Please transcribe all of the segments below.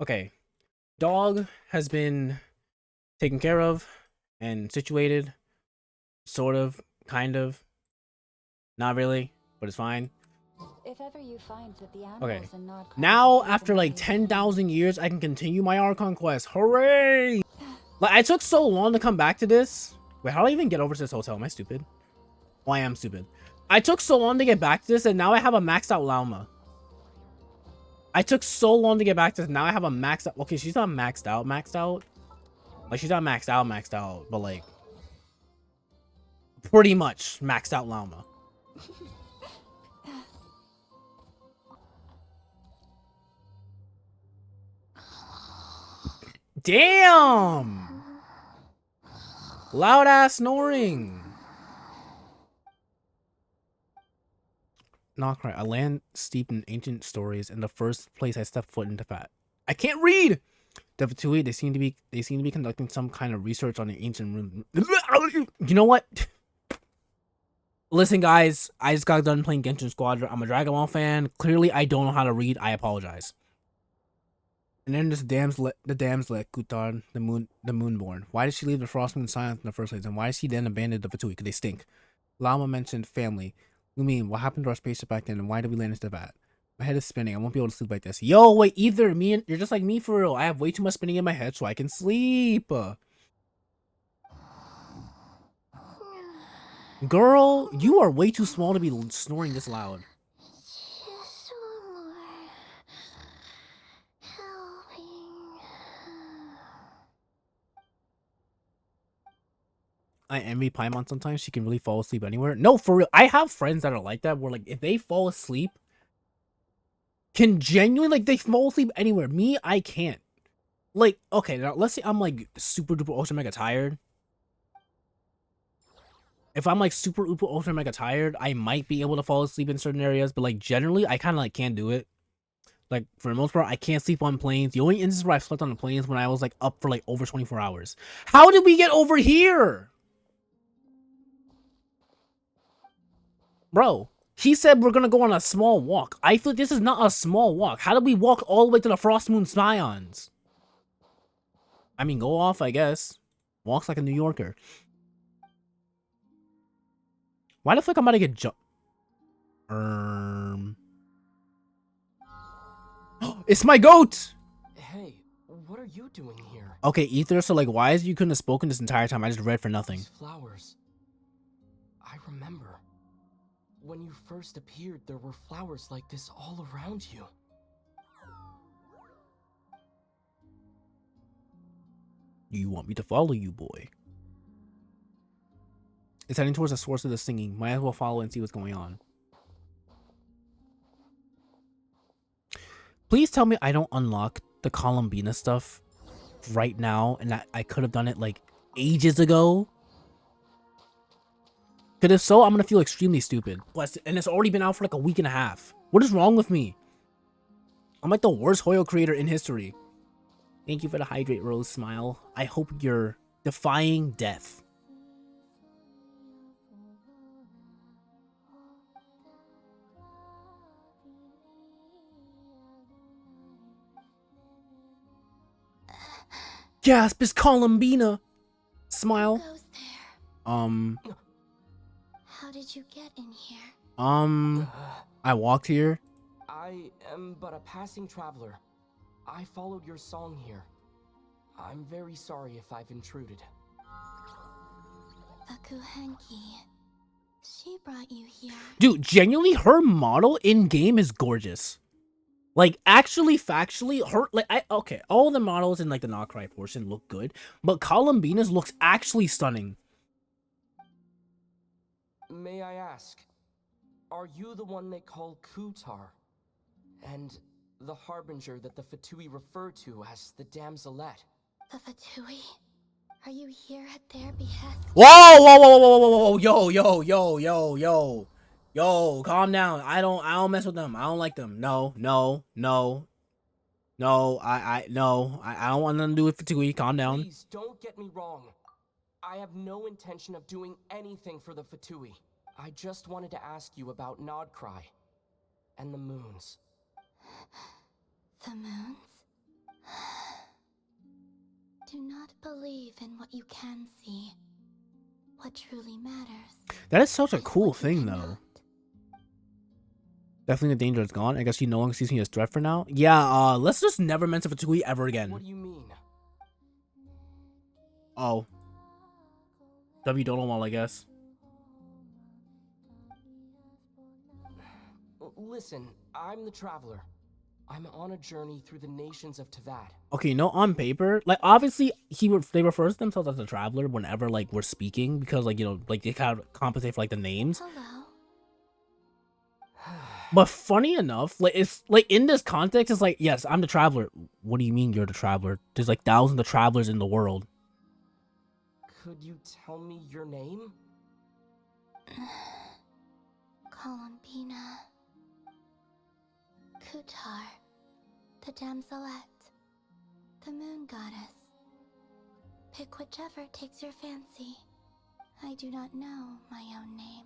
Okay, dog has been taken care of and situated, sort of, kind of, not really, but it's fine. If ever you find that the Okay, animals in Nodcry now behave after in like ways 10,000 years, I can continue my Archon quest. Hooray! Like, I took so long to come back to this. Wait, how do I even get over to this hotel? Am I stupid? Oh, I am stupid. I took so long to get back to this, and now I have a maxed out llama. I took so long to get back to this. Now I have a maxed out. Okay, she's not maxed out. Maxed out. Like, she's not maxed out. Maxed out. But like, pretty much maxed out llama. Damn! Loud ass snoring. Not right. A land steeped in ancient stories, and the first place I stepped foot into fat. I can't read. The Fatui, they seem to be conducting some kind of research on the ancient room. You know what? Listen, guys, I just got done playing Genshin Squad. I'm a Dragon Ball fan. Clearly, I don't know how to read. I apologize. And then the damsel Kutan, the Moonborn. Why did she leave the Frost Moon silent in the first place? And why did she then abandon the Fatui? Because they stink. Lama mentioned family. Lumine, what happened to our spaceship back then, and why did we land in the vat? My head is spinning. I won't be able to sleep like this. Yo, wait, either me and you're just like me for real. I have way too much spinning in my head, so I can sleep. Girl, you are way too small to be snoring this loud. just one more helping. I envy Paimon sometimes. She can really fall asleep anywhere. No, for real. I have friends that are like that, where like if they fall asleep, can genuinely like they fall asleep anywhere. Me, I can't. Like, okay, now let's say I'm like super duper ultra mega tired. If I'm like super uber ultra mega tired, I might be able to fall asleep in certain areas, but like generally, I kind of like can't do it. Like for the most part, I can't sleep on planes. The only instance where I slept on the planes when I was like up for like over 24 hours. How did we get over here, bro? He said we're gonna go on a small walk. I thought this is not a small walk. How did we walk all the way to the Frost Moon Scions? I mean, go off, I guess. Walks like a New Yorker. Why the fuck am I about to get jump? It's my goat! Hey, what are you doing here? Okay, Ether, so like, why is you couldn't have spoken this entire time? I just read for nothing. These flowers. I remember. When you first appeared, there were flowers like this all around you. You want me to follow you, boy? It's heading towards the source of the singing. Might as well follow and see what's going on. Please tell me I don't unlock the Columbina stuff right now, and that I could have done it like ages ago. Because if so, I'm gonna feel extremely stupid. And it's already been out for like a week and a half. What is wrong with me? I'm like the worst Hoyo creator in history. Thank you for the hydrate rose smile. I hope you're defying death. Gasp is Columbina. Smile. Who goes there? How did you get in here? I walked here. I am but a passing traveler. I followed your song here. I'm very sorry if I've intruded. Akuhenki. She brought you here. Dude, genuinely, her model in game is gorgeous. Like, actually, factually, her like okay, all the models in like the Krai portion look good, but Columbina's looks actually stunning. May I ask, are you the one they call Kutar? And the harbinger that the Fatui refer to as the Damselette? The Fatui? Are you here at their behest? Whoa, whoa, whoa, whoa, whoa, whoa, whoa, yo, yo, yo, yo, yo. Yo, calm down. I don't mess with them. I don't like them. No, no, no. No, I don't want nothing to do with Fatui. Calm down. Please, don't get me wrong. I have no intention of doing anything for the Fatui. I just wanted to ask you about Nodcry and the moons. The moons? not believe in what you can see. What truly matters. That is such a is cool what you thing, cannot. though. Definitely the danger is gone. I guess she no longer sees me as threat for now. Yeah, let's just never mention Fatui ever What again. do you mean? Oh. W don't know well, I guess. Listen, I'm the traveler. I'm on a journey through the nations of Tavad. Okay, no, on paper, like obviously they refer to themselves as a traveler whenever like we're speaking because like like they kind of compensate for like the names. Hello. But funny enough, like it's like in this context, it's like yes, I'm the traveler. What do you mean you're the traveler? There's like thousands of travelers in the world. Could you tell me your name? Columbina. Kutar. The damselette. The moon goddess. Pick whichever takes your fancy. I do not know my own name.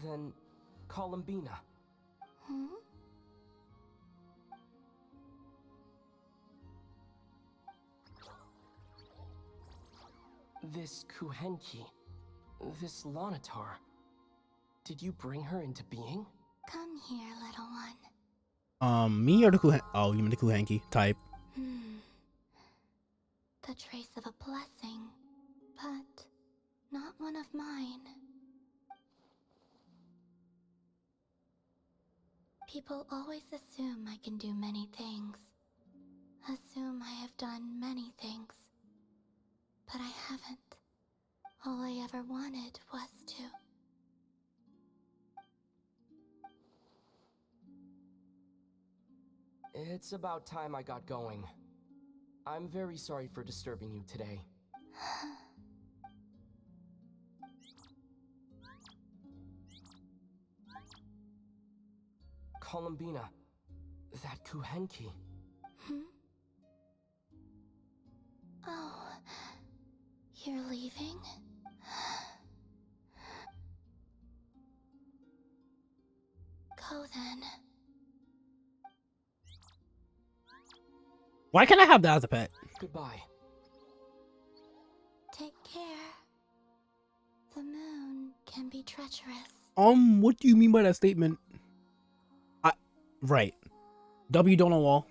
Then, Columbina. Hmm? This Kuhenki, this Lanatar, did you bring her into being? Come here, little one. Me or the Kuhen? Oh, you mean the Kuhenki type? The trace of a blessing, but not one of mine. People always assume I can do many things. Assume I have done many things. But I haven't. All I ever wanted was to. It's about time I got going. I'm very sorry for disturbing you today. Columbina, that Kuhenki. Oh, you're leaving? Go then. Why can't I have that as a pet? Goodbye. Take care. The moon can be treacherous. What do you mean by that statement? Right. W don't know all.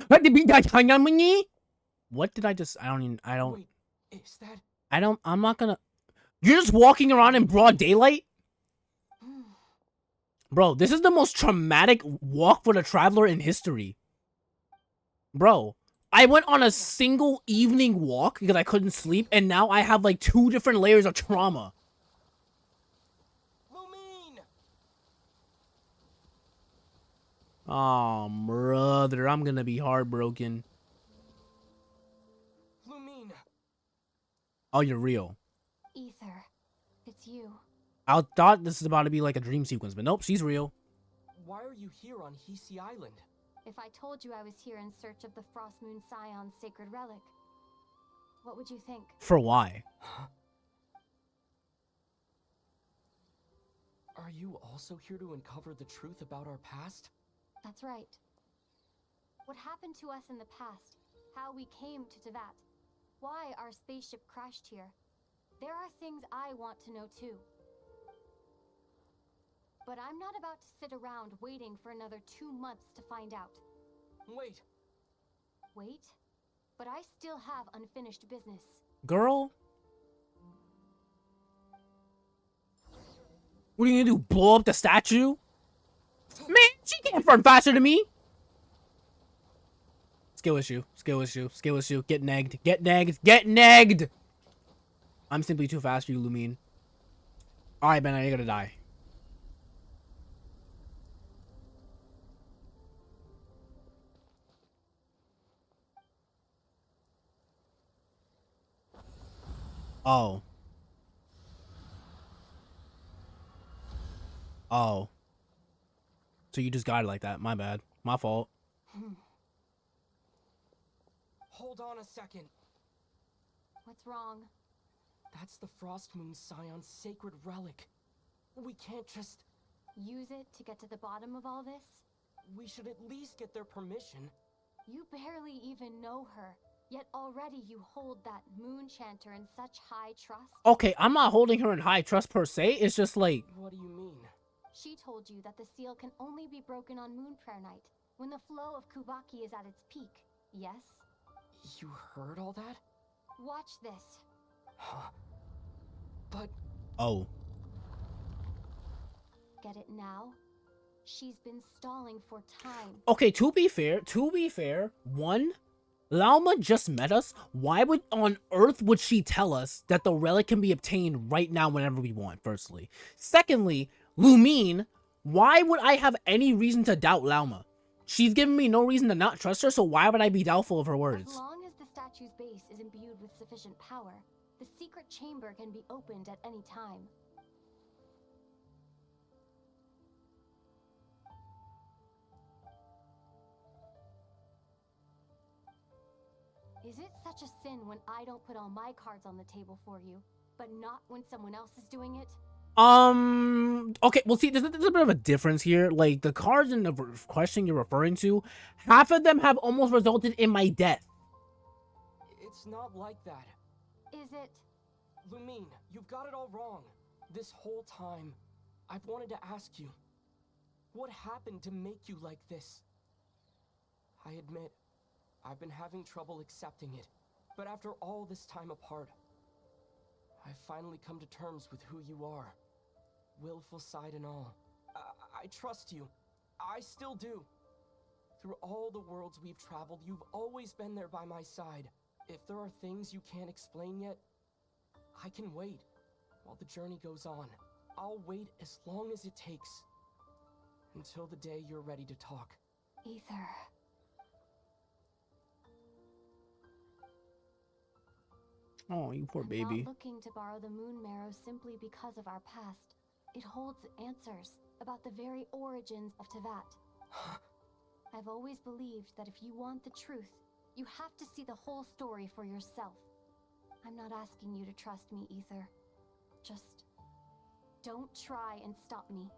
What did I just? Wait, is that? I'm not gonna. You're just walking around in broad daylight? Bro, this is the most traumatic walk for the traveler in history. Bro, I went on a single evening walk because I couldn't sleep, and now I have like 2 different layers of trauma. Lumine! Oh, brother, I'm gonna be heartbroken. Lumine! Oh, you're real. Ether, it's you. I thought this is about to be like a dream sequence, but nope, she's real. Why are you here on Hisi Island? If I told you I was here in search of the Frost Moon Scion's sacred relic, what would you think? For why? Are you also here to uncover the truth about our past? That's right. What happened to us in the past, how we came to Teyvat, why our spaceship crashed here. There are things I want to know too. But I'm not about to sit around waiting for another 2 months to find out. Wait! Wait? But I still have unfinished business. Girl? What are you gonna do? Blow up the statue? Man, she can't run faster than me! Skill issue. Skill issue. Skill issue. Get negged. Get negged. Get negged! I'm simply too fast for you, Lumine. Alright, Ben, you're gonna die. Oh. Oh. So you just got it like that. My bad. My fault. Hold on a second. What's wrong? That's the Frost Moon Scion's sacred relic. We can't just... Use it to get to the bottom of all this? We should at least get their permission. You barely even know her, yet already you hold that moon chanter in such high trust. Okay, I'm not holding her in high trust per se. It's just like... What do you mean? She told you that the seal can only be broken on Moon Prayer Night, when the flow of Kubaki is at its peak, yes? You heard all that? Watch this. Huh? But... Oh. Get it now? She's been stalling for time. Okay, to be fair, one, Lauma just met us. Why would on earth would she tell us that the relic can be obtained right now whenever we want, firstly? Secondly, Lumine, why would I have any reason to doubt Lauma? She's given me no reason to not trust her, so why would I be doubtful of her words? As long as the statue's base is imbued with sufficient power, the secret chamber can be opened at any time. Is it such a sin when I don't put all my cards on the table for you, but not when someone else is doing it? Okay, well, see, there's a bit of a difference here. Like, the cards in the question you're referring to, half of them have almost resulted in my death. it's not like that. Is it? Lumine, you've got it all wrong. This whole time, I've wanted to ask you, what happened to make you like this? I admit, I've been having trouble accepting it, but after all this time apart, I've finally come to terms with who you are. Willful side and all. I trust you. I still do. Through all the worlds we've traveled, you've always been there by my side. If there are things you can't explain yet, I can wait while the journey goes on. I'll wait as long as it takes. Until the day you're ready to talk. Ether. Oh, you poor I'm baby. not looking to borrow the moon marrow simply because of our past. It holds answers about the very origins of Tevat. I've always believed that if you want the truth, you have to see the whole story for yourself. I'm not asking you to trust me, Ether. Just don't try and stop me.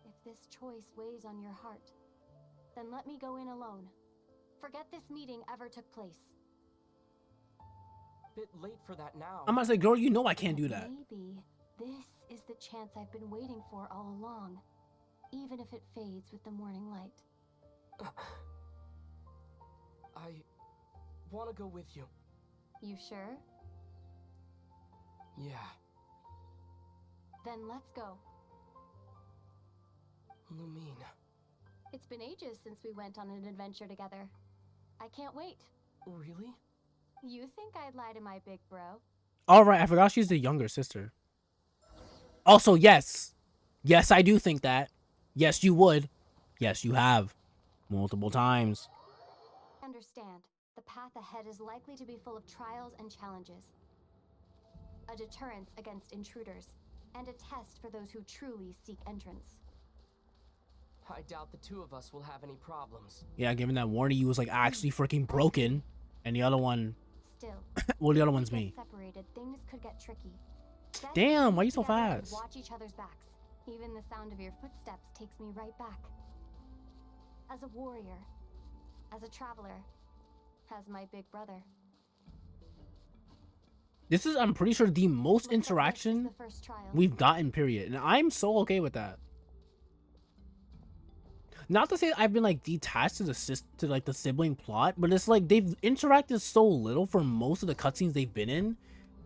If this choice weighs on your heart, then let me go in alone. Forget this meeting ever took place. Bit late for that now. I'm about to say, girl, you know I can't do that. Maybe this is the chance I've been waiting for all along, even if it fades with the morning light. I want to go with you. You sure? Yeah. Then let's go. Lumine. It's been ages since we went on an adventure together. I can't wait. Really? You think I'd lie to my big bro? All right, I forgot she's the younger sister. Also, yes. Yes, I do think that. Yes, you would. Yes, you have. Multiple times. Understand, the path ahead is likely to be full of trials and challenges. A deterrence against intruders, and a test for those who truly seek entrance. I doubt the two of us will have any problems. Yeah, given that one of you was like actually freaking broken, and the other one, Still, well, the other if one's we me. get separated, things could get tricky. Best Damn, to why stick you so together and fast? Watch each other's backs. Even the sound of your footsteps takes me right back. As a warrior, as a traveler, as my big brother. This is, I'm pretty sure, the most Looks like this is interaction the first trial. we've gotten, period. And I'm so okay with that. Not to say that I've been like detached to the sibling plot, but it's like they've interacted so little for most of the cutscenes they've been in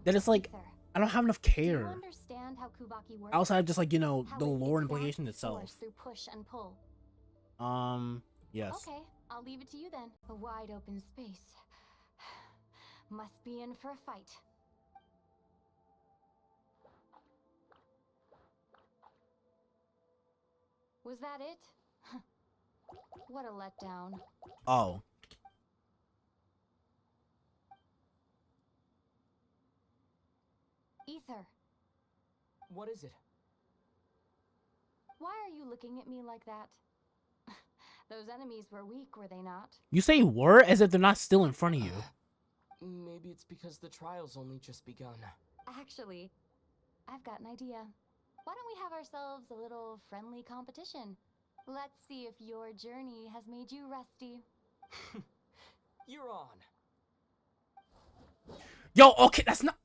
that it's like Ether, I don't have enough do you care understand how Kubaki works? outside of just like, you know, How the it lore exacts implication its itself. force through push and pull. Yes. Okay, I'll leave it to you then. A wide open space. Must be in for a fight. Was that it? What a letdown. Oh. Ether, What is it? why are you looking at me like that? Those enemies were weak, were they not? You say were as if they're not still in front of you. Maybe it's because the trial's only just begun. Actually, I've got an idea. Why don't we have ourselves a little friendly competition? Let's see if your journey has made you rusty. You're on. Yo, okay, that's not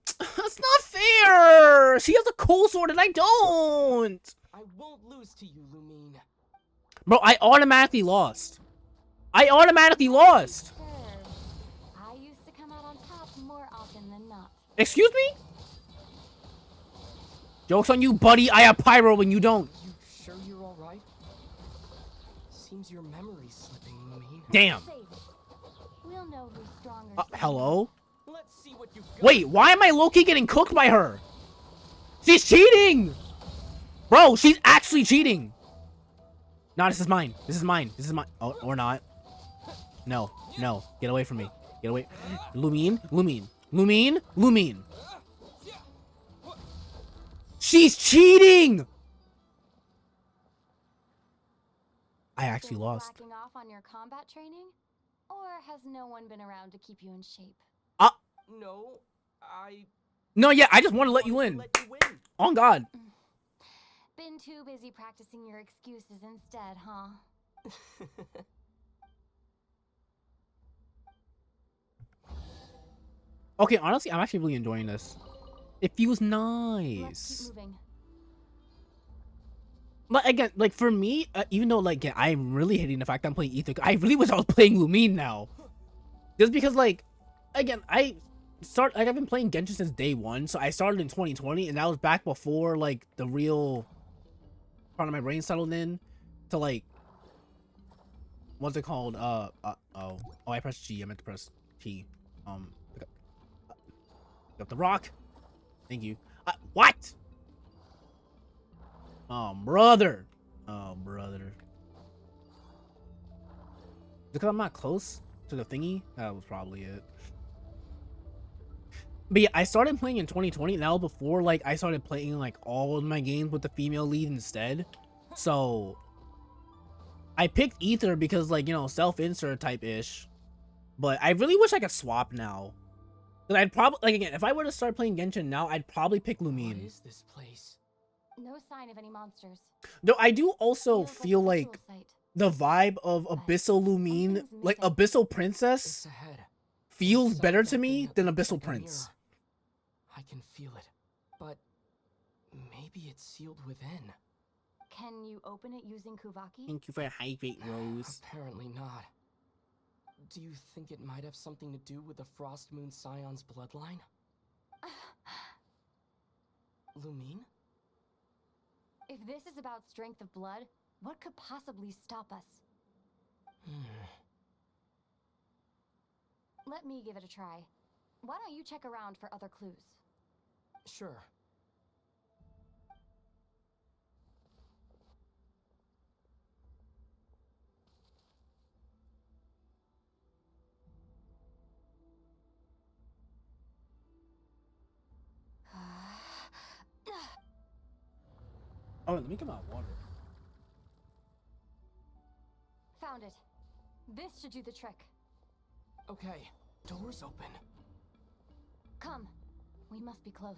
fair. She has a cool sword and I don't. I won't lose to you, Lumine. Bro, I automatically lost. I automatically lost. Sure. I used to come out on top more often than not. Excuse me? Joke's on you, buddy. I have pyro when you don't. You sure you're alright? Seems your memory's slipping, Lumine. Damn. Safe. We'll know who's stronger. Hello? Let's see what you've got. Wait, why am I low-key getting cooked by her? She's cheating! Bro, she's actually cheating. No, this is mine. This is mine. This is mine. Oh, or not. No. No. Get away from me. Get away. Lumine. Lumine. Lumine. Lumine. She's cheating! I actually Been lost. slacking off on your combat training? Or has no one been around to keep you in shape? No, No, yeah, I just want to let you in. Let you win. On God. Been too busy practicing your excuses instead, huh? Okay, honestly, I'm actually really enjoying this. It feels Let's nice. keep moving. But again, like for me, even though like yeah, I'm really hating the fact that I'm playing Ether, I really wish I was playing Lumine now. Just because like, again, I've been playing Genshin since day one, so I started in 2020, and that was back before like the real part of my brain settled in to like, what's it called? I pressed G. I meant to press T. Pick up the rock. Thank you. What? Oh, brother. Oh, brother. Because I'm not close to the thingy? That was probably it. But yeah, I started playing in 2020. And that was before, like, I started playing, like, all of my games with the female lead instead. So, I picked Ether because, like, you know, self-insert type-ish. But I really wish I could swap now. Because I'd probably, like, again, if I were to start playing Genshin now, I'd probably pick Lumine. What is this place? No sign of any monsters. Though I do also Feels feel a like ritual site. the vibe of Abyssal Lumine, like Abyssal It's Princess, ahead. feels Inside better that to me thing than that looks Abyssal like a Prince. mirror. I can feel it, but maybe it's sealed within. Can you open it using Kuvaki? Thank you for hydrate, Rose. Apparently not. Do you think it might have something to do with the Frost Moon Scion's bloodline? Lumine? If this is about strength of blood, what could possibly stop us? Let me give it a try. Why don't you check around for other clues? Sure. Oh, let me get my water. Found it. This should do the trick. Okay, door's open. Come. We must be close.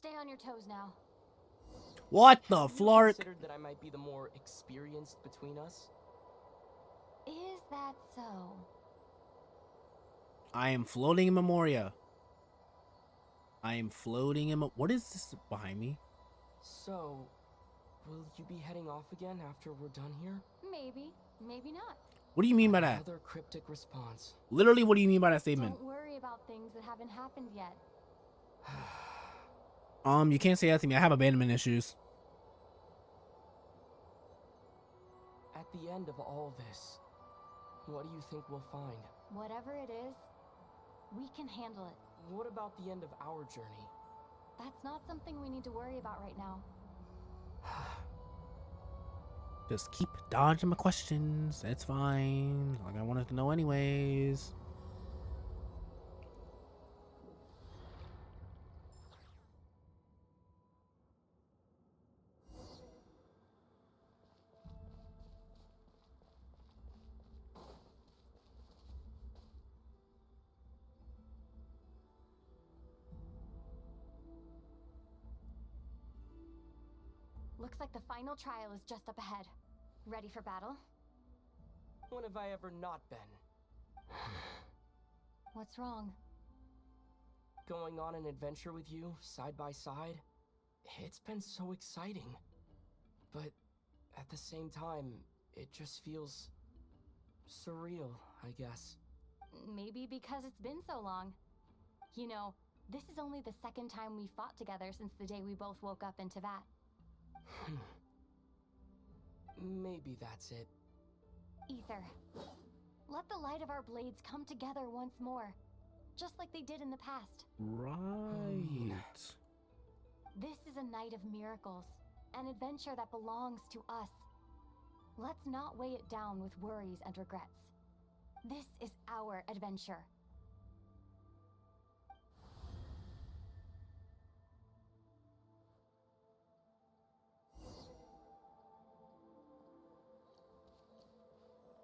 Stay on your toes now. What the Have you flark? considered that I might be the more experienced between us? Is that so? I am floating in Memoria. I am floating in. What is this behind me? So, will you be heading off again after we're done here? Maybe. Maybe not. What do you mean by that? Another cryptic response. Literally, what do you mean by that statement? Don't worry about things that haven't happened yet. You can't say that to me. I have abandonment issues. At the end of all this, what do you think we'll find? Whatever it is, we can handle it. What about the end of our journey? That's not something we need to worry about right now. Just keep dodging my questions. It's fine. Like I wanted to know anyways. Looks like the final trial is just up ahead. Ready for battle? When have I ever not been? What's wrong? Going on an adventure with you, side by side, it's been so exciting. But at the same time, it just feels surreal, I guess. Maybe because it's been so long. You know, this is only the second time we fought together since the day we both woke up in Teyvat. Maybe that's it. Ether, let the light of our blades come together once more, just like they did in the past. Right. This is a night of miracles, an adventure that belongs to us. Let's not weigh it down with worries and regrets. This is our adventure.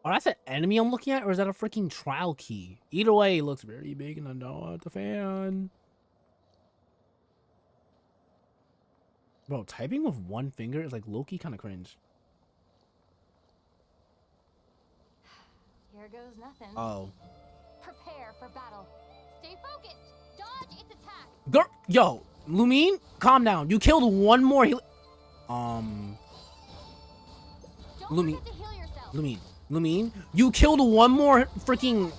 Oh, that's an enemy I'm looking at, or is that a freaking trial key? Either way, it looks very big and I not a fan. Bro, typing with one finger is like low-key kind of cringe. Here goes nothing. Oh. Prepare for battle. Stay focused. Dodge its attack. Girl, yo, Lumine, calm down. You killed one more heal. Don't Lumine, forget to heal yourself. Lumine, you killed one more freaking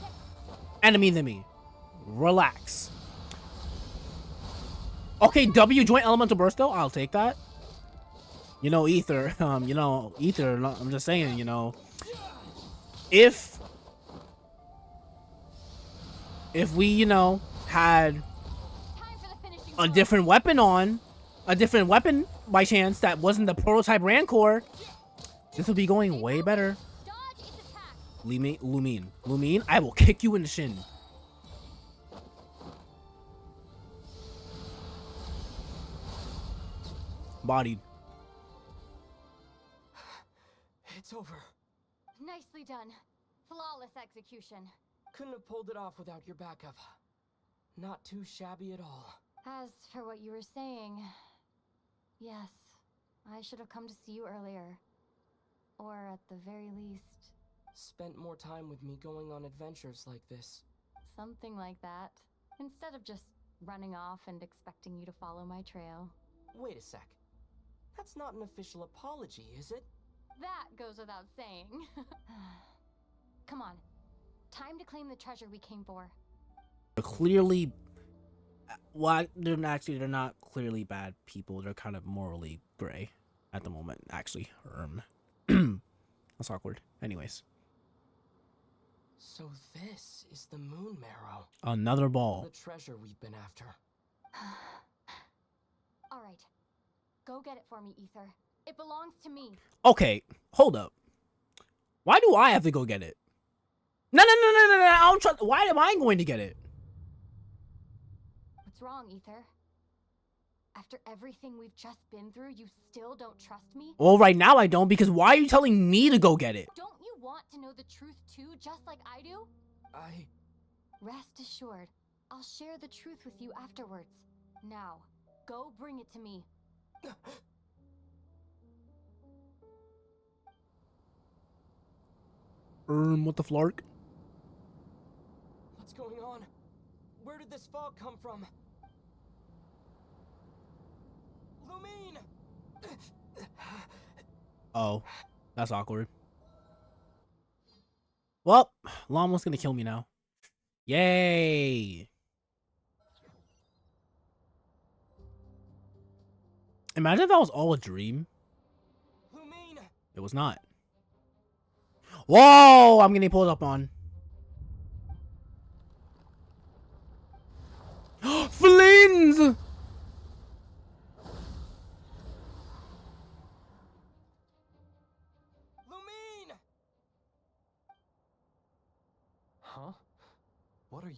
enemy than me. Relax. Okay, W joint elemental burst though. I'll take that. You know, Ether. Ether. I'm just saying. You know, if we, you know, had a different weapon by chance that wasn't the prototype Rancor, this would be going way better. Lumine, I will kick you in the shin. Bodied. It's over. Nicely done. Flawless execution. Couldn't have pulled it off without your backup. Not too shabby at all. As for what you were saying, yes, I should have come to see you earlier. Or at the very least, Spent more time with me going on adventures like this. something like that. Instead of just running off and expecting you to follow my trail. Wait a sec. That's not an official apology, is it? That goes without saying. Come on. Time to claim the treasure we came for. They're clearly, well, they're not clearly bad people. They're kind of morally gray at the moment, actually. That's awkward. Anyways. So this is the moon marrow. Another ball. The treasure we've been after. All right. Go get it for me, Ether. It belongs to me. Okay, hold up. Why do I have to go get it? No. I don't trust. Why am I going to get it? What's wrong, Ether? After everything we've just been through, you still don't trust me? Well, right now I don't, because why are you telling me to go get it? Don't you want to know the truth too, just like I do? Rest assured, I'll share the truth with you afterwards. Now, go bring it to me. What the flark? What's going on? Where did this fog come from? Lumine! Oh, that's awkward. Well, Llama's gonna kill me now. Yay! Imagine if that was all a dream. Lumine! It was not. Whoa! I'm getting pulled up on. Flins!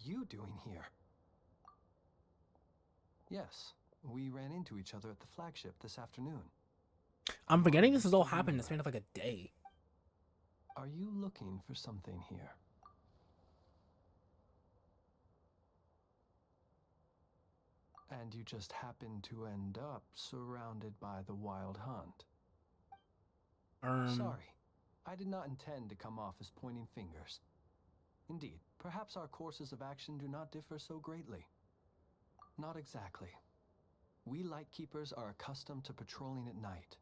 you doing here? Yes, we ran into each other at the flagship this afternoon. I'm forgetting this has all happened in the span of like a day. Are you looking for something here? And you just happen to end up surrounded by the Wild Hunt. Sorry, I did not intend to come off as pointing fingers. Indeed, perhaps our courses of action do not differ so greatly. Not exactly. We Lightkeepers are accustomed to patrolling at night.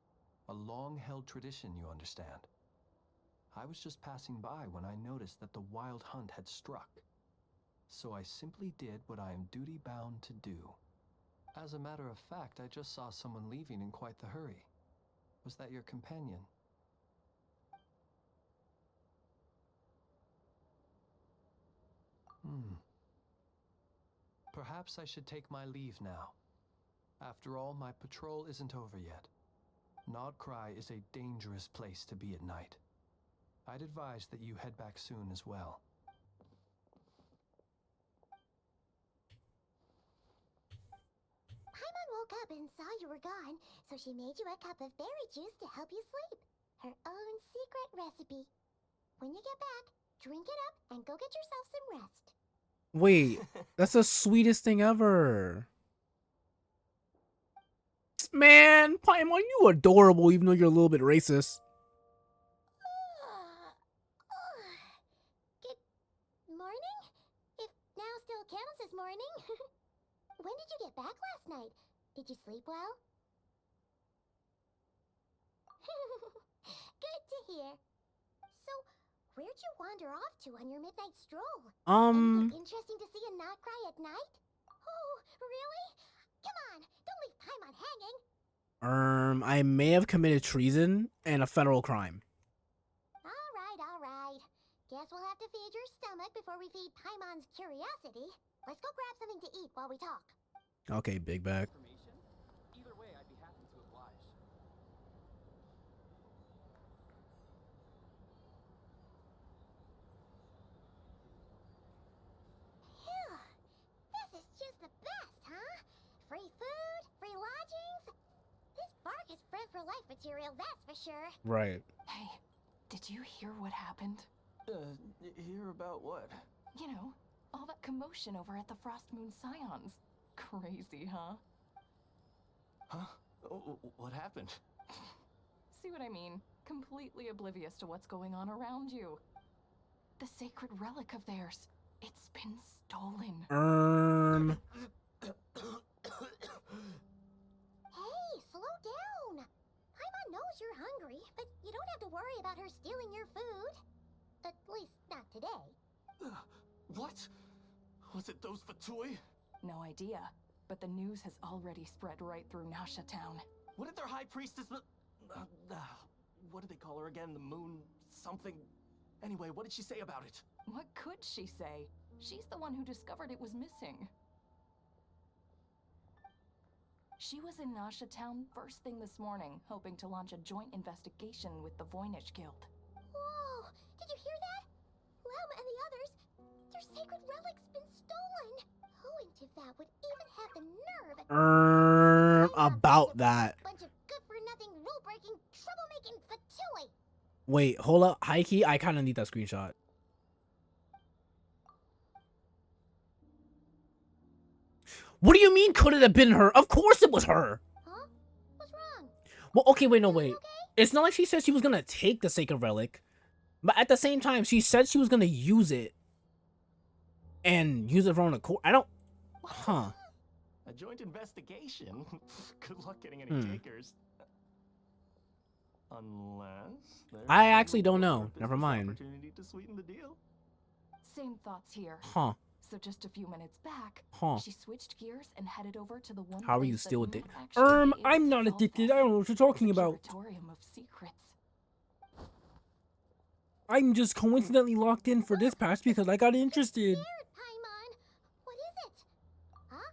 A long-held tradition, you understand. I was just passing by when I noticed that the Wild Hunt had struck. So I simply did what I am duty-bound to do. As a matter of fact, I just saw someone leaving in quite the hurry. Was that your companion? Perhaps I should take my leave now. After all, my patrol isn't over yet. Krai is a dangerous place to be at night. I'd advise that you head back soon as well. Paimon woke up and saw you were gone, so she made you a cup of berry juice to help you sleep. Her own secret recipe. When you get back, drink it up and go get yourself some rest. Wait, that's the sweetest thing ever. Man, Paimon, you adorable even though you're a little bit racist. Good morning? If now still counts as morning. When did you get back last night? Did you sleep well? Good to hear. So, where'd you wander off to on your midnight stroll? Anything interesting to see in Krai at night? Oh, really? Come on, don't leave Paimon hanging. I may have committed treason and a federal crime. All right. Guess we'll have to feed your stomach before we feed Paimon's curiosity. Let's go grab something to eat while we talk. Okay, big bag. Either way, I'd be happy to oblige. Phew, this is just the best, huh? Free food, free lodgings. This bark is bred for life material, that's for sure. Right. Hey, did you hear what happened? Hear about what? You know, all that commotion over at the Frost Moon Scions. Crazy, huh? Huh? What happened? See what I mean? Completely oblivious to what's going on around you. The sacred relic of theirs. It's been stolen. Hey, slow down. Paimon knows you're hungry, but you don't have to worry about her stealing your food. At least not today. What? Was it those Fatui? No idea, but the news has already spread right through Nasha Town. What did their high priestess... what did they call her again? The moon... something... Anyway, what did she say about it? What could she say? She's the one who discovered it was missing. She was in Nasha Town first thing this morning, hoping to launch a joint investigation with the Voynich Guild. Whoa! Did you hear that? Lem and the others, their sacred relic's been stolen. Who in Tivat would even have the nerve? About that. Bunch of good-for-nothing, rule-breaking, troublemaking Fatui. Wait, hold up. Hikey, I kind of need that screenshot. What do you mean could it have been her? Of course it was her. Huh? What's wrong? Well, okay, wait, no, wait. Okay? It's not like she said she was gonna take the sacred relic. But at the same time, she said she was gonna use it. And use it for her own accord. I don't... Huh. A joint investigation? Good luck getting any takers. Unless... there's I actually some don't know. business Never mind. Opportunity to sweeten the deal. Same thoughts here. Huh. So just a few minutes back, Huh. she switched gears and headed over to the one How are you place that still might addicted? actually be able I'm to not solve addicted. this. I don't know what you're talking The about. Curatorium of Secrets. I'm just coincidentally locked in for this patch because I got interested. Scared, Paimon. What is it? Huh?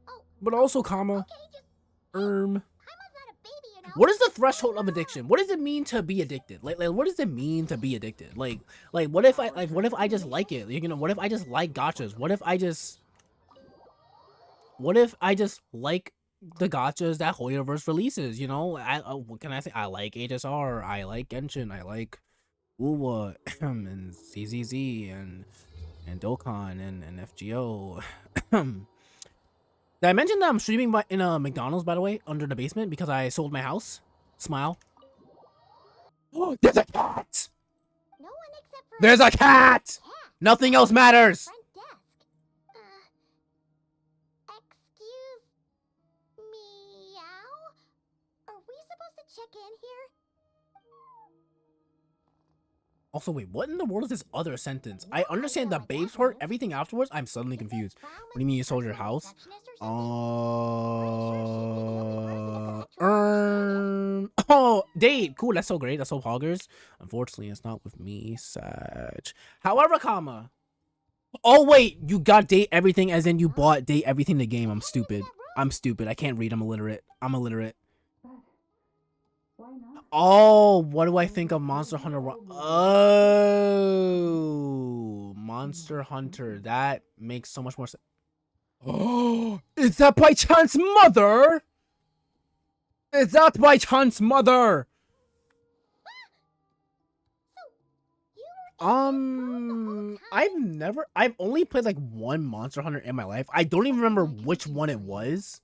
Oh, But also, comma, okay, just... Erm. Paimon's not a baby, you What is the threshold of addiction? What does it mean to be addicted? Like what does it mean to be addicted? Like what if I just like it? You know, what if I just like gachas? What if I just like the gachas that Hoyoverse releases? You know, what can I say? I like HSR, I like Genshin, I like Uwa and CZZ and Dokkan and FGO. Did I mention that I'm streaming in a McDonald's, by the way, under the basement because I sold my house? Smile. Oh, there's a cat! No one except for There's a cat! cat. Nothing else matters! Front desk. Excuse meow? Are we supposed to check in here? Also, wait, what in the world is this other sentence? I understand the babes part, everything afterwards, I'm suddenly confused. What do you mean you sold your house? Oh, date. Cool, that's so great. That's so poggers. Unfortunately, it's not with me, Sag. However, comma. Oh, wait, you got date everything as in you bought date everything the game. I'm stupid. I'm stupid. I can't read. I'm illiterate. I'm illiterate. Oh, what do I think of Monster Hunter? Oh, Monster Hunter. That makes so much more sense. Oh, is that by chance mother? Is that by chance mother? I've only played like one Monster Hunter in my life. I don't even remember which one it was,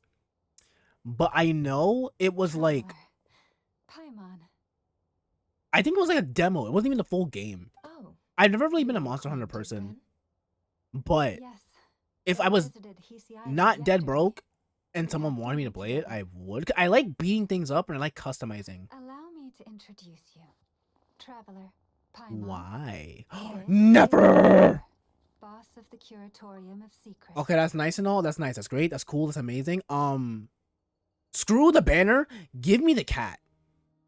but I know it was like, Paimon. I think it was like a demo. It wasn't even the full game. Oh. I've never really been a Monster Hunter person, but if I was not dead broke and someone wanted me to play it, I would. I like beating things up and I like customizing. Allow me to introduce you, Traveler. Paimon. Why? This Never! Boss of the Curatorium of Secrets. Okay, that's nice and all. That's nice. That's great. That's cool. That's amazing. Screw the banner. Give me the cat.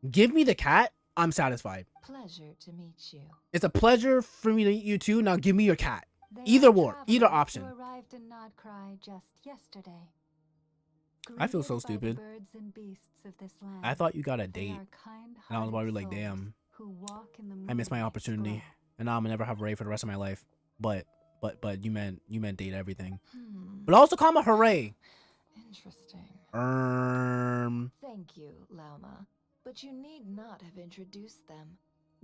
Give me the cat. I'm satisfied. Pleasure to meet you. It's a pleasure for me to meet you too. Now give me your cat. Either option. Who arrived in Krai just yesterday. I feel so Greeted by the stupid. birds and beasts of this land. I thought you got a They date. are kind-hearted And I was probably like, souls damn. who walk in the I missed my moonlight's opportunity. glow. And now I'm gonna never have Ray for the rest of my life. But you meant date everything. Hmm. But also comma hooray. Interesting. Thank you, Lauma. But you need not have introduced them.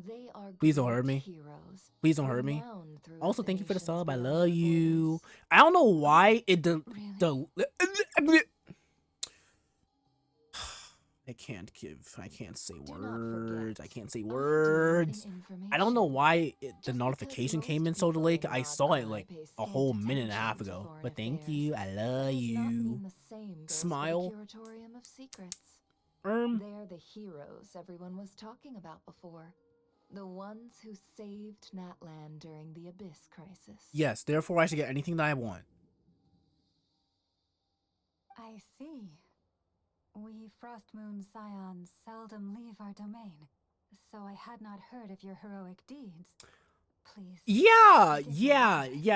They are Please don't great hurt me. heroes, Please don't hurt me. renowned through Also, thank you for the nations sub. I beyond love the you. borders. I don't know why it Really? I can't say Do not words. I forget, can't say I deal in words. I don't know information. why the Just because notification most came in so people delayed. in I saw it Krai like pay a whole scant minute and a half attention to ago. foreign But thank affairs. you. I That love does not you. mean the same goes for the Smile. Curatorium of Secrets. Mm. They're the heroes everyone was talking about before. The ones who saved Natlan during the Abyss crisis. Yes, therefore I should get anything that I want. I see. We Frostmoon Scions seldom leave our domain, so I had not heard of your heroic deeds. Please. Yeah. forgive me.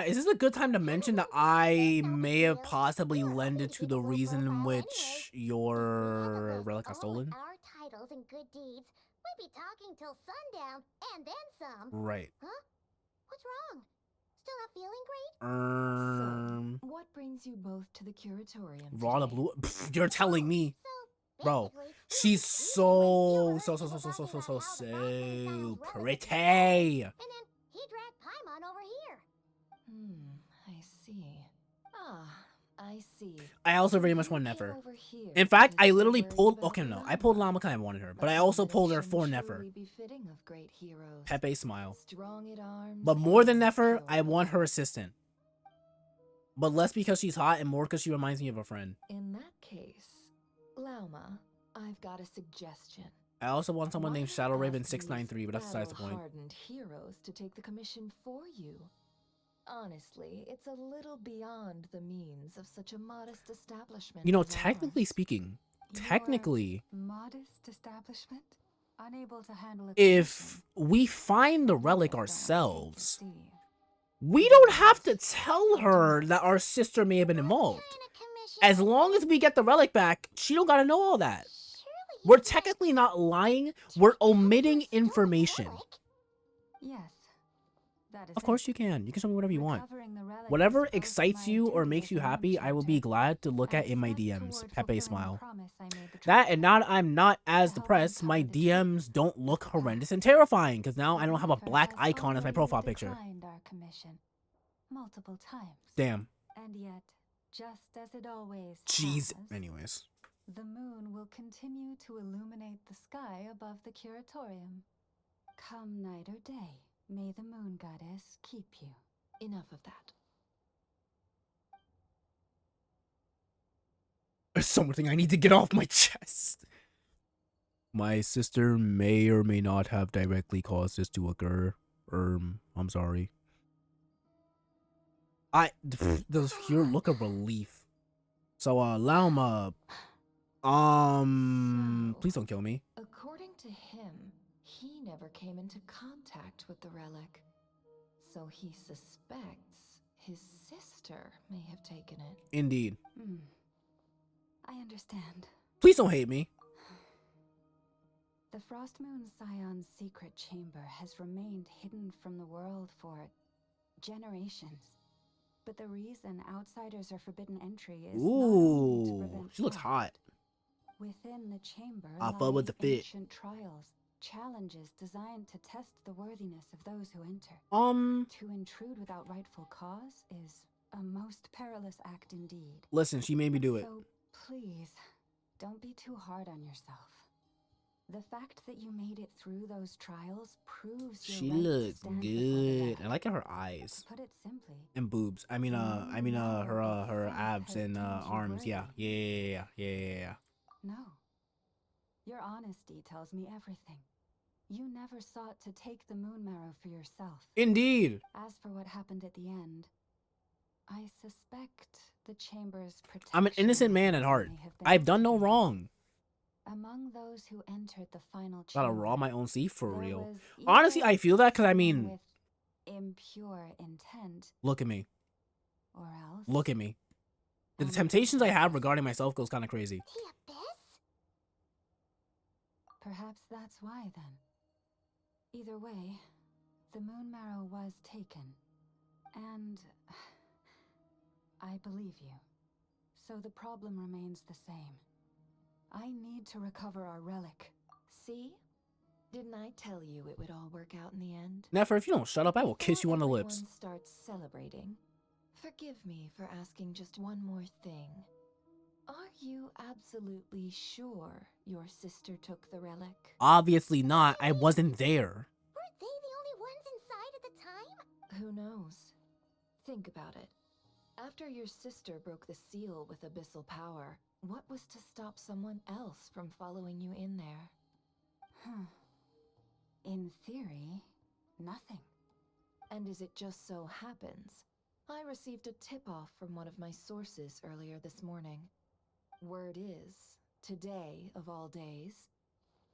Is this a good time to mention that I may have possibly lended to the reason in which your relic got stolen? Our titles and good deeds. We'd be talking till sundown and then some. Right. Huh? What's wrong? Still not feeling great? So, what brings you both to the Curatorium? Raw the today? blue. Pff, you're telling me. So, Bro, basically, she's we so went to a cure and he was talking about how the Frostmoon Scions pretty. And then he dragged Paimon over here. I see. I see. I also very much You want came Nefer. over here In fact, because I you were literally worried pulled. about Okay, no, I Lauma. pulled Llama because I wanted her, but I A also pulled her combination for Nefer. truly befitting of great heroes. Pepe smile. Strong at arms But more than and Nefer, pure I want her blood. assistant. But less because she's hot and more because she reminds me of a friend. In that case, Lauma, I've got a suggestion. I also want someone Why named not Shadow Raven ask 693, but that's besides the these point. battle-hardened heroes to take the commission for you? Honestly, it's a little beyond the means of such a modest establishment. You know, as technically ours. speaking, Your technically, modest establishment, unable to handle a if commission. we find the relic Don't hate to ourselves, see. we don't have to tell her that our sister may have been involved. What kind of commission As is long this? as we get the relic back, she don't gotta know all that. Surely We're technically not lying. We're omitting information. Yes, that is Of course you can. You can show me whatever you want. Recovering the relic Whatever is both excites my you or duty makes as you a moon happy, I will be chanter glad to look and at in my step DMs. toward Pepe fulfilling the smile. promise I made the That and traveler. now I'm not as To help depressed. My uncover the truth DMs don't look of the horrendous past. and terrifying because now The I don't have a Weaver black has icon as my already profile picture. declined our commission multiple times. Damn. And yet, just as it always Jeez. has, Anyways. the moon will continue to illuminate the sky above the curatorium. Come night or day, may the moon goddess keep you. Enough of that. There's something I need to get off my chest. My sister may or may not have directly caused this to occur. I'm sorry. Does your look of relief. So, Lauma, please don't kill me. According to him, he never came into contact with the relic. So he suspects his sister may have taken it. Indeed. I understand. Please don't hate me. The Frost Moon Scion's secret chamber has remained hidden from the world for generations. But the reason outsiders are forbidden entry is not only to Ooh, prevent she looks theft. hot. Within the chamber I fuck with lies the fit. ancient trials, challenges designed to test the worthiness of those who enter. To intrude without rightful cause is a most perilous act indeed. Listen, she made me do it. So please, don't be too hard on yourself. The fact that you made it through those trials proves your She right to looks stand before the good. light. I like her eyes To put it simply, and boobs. I mean, her abs and arms. Yeah. no. Your honesty tells me everything. You never sought to take the moon marrow for yourself. Indeed. As for what happened at the end, I suspect the chamber's protection. I'm an innocent man at heart. may have been I've done no exceeded. wrong. Among those who entered the final chamber, Gotta raw my own seed for there real. was Honestly, either I feel that because I someone mean, with impure intent, look at me. or else Look at me. The an temptations I have accomplice. regarding myself goes kind of crazy. The abyss? Perhaps that's why then. Either way, the moon marrow was taken. And I believe you. So the problem remains the same. I need to recover our relic. See? Didn't I tell you it would all work out in the end? Never, if you don't shut up, I will kiss you on the lips. Everyone starts celebrating. Forgive me for asking just one more thing. Are you absolutely sure your sister took the relic? Obviously not. I wasn't there. Weren't they the only ones inside at the time? Who knows? Think about it. After your sister broke the seal with abyssal power, what was to stop someone else from following you in there? In theory, nothing. And as it just so happens, I received a tip-off from one of my sources earlier this morning. Word is, today of all days,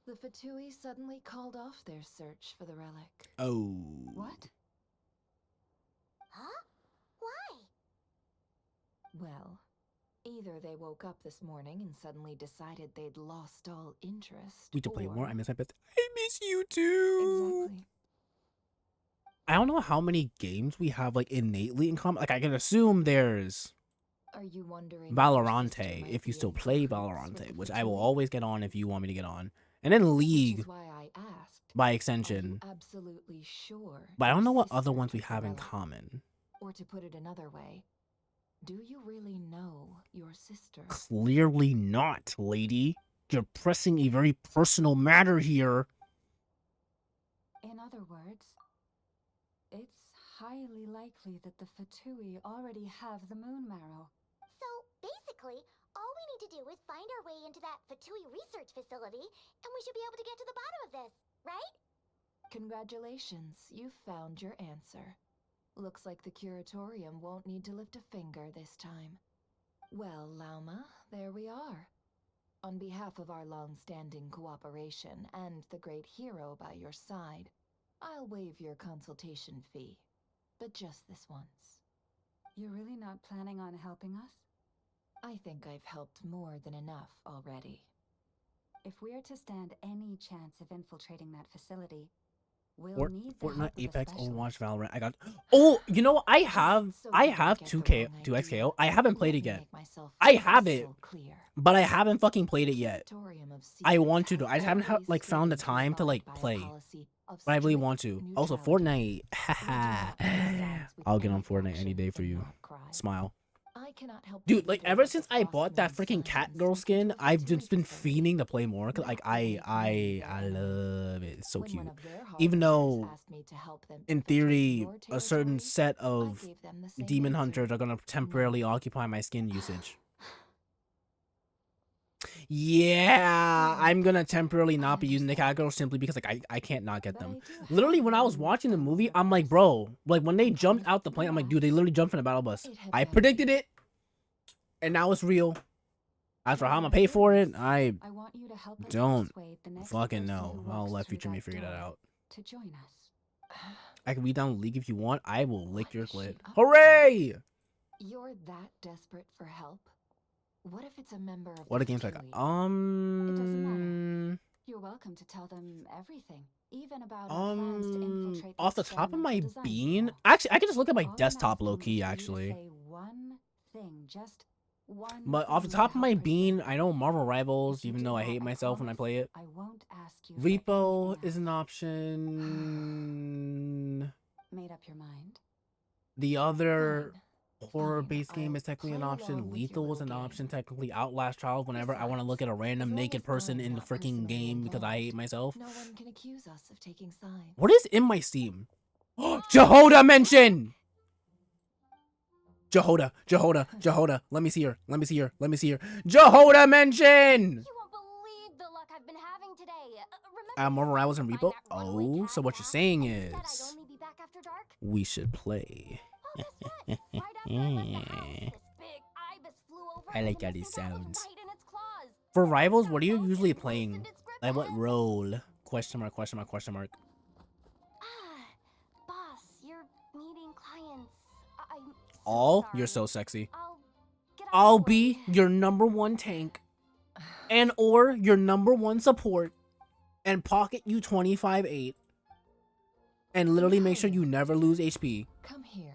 the Fatui suddenly called off their search for the relic. Oh. What? Huh? Why? Well, either they woke up this morning and suddenly decided they'd lost all interest. We need to play or- more. I miss my best. I miss you too. Exactly. I don't know how many games we have like innately in common. Like I can assume there's Are you wondering if your sister Valorante might if you be still in play cahoots with Valorante, the which I will Fatui? always get on if you want me to get on, and then Which League is why I asked. by Are you extension. absolutely sure? But I don't your know what sister other ones we took the have in relic? common. Or to put it another way, do you really know your sister? Clearly not, lady. You're pressing a very personal matter here. In other words, it's highly likely that the Fatui already have the moon marrow. So, basically, all we need to do is find our way into that Fatui research facility, and we should be able to get to the bottom of this, right? Congratulations, you've found your answer. Looks like the curatorium won't need to lift a finger this time. Well, Lauma, there we are. On behalf of our long-standing cooperation and the great hero by your side, I'll waive your consultation fee. But just this once. You're really not planning on helping us? I think I've helped more than enough already. If we're to stand any chance of infiltrating that facility, we'll Fort, need the Fortnite, help of a Apex, specialist. Overwatch, Valorant. I got. Oh, you know what? I So have you get 2K, the wrong 2XKO. idea. I haven't played Let it me yet. make myself I have it, crystal clear. but I haven't fucking played it yet. Curatorium of I Secrets want to do. has I just haven't always like found the failed to time to abide like by a play, policy of but I really strict want to. Also, neutrality. Fortnite. We do not take sides with I'll get on any Fortnite any faction day for in you. that cry. Smile. I cannot help Dude, but like wonder ever what since the I bought that Frostmourne freaking sergeant Catgirl sunk skin, into a I've just been facility. fiending to play more. Cause like Not to make money I there. love it. It's so When cute. one of their Even harbingers though, asked me to help them in infiltrate theory, your a certain territory, set I of gave them the same demon answer. hunters are gonna temporarily No. occupy my skin usage. Yeah, I'm gonna temporarily not be using the Catgirl simply because like I can't not get But them. I do have Literally, when I was one watching the final movie, I'm like, request. bro, like when they I jumped promise out the plane, I'm like, last. dude, they literally jumped in a battle bus. It had I better predicted be. it, and now it's real. As for how I'm Now, gonna pay for it, Iris, I I want you to help us don't persuade the next fucking person know. who I'll walks let through Future Me that figure that door out. to join us. I can read down League if you want. I will lick What your is she clit. up to? Hooray! You're that desperate for help? What if it's a member of What the a game's like. Fatui? It doesn't matter. You're welcome to tell them everything, even about our plans to infiltrate the Off the top of my experimental design bean, bureau. actually, I can just look at my All I'm desktop asking low is key, for you to actually. say one thing, just one But off the thing top to of my help bean, persuade I them. know Marvel If Rivals, you even do though I that, hate myself when I promise play it. I won't ask you Repo for is an anything else. option. Made up your mind? The other Fine. horror-based game I'll is technically an play option. along with your Lethal was little an game. option, technically. Outlast Trials, whenever I want to look at a Besides, random as long naked as person I'm in the not freaking personally game because I hate involved, myself. no one can accuse us of taking sides. What is in my Steam? Jehoda mention! Jehoda. Let me see her. Jehoda mention! You won't believe the luck I've been having today. Remember Marvel Rivals and find Repo? that runaway Oh, so cat what you're back, saying and you said I'd is only be back after dark? we should play. Oh, guess what? Right after I left the house, this big ibis flew over I and like the how missing these cat was sounds. right in its claws. For It Rivals, started what are you both usually and playing? loosened its grip Like what ahead. role? Question mark. Boss, you're meeting clients. I'm so All? sorry. You're so sexy. I'll get out I'll of the be way. your number one tank and or your number one support and pocket you 25-8 and literally make sure you never lose HP. Come here.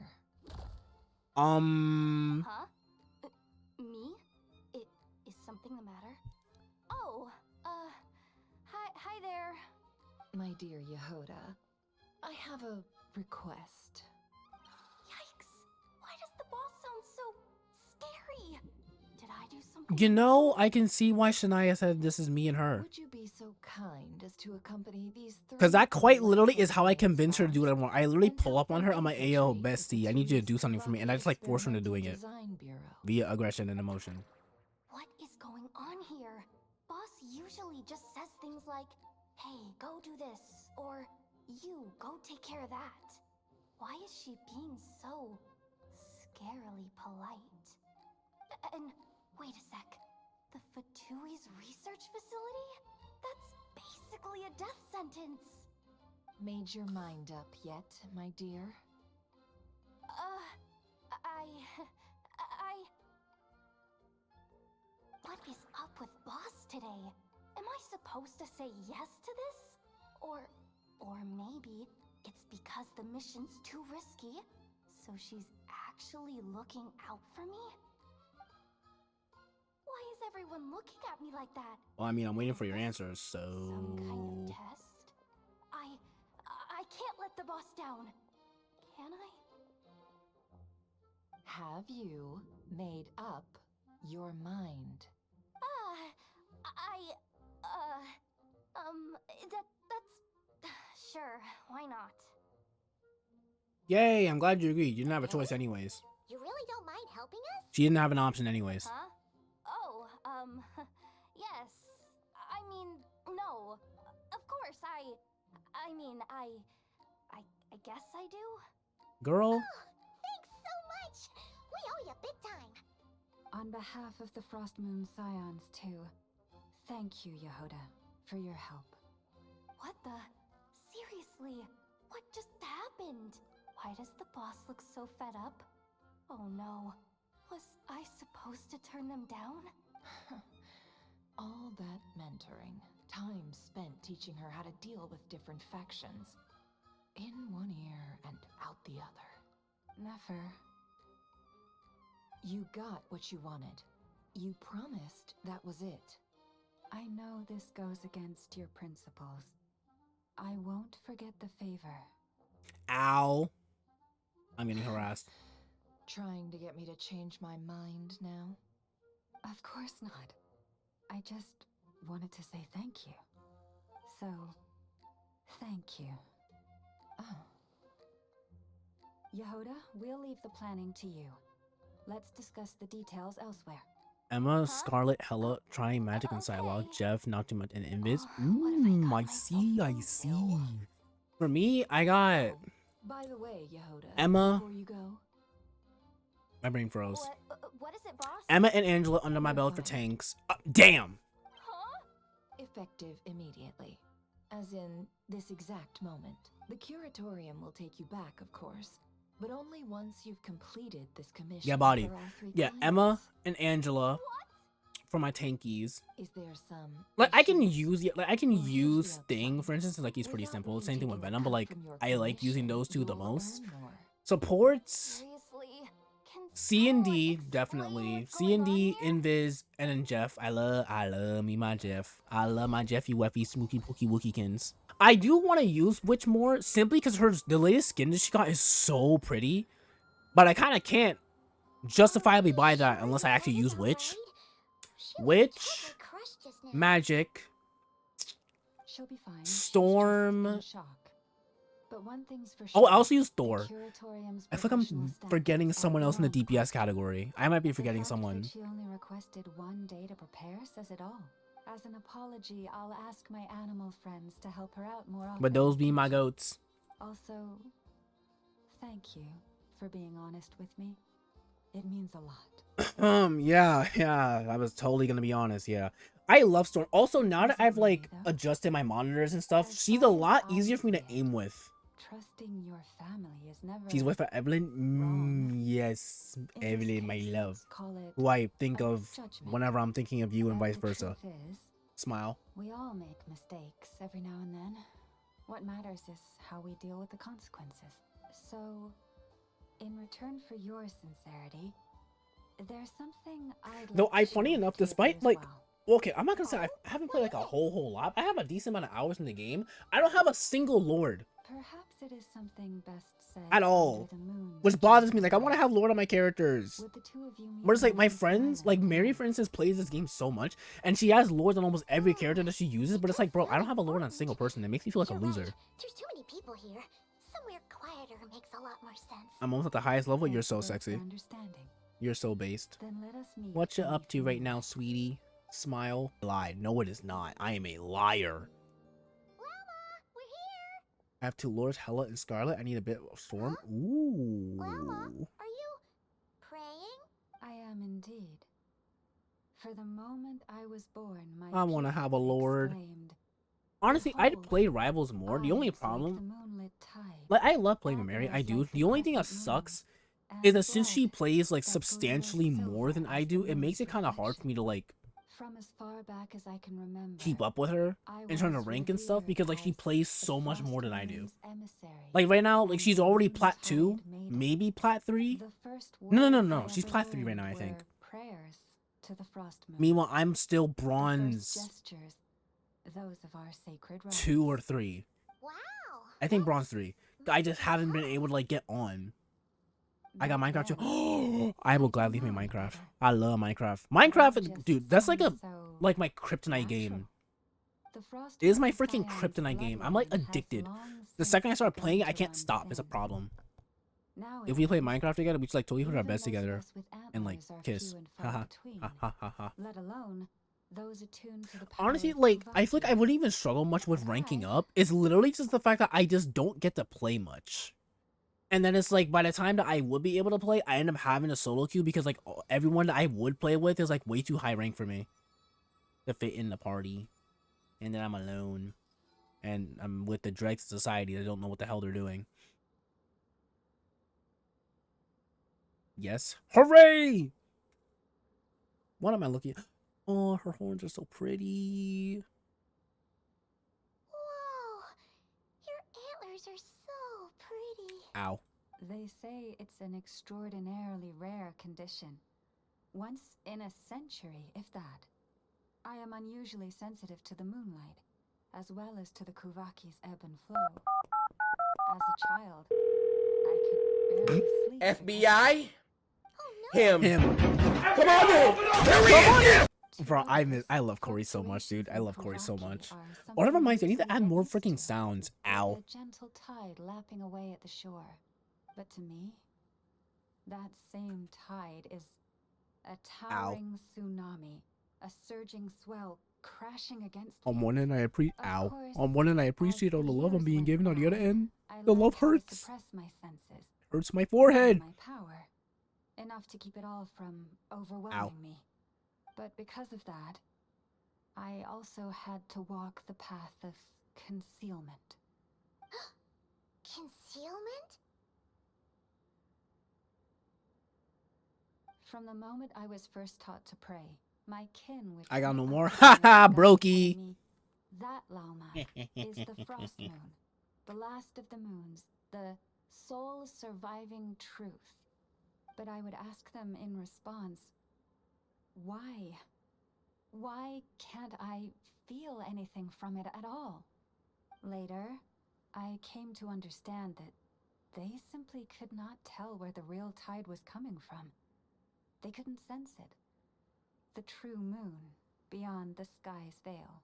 Huh? Me? Is something the matter? Oh, hi there. My dear Yehoda, I have a request. Yikes! Why does the boss sound so scary? Did I do something? You know, I can see why Shania said this is me and her. Would you be so kind as to accompany these three? Because that quite literally is delightful how I convince her to do what I want. I literally and pull help up on them her. I'm like, hey, yo, infiltrate the bestie, I need you to do Fatui's something for me. And I just like force her into doing it Experimental Design Bureau. via aggression and emotion. What is going on here? Boss usually just says things like, hey, go do this, or you go take care of that. Why is she being so scarily polite? And wait a sec. The Fatui's research facility? That's basically a death sentence. Made your mind up yet, my dear? What is up with Boss today? Am I supposed to say yes to this? Or maybe it's because the mission's too risky, so she's actually looking out for me? Why is everyone looking at me like that? Well, I mean, I'm waiting for your answers, so... Some kind of test? I can't let the boss down. Can I? Have you made up your mind? That's... Sure, why not? Yay, I'm glad you agreed. You didn't have a choice anyways. You really don't mind helping us? She didn't have an option anyways. Huh? Oh, yes. I mean, no. Of course, I guess I do. Girl? Thanks so much! We owe you big time! On behalf of the Frostmoon Scions, too, thank you, Yehoda, for your help. What the? Seriously, what just happened? Why does the boss look so fed up? Oh no. Was I supposed to turn them down? All that meant mentoring, time spent teaching her how to deal with different factions. In one ear and out the other. Never. You got what you wanted. You promised that was it. I know this goes against your principles. I won't forget the favor. Ow. I'm getting harassed. Trying to get me to change my mind now? Of course not. I just wanted to say thank you. So, thank you. Oh. Yehoda, we'll leave the planning to you. Let's discuss the details elsewhere. Emma, Scarlet, Hella, trying magic and Psylocke, Jeff, not too much, and Invis. What have I got I myself see, I into? see. For me, I got By the way, Yehoda, Emma. before you go, My brain froze. What is it, boss? Emma and Angela under my belt for tanks. Damn. Huh? effective immediately. As in, this exact moment. The curatorium will take you back, of course. But only once you've completed this commission. Yeah, body. for all three Yeah, clients. Emma and Angela for my tankies. Is there some Like I can issues? use I can Well, here's use the Thing, upside. for instance, like he's pretty Without simple. really Same thing with taking Venom, but out like from your I like using commission, those two the you'll most. earn more. Supports Seriously? Can C and someone D explain definitely. what's C and going D, on here? Invis, and then Jeff. I love me my Jeff. I love my Jeffy Weffy Smooky Pookie Wookiekins. I do want to use Witch more simply because the latest skin that she got is so pretty, but I kind of can't justifiably buy that unless I actually use Witch. Witch, Magic, She'll be fine. Storm. She's just in shock. But one thing's for Oh, sure. I also use the Thor. Curatorium's I feel like professional I'm standards forgetting are someone else in the beyond DPS category. I might be forgetting The fact someone. that she only requested one day to prepare says it all. As an apology, I'll ask my animal friends to help her out more often. But those in be my future. goats. Also, thank you for being honest with me. It means a lot. Yeah, I was totally gonna be honest, yeah. I love Storm. Also, now that I've like adjusted my monitors and stuff, As she's a far as lot I easier for me to see it, aim with. Trusting your family is never. She's with her Evelyn. wrong. Yes, In this Evelyn, my case, love. let's call it Who I think a of misjudgment. whenever I'm thinking of you and vice the versa. truth is, Smile. we all make mistakes every now and then. What matters is how we deal with the consequences. So, in return for your sincerity, there's something I'd Though like to funny share enough, with you despite as like, well. okay, I'm not gonna say I haven't played like a whole lot. I have a decent amount of hours in the game. I don't have a single lord Perhaps it is something best said at under all, the moon's which bothers me. gentle Like I want to light. have lord on my characters. Would the two of you meet But it's like my once in friends, silence like Mary, tonight? for instance, plays this game so much, and she has lords on almost every character that she uses. But it's like, bro, I don't have a lord on a single person. It makes me feel like a You're loser. right. There's too many people here. Somewhere quieter makes a lot more sense. I'm almost at the highest level. You're Thanks so both for sexy. understanding. You're so based. Then let us meet What you beneath up to the right now, moonlight. sweetie? Smile. Lied. No, it is not. I am a liar. Llama, we're here. I have two lords, Hella and Scarlet. I need a bit of Storm. Ooh. Llama, are you praying? I am indeed. For the moment I was born, my I wanna have a people lord. exclaimed, Honestly, I'd "Behold, play Rivals more. The only eyes like problem, the moonlit tide, like, I love playing with Mary. I eyes do. like The the only thing that crescent moon, sucks and is that since she blood plays like that substantially glitters more than silver I as do, the it makes it moon's kind of hard for reflection. me to like From as far back as I can remember, keep up with her I in terms of was rank and stuff revered because like she as plays the so much Frost more than I do. Moon's emissary, Like right now, like and she's the already moon's plat 2, tide maiden. maybe plat 3. The first No, words I she's ever plat 3 right now, learned I think. were prayers to the frost moon. Meanwhile, I'm still The first bronze gestures, those of our sacred rites. 2 or 3. Wow. I think bronze 3. I just haven't been able to like get on. I got Back Minecraft too. then, I will I gladly play did not, Minecraft. however. I love Minecraft. It Minecraft, all just dude, that's like a seemed so like my kryptonite natural. game. The frost It is my moon freaking scion's kryptonite game. I'm like bloodline has addicted. long The since second I start begun playing it, I to can't run stop. It's a thin. problem. Nowadays, If we play Minecraft together, we just like totally put our even best those of together us with and like antlers are kiss. few and Haha. far between, Ha ha ha ha. let alone those attuned to the power Honestly, of like I feel like I Kavaki. wouldn't even struggle much with ranking up. It's literally just the fact that I just don't get to play much. And then it's like by the time that I would be able to play, I end up having a solo queue because like everyone that I would play with is like way too high rank for me to fit in the party. And then I'm alone. And I'm with the Dregs Society that don't know what the hell they're doing. Yes. Hooray! What am I looking at? Oh, her horns are so pretty. Whoa! Your antlers are so pretty. Ow. They say it's an extraordinarily rare condition. Once in a century, if that. I am unusually sensitive to the moonlight, as well as to the Kuvaki's ebb and flow. As a child, I could barely sleep. FBI? Oh no! Him. Him. Come on in! Hurry in! Bro, I love Corey so much, dude. I love Corey so much. Oh, that reminds me, I need to add more freaking sounds. Ow. A gentle tide lapping away at the shore. But to me, that same tide is a towering tsunami, a surging swell crashing against me. On one end, I Of course, On one end, I as appreciate all the love I'm years being went given. On the other by, end, I the learned love how to hurts. suppress my senses, Hurts my forehead. my power, enough to keep it all from overwhelming me. But because of that, I also had to walk the path of concealment. Concealment? From the moment I was first taught to pray, my kin with I got no me more. uncle and Haha, God brokey. telling me, that Lauma is the frost moon, the last of the moons, the sole surviving truth. But I would ask them in response, why? Why can't I feel anything from it at all? Later, I came to understand that they simply could not tell where the real tide was coming from. They couldn't sense it. The true moon beyond the sky's veil.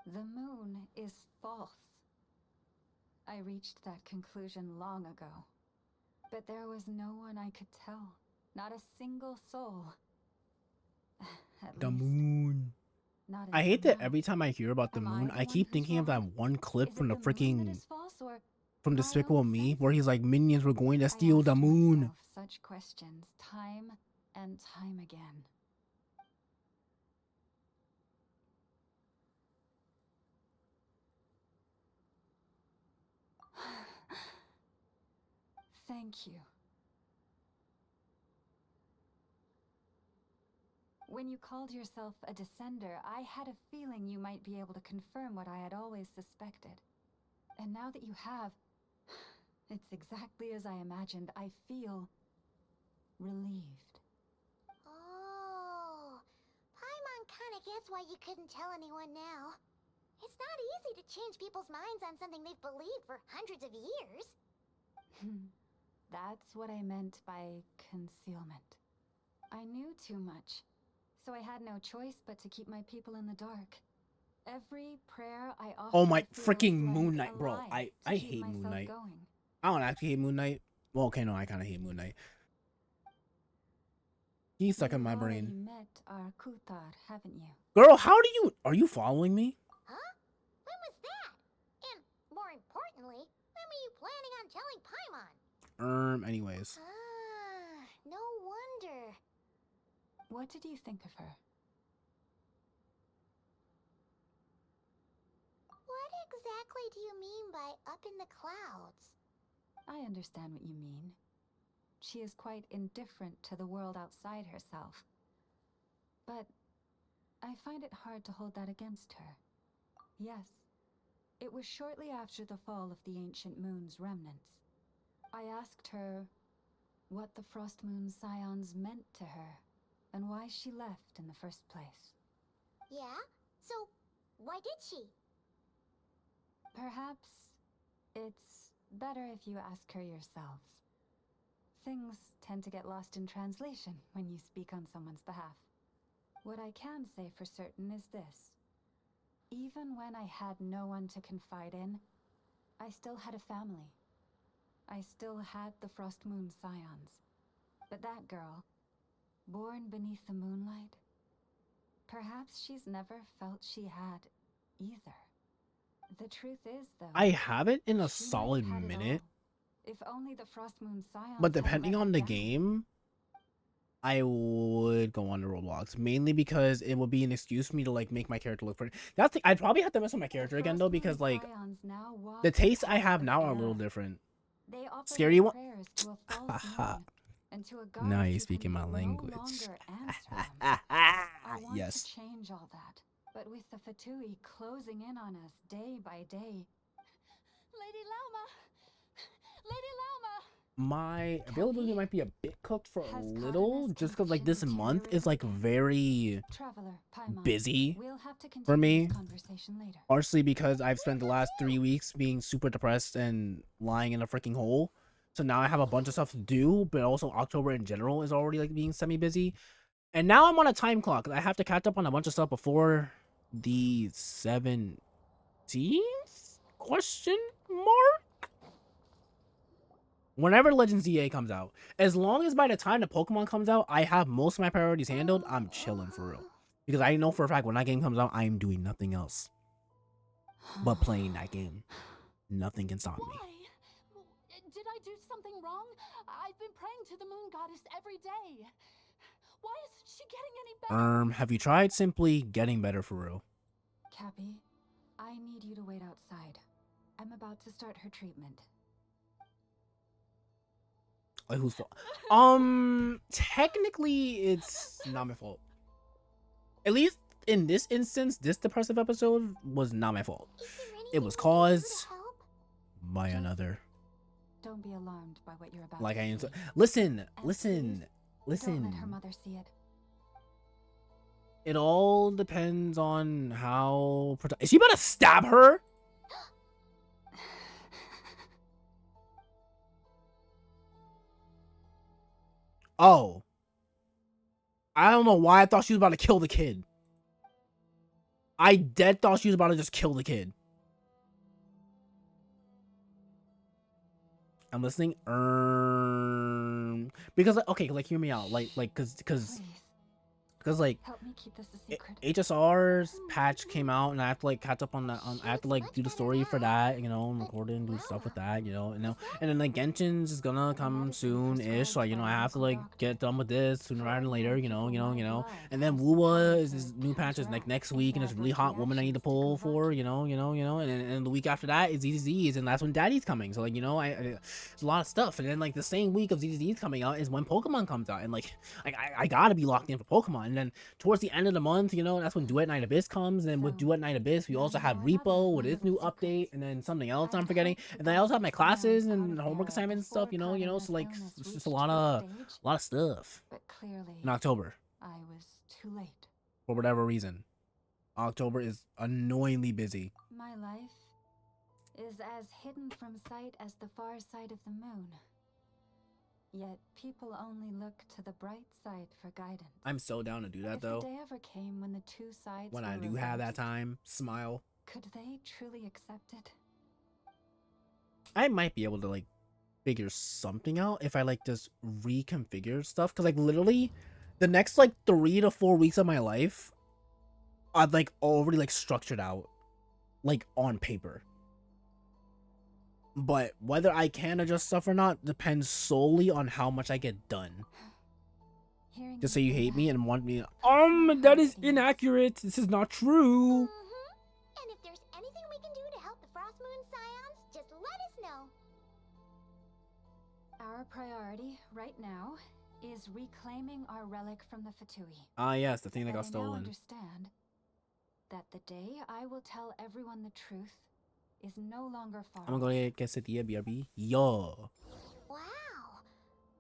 The moon is false. I reached that conclusion long ago. But there was no one I could tell. Not a single soul. At The least, moon. not I hate until that now. every time I hear about the Am I moon, the I one keep who's thinking of that wrong? one clip Is from it the the moon that freaking is false, or from my Despicable own Me, where he's like, senses? minions were going to I steal the asked moon. myself such questions time and time again. Thank you. When you called yourself a descender, I had a feeling you might be able to confirm what I had always suspected. And now that you have, it's exactly as I imagined. I feel relieved. Oh, Paimon kinda gets why you couldn't tell anyone now. It's not easy to change people's minds on something they've believed for hundreds of years. That's what I meant by concealment. I knew too much, so I had no choice but to keep my people in the dark. Every prayer I offered Oh my feels freaking like Moon a Knight, bro. lie I to keep hate Moon myself Knight. going. I don't actually hate Moon Knight. Well, okay, no, I kind of hate Moon Knight. He's stuck in my You've brain. already met our Kutar, haven't you? Girl, are you following me? Huh? When was that? And more importantly, when were you planning on telling Paimon? Anyways. Ah, no wonder. What did you think of her? What exactly do you mean by up in the clouds? I understand what you mean. She is quite indifferent to the world outside herself. But I find it hard to hold that against her. Yes, it was shortly after the fall of the ancient moon's remnants. I asked her what the Frost Moon Scions meant to her, and why she left in the first place. Yeah? So, why did she? Perhaps it's better if you ask her yourselves. Things tend to get lost in translation when you speak on someone's behalf. What I can say for certain is this. Even when I had no one to confide in, I still had a family. I still had the Frost Moon Scions. But that girl, born beneath the moonlight, perhaps she's never felt she had either. The truth is, though, I haven't in a she might solid have had it minute, all. If only the Frost Moon Scions but hadn't depending let on her the down. game, I would go on to Roblox, mainly because it would be an excuse for me to like make my character look pretty. That's I'd probably have to mess with my character The again Frost though, Moon because like Scions now walk the tastes I path have of now are a little error. different. They offer Scary their one? prayers to a false moon and to a god Now who you're speaking can my no language. longer answer them. I want Yes. to change all that, but with the Fatui closing in on us day by day. Lady Lauma! Lady Lauma! My availability might be a bit cooked for a Has little, Cardinus just because like this condition month is like deteriorated very Traveler, Paimon, busy we'll have to continue for me. this conversation later. Partially because I've spent the last 3 weeks being super depressed and lying in a freaking hole. So now I have a bunch of stuff to do, but also October in general is already like being semi-busy. And now I'm on a time clock. I have to catch up on a bunch of stuff before the 17th? Question mark? Whenever Legends EA comes out. As long as by the time the Pokemon comes out, I have most of my priorities handled, I'm chilling for real. Because I know for a fact when that game comes out, I am doing nothing else but playing that game. Nothing can stop me. Why? Did I do something wrong? I've been praying to the moon goddess every day. Why isn't she getting any better? Have you tried simply getting better for real? Cappy, I need you to wait outside. I'm about to start her treatment. Like whose fault? Technically it's not my fault. At least in this instance, this depressive episode was not my fault. It was caused by another. Don't be alarmed by what you're about Like to I see. listen. Don't let her mother see it. It all depends on how. Is she about to stab her? Oh. I don't know why I thought she was about to kill the kid. I dead thought she was about to just kill the kid. I'm listening. Because okay, like hear me out. Like Please, like help me keep this a secret. HSR's patch came out and I have to like catch up on that. I have to like do the story for that, you know, and record it and do stuff with that, you know, and then like Genshin's is gonna come soon-ish, so you know I have to like get done with this sooner rather than later, you know, and then Wuwa is this new patch is like next week and it's a really hot woman I need to pull for, you know, and the week after that is ZZZ's and that's when Daddy's coming, so like you know I it's a lot of stuff, and then like the same week of ZZZ's coming out is when Pokemon comes out, and like I gotta be locked in for Pokemon. And then towards the end of the month, you know, that's when Duet Night Abyss comes. And with Duet Night Abyss, we also have Repo with its new update, and then something else I'm forgetting. And then I also have my classes and homework assignments and stuff, you know. So like, it's just a lot of stuff. But clearly, In October, I was too late. for whatever reason, October is annoyingly busy. My life is as hidden from sight as the far side of the moon. Yet people only look to the bright side for guidance. I'm so down to do that If though. the day ever came when the two sides When were I do have that reversed, time, smile. could they truly accept it? I might be able to like figure something out if I like just reconfigure stuff, because like literally the next like 3 to 4 weeks of my life I've like already like structured out like on paper, but whether I can adjust stuff or not depends solely on how much I get done. Hearing Just say you say hate that me and want me my that heart is sinks. inaccurate, this is not true. And if there's anything we can do to help the Frost Moon Scions, just let us know. Our priority right now is reclaiming our relic from the Fatui. Ah yes, the thing that got But I now stolen. understand that the day I will tell everyone the truth is no longer far. I'm gonna go away. get Cynthia BRB. Yo. Wow.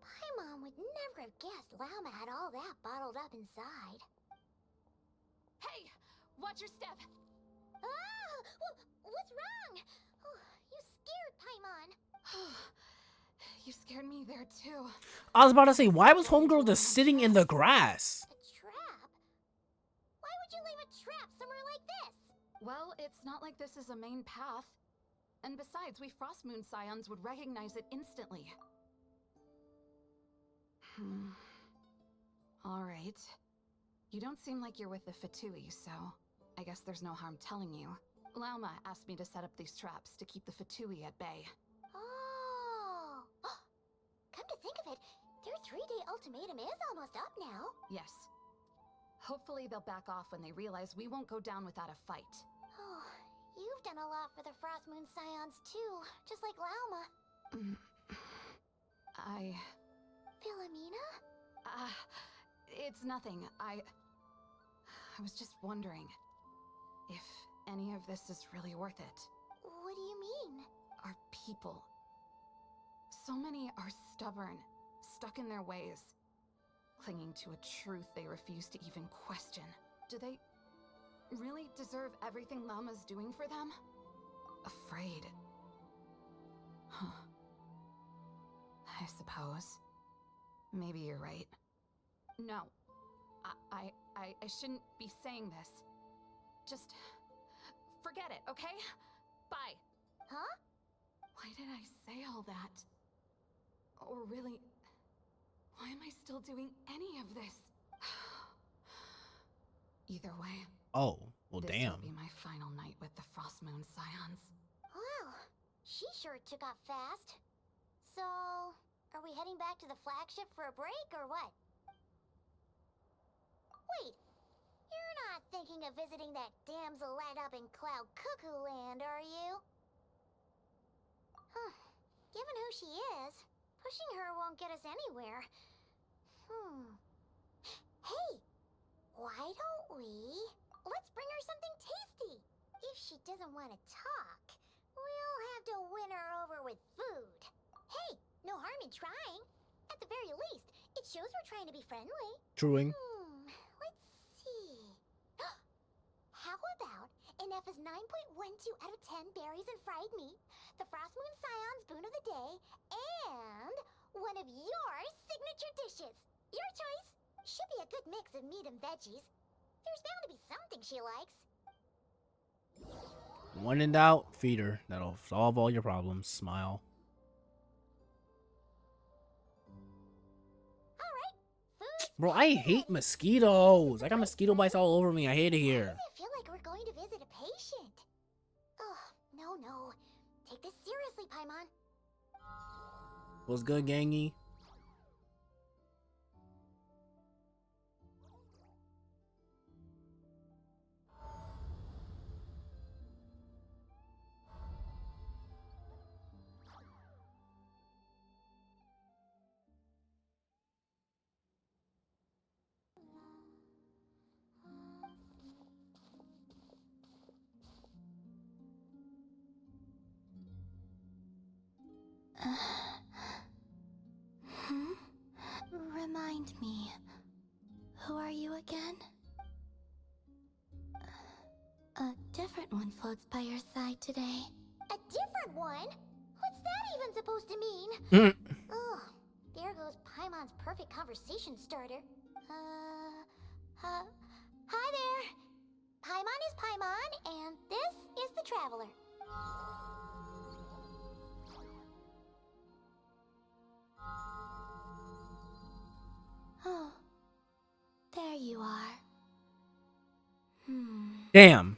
Paimon would never have guessed Llama had all that bottled up inside. Hey, watch your step. Ah! What's wrong? Oh, you scared Paimon. You scared me there too. I was about to say, why was Homegirl just sitting in the grass? A trap? Why would you leave a trap somewhere like this? Well, it's not like this is a main path. And besides, we Frost Moon Scions would recognize it instantly. Alright. You don't seem like you're with the Fatui, so I guess there's no harm telling you. Lauma asked me to set up these traps to keep the Fatui at bay. Oh. Come to think of it, their 3-day ultimatum is almost up now. Yes. Hopefully they'll back off when they realize we won't go down without a fight. Oh, you've done a lot for the Frost Moon Scions too, just like Lauma. Philomena? It's nothing. I was just wondering if any of this is really worth it. What do you mean? Our people. So many are stubborn, stuck in their ways, clinging to a truth they refuse to even question. Do they really deserve everything Lama's doing for them? Afraid. Huh. I suppose. Maybe you're right. No. I shouldn't be saying this. Just forget it, okay? Bye. Huh? Why did I say all that? Or really, why am I still doing any of this? Either way. Oh, well, this damn. will be my final night with the Frost Moon Scions. Wow, she sure took off fast. So, are we heading back to the flagship for a break or what? Wait, you're not thinking of visiting that damsel light up in Cloud Cuckoo Land, are you? Huh. Given who she is, pushing her won't get us anywhere. Hey, why don't we... Let's bring her something tasty. If she doesn't want to talk, we'll have to win her over with food. Hey, no harm in trying. At the very least, it shows we're trying to be friendly. Truing. Let's see. How about Ineffa's 9.12 out of 10 berries and fried meat, the Frost Moon Scion's boon of the day, and one of your signature dishes. Your choice. Should be a good mix of meat and veggies. There's bound to be something she likes. When in doubt, feed her. That'll solve all your problems. Smile. Alright, food's Bro, I hate mosquitoes. I got mosquito bites all over me. I hate it Why here. does it feel like we're going to visit a patient? Oh, no. Take this seriously, Paimon. What's good, gangy? Remind me, who are you again? A different one floats by your side today. A different one? What's that even supposed to mean? Oh, there goes Paimon's perfect conversation starter. Hi there. Paimon is Paimon, and this is the Traveler. Oh, there you are. Damn.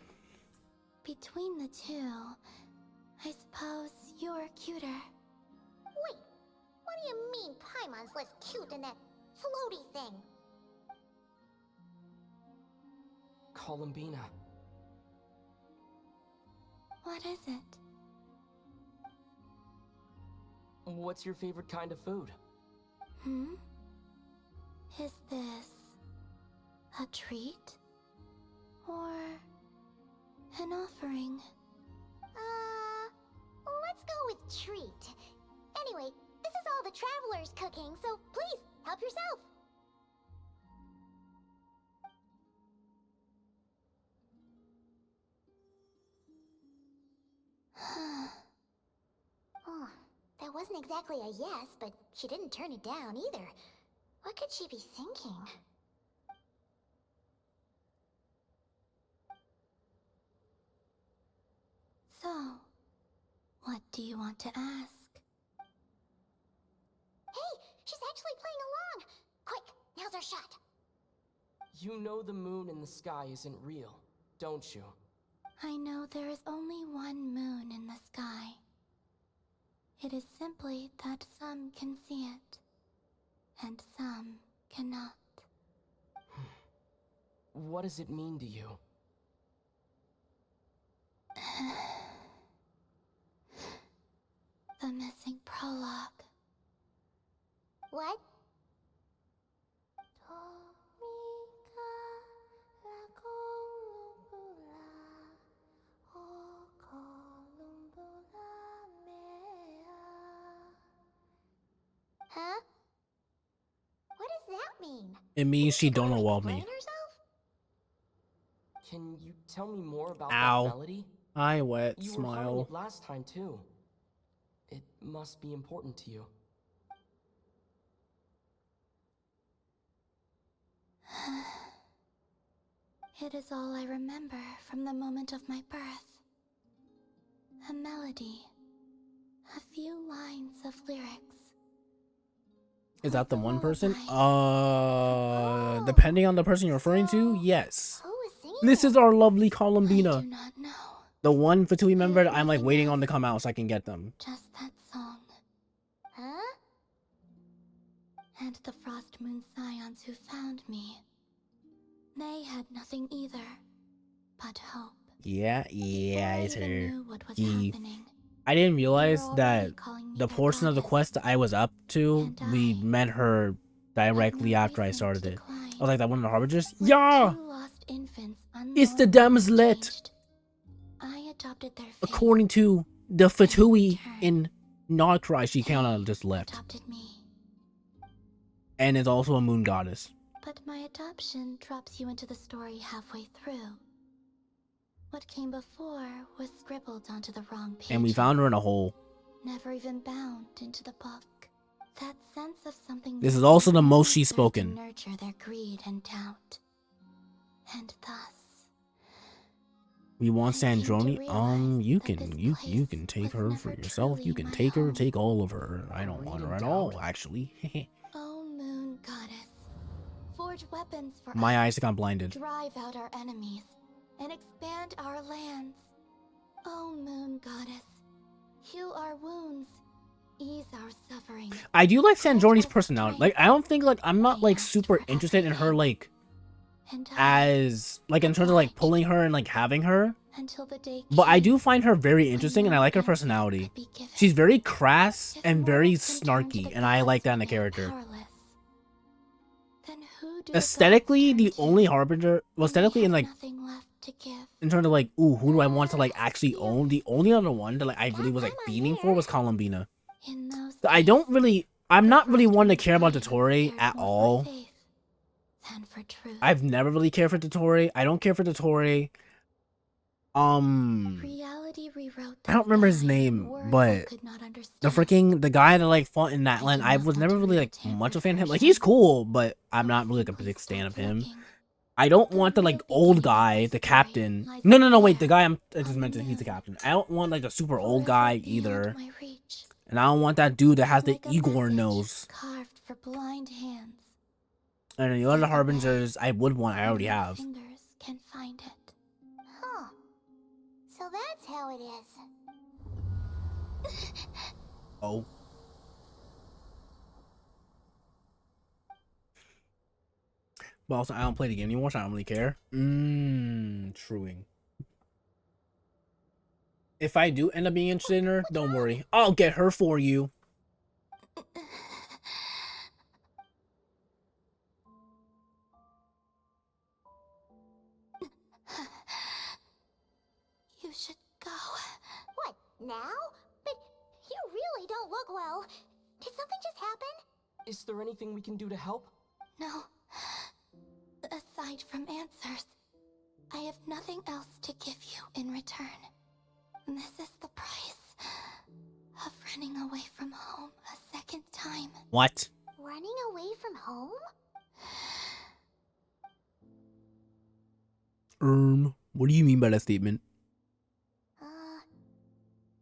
Between the two, I suppose you're cuter. Wait, what do you mean Paimon's less cute than that floaty thing? Columbina. What is it? What's your favorite kind of food? Is this a treat? Or an offering? Let's go with treat. Anyway, this is all the Traveler's cooking, so please, help yourself. Oh, that wasn't exactly a yes, but she didn't turn it down either. What could she be thinking? So, what do you want to ask? Hey, she's actually playing along! Quick, now's our shot. You know the moon in the sky isn't real, don't you? I know there is only one moon in the sky. It is simply that some can see it, and some cannot. What does it mean to you? The missing prologue. What? Huh? What does that mean? It means she don't Gotta know explain me. herself? Can you tell me more about Ow. that melody? Hi, wet You were humming smile. it last time too. It must be important to you. It is all I remember from the moment of my birth. A melody. A few lines of lyrics. Is that the Like a one person? lullaby. Depending on the person you're referring to, yes. Who was singing This is it? our lovely I Columbina. do not know. The one Fatui member that I'm like Nothing waiting on else. to come out so I can get them. Just that song. Huh? And the Frost Moon Scions who found me. They had nothing either but hope. Yeah, Before I it's even her. knew what was He- happening, I didn't they were realize that already calling me the their portion of the goddess. quest that I was up to, And we I met her directly no after I reason to started it. decline. I was like, that one of the harbingers? Like Yeah! two lost infants It's the unknowingly Damslet! exchanged. I adopted their faith. According to the Fatui turn, in Krai, she they kind of just left. adopted me. And is also a moon goddess. But my adoption drops you into the story halfway through. What came before was scribbled onto the wrong page. And we found her in a hole. Never even bound into the book. That sense of something. This is missing also the only most she's served to spoken. Nurture their greed and doubt. And thus, We want I came to Sandroni. realize You that can this you place can take was her for never yourself. You truly can my take her, home. take all of her. I don't want her at all, Doubt? actually. O moon goddess, forge weapons for My us. eyes got blinded. Drive out our enemies and expand our lands. O moon goddess, heal our wounds, ease our suffering. I do like Grant Sandroni's us personality. strength. Like, I don't think, like, I'm not, I like, asked super for interested in her, everything. like, And I, as, like, in terms of, like, pulling her and, like, having her. until the day But I came do find her very when interesting, and no I like her answer personality. could be given. She's very crass If and very mortals can turn to snarky, the and I gods like that in when a they are character. powerless, then who do Aesthetically, the the gods turn only to harbinger, well, when they aesthetically, in, have like, nothing left to give? in terms of, like, ooh, who do I want to, like, actually own? The only other one that, like, I really was, like, Grandmama beaming for here. was Columbina. In those I don't days, really, I'm the not really Frost one to Moon care about Scions Dottore cared at more for all. faith than for truth. I've never really cared for Dottore. I don't care for Dottore. Reality rewrote I don't remember his sky in name, words I but could not understand. the guy that like fought in that I land, do I not was want never to really read like a much of a tampered fan of him. Like version. he's cool, but I'm I not really like a simply big stan of stopped him. looking. I don't The want the real like old beginning of guy, my the story captain. lies No, up wait, the there guy I on just the mentioned, he's the moon, captain. I don't want like the super old forever guy beyond either. my reach. And I don't want that dude that has the Like a Igor message nose. carved for blind hands. And the Fade other away harbingers I would want, I when already no have. fingers can find it. Huh. So that's how it is. Oh. But also, I don't play the game anymore, so I don't really care. Truing. If I do end up being interested in her, don't worry. I'll get her for you. You should go. What, now? But you really don't look well. Did something just happen? Is there anything we can do to help? No. Aside from answers, I have nothing else to give you in return. This is the price of running away from home a second time. What? Running away from home? What do you mean by that statement?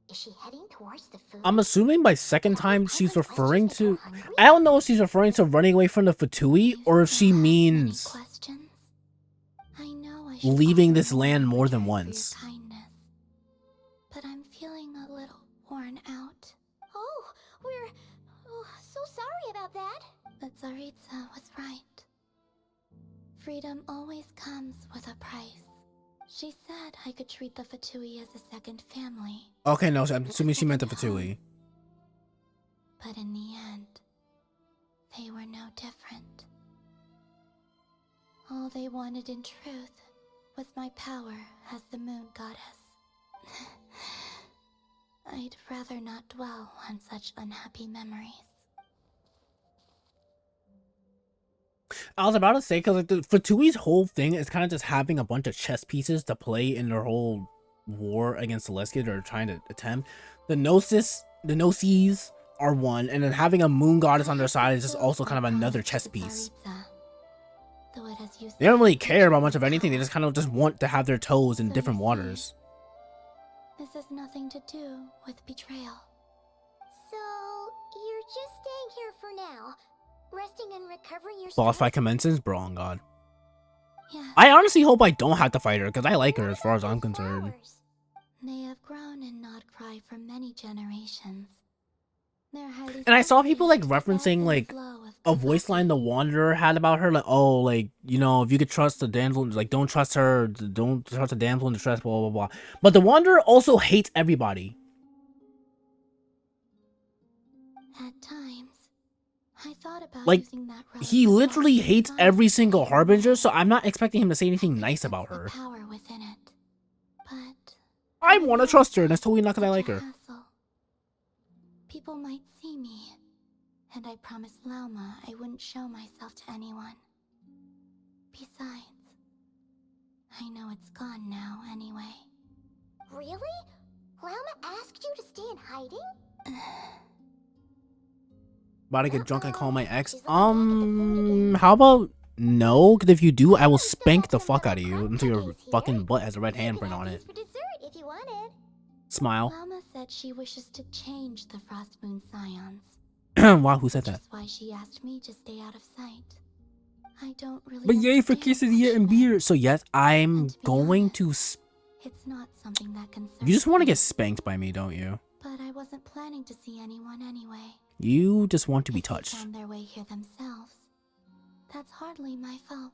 Is she heading towards the food? I'm assuming by second time she's I was referring when she said to... you're hungry? I don't know if she's referring to running away from the Fatui, You or if still she have many means questions. I know I should leaving offer this land more than return for your once. kindness, but I'm feeling a little worn out. Oh, we're so sorry about that. But Tsaritsa was right. Freedom always comes with a price. She said I could treat the Fatui as a second family. Okay, no, so I'm assuming she meant the Fatui. But in the end, they were no different. All they wanted in truth was my power as the moon goddess. I'd rather not dwell on such unhappy memories. I was about to say, because like Fatui's whole thing is kind of just having a bunch of chess pieces to play in their whole war against Celestia they're trying to attempt. The Gnosis are one, and then having a moon goddess on their side is just also kind of another chess piece. They don't really care about much of anything. They just kind of just want to have their toes in different waters. This has nothing to do with betrayal. So, you're just staying here for now, resting and recovering your Boss strength? fight commences, bro, on God. Yeah. I honestly hope I don't have to fight her, because I like her as far as I'm concerned. They have grown in Not Krai for many generations. And I saw people like referencing like a voice line the Wanderer had about her, like, oh, like, you know, if you could trust the damsel, like, don't trust her, don't trust the damsel in distress, blah blah blah. But the Wanderer also hates everybody. At times, I thought about Like, using that relic he of literally Lost hates Moon every Science single to Harbinger, away. so I'm not expecting him to say anything I nice could about sense her. the power within it, but I want to trust her, and that's totally not because I such like a her. hassle. People might see me, and I promised Lauma I wouldn't show myself to anyone. Besides, I know it's gone now anyway. Really? Lauma asked you to stay in hiding? About to get drunk and call my ex. She's looking back at the food again. How about no? Because if you do, I will We still spank have the some fuck little out of you crumb until your cookies here. fucking butt has a red You can handprint have on these it. for dessert if you wanted. Smile. Lauma said she wishes to change the Frost Moon Scions. Wow, who said that? That's why she asked me to stay out of sight. I don't really But yay for understand quesadilla what and she beer. meant. So yes, I'm And to be going honest, to... It's not something that concerns You just want to me. get spanked by me, don't you? But I wasn't planning to see anyone anyway. You just want to be If they touched. found their way here themselves, that's hardly my fault.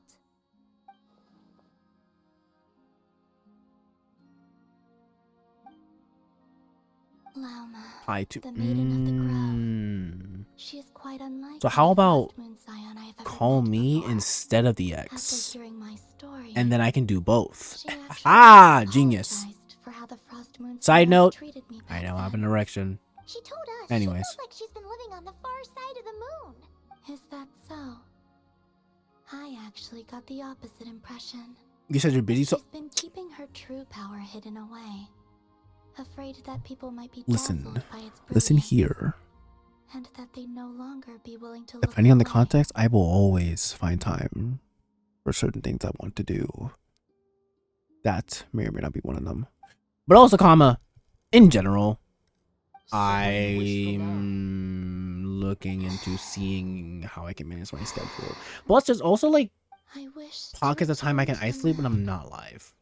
Lauma, Hi to... the maiden of the grove. She is quite unlike So how any about Frost Moon Scion I have ever call met me before. instead of the After X, hearing my story, and then I can do both. she actually Ah, genius. apologized for how the Frost Moon Side Scions note, treated me I back know I have then. an erection. She told us Anyways. she feels like she's been living on the far side of the moon. Is that so? I actually got the opposite impression. You said you're busy, so... She's been keeping her true power hidden away, afraid that people might be Listen. dazzled by its Listen brilliance, here. and that they no longer be willing to look Depending on the away. context, I will always find time for certain things I want to do. That may or may not be one of them. But also, in general, So what do you wish for now? I'm looking into seeing how I can manage my schedule. Plus, there's also like I wish to pockets of time I can return to the isolate when I'm moon, not live.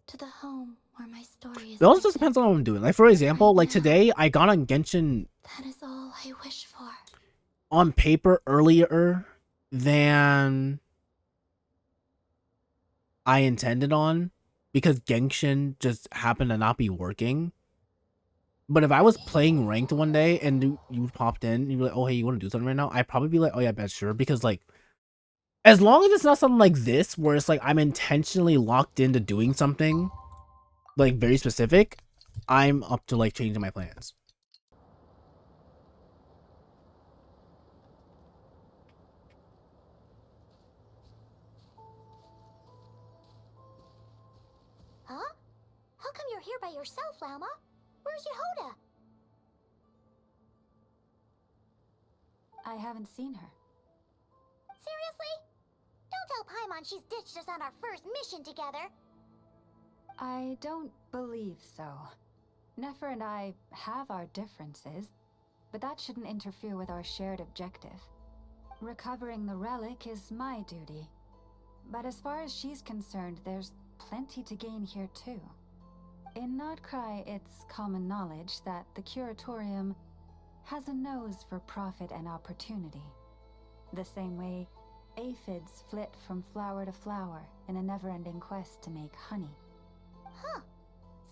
to the home where my story is It also just written. depends on what I'm doing. Like, for example, Right like now. today, I got on Genshin That is all I wish for. on paper earlier than I intended on, because Genshin just happened to not be working. But if I was playing ranked one day and you popped in and you were like, oh, hey, you want to do something right now? I'd probably be like, oh, yeah, bet, sure. Because, like, as long as it's not something like this, where it's like I'm intentionally locked into doing something, like, very specific, I'm up to, like, changing my plans. Huh? How come you're here by yourself, Lauma? Where's Yehoda? I haven't seen her. Seriously? Don't tell Paimon she's ditched us on our first mission together. I don't believe so. Nefer and I have our differences, but that shouldn't interfere with our shared objective. Recovering the relic is my duty. But as far as she's concerned, there's plenty to gain here too. In Not Krai, it's common knowledge that the Curatorium has a nose for profit and opportunity. The same way aphids flit from flower to flower in a never-ending quest to make honey. Huh.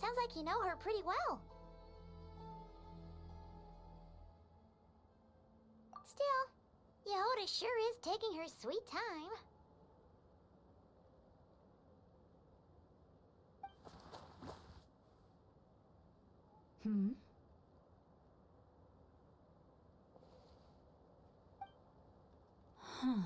Sounds like you know her pretty well. Still, Yehoda sure is taking her sweet time. Hmm? Huh.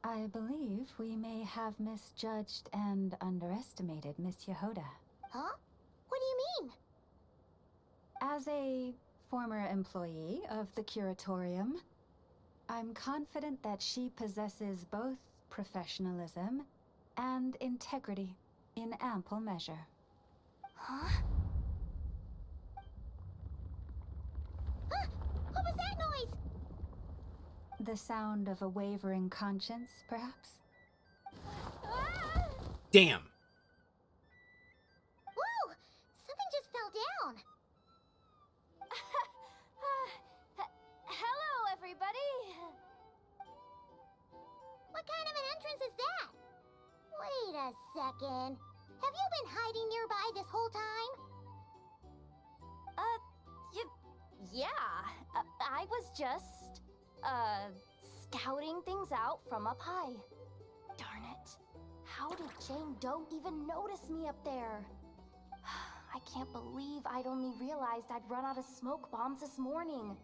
I believe we may have misjudged and underestimated Miss Yehoda. Huh? What do you mean? As a former employee of the Curatorium, I'm confident that she possesses both professionalism and integrity in ample measure. Huh? Huh? What was that noise? The sound of a wavering conscience, perhaps? Ah! Damn. Whoa! Something just fell down. Hello, everybody! What kind of an entrance is that? Wait a second. Have you been hiding nearby this whole time? Yeah. I was just, scouting things out from up high. Darn it. How did Jane Doe even notice me up there? I can't believe I'd only realized I'd run out of smoke bombs this morning.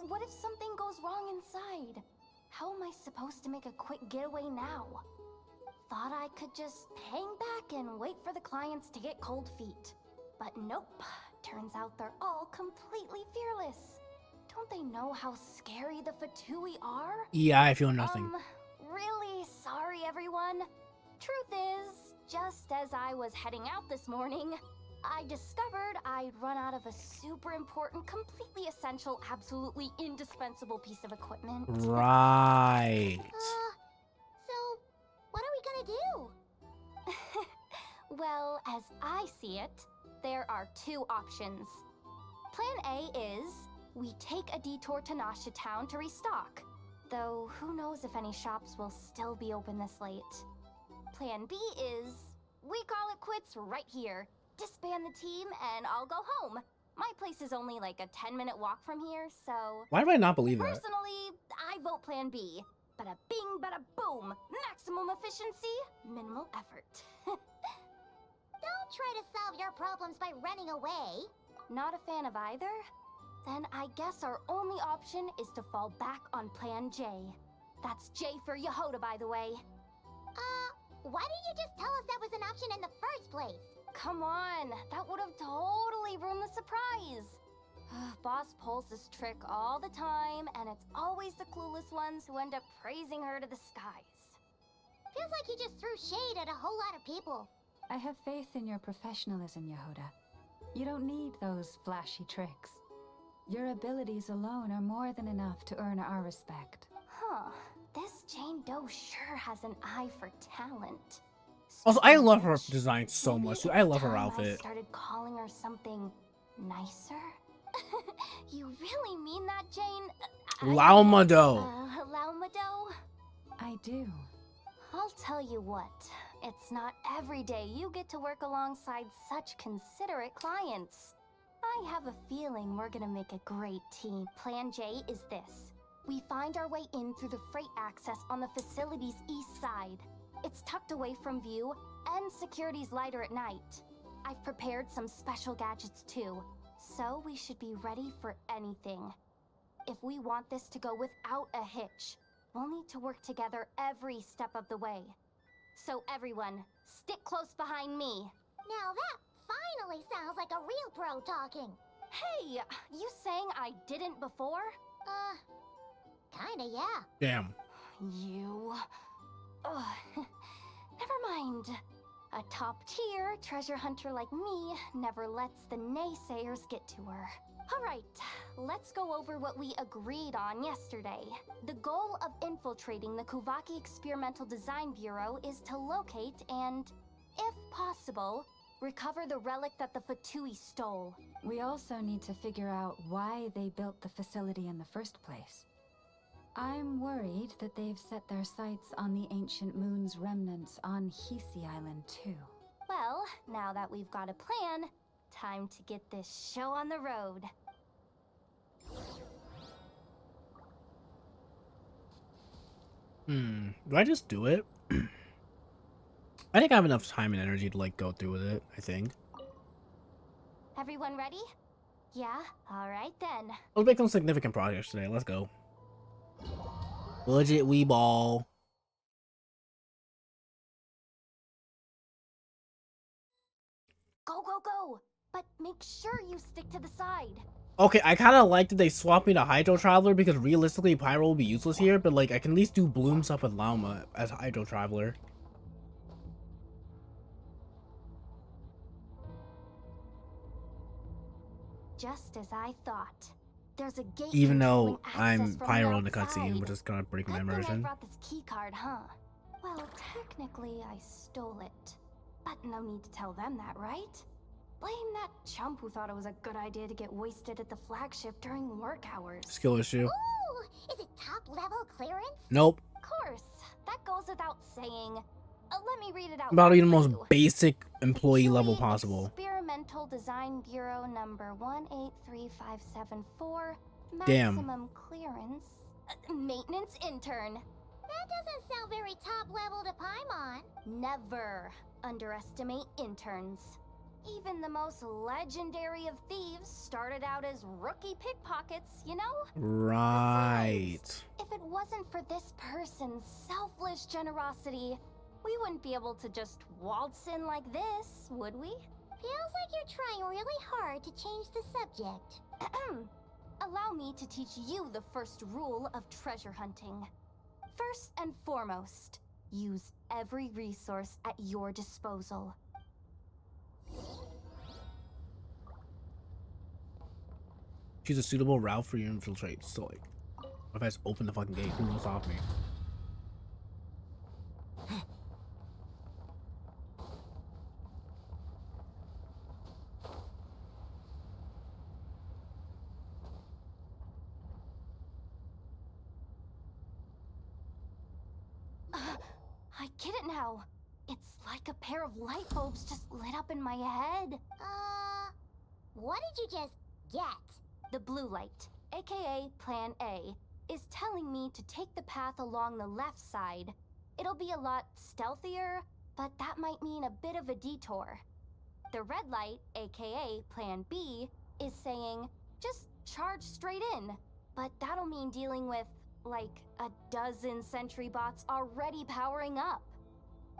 What if something goes wrong inside? How am I supposed to make a quick getaway now? Thought I could just hang back and wait for the clients to get cold feet. But nope. Turns out they're all completely fearless. Don't they know how scary the Fatui are? Yeah, I feel nothing. Really sorry, everyone. Truth is, just as I was heading out this morning, I discovered I'd run out of a super important, completely essential, absolutely indispensable piece of equipment. Right. So, what are we gonna do? Well, as I see it, there are two options. Plan A is we take a detour to Nasha Town to restock, though who knows if any shops will still be open this late. Plan B is we call it quits right here, disband the team, and I'll go home. My place is only like a 10-minute walk from here, so... Why do I not believe that? Personally, I vote Plan B. Bada bing, bada boom. Maximum efficiency, minimal effort. Don't try to solve your problems by running away. Not a fan of either? Then I guess our only option is to fall back on Plan J. That's J for Yehoda, by the way. Why didn't you just tell us that was an option in the first place? Come on, that would have totally ruined the surprise. Boss pulls this trick all the time, and it's always the clueless ones who end up praising her to the skies. Feels like you just threw shade at a whole lot of people. I have faith in your professionalism, Yehoda. You don't need those flashy tricks. Your abilities alone are more than enough to earn our respect. Huh. This Jane Doe sure has an eye for talent. Also, I love her design so Maybe much. it's Dude, I love her time I outfit. started calling her something nicer. You really mean that, Jane? Laumado. Laumado? I do. I'll tell you what. It's not every day you get to work alongside such considerate clients. I have a feeling we're gonna make a great team. Plan J is this. We find our way in through the freight access on the facility's east side. It's tucked away from view, and security's lighter at night. I've prepared some special gadgets too, so we should be ready for anything. If we want this to go without a hitch, we'll need to work together every step of the way. So everyone, stick close behind me. Now that finally sounds like a real pro talking. Hey, you saying I didn't before? Kinda, yeah. Damn. You... Never mind. A top-tier treasure hunter like me never lets the naysayers get to her. Alright, let's go over what we agreed on yesterday. The goal of infiltrating the Kuvaki Experimental Design Bureau is to locate and, if possible, recover the relic that the Fatui stole. We also need to figure out why they built the facility in the first place. I'm worried that they've set their sights on the Ancient Moon's remnants on Hisi Island too. Well, now that we've got a plan, time to get this show on the road. Do I just do it? I think I have enough time and energy to like go through with it, I think. Everyone ready? Yeah? Alright then. Let's make some significant progress today. Let's go. Budget Weeball. Go, go, go! But make sure you stick to the side. Okay, I kind of like that they swapped me to Hydro Traveler because realistically Pyro will be useless here, but like I can at least do Bloom stuff with Llama as Hydro Traveler. Just as I thought. There's a gate Even though controlling access I'm from Pyro in the outside. cutscene, which is gonna break my Good thing I immersion. brought this key card, huh? Well, technically I stole it. But no need to tell them that, right? Blame that chump who thought it was a good idea to get wasted at the flagship during work hours. Skill issue. Ooh, is it top level clearance? Nope. Of course, that goes without saying. Let me read it out. About to be the loud most for you. basic employee Chile level possible. Experimental Design Bureau number 183574. Damn. Maximum clearance. Maintenance intern. That doesn't sound very top level to Paimon. Never underestimate interns. Even the most legendary of thieves started out as rookie pickpockets, you know? Right. If it wasn't for this person's selfless generosity, we wouldn't be able to just waltz in like this, would we? Feels like you're trying really hard to change the subject. Allow me to teach you the first rule of treasure hunting. First and foremost, use every resource at your disposal. Choose a suitable route for your infiltrate. So like, if I just open the fucking gate, who will stop me? I get it now. It's like a pair of light bulbs just lit up in my head. What did you just get? The blue light, aka Plan A, is telling me to take the path along the left side. It'll be a lot stealthier, but that might mean a bit of a detour. The red light, aka Plan B, is saying, just charge straight in. But that'll mean dealing with, like, a dozen sentry bots already powering up.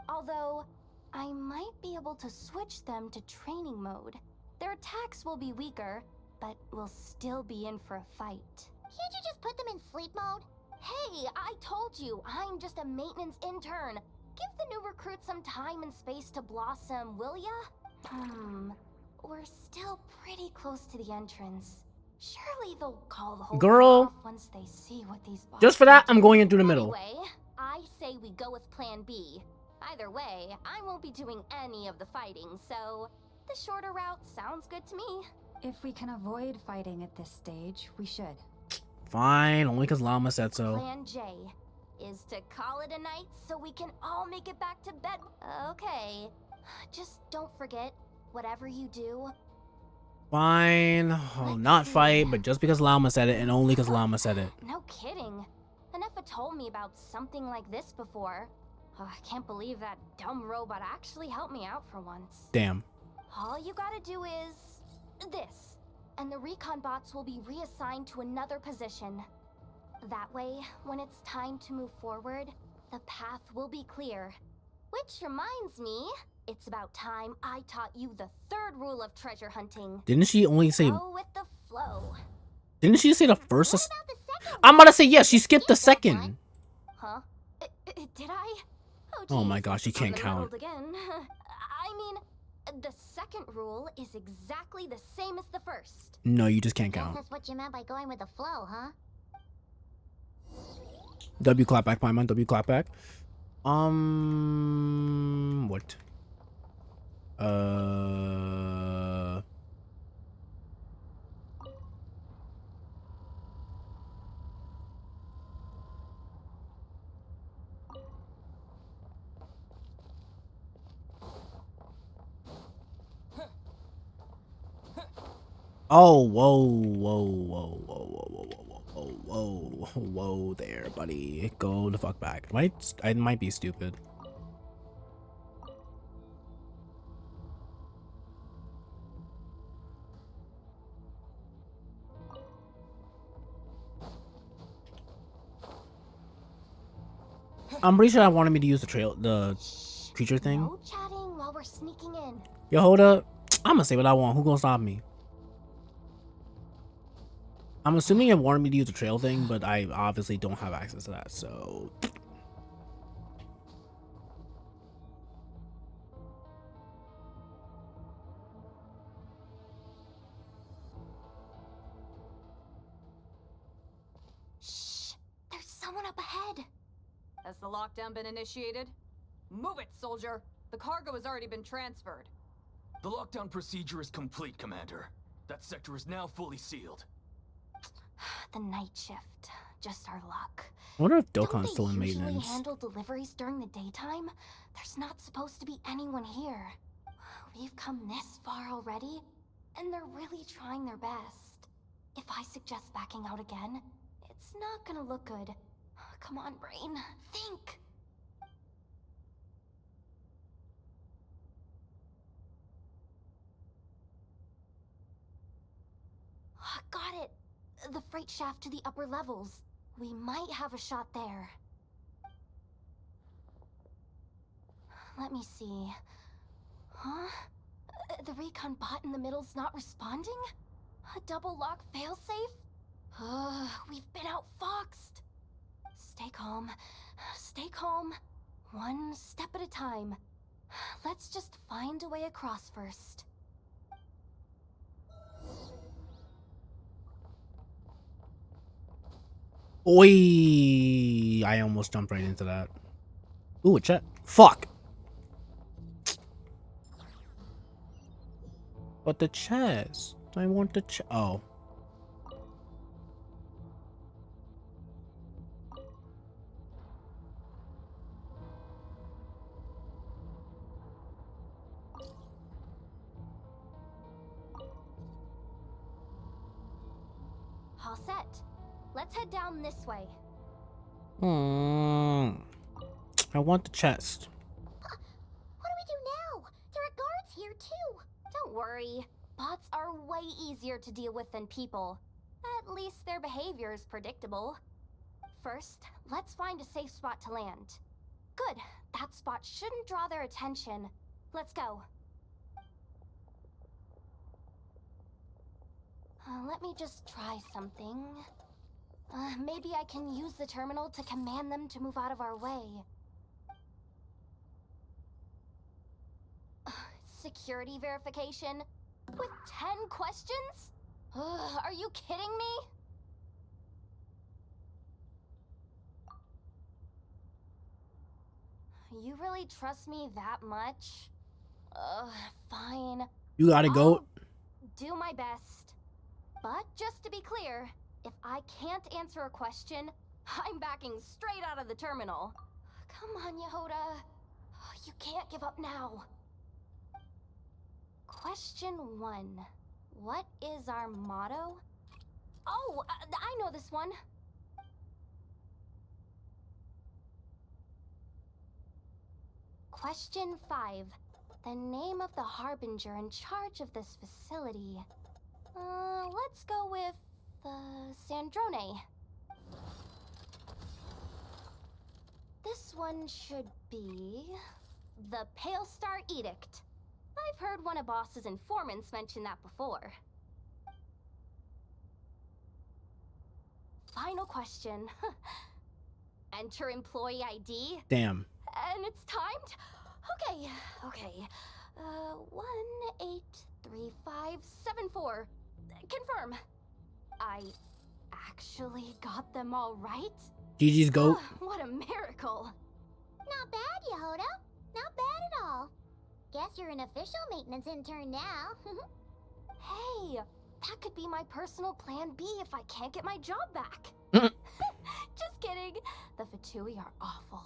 Although, I might be able to switch them to training mode. Their attacks will be weaker, but we'll still be in for a fight. Can't you just put them in sleep mode? Hey, I told you, I'm just a maintenance intern. Give the new recruit some time and space to blossom, will ya? We're still pretty close to the entrance. Surely they'll call the whole Girl. thing off once they see what these bots Just for that, can I'm do. going in through the middle. Anyway, I say we go with Plan B. Either way, I won't be doing any of the fighting, so the shorter route sounds good to me. If we can avoid fighting at this stage, we should. Fine, only because Llama said so. Plan J is to call it a night so we can all make it back to bed. Okay. Just don't forget, whatever you do, Fine. I'll not fight, but just because Llama said it, and only because Llama said it. no kidding. Anefa told me about something like this before. Oh, I can't believe that dumb robot actually helped me out for once. Damn. All you gotta do is this, and the recon bots will be reassigned to another position. That way, when it's time to move forward, the path will be clear. Which reminds me, it's about time I taught you the third rule of treasure hunting. Didn't she only say? Go with the flow. Didn't she say the first? What about the second I'm about to say yes. She skipped the Skip that second. one. Huh? Did I? Oh my geez, gosh, you can't I'm count. muddled again. I mean, the second rule is exactly the same as the first. No, you just can't Guess count. that's what you meant by going with the flow, huh? W clap back, Paimon. W clap back. What? Oh, whoa, whoa, whoa, whoa, whoa, whoa, whoa, whoa, whoa, Whoa there, buddy. Go the fuck back. I might be stupid. I'm pretty sure I wanted me to use the creature thing. No chatting while we're sneaking in. Yo, hold up. I'm gonna say what I want. Who gonna stop me? I'm assuming it wanted me to use the trail thing, but I obviously don't have access to that, so. Shh! There's someone up ahead. Has the lockdown been initiated? Move it, soldier! The cargo has already been transferred. The lockdown procedure is complete, Commander. That sector is now fully sealed. The night shift. Just our luck. I wonder if Don't Dokkan's they still in usually maintenance. handle deliveries during the daytime? There's not supposed to be anyone here. We've come this far already, and they're really trying their best. If I suggest backing out again, it's not gonna look good. Come on, brain. Think! Got it! The freight shaft to the upper levels. We might have a shot there. Let me see. Huh? The recon bot in the middle's not responding? A double lock failsafe? We've been outfoxed. Stay calm. Stay calm. One step at a time. Let's just find a way across first. Oi! I almost jumped right into that. Ooh, a chat. Fuck! But the chest. I want the chest. Oh. All set. Let's head down this way. I want the chest. What do we do now? There are guards here too. Don't worry. Bots are way easier to deal with than people. At least their behavior is predictable. First, let's find a safe spot to land. Good. That spot shouldn't draw their attention. Let's go. Let me just try something. Maybe I can use the terminal to command them to move out of our way. Security verification? With 10 questions? Are you kidding me? You really trust me that much? Fine. You gotta go. I'll do my best. But just to be clear, if I can't answer a question, I'm backing straight out of the terminal. Come on, Yehoda. You can't give up now. Question 1. What is our motto? Oh, I know this one. Question 5. The name of the harbinger in charge of this facility. Let's go with, Sandrone. This one should be the Pale Star Edict. I've heard one of Boss's informants mention that before. Final question. Enter employee ID. Damn. And it's timed? Okay. 183574. Confirm. I actually got them all right? GG's goat. What a miracle. Not bad, Yehoda. Not bad at all. Guess you're an official maintenance intern now. Hey, that could be my personal plan B if I can't get my job back. Just kidding. The Fatui are awful.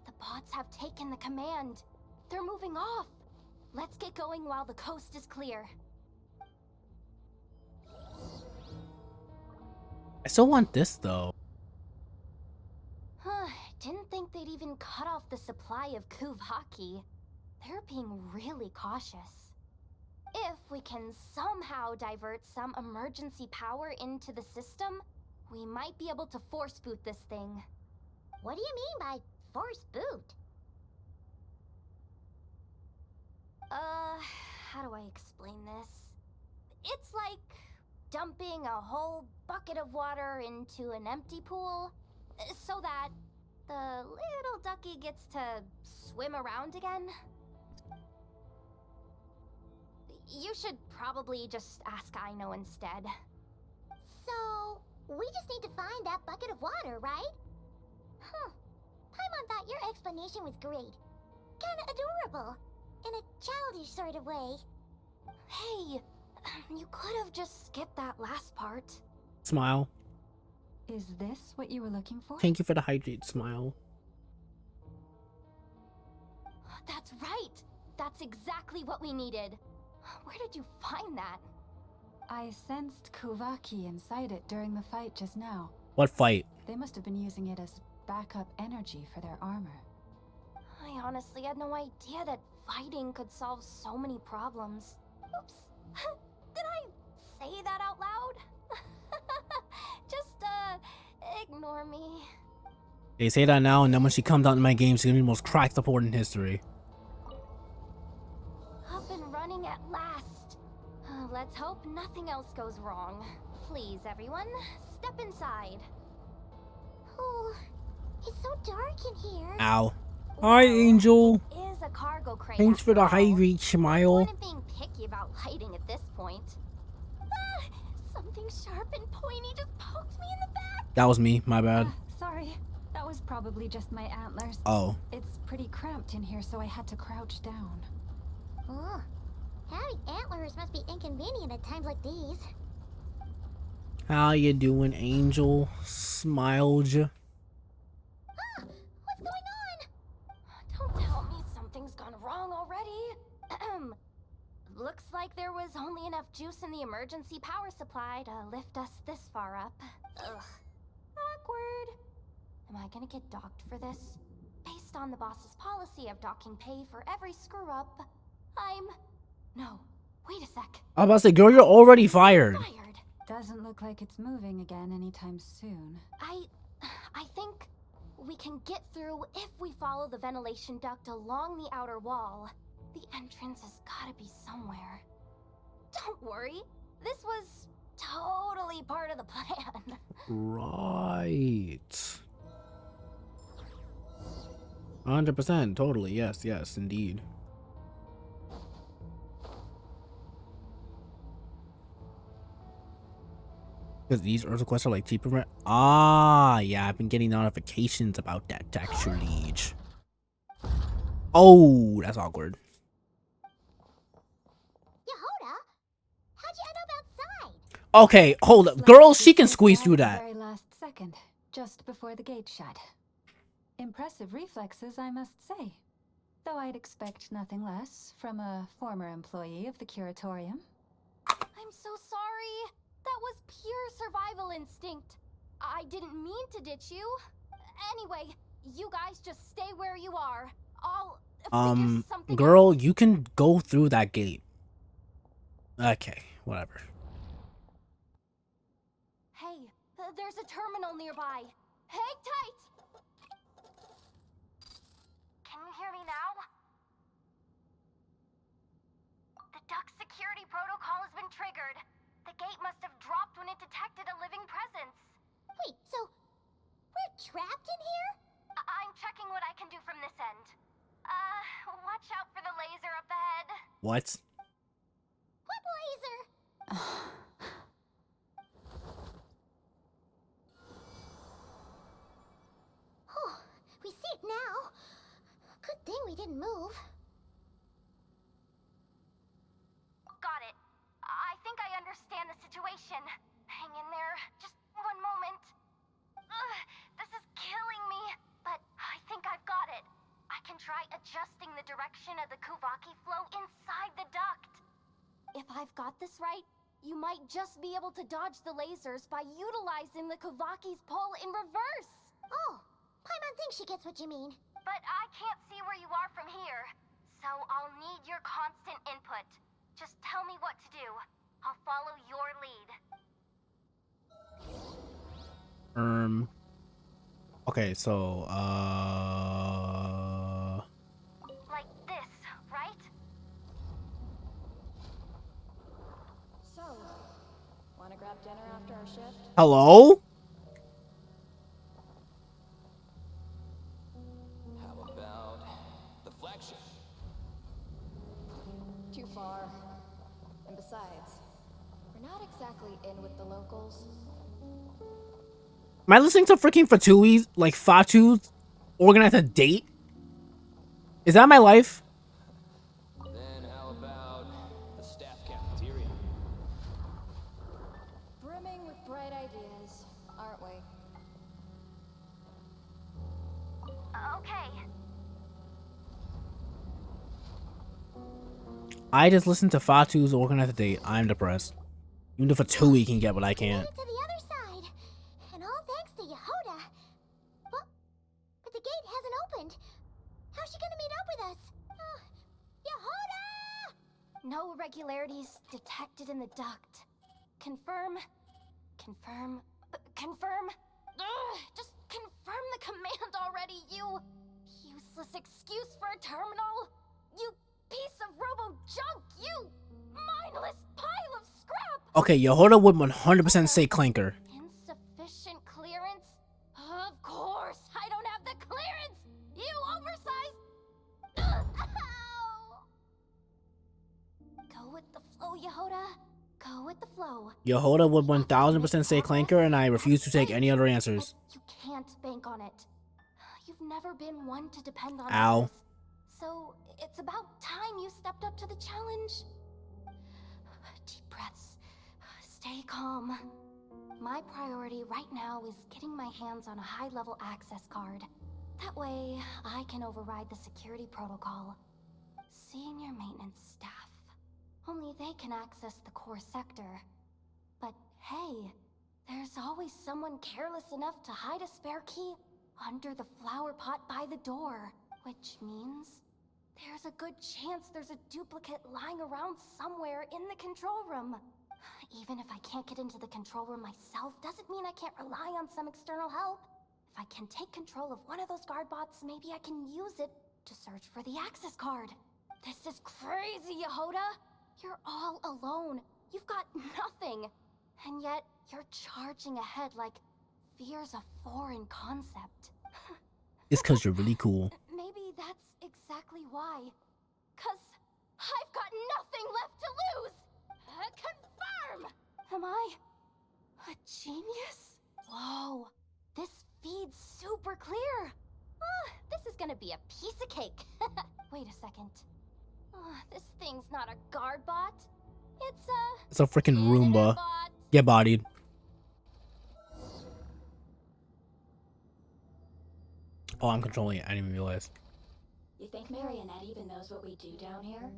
The bots have taken the command. They're moving off. Let's get going while the coast is clear. I still want this though. Didn't think they'd even cut off the supply of Kuvaki. They're being really cautious. If we can somehow divert some emergency power into the system, we might be able to force boot this thing. What do you mean by force boot? How do I explain this? It's like dumping a whole bucket of water into an empty pool, so that the little ducky gets to swim around again. You should probably just ask Aino instead. So, we just need to find that bucket of water, right? Huh. Paimon thought your explanation was great. Kinda adorable. In a childish sort of way. Hey, you could have just skipped that last part. Smile. Is this what you were looking for? Thank you for the hydrate smile. That's right! That's exactly what we needed. Where did you find that? I sensed Kuvaki inside it during the fight just now. What fight? They must have been using it as backup energy for their armor. I honestly had no idea that fighting could solve so many problems. Oops. Did I say that out loud? Just, ignore me. They say that now, and then when she comes out in my game, she's gonna be the most cracked support in history. Up and running at last. Let's hope nothing else goes wrong. Please, everyone, step inside. Oh, it's so dark in here. Ow. Hi, Angel. It is a cargo crate. Thanks for the after all. hydrate smile. I'm being picky about lighting at this point. Something sharp and pointy just poked me in the back. That was me. My bad. Sorry, that was probably just my antlers. Oh. It's pretty cramped in here, so I had to crouch down. Oh, having antlers must be inconvenient at times like these. How you doing, Angel? Smiled ya. What's going on? Don't tell me something's gone wrong already. Looks like there was only enough juice in the emergency power supply to lift us this far up. Ugh. Awkward. Am I gonna get docked for this? Based on the boss's policy of docking pay for every screw-up, No, wait a sec. I was about to say, girl, you're already fired. Fired. Doesn't look like it's moving again anytime soon. I think we can get through if we follow the ventilation duct along the outer wall. The entrance has gotta be somewhere. Don't worry, this was totally part of the plan. Right. 100%. Totally. Yes, yes, indeed. Because these Earth quests are like cheaper rent. Ah, yeah, I've been getting notifications about that texture liege. Oh, that's awkward. Yehoda, how'd you end up outside? Okay, hold up. Girl, she can squeeze through that. Very last second, just before the gate shut. Impressive reflexes, I must say. Though I'd expect nothing less from a former employee of the Curatorium. I'm so sorry. That was pure survival instinct. I didn't mean to ditch you. Anyway, you guys just stay where you are. I'll figure something girl, out. you can go through that gate. Okay, whatever. Hey, there's a terminal nearby. Hang tight! Can you hear me now? The duct security protocol has been triggered. The gate must have dropped when it detected a living presence. Wait, so we're trapped in here? I'm checking what I can do from this end. Watch out for the laser up ahead. What? What laser? Oh, we see it now. Good thing we didn't move. Got it. I think I understand the situation. Hang in there. Just one moment. This is killing me, but I think I've got it. I can try adjusting the direction of the Kuvaki flow inside the duct. If I've got this right, You might just be able to dodge the lasers by utilizing the Kovaki's pull in reverse. Oh, Paimon thinks she gets what you mean. But I can't see where you are from here, so I'll need your constant input. Just tell me what to do. I'll follow your lead. Okay, so Like this, right? So, wanna grab dinner after our shift? hello? How about the flagship? Too far. And besides, we're not exactly in with the locals. Am I listening to freaking Fatui's, like Fatu's, organize a date? Is that my life? Then how about the staff cafeteria? Brimming with bright ideas, aren't we? Okay. I just listened to Fatu's organize a date. I'm depressed. Even if Fatui can get what I can't. To the other side. And all thanks to Yehoda. Well, but the gate hasn't opened. How's she gonna meet up with us? Yehoda! No irregularities detected in the duct. Confirm. Confirm. Confirm. Ugh, just confirm the command already, you useless excuse for a terminal. You piece of robo junk, you mindless pile of scrap. Okay, Yehoda would 100% say Clanker. Insufficient clearance? Of course, I don't have the clearance. You oversized. Ow! Go with the flow, Yehoda. Go with the flow. Yehoda would 1000% say Clanker, and I refuse to take any other answers. You can't bank on it. You've never been one to depend on Ow. others. So it's about time you stepped up to the challenge. Deep breaths. Stay calm. My priority right now is getting my hands on a high-level access card. That way, I can override the security protocol. Senior maintenance staff. Only they can access the core sector. But hey, there's always someone careless enough to hide a spare key under the flower pot by the door. Which means there's a good chance there's a duplicate lying around somewhere in the control room. Even if I can't get into the control room myself, doesn't mean I can't rely on some external help. If I can take control of one of those guard bots, maybe I can use it to search for the access card. This is crazy, Yehoda! You're all alone. You've got nothing. And yet, you're charging ahead like fear's a foreign concept. It's cause you're really cool. Maybe that's exactly why. 'Cause I've got nothing left to lose! Confirm! Am I a genius? Whoa, this feed's super clear. This is gonna be a piece of cake. Wait a second. This thing's not a guard bot. It's a freaking Roomba. bot. Get bodied. Oh, I'm controlling it. I didn't even realize. You think Marionette even knows what we do down here?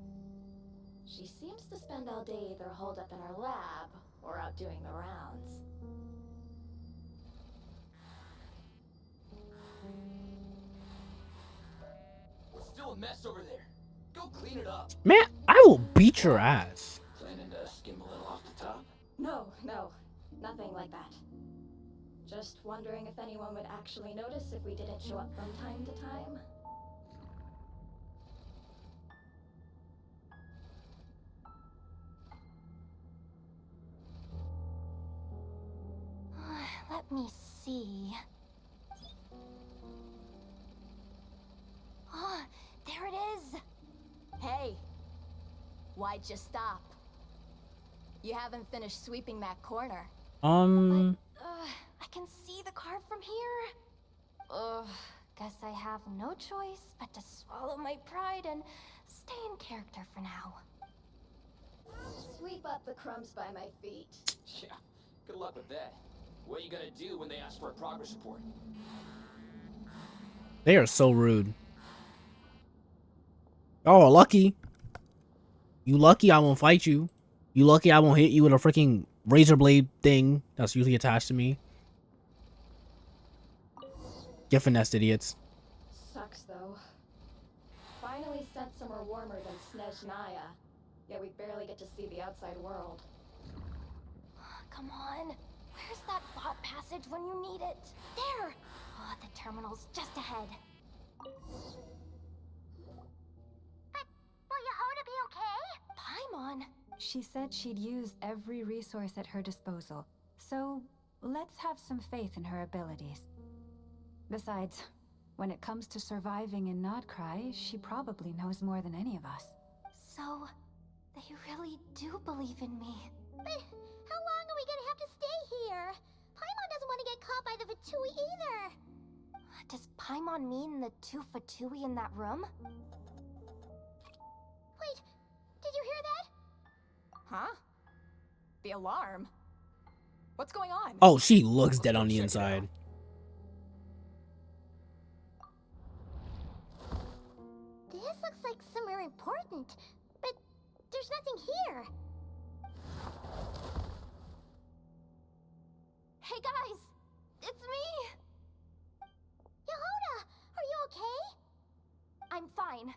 She seems to spend all day either holed up in her lab or out doing the rounds. It's still a mess over there. Go clean it up. Man, I will beat your ass. Planning to skim a little off the top? No, nothing like that. Just wondering if anyone would actually notice if we didn't show up from time to time. Let me see. There it is! Hey! Why'd you stop? You haven't finished sweeping that corner. I can see the card from here. Guess I have no choice but to swallow my pride and stay in character for now. Sweep up the crumbs by my feet. Yeah, good luck with that. What are you gonna do when they ask for a progress report? They are so rude. Oh, lucky. You lucky I won't fight you. You lucky I won't hit you with a freaking razor blade thing that's usually attached to me. Get finessed, idiots. Sucks though. Finally sent somewhere warmer than Snezhnaya, yet we barely get to see the outside world. Come on. Where's that bot passage when you need it? There! Oh, the terminal's just ahead. But will Yehoda be okay? Paimon! She said she'd used every resource at her disposal, so let's have some faith in her abilities. Besides, when it comes to surviving in Krai, she probably knows more than any of us. So, they really do believe in me. But how long are we gonna have to stay here? Paimon doesn't want to get caught by the Fatui either. Does Paimon mean the two Fatui in that room? Wait, did you hear that? Huh? The alarm? What's going on? Oh, she looks dead on the inside. This looks like somewhere important, but there's nothing here. Hey guys, it's me! Yehoda, are you okay? I'm fine.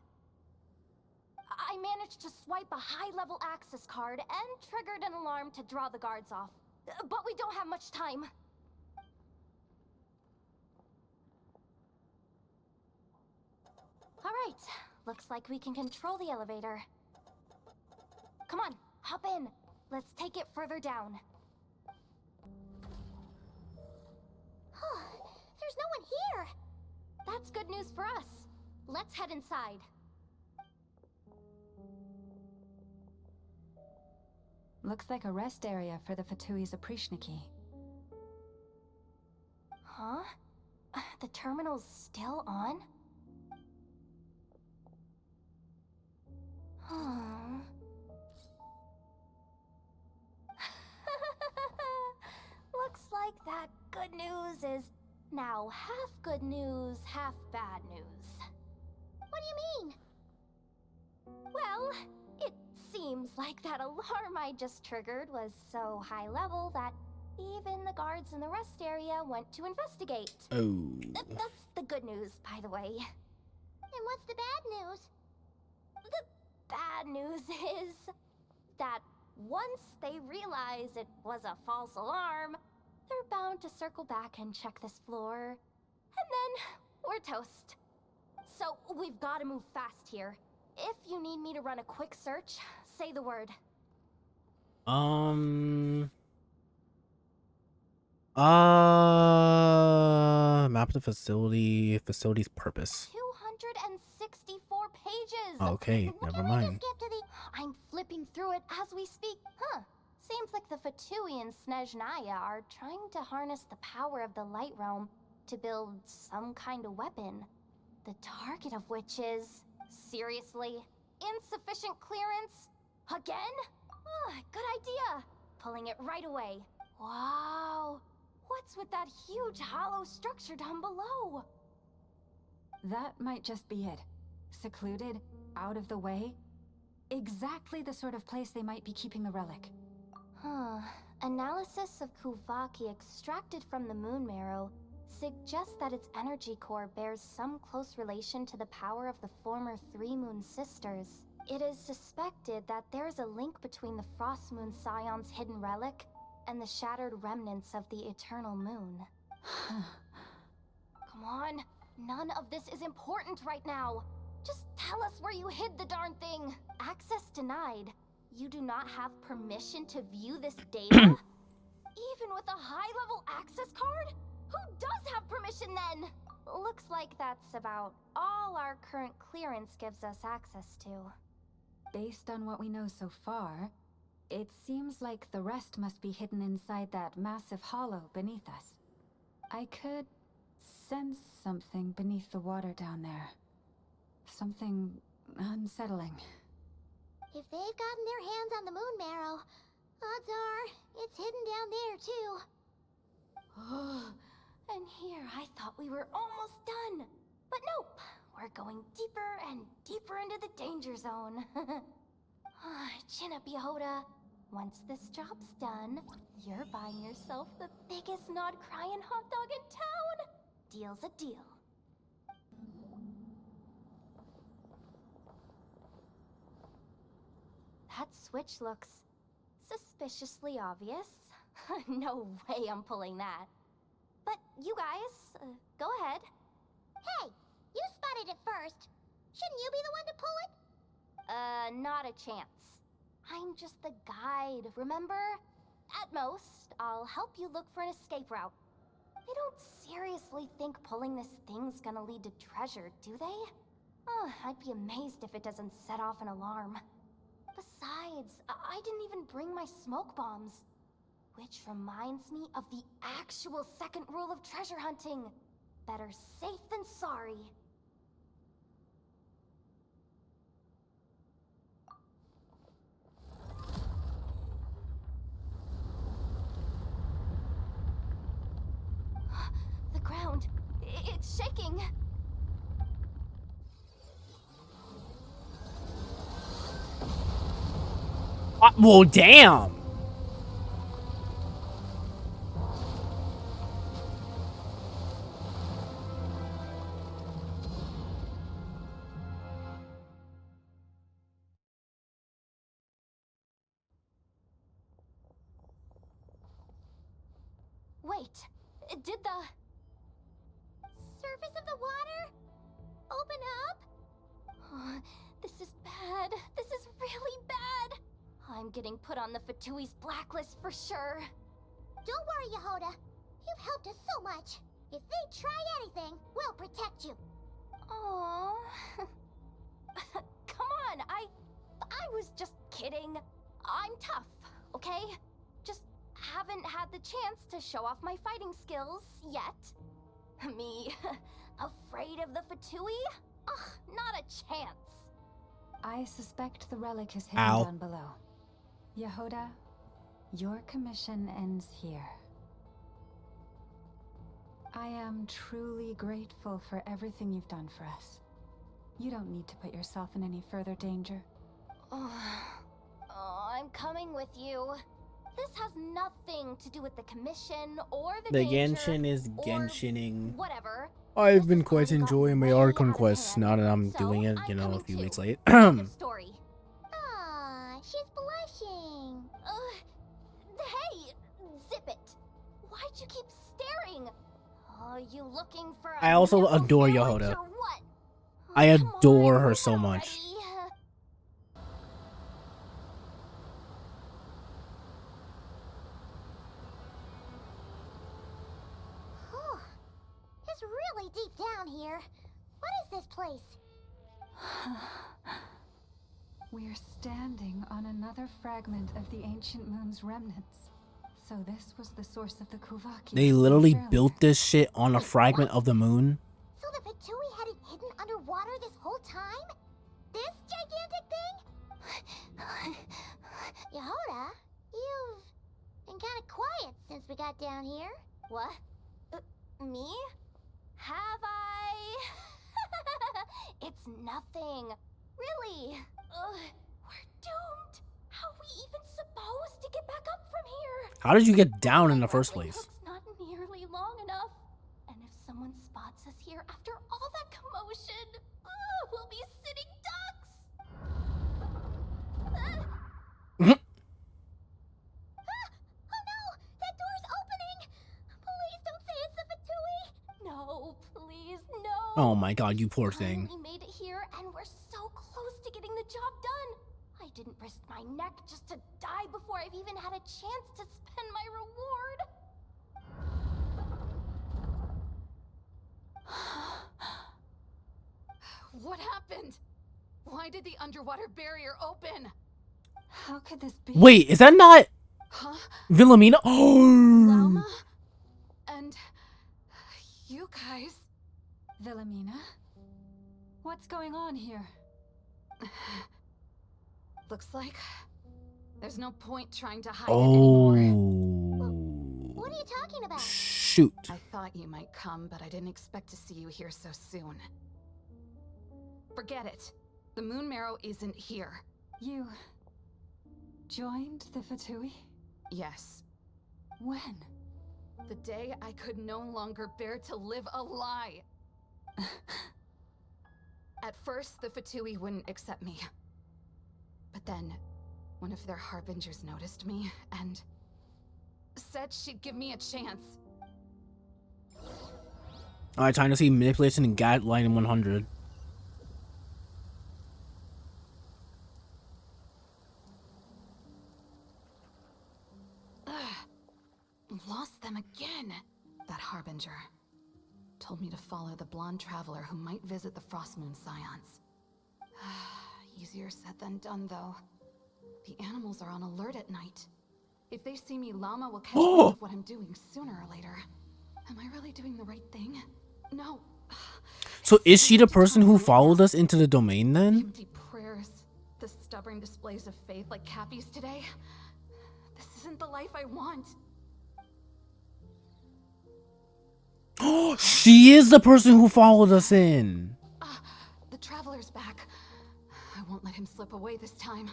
I managed to swipe a high-level access card and triggered an alarm to draw the guards off. But we don't have much time. Alright, looks like we can control the elevator. Come on, hop in. Let's take it further down. There's no one here! That's good news for us. Let's head inside. Looks like a rest area for the Fatui's Oprishniki. Huh? The terminal's still on? Looks like that good news is now half good news, half bad news. What do you mean? Well, it seems like that alarm I just triggered was so high level that even the guards in the rest area went to investigate. Oh. That's the good news, by the way. And what's the bad news? The bad news is that once they realize it was a false alarm, they're bound to circle back and check this floor. And then we're toast. So we've got to move fast here. If you need me to run a quick search, say the word. Map of the facility's purpose. 264 pages! Okay, never mind. I'm flipping through it as we speak. Huh. Seems like the Fatui and Snezhnaya are trying to harness the power of the Light Realm to build some kind of weapon. The target of which is... seriously? Insufficient clearance? Again? Good idea! Pulling it right away. Wow! What's with that huge hollow structure down below? That might just be it. Secluded, out of the way. Exactly the sort of place they might be keeping the relic. Analysis of Kuvaki extracted from the moon marrow suggests that its energy core bears some close relation to the power of the former Three Moon Sisters. It is suspected that there is a link between the Frost Moon Scion's hidden relic and the shattered remnants of the Eternal Moon. Come on, none of this is important right now. Just tell us where you hid the darn thing. Access denied. You do not have permission to view this data? Even with a high-level access card? Who does have permission then? Looks like that's about all our current clearance gives us access to. Based on what we know so far, it seems like the rest must be hidden inside that massive hollow beneath us. I could sense something beneath the water down there. Something unsettling. If they've gotten their hands on the moon marrow, odds are it's hidden down there too. And here I thought we were almost done. But nope, we're going deeper and deeper into the danger zone. Chin up, Yehoda. Once this job's done, you're buying yourself the biggest nod-crying hot dog in town. Deal's a deal. That switch looks suspiciously obvious. No way I'm pulling that. But you guys, go ahead. Hey, you spotted it first. Shouldn't you be the one to pull it? Not a chance. I'm just the guide, remember? At most, I'll help you look for an escape route. They don't seriously think pulling this thing's gonna lead to treasure, do they? I'd be amazed if it doesn't set off an alarm. Besides, I didn't even bring my smoke bombs. Which reminds me of the actual second rule of treasure hunting. Better safe than sorry. The ground, it's shaking. Well, damn. Wait, did the Surface of the water? Open up? This is bad. This is really bad. I'm getting put on the Fatui's blacklist for sure. Don't worry, Yehoda. You've helped us so much. If they try anything, we'll protect you. Aww. Come on, I was just kidding. I'm tough, okay? Just haven't had the chance to show off my fighting skills yet. Me, afraid of the Fatui? Ugh, not a chance. I suspect the relic is hidden Ow. down below. Yehoda, your commission ends here. I am truly grateful for everything you've done for us. You don't need to put yourself in any further danger. I'm coming with you. This has nothing to do with the commission or the The danger, Genshin is or Genshining. whatever. I've This been has quite gotten enjoying my way Archon out of quests hand, now that I'm so doing it, I'm you know, a coming few too. weeks late. End of story. Aw, she's blushing. Hey, zip it. Why'd you keep staring? Are you looking for a I also nipple adore sandwich Yehoda. or what? I Come adore on, her move so it much. already. Whew. It's really deep down here. What is this place? We're standing on another fragment of the ancient moon's remnants. So this was the source of the Kuvaki. They literally built this shit on a fragment of the moon. So the Fatui had it hidden underwater this whole time? This gigantic thing? Yehoda, you've been kind of quiet since we got down here. What? Me? Have I? It's nothing. Really. We're doomed. How are we even supposed to get back up from here? How did you get down in the first Grappling place? hook's not nearly long enough. And if someone spots us here after all that commotion, we'll be sitting ducks. Oh no! That door's opening! Please don't say it's the Fatui! No, please, no. Oh my god, you poor thing. We made it here, and we're so close to getting the job done. I didn't risk my neck just to die before I've even had a chance to spend my reward. What happened? Why did the underwater barrier open? How could this be? Wait, is that not Huh? Wilhelmina? Lauma? Oh! And you guys? Wilhelmina? What's going on here? Looks like there's no point trying to hide it Oh. anymore. What are you talking about? Shoot. I thought you might come, but I didn't expect to see you here so soon. Forget it. The moon marrow isn't here. You joined the Fatui? Yes. When? The day I could no longer bear to live a lie. At first, the Fatui wouldn't accept me. But then, one of their harbingers noticed me and said she'd give me a chance. Alright, time to see manipulation and gaslighting 100. Lost them again. That harbinger told me to follow the blonde traveler who might visit the Frostmoon Scions. Easier said than done, though. The animals are on alert at night. If they see me, Llama will catch wind of what I'm doing sooner or later. Am I really doing the right thing? No. So is she the person who followed us into the domain then? Empty prayers, the stubborn displays of faith like Cappy's today. This isn't the life I want. She is the person who followed us in. The traveler's back. I won't let him slip away this time.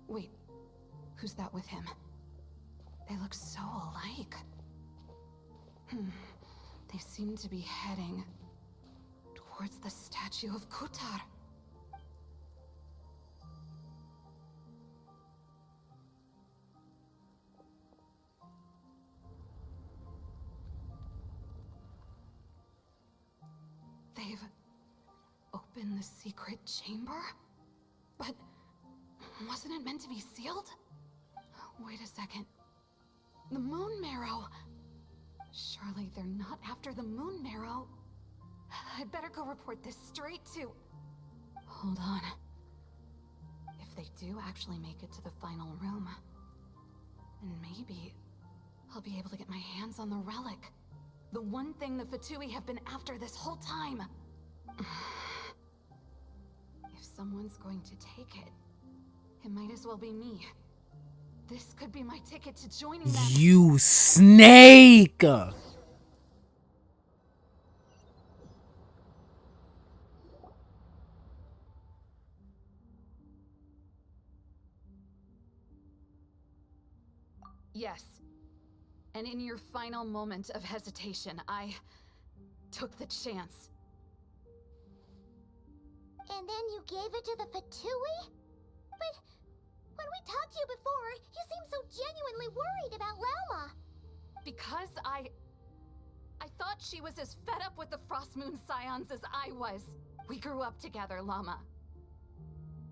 Wait, who's that with him? They look so alike. They seem to be heading towards the statue of Kutar. They've opened the secret chamber? But wasn't it meant to be sealed? Wait a second. The moon marrow! Surely they're not after the moon marrow. I'd better go report this straight to... Hold on. If they do actually make it to the final room, then maybe I'll be able to get my hands on the relic. The one thing the Fatui have been after this whole time. If someone's going to take it, it might as well be me. This could be my ticket to joining them. You snake! Yes. And in your final moment of hesitation, I took the chance. And then you gave it to the Fatui? But when we talked to you before, you seemed so genuinely worried about Llama. Because I thought she was as fed up with the Frostmoon Scions as I was. We grew up together, Llama.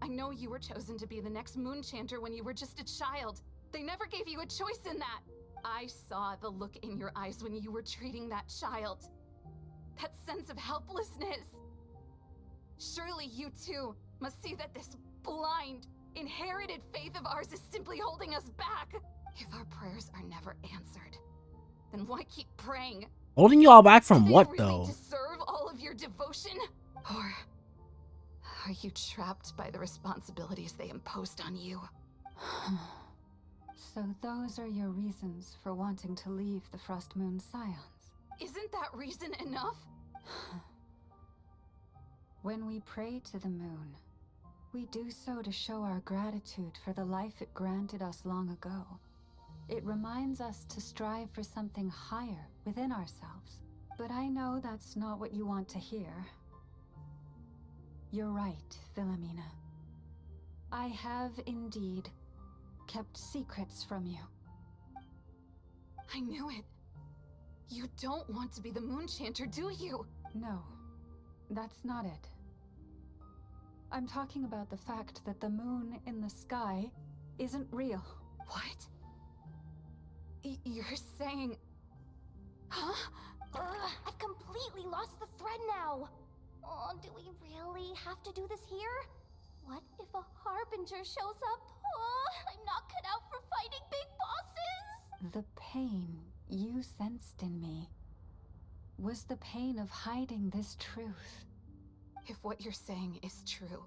I know you were chosen to be the next Moon Chanter when you were just a child. They never gave you a choice in that. I saw the look in your eyes when you were treating that child. That sense of helplessness. Surely you too must see that this blind, inherited faith of ours is simply holding us back. If our prayers are never answered, then why keep praying? Holding y'all back from Do what they really though? deserve all of your devotion? Or are you trapped by the responsibilities they imposed on you? So those are your reasons for wanting to leave the Frostmoon Scions? Isn't that reason enough? When we pray to the moon, we do so to show our gratitude for the life it granted us long ago. It reminds us to strive for something higher within ourselves. But I know that's not what you want to hear. You're right, Philomena. I have indeed kept secrets from you. I knew it. You don't want to be the Moon Chanter, do you? No, that's not it. I'm talking about the fact that the moon in the sky isn't real. What? You're saying... Huh? I've completely lost the thread now. Oh, do we really have to do this here? What if a Harbinger shows up? Oh, I'm not cut out for fighting big bosses! The pain you sensed in me was the pain of hiding this truth. If what you're saying is true,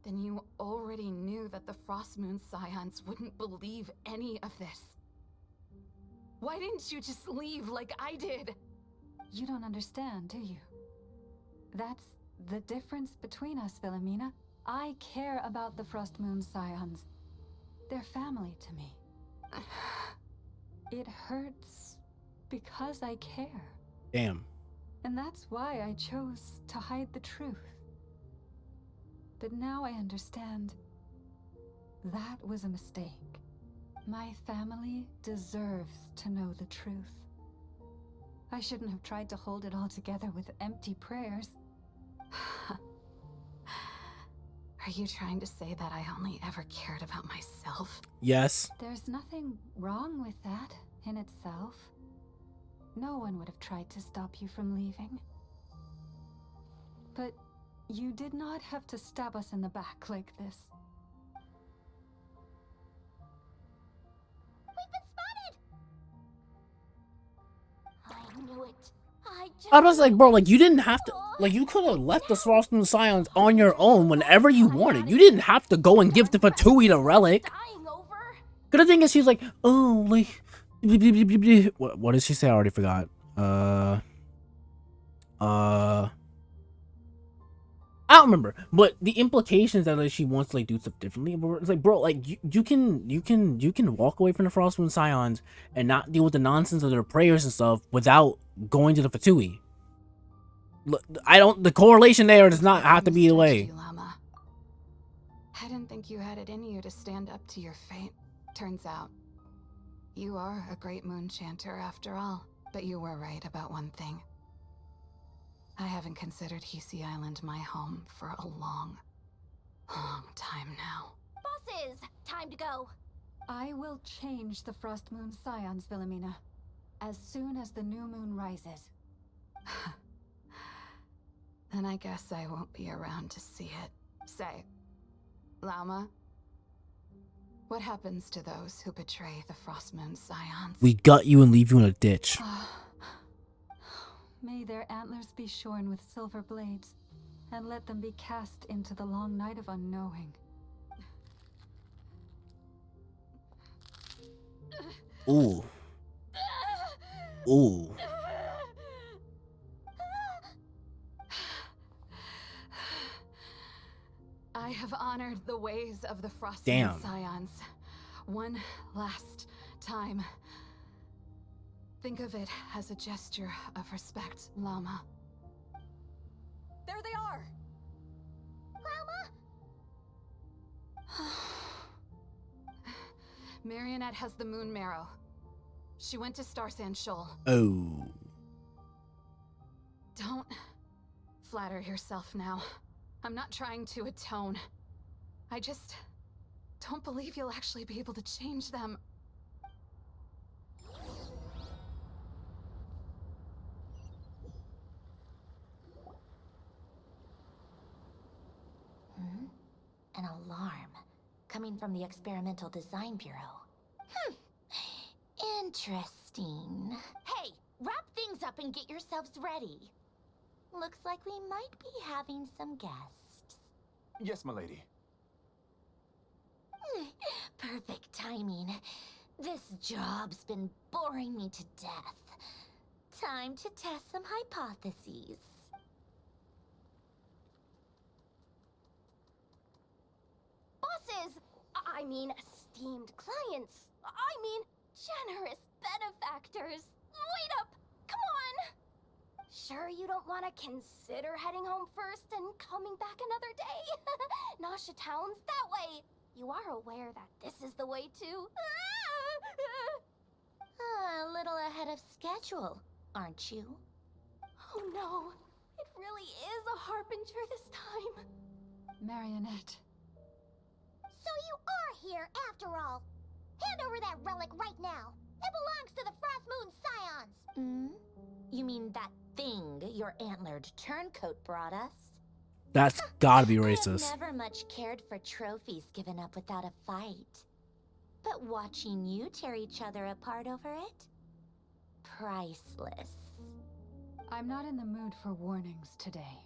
then you already knew that the Frostmoon Scions wouldn't believe any of this. Why didn't you just leave like I did? You don't understand, do you? That's the difference between us, Philomena. I care about the Frost Moon Scions. They're family to me. It hurts because I care. Damn. And that's why I chose to hide the truth. But now I understand that was a mistake. My family deserves to know the truth. I shouldn't have tried to hold it all together with empty prayers. Are you trying to say that I only ever cared about myself? Yes. There's nothing wrong with that in itself. No one would have tried to stop you from leaving. But you did not have to stab us in the back like this. We've been spotted! I knew it. I was like, bro, like, you didn't have to, like, you could have left the Frost Moon Scions on your own whenever you wanted. You didn't have to go and give the Fatui the relic. But the thing is, she's like, oh, like, what did she say? I already forgot. I don't remember, but the implications that like she wants to like do stuff differently. But it's like, bro, like you can walk away from the Frost Moon Scions and not deal with the nonsense of their prayers and stuff without going to the Fatui. I don't. The correlation there does not have to be the way. Llama. I didn't think you had it in you to stand up to your fate. Turns out, you are a great moon chanter after all. But you were right about one thing. I haven't considered Hisi Island my home for a long, long time now. Bosses, time to go. I will change the Frost Moon Scions, Wilhelmina, as soon as the new moon rises. Then I guess I won't be around to see it. Say, Llama, what happens to those who betray the Frost Moon Scions? We gut you and leave you in a ditch. May their antlers be shorn with silver blades, and let them be cast into the long night of unknowing. Ooh. Ooh. I have honored the ways of the Frost Damn. Moon Scions one last time. Think of it as a gesture of respect, Llama. There they are! Llama? Marionette has the moon marrow. She went to Star Sand Shoal. Oh. Don't flatter yourself now. I'm not trying to atone. I just don't believe you'll actually be able to change them. An alarm coming from the Experimental Design Bureau. Interesting. Hey, wrap things up and get yourselves ready. Looks like we might be having some guests. Yes, my lady. Perfect timing. This job's been boring me to death. Time to test some hypotheses. Bosses! I mean, esteemed clients. I mean, generous benefactors. Wait up! Come on! Sure you don't want to consider heading home first and coming back another day? Nasha Town's that way. You are aware that this is the way too. A little ahead of schedule, aren't you? Oh no, it really is a harbinger this time. Marionette. So you are here after all. Hand over that relic right now. It belongs to the Frost Moon Scions. You mean that thing your antlered turncoat brought us? That's gotta be racist. I have never much cared for trophies given up without a fight. But watching you tear each other apart over it? Priceless. I'm not in the mood for warnings today.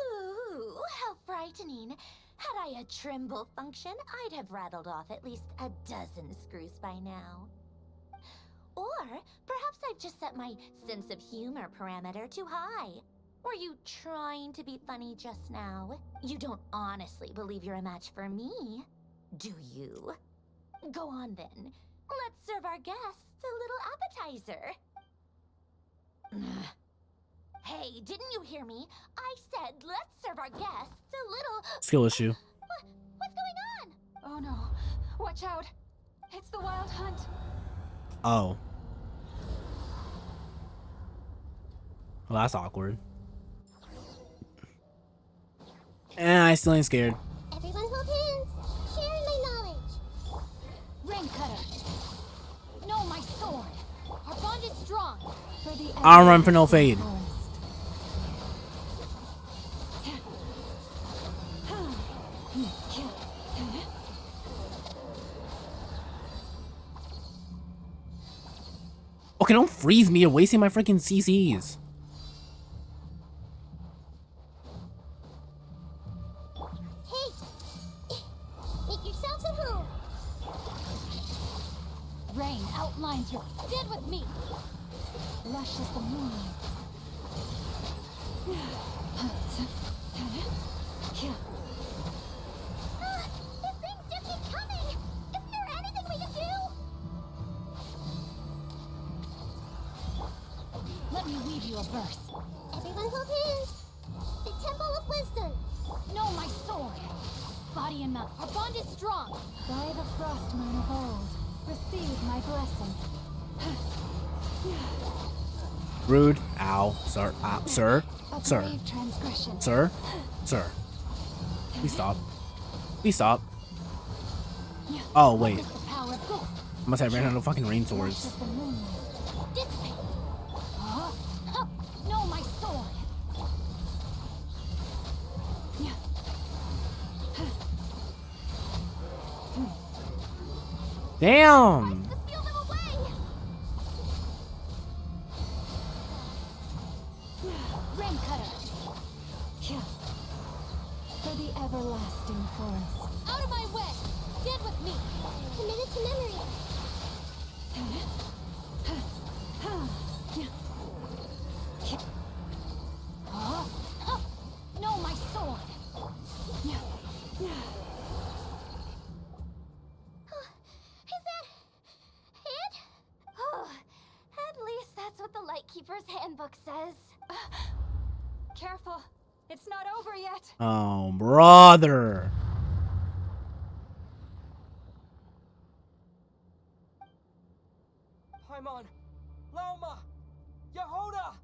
Ooh, how frightening. Had I a Trimble function, I'd have rattled off at least a dozen screws by now. Or perhaps I've just set my sense of humor parameter too high. Were you trying to be funny just now? You don't honestly believe you're a match for me, do you? Go on then. Let's serve our guests a little appetizer. Hey, didn't you hear me? I said let's serve our guests a little... Skill issue. What's going on? Oh no. Watch out. It's the Wild Hunt. Oh. Well, that's awkward. I still ain't scared. Everyone hold hands. Sharing my knowledge. Rain cutter. No, my sword. Our bond is strong. For the I'll run for no fade. Okay, don't freeze me. You're wasting my freaking CCs. Hey! Make yourselves at home. Rain outlines your dead with me. Lush as the moonlight. These things just keep coming. Isn't there anything we can do? Let me weave you a verse. Everyone hold hands. The Temple of Wisdom. No, my sword. Body and mouth. Our bond is strong. By the frost moon of old, receive my blessing. Rude. Ow. Sir. Sir. A Sir. brave transgression. Sir. Sir. Please stop. Please stop. Oh, wait. The power of good. I must have ran out of fucking rain Lush swords. as the moonlight. This way. No, my sword. Damn. Steal them away. Rain cutter. For the everlasting forest. Out of my way. Dead with me. Committed to memory. No, my sword. Is that it? Oh, at least that's what the Lightkeeper's handbook says. Careful. It's not over yet. Oh, brother. Paimon! Lauma! Yehoda!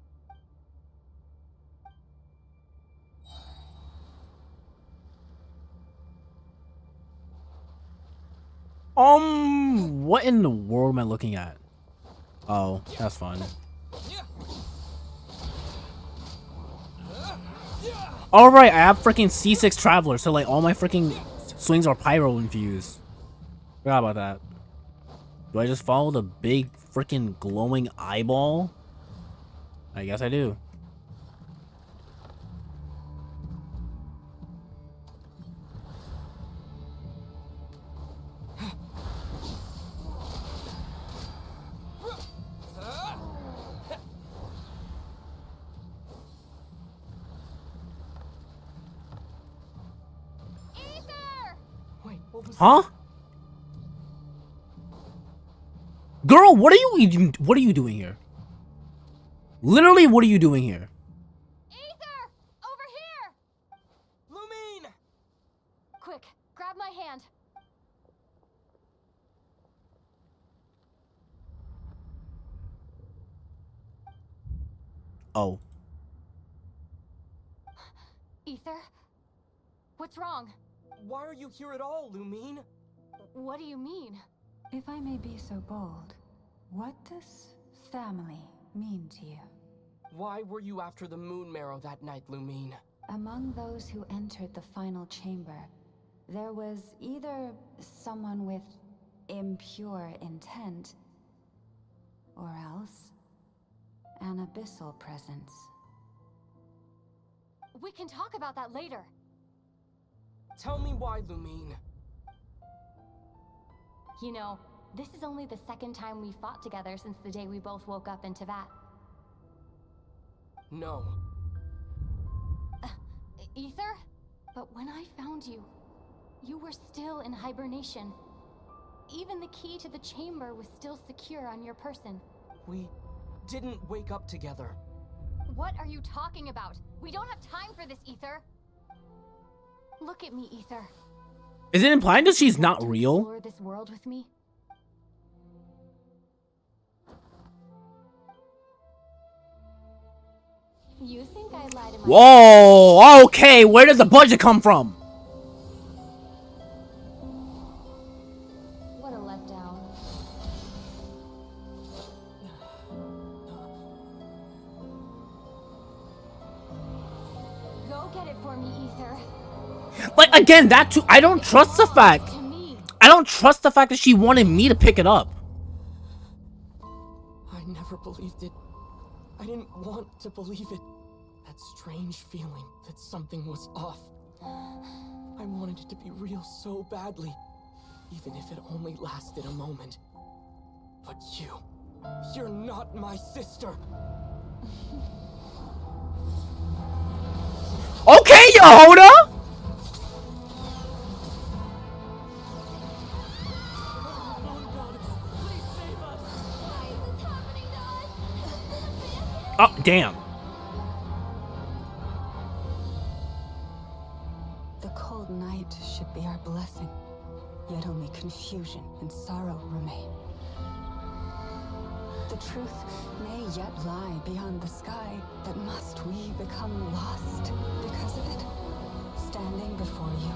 What in the world am I looking at? Oh, that's fun. Alright, I have freaking C6 Traveler, so like all my freaking swings are pyro infused. Forgot about that. Do I just follow the big freaking glowing eyeball? I guess I do. Wait, what was Huh? Girl, what are you doing here? Literally, what are you doing here? Ether! Over here! Lumine! Quick, grab my hand. Oh. Ether? What's wrong? Why are you here at all, Lumine? What do you mean? If I may be so bold, what does family mean to you? Why were you after the Moon Marrow that night, Lumine? Among those who entered the final chamber, there was either someone with impure intent, or else an abyssal presence. We can talk about that later. Tell me why, Lumine. You know, this is only the second time we fought together since the day we both woke up in Teyvat. No. Ether? But when I found you, you were still in hibernation. Even the key to the chamber was still secure on your person. We didn't wake up together. What are you talking about? We don't have time for this, Ether. Look at me, Ether. Is it implying that she's not real? Explore this world with me? You think I lied to my— Whoa! Okay, where did the budget come from? What a letdown. Go get it for me, Ether. Like, again, that too, I don't trust the fact. I don't trust the fact that she wanted me to pick it up. I never believed it. I didn't want to believe it. That strange feeling that something was off. I wanted it to be real so badly, even if it only lasted a moment. But you're not my sister. Okay, Yehoda! Oh, damn. The cold night should be our blessing, yet only confusion and sorrow remain. The truth may yet lie beyond the sky, but must we become lost because of it? Standing before you,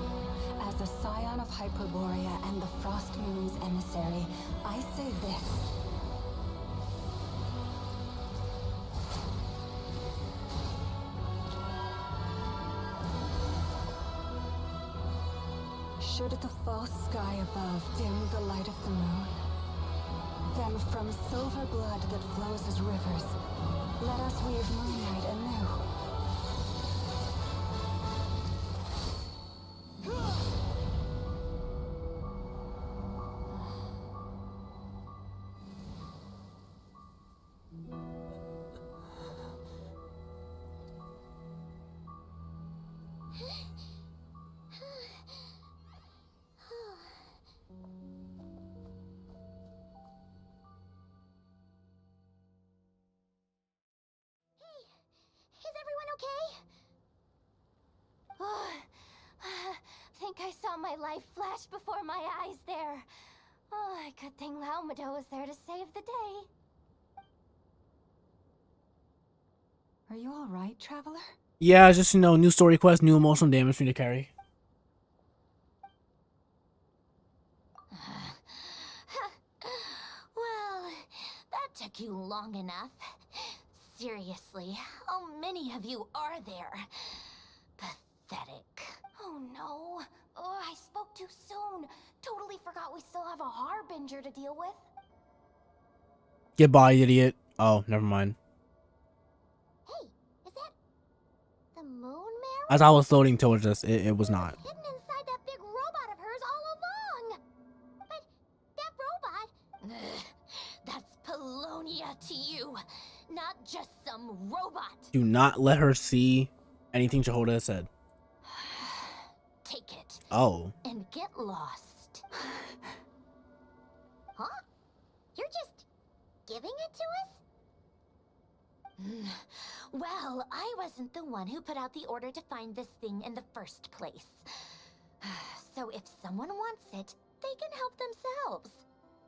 as a scion of Hyperborea and the Frost Moon's emissary, I say this. Should the false sky above dim the light of the moon, then from silver blood that flows as rivers, let us weave moonlight anew. Is everyone okay? Think I saw my life flash before my eyes there. Oh, good thing Laumado was there to save the day. Are you all right, Traveler? Yeah, it's just, you know, new story quest, new emotional damage for me to carry. Well, that took you long enough. Seriously, how many of you are there? Pathetic. Oh no. Oh, I spoke too soon. Totally forgot we still have a Harbinger to deal with. Goodbye, idiot. Oh, never mind. Hey, is that the moon marrow? As I was floating towards us, it was not. Hidden inside that big robot of hers all along. But that robot... That's Polonia to you, not just some robot. Do not let her see anything Jehoda has said. Take it. Oh. And get lost. Huh? You're just giving it to us? Well, I wasn't the one who put out the order to find this thing in the first place. So if someone wants it, they can help themselves.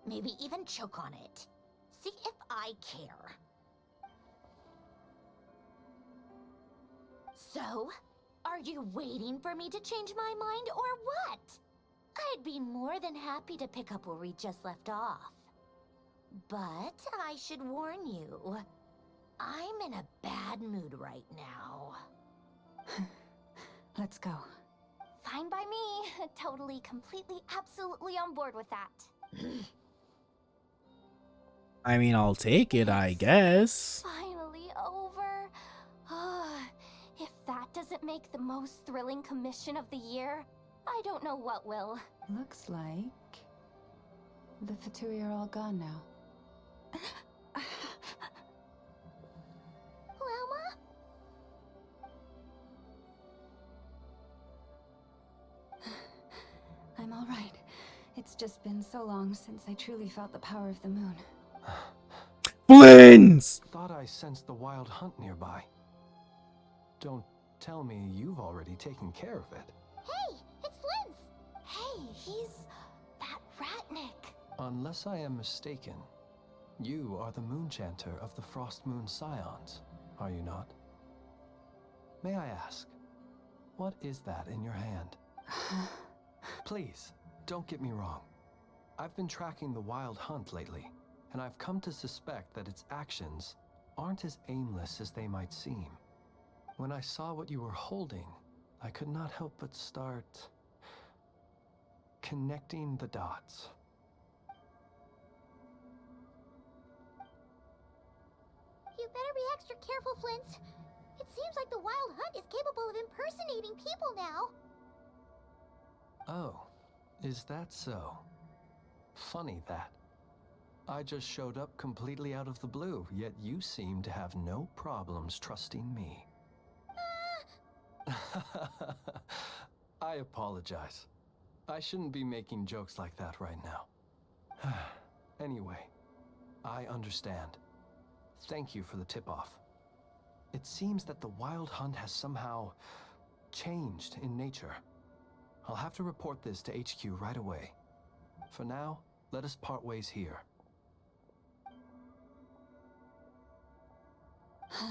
Maybe even choke on it. See if I care. So, are you waiting for me to change my mind or what? I'd be more than happy to pick up where we just left off. But I should warn you, I'm in a bad mood right now. Let's go. Fine by me. Totally, completely, absolutely on board with that. I mean, I'll take it, I guess. Finally over. If that doesn't make the most thrilling commission of the year, I don't know what will. Looks like the Fatui are all gone now. Loma? I'm all right. It's just been so long since I truly felt the power of the moon. Blins! Thought I sensed the wild hunt nearby. Don't tell me you've already taken care of it. Hey, it's Flint's! Hey, he's that Ratnik. Unless I am mistaken, you are the moon chanter of the Frost Moon Scions, are you not? May I ask, what is that in your hand? Please, don't get me wrong. I've been tracking the wild hunt lately, and I've come to suspect that its actions aren't as aimless as they might seem. When I saw what you were holding, I could not help but start connecting the dots. You better be extra careful, Flint. It seems like the Wild Hunt is capable of impersonating people now. Oh, is that so? Funny that. I just showed up completely out of the blue, yet you seem to have no problems trusting me. I apologize. I shouldn't be making jokes like that right now. Anyway, I understand. Thank you for the tip-off. It seems that the Wild Hunt has somehow changed in nature. I'll have to report this to HQ right away. For now, let us part ways here. That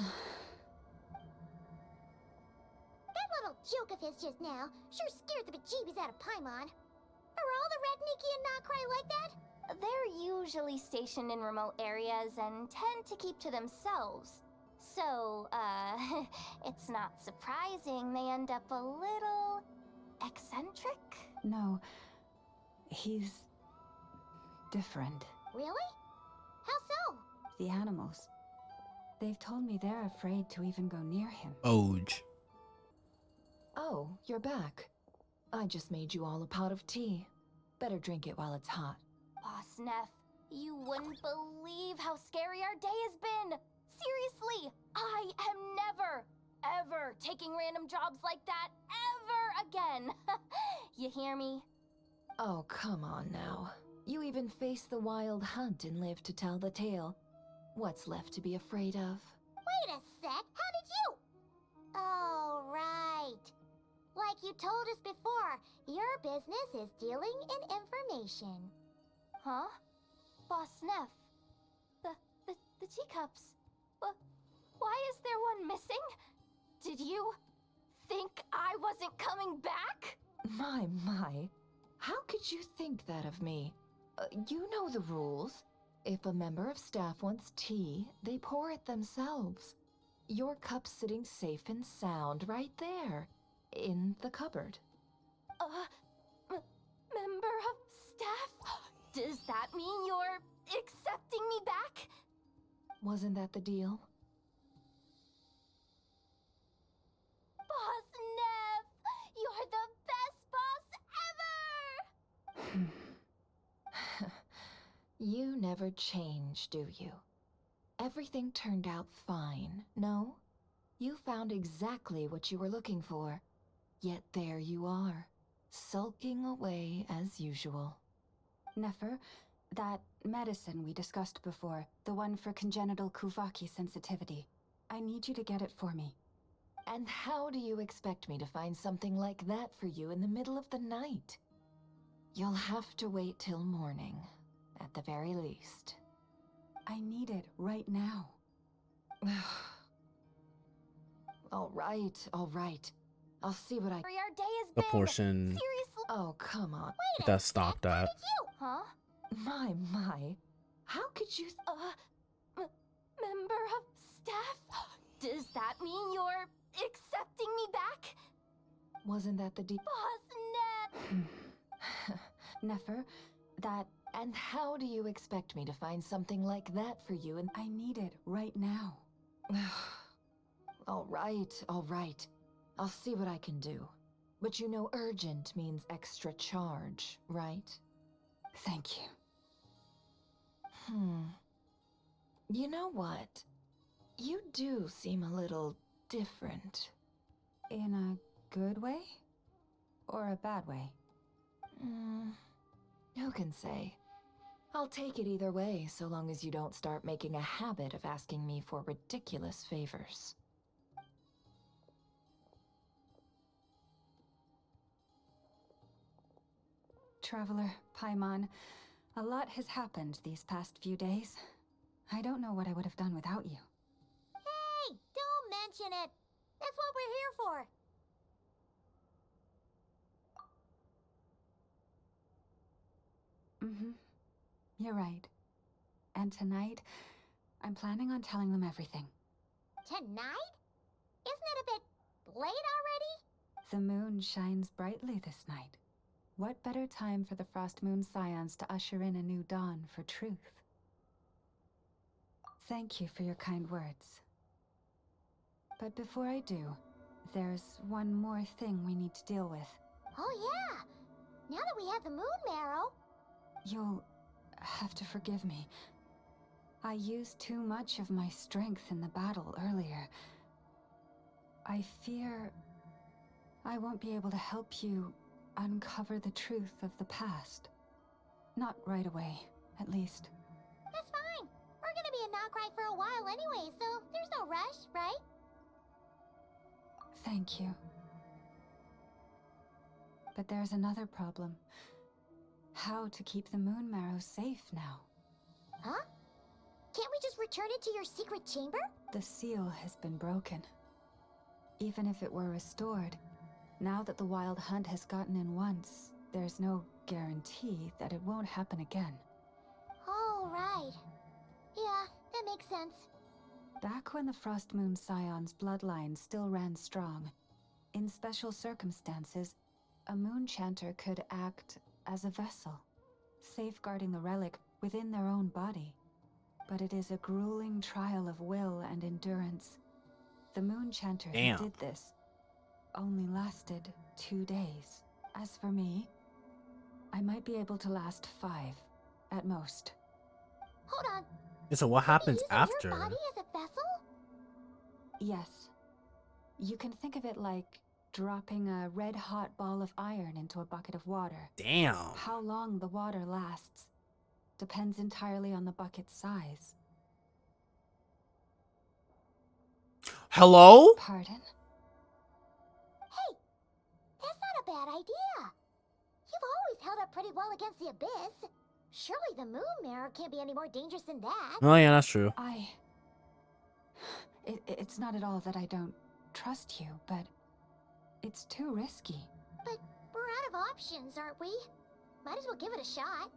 little joke of his just now sure scared the bejeebies out of Paimon. Are all the Redniki and Krai like that? They're usually stationed in remote areas and tend to keep to themselves. So, it's not surprising they end up a little eccentric. No, he's different. Really? How so? The animals. They've told me they're afraid to even go near him. Oj. Oh, you're back. I just made you all a pot of tea. Better drink it while it's hot. Boss Neff, you wouldn't believe how scary our day has been. Seriously, I am never, ever taking random jobs like that ever again. You hear me? Oh, come on now. You even faced the wild hunt and lived to tell the tale. What's left to be afraid of? Wait a sec, how did you? Oh, right. Like you told us before, your business is dealing in information. Huh? Boss Neff, the teacups. Why is there one missing? Did you think I wasn't coming back? My. How could you think that of me? You know the rules. If a member of staff wants tea, they pour it themselves. Your cup's sitting safe and sound right there, in the cupboard. Member of staff? Does that mean you're accepting me back? Wasn't that the deal? Boss Neff, you're the best boss ever! You never change, do you? Everything turned out fine, no? You found exactly what you were looking for. Yet there you are, sulking away as usual. Nefer, that medicine we discussed before, the one for congenital Kuvaki sensitivity. I need you to get it for me. And how do you expect me to find something like that for you in the middle of the night? You'll have to wait till morning, at the very least. I need it right now. All right. I'll see what I... Our day has The been portion seriously. Oh, come on. Wait that stopped at. Huh? My. How could you... Member of staff? Does that mean you're accepting me back? Wasn't that the deal? Boss Neff! Nefer, that... And how do you expect me to find something like that for you and... I need it right now. All right. I'll see what I can do. But you know urgent means extra charge, right? Thank you. You know what? You do seem a little different. In a good way? Or a bad way? Who can say? I'll take it either way, so long as you don't start making a habit of asking me for ridiculous favors. Traveler, Paimon, a lot has happened these past few days. I don't know what I would have done without you. Hey, don't mention it. That's what we're here for. You're right. And tonight, I'm planning on telling them everything. Tonight? Isn't it a bit late already? The moon shines brightly this night. What better time for the Frost Moon Scions to usher in a new dawn for truth? Thank you for your kind words. But before I do, there's one more thing we need to deal with. Oh yeah! Now that we have the moon marrow... You'll have to forgive me. I used too much of my strength in the battle earlier. I fear I won't be able to help you uncover the truth of the past. Not right away, at least. That's fine. We're gonna be in Krai for a while anyway, so there's no rush, right? Thank you. But there's another problem. How to keep the moon marrow safe now? Huh? Can't we just return it to your secret chamber? The seal has been broken. Even if it were restored, now that the wild hunt has gotten in once, there's no guarantee that it won't happen again. Oh, right. Yeah, that makes sense. Back when the Frost Moon Scion's bloodline still ran strong, in special circumstances, a moon chanter could act as a vessel, safeguarding the relic within their own body. But it is a grueling trial of will and endurance. The moon chanter who did this only lasted 2 days. As for me, I might be able to last 5, at most. Hold on. So what happens Using after? your body as a vessel? Yes. You can think of it like dropping a red-hot ball of iron into a bucket of water. Damn. How long the water lasts depends entirely on the bucket's size. Hello? Pardon? Hey, that's not a bad idea. You've always held up pretty well against the abyss. Surely the moon mirror can't be any more dangerous than that. Oh yeah, that's true. It's not at all that I don't trust you, but it's too risky. But we're out of options, aren't we? Might as well give it a shot.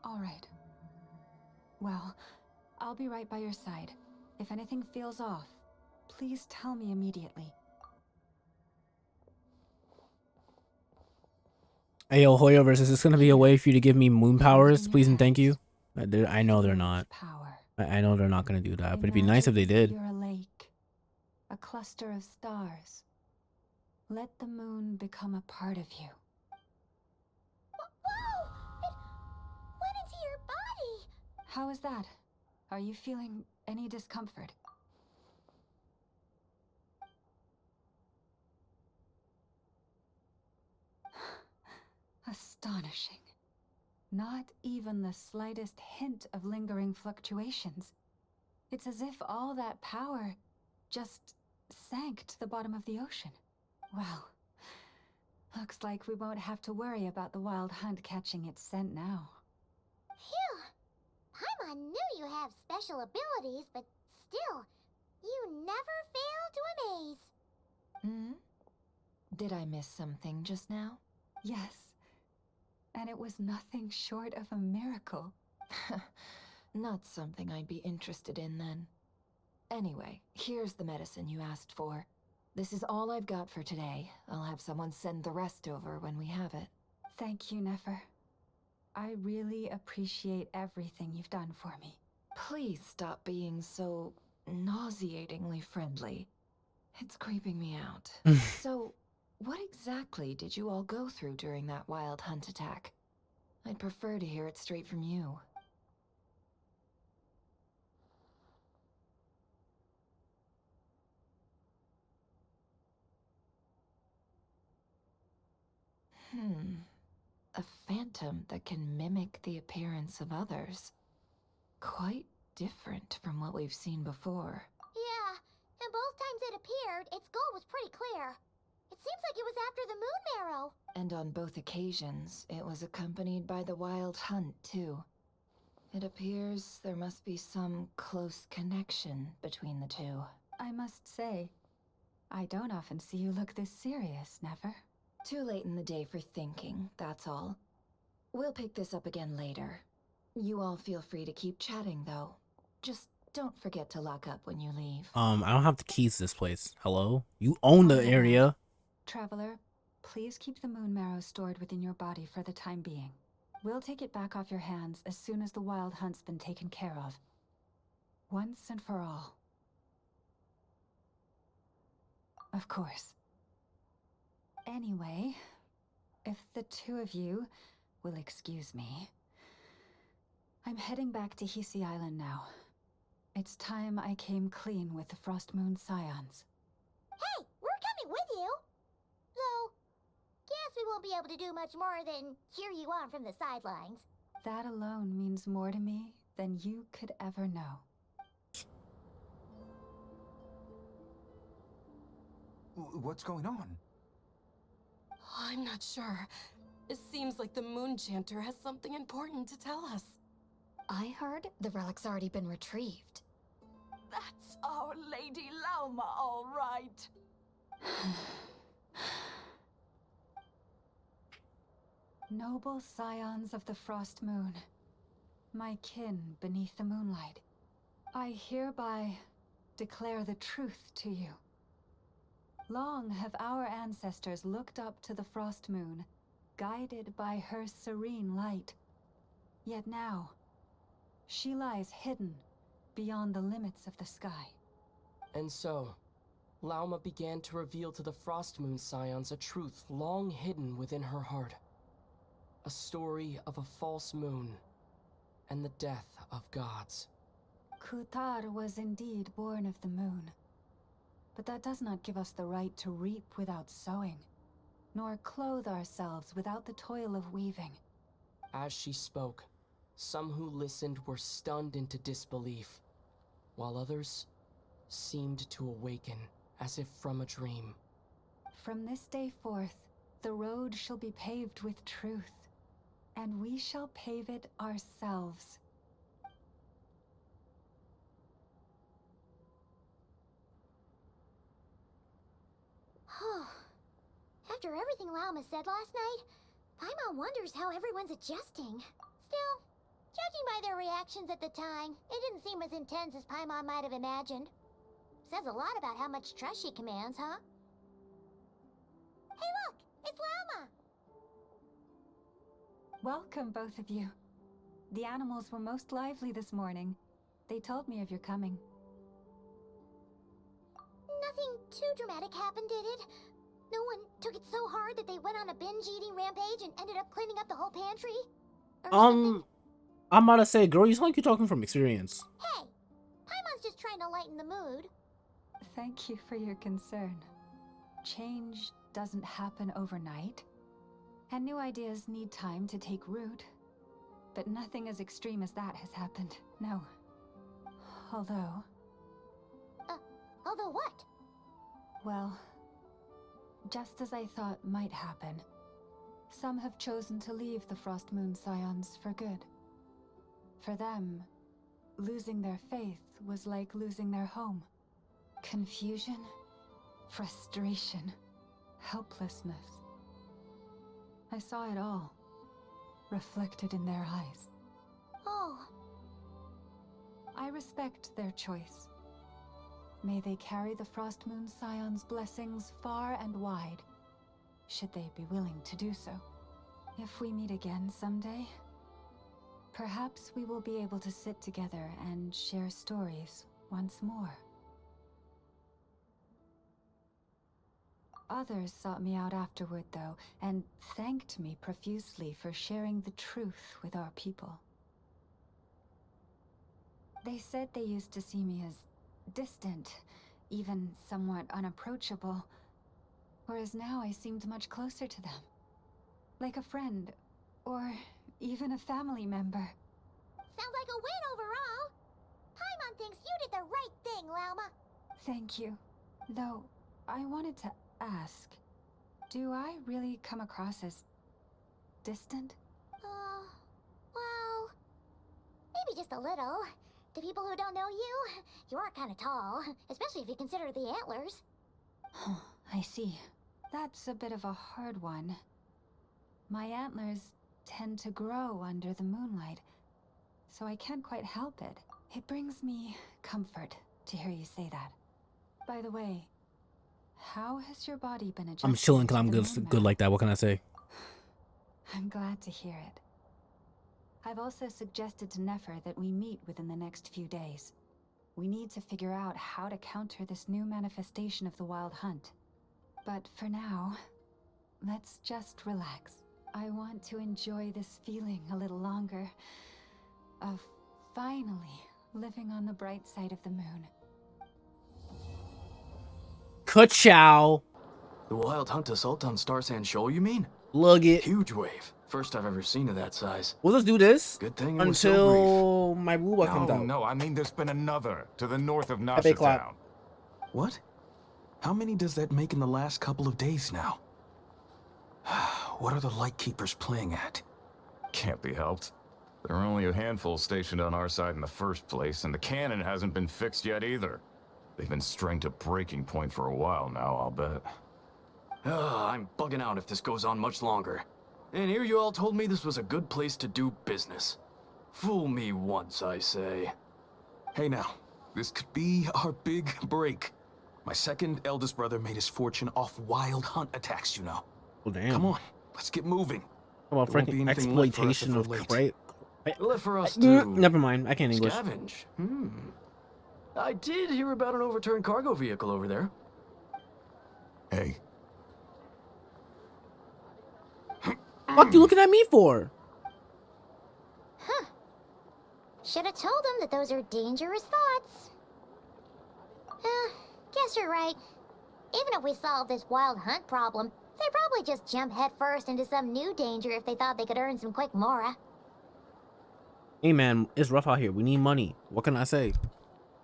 All right. Well, I'll be right by your side. If anything feels off, please tell me immediately. Ayo, Hoyoverse, is this gonna be a way for you to give me moon powers, please and thank you? I know they're not. I know they're not gonna do that, but it'd be nice if they did. You're a lake, a cluster of stars. Let the moon become a part of you. Whoa! It went into your body! How is that? Are you feeling any discomfort? Astonishing. Not even the slightest hint of lingering fluctuations. It's as if all that power just sank to the bottom of the ocean. Well, looks like we won't have to worry about the wild hunt catching its scent now. Phew! Paimon knew you have special abilities, but still, you never fail to amaze. Hmm? Did I miss something just now? Yes. And it was nothing short of a miracle. Not something I'd be interested in then. Anyway, here's the medicine you asked for. This is all I've got for today. I'll have someone send the rest over when we have it. Thank you, Nefer. I really appreciate everything you've done for me. Please stop being so nauseatingly friendly. It's creeping me out. So, what exactly did you all go through during that wild hunt attack? I'd prefer to hear it straight from you. A phantom that can mimic the appearance of others. Quite different from what we've seen before. Yeah, and both times it appeared, its goal was pretty clear. It seems like it was after the moon marrow. And on both occasions, it was accompanied by the wild hunt, too. It appears there must be some close connection between the two. I must say, I don't often see you look this serious, Never. Too late in the day for thinking, that's all. We'll pick this up again later. You all feel free to keep chatting, though. Just don't forget to lock up when you leave. I don't have the keys to this place. Hello? You own the area. Traveler, please keep the moon marrow stored within your body for the time being. We'll take it back off your hands as soon as the wild hunt's been taken care of. Once and for all. Of course. Anyway, if the two of you will excuse me, I'm heading back to Hisi Island now. It's time I came clean with the Frost Moon Scions. Hey, we're coming with you! Though, guess we won't be able to do much more than cheer you on from the sidelines. That alone means more to me than you could ever know. What's going on? I'm not sure. It seems like the Moon Chanter has something important to tell us. I heard the relic's already been retrieved. That's Our Lady Lauma, all right. Noble scions of the Frost Moon, my kin beneath the moonlight, I hereby declare the truth to you. Long have our ancestors looked up to the Frost Moon, guided by her serene light. Yet now, she lies hidden beyond the limits of the sky. And so, Lauma began to reveal to the Frost Moon Scions a truth long hidden within her heart. A story of a false moon and the death of gods. Kutar was indeed born of the moon. But that does not give us the right to reap without sowing, nor clothe ourselves without the toil of weaving. As she spoke, some who listened were stunned into disbelief, while others seemed to awaken as if from a dream. From this day forth, the road shall be paved with truth, and we shall pave it ourselves. After everything Lauma said last night, Paimon wonders how everyone's adjusting. Still, judging by their reactions at the time, it didn't seem as intense as Paimon might have imagined. Says a lot about how much trust she commands, huh? Hey look! It's Lauma! Welcome, both of you. The animals were most lively this morning. They told me of your coming. Nothing too dramatic happened, did it? No one took it so hard that they went on a binge-eating rampage and ended up cleaning up the whole pantry? I'm about to say, girl, you sound like you're talking from experience. Hey! Paimon's just trying to lighten the mood. Thank you for your concern. Change doesn't happen overnight, and new ideas need time to take root. But nothing as extreme as that has happened, no. Although... although what? Well, just as I thought might happen, some have chosen to leave the Frost Moon Scions for good. For them, losing their faith was like losing their home. Confusion, frustration, helplessness. I saw it all, reflected in their eyes. Oh. I respect their choice. May they carry the Frost Moon Scions' blessings far and wide, should they be willing to do so. If we meet again someday, perhaps we will be able to sit together and share stories once more. Others sought me out afterward, though, and thanked me profusely for sharing the truth with our people. They said they used to see me as distant, even somewhat unapproachable, whereas now I seemed much closer to them. Like a friend, or even a family member. Sounds like a win overall. Paimon thinks you did the right thing, Lauma. Thank you. Though, I wanted to ask, do I really come across as distant? Well, maybe just a little. To people who don't know you, you are kind of tall, especially if you consider the antlers. I see. That's a bit of a hard one. My antlers tend to grow under the moonlight, so I can't quite help it. It brings me comfort to hear you say that. By the way, how has your body been adjusting? I'm chilling because to I'm the good, moon good now? like that. What can I say? I'm glad to hear it. I've also suggested to Nefer that we meet within the next few days. We need to figure out how to counter this new manifestation of the Wild Hunt. But for now, let's just relax. I want to enjoy this feeling a little longer of finally living on the bright side of the moon. Ka-chow. The Wild Hunt assault on Star Sand Shoal, you mean? Look it. Huge wave. First I've ever seen of that size. We'll just do this Good thing it was so until my Ruba comes out. No, I mean there's been another to the north of Epic Nasha clap. Town. What? How many does that make in the last couple of days now? What are the Lightkeepers playing at? Can't be helped. There are only a handful stationed on our side in the first place, and the cannon hasn't been fixed yet either. They've been strained to breaking point for a while now, I'll bet. I'm bugging out if this goes on much longer. And here you all told me this was a good place to do business. Fool me once, I say. Hey now, this could be our big break. My second eldest brother made his fortune off Wild Hunt attacks, you know. Well, damn. Come on, let's get moving. How about There won't be freaking anything left for us if exploitation we're of late. Krai? Left for us to... Never mind. I can't English. Scavenge. I did hear about an overturned cargo vehicle over there. Hey. What you looking at me for? Huh. Should have told him that those are dangerous thoughts. Guess you're right. Even if we solve this Wild Hunt problem, they'd probably just jump headfirst into some new danger if they thought they could earn some quick mora. Hey man, it's rough out here. We need money. What can I say?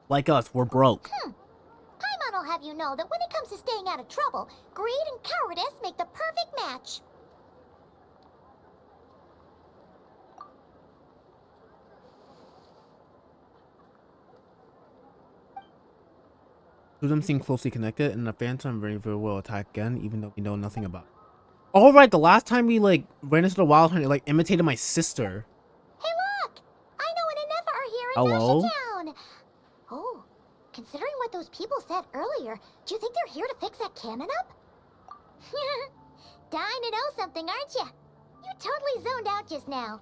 Like us, we're broke. Paimon will have you know that when it comes to staying out of trouble, greed and cowardice make the perfect match. Two of them seem closely connected, and the Phantom very will attack again, even though we know nothing about it. All right, the last time we ran into the Wild Hunt, it imitated my sister. Hey look! I know an Nefer are here in Hello? Nasha Town! Oh, considering what those people said earlier, do you think they're here to fix that cannon up? Dying to know something, aren't you? You totally zoned out just now.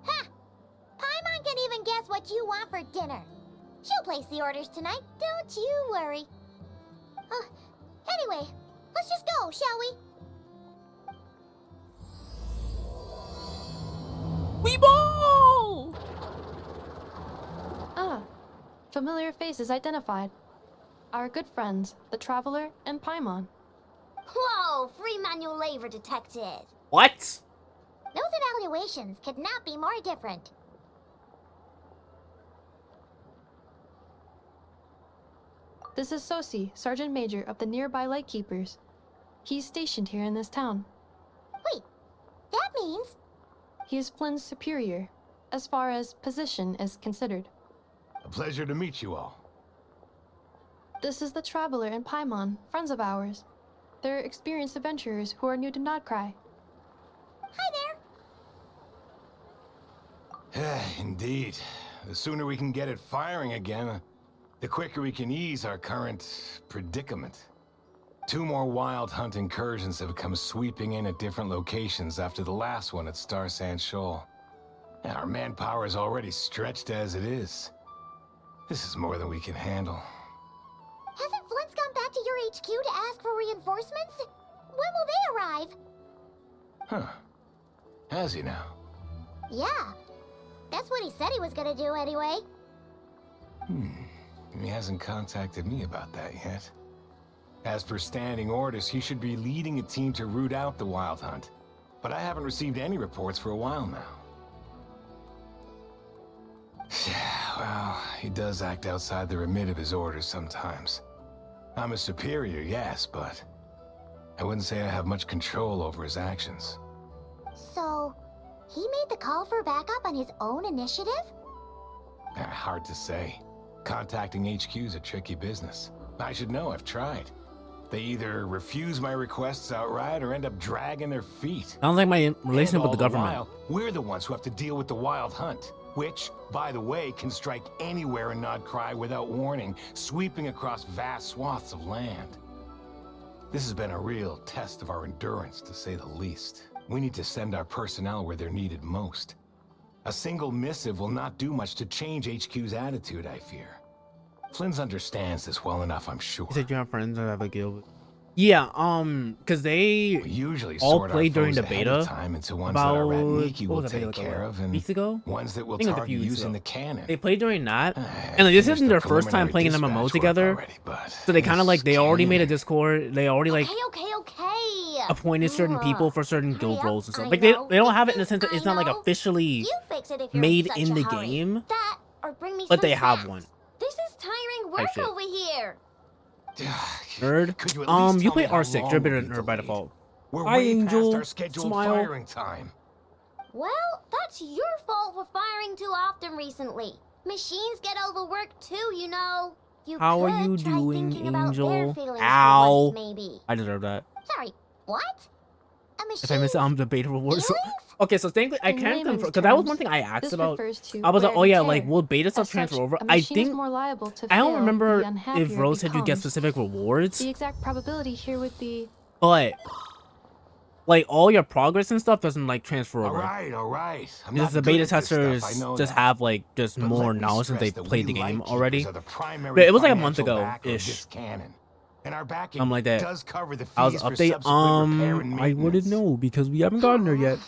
Ha! Paimon can even guess what you want for dinner. She'll place the orders tonight, don't you worry. Anyway, let's just go, shall we? Weeble! Ah, familiar faces identified. Our good friends, the Traveler and Paimon. Whoa, free manual labor detected. What? Those evaluations could not be more different. This is Sosi, Sergeant Major of the nearby Lightkeepers. He's stationed here in this town. Wait, that means... He is Flynn's superior, as far as position is considered. A pleasure to meet you all. This is the Traveler and Paimon, friends of ours. They're experienced adventurers who are new to Krai. Hi there. Indeed. The sooner we can get it firing again, the quicker we can ease our current predicament. 2 more Wild Hunt incursions have come sweeping in at different locations after the last one at Star Sand Shoal. Our manpower is already stretched as it is. This is more than we can handle. Hasn't Flint's gone back to your HQ to ask for reinforcements? When will they arrive? Huh. Has he now? Yeah. That's what he said he was gonna do anyway. He hasn't contacted me about that yet. As per standing orders, he should be leading a team to root out the Wild Hunt. But I haven't received any reports for a while now. Well, he does act outside the remit of his orders sometimes. I'm a superior, yes, but I wouldn't say I have much control over his actions. So, he made the call for backup on his own initiative? Hard to say. Contacting HQ is a tricky business. I should know, I've tried. They either refuse my requests outright or end up dragging their feet. Sounds like my relationship And with the all government. while, we're the ones who have to deal with the Wild Hunt, which, by the way, can strike anywhere in Krai without warning, sweeping across vast swaths of land. This has been a real test of our endurance, to say the least. We need to send our personnel where they're needed most. A single missive will not do much to change HQ's attitude, I fear. Flynn understands this well enough, I'm sure. You said you have friends that have a guild. Yeah, because they We usually all sort played our during foes the ahead of beta time into ones about that our Ratniki what will was that beta, take like, care what, of, and weeks ago? ones that will I think it was a target few weeks using ago. the cannon. They played during that, I and like, this finished isn't the their first time preliminary playing an MMO dispatch work together. already, but So they kind of this like they already made a cannon- Discord. They already like Okay. appointed certain people for certain guild Hurry up, roles and stuff. I Like know. they don't have it in the sense that it's not like officially You fix it if you're made such in a the hurry. game, That, or bring me but some they have snacks. one. This is tiring Type work shit. over here. Nerd. Could you at least You tell me play how R6. long You're a bit we'll of be nerd by delayed? default. We're Hi, way Angel. past our scheduled Smile. firing time. Well, that's your fault for firing too often recently. Machines get overworked too, you know. You How could are you try doing, thinking about Angel? their feelings for Ow. once, maybe. I deserve that. Sorry, what? A machine? If I miss the beta rewards. Okay, so thankfully I In can't confirm layman's because that was terms, one thing I asked this about. refers to I was like, wear oh and yeah, like tear. will beta stuff As transfer such, over? a I machine is think more liable to I don't fail remember the unhappier if it Rose said you get becomes. specific rewards, The exact probability here would be but like all your progress and stuff doesn't like transfer over. All right. I'm Because not the good beta at this stuff, testers I know just that. have like just But more let me knowledge since they stress that played the we game lightkeepers already. are the primary But it was like a month financial ago backer of ish. this cannon. And our backing Something like that. does cover the I was fees for update. subsequent repair and I wouldn't maintenance. know because we haven't gotten there yet.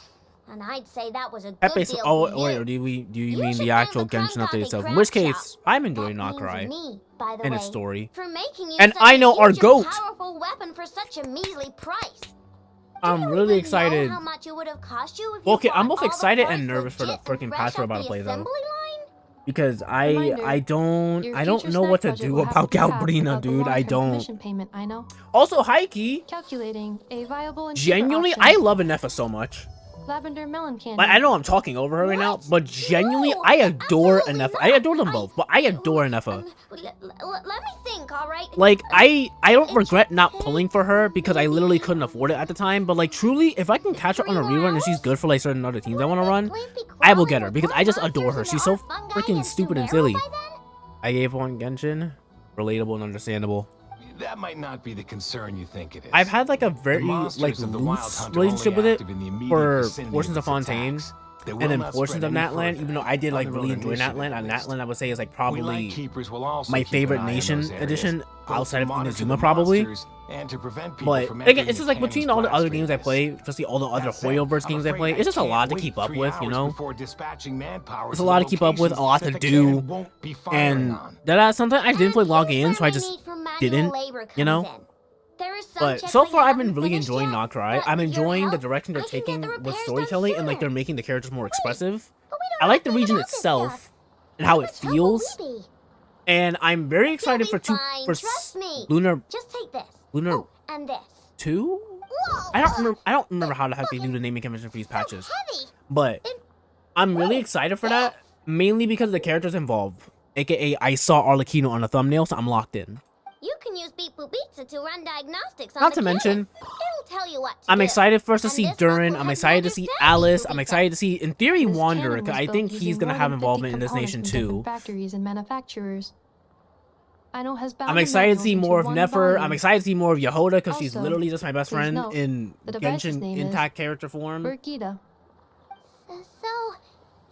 And I'd say that was a good Epic. deal Oh, for wait, you. or do you You mean should the thank actual the Genshin Krai update itself? In craft which shop. case, I'm enjoying That means Krai me, by the and way, its story. for making you And such I a know our huge and goat. powerful weapon for such a measly price. I'm really excited. Know how much it would have cost you if you Okay, I'm bought both all the excited parts and nervous for the legit and freaking fresh patch we're off about to the play though. assembly line? Because I Reminder, don't your know future what to snack budget do will have about to be capped Galbrina, without the dude. I long-term don't. commission payment, I know. Also, Heike. Calculating a viable and cheaper Genuinely, option. I love Anefa so much. Lavender melon candy. Like, I know I'm talking over her right now, but genuinely, I adore Anefa. I adore them both, but I adore Anefa. Let me think, alright? Like, I don't regret not pulling for her because I literally couldn't afford it at the time. But like, truly, if I can catch her on a rerun and she's good for like certain other teams I want to run, I will get her because I just adore her. She's so freaking stupid and silly. I gave one Genshin, relatable and understandable. That might not be the concern you think it is. I've had like a very monsters like of the Wild loose Hunt are relationship only with it active in the immediate for vicinity portions of its Fontaine attacks. They will and then not portions spread of any Natland, further even though I did like on really their enjoy own Natland, initiative, and at least. Natland I would say is like We probably Lightkeepers will also my keep an favorite eye on nation those areas, edition both outside to of monitor Inazuma the probably. monsters and to prevent people But from again, entering it's just like the between cannon's all the other blast games I radius. play, especially all the other That said, Hoyoverse I'm games I afraid play, I it's just a can't lot to wait keep up 3 with, you hours know? before dispatching manpower It's to a lot the to keep up with, a locations lot that to the do, cannon won't be firing and on. that sometimes I didn't play log in, so I just didn't, you know? But so far, I've been really enjoying Krai. I'm enjoying the direction they're taking with storytelling and like they're making the characters more expressive. I like the region itself and how it feels, and I'm very excited for Lunar. Just take this. Lunar And this. 2. I don't remember how the heck they do the naming convention for these patches, but I'm really excited for that mainly because of the characters involved. AKA, I saw Arlecchino on the thumbnail, so I'm locked in. You can use Beep Boop Pizza to run diagnostics on Not the to cannon. mention, It'll tell you what to I'm do. excited for us to And see this Durin. one I'm will excited to have see more Alice. Beep I'm Boop excited to see, in theory, This Wander, cannon because was I built think using he's gonna more have than 50 involvement in this components nation from different too. Factories and manufacturers. I know has bound I'm the excited to see manuals more into of one Nefer. I'm volume. excited to see more of Yehoda because she's Also, literally just my best please friend note, in the device's Genshin name is intact character form. Burkita. So,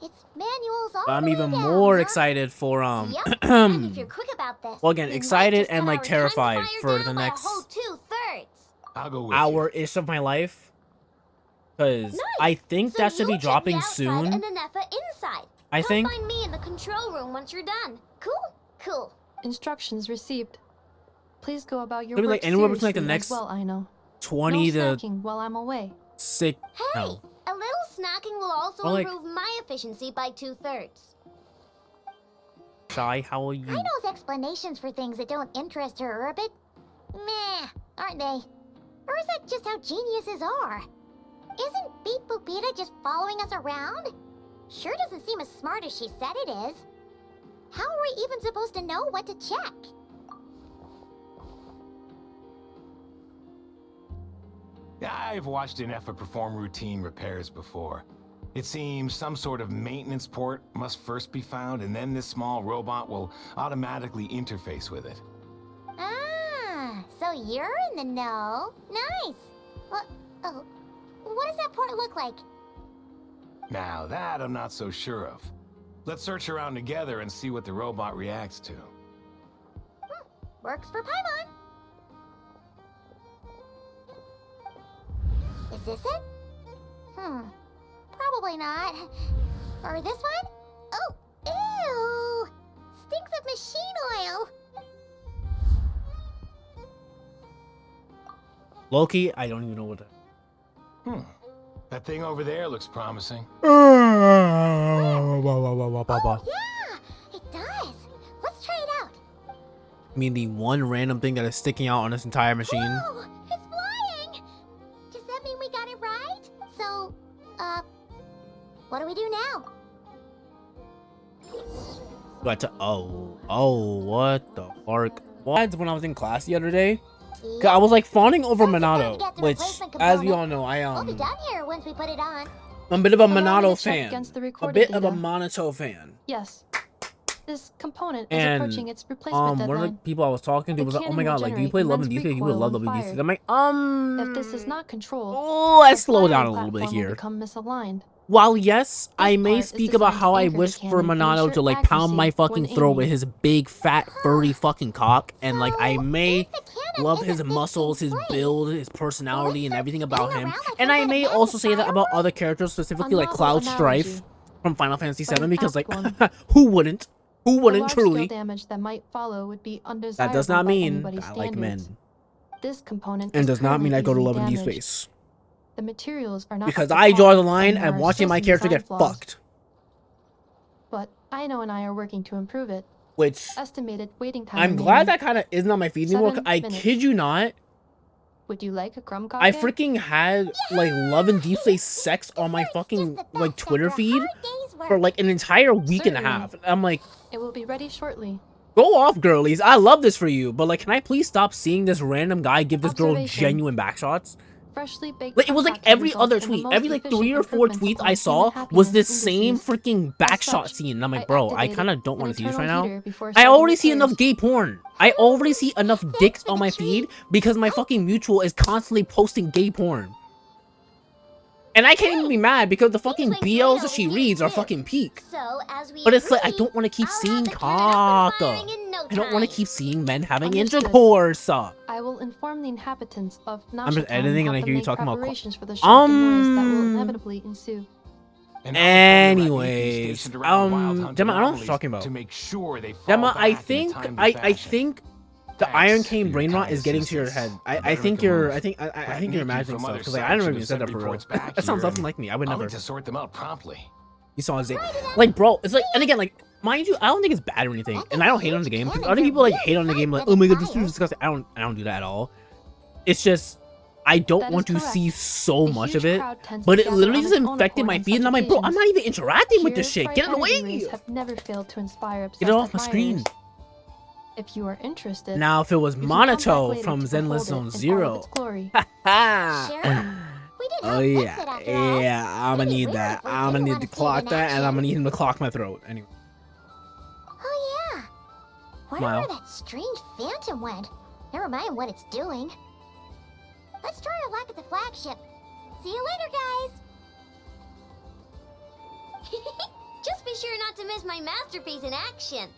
it's manuals all I'm the way even down, more huh? excited for Yep. And if you're quick about this, well, again, we might excited just and cut like our time to terrified fire for down the by a next whole 2/3. I'll go with hour-ish of my life, because I think that should be dropping soon. And Anefa inside. I Come think. find me in the control room once you're done. Cool? Cool. Instructions received. Please go about your Maybe work like anywhere between like the seriously next as well, I know. 20 no to snacking while I'm away. 6. Hey, No. a little snacking will also Or, like- improve my efficiency by 2/3. Shy, how are you? Rhino's explanations for things that don't interest her are a bit meh, aren't they? Or is that just how geniuses are? Isn't Beep Boopita just following us around? Sure doesn't seem as smart as she said it is. How are we even supposed to know what to check? I've watched an Effa perform routine repairs before. It seems some sort of maintenance port must first be found, and then this small robot will automatically interface with it. Ah, so you're in the know. Nice. What does that port look like? Now that I'm not so sure of. Let's search around together and see what the robot reacts to. Works for Paimon. Is this it? Probably not. Or this one? Oh, ew! Stinks of machine oil. Loki, I don't even know what to... That thing over there looks promising. Oh, yeah! It does. Let's try it out. I mean, the one random thing that is sticking out on this entire machine. Whoa! It's flying! Does that mean we got it right? So, what do we do now? Got to... Oh, what the fuck? What? When I was in class the other day, 'cause I was like fawning over Minato, which, as we all know, We'll be done here once we put it on. I'm a bit of a Allow me to Minato check fan. against the A recorded bit of a data. Minato fan. Yes. This component And is approaching its replacement one of the deadline. people I was talking to The was like, "Oh cannon my will god, like, do you generate play Love and immense DCs? You would recoil love when Love and DCs." fired. I'm like, If this is not controlled, let's the slow down a firing little bit platform will here. become misaligned. While yes, I may part is speak about designed how to I anchor the wish for cannon and Minato ensure to like pound my accuracy fucking when throat aiming. with his big, fat, furry fucking cock, and like I may love his muscles, his build, his personality, and everything about him. And I may also say that about other characters, specifically like novel Cloud Strife analogy, from Final Fantasy but VII, an because like, apt one. who wouldn't? Who The wouldn't large-scale truly? damage that might follow would be undesirable That does not by mean anybody's that I like standards. men, This component and is does not mean currently I go to easily Love and D damaged. space. The materials are not Because up to I draw par, the line and there at are watching still my some character design get flaws. fucked. But Aino and I are working to improve it. Which Estimated waiting time I'm remaining, glad that kind of isn't on my feed anymore. 'Cause 7 I minutes. kid you not, Would you like a crumb I kage? freaking had like Love and Deep Space sex on my fucking like Twitter feed for like an entire week and a Certainly. half. I'm like, It will be ready shortly. go off, girlies. I love this for you, but like, can I please stop seeing this random guy give this girl Observation. genuine backshots? Freshly baked Like, it was like concoction every results other in the tweet, most every like efficient 3 or 4 improvements tweets upon I human saw was happiness this same indices. freaking As backshot such, scene. And I'm like, I bro, I activated kind of don't an want to see this right internal now. heater before I starting already see repairs. enough gay porn. I already see enough dicks on my feed because my fucking mutual is constantly posting gay porn. And I can't even be mad because the fucking BLs that she reads are fucking peak. So, as we But it's like, I agreed, don't want to keep I'll seeing have the cannon up and cock. firing in no I don't want to time. keep seeing men having Understood. intercourse. I will inform the inhabitants of I'm just Nashatown editing and I have hear you them make talking about preparations for the shock and noise that will inevitably ensue. Anyways, Gemma, I don't know what you're talking about. To make sure they fall Gemma, I back in a think timely I fashion. think the Thanks Iron for Cane your brain rot kind is getting to your head. assistance. I Better think make a you're move. I think That you're Nikki imagining from stuff other because like, I sides never should even have said sent that for real. reports back That sounds here, nothing like me. I would I'll never. need to sort them out promptly. You saw his like, bro. It's like, and again, like, mind you, I don't think it's bad or anything, and I don't hate on the game. Because other people like hate on the game, like, oh my god, this is disgusting. I don't do that at all. It's just I don't That is want to correct. see so A much huge of it, crowd tends but to it gather literally on just its own infected accord my on feed, and such I'm like, bro, I'm not even interacting with Here, this shit. bright Get it away! editing have never failed to inspire Get it off my obsessed screen. admirers. If you are interested, Now, if it was you can come back Monato later from to Zenless behold it Zone in all of Zero. its glory. Oh yeah, I'm gonna need that. I'm gonna need to clock that, and I'm gonna need him to clock my throat. Anyway, Oh yeah. Wonder Smile. where that strange phantom went. Never mind what it's doing. Let's try our luck at the flagship. See you later, guys. Just be sure not to miss my masterpiece in action.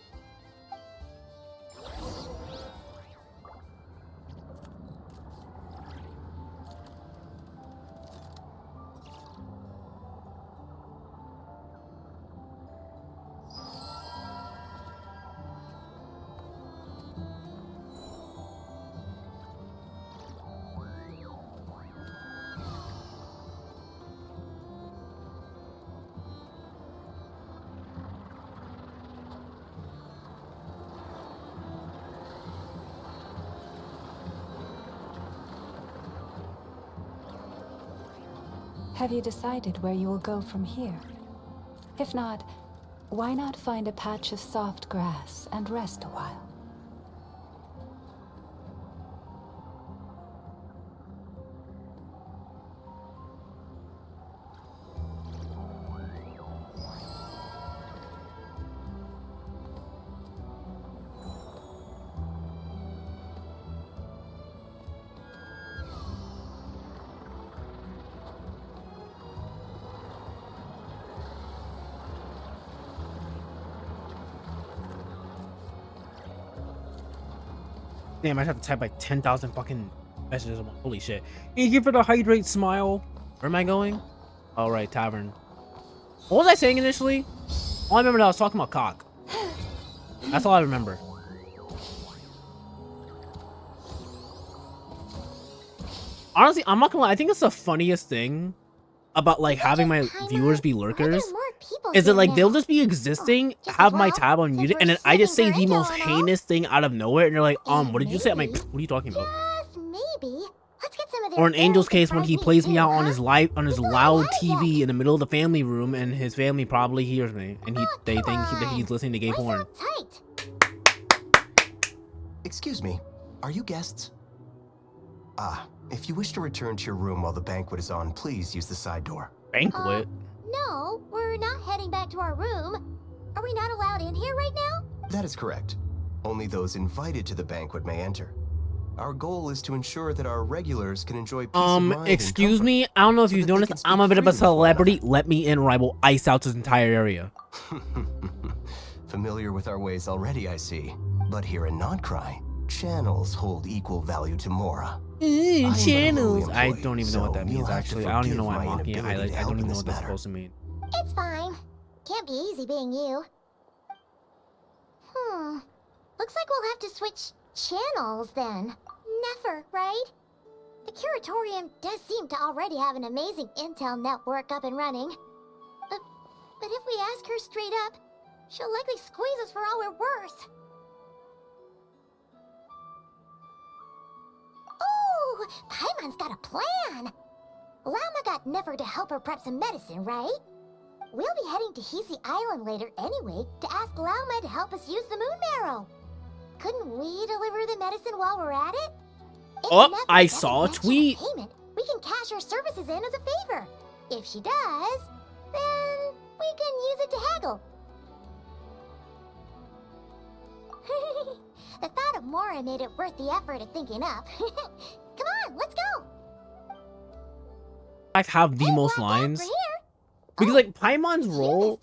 Have you decided where you will go from here? If not, why not find a patch of soft grass and rest a while? Damn, I have to type like 10,000 fucking messages. Holy shit. Thank you for the hydrate smile. Where am I going? All right, tavern. What was I saying initially? All I remember that I was talking about cock. That's all I remember. Honestly, I'm not gonna lie. I think it's the funniest thing about like having my viewers be lurkers. Is it like they'll just be existing, have my tab unmuted, and then I just say the most heinous thing out of nowhere, and they're like, what did you say? I'm like, what are you talking about? Maybe. Let's get some of Or in Angel's case, when he plays me out on his loud TV in the middle of the family room, and his family probably hears me, and they think that he's listening to gay porn. Excuse me, are you guests? If you wish to return to your room while the banquet is on, please use the side door. Banquet? No, we're not heading back to our room. Are we not allowed in here right now? That is correct. Only those invited to the banquet may enter. Our goal is to ensure that our regulars can enjoy peace of mind excuse me? I don't know if you've noticed, I'm a bit of a celebrity. Let me in or I will ice out this entire area. Familiar with our ways already, I see. But here in Krai, channels hold equal value to Mora. Channels. I don't even know what that means, actually. I don't even know why I'm mocking it. I don't even know what that's supposed to mean. It's fine. Can't be easy being you. Looks like we'll have to switch channels then. Never, right? The Curatorium does seem to already have an amazing intel network up and running. But if we ask her straight up, she'll likely squeeze us for all we're worth. Ooh, Paimon's got a plan! Llama got Never to help her prep some medicine, right? We'll be heading to Hisi Island later anyway to ask Llama to help us use the moon marrow. Couldn't we deliver the medicine while we're at it? Oh, I saw a tweet. Payment, we can cash our services in as a favor. If she does, then we can use it to haggle. The thought of Mora made it worth the effort of thinking up. Come on, let's go. I have the most lines. Because like Paimon's role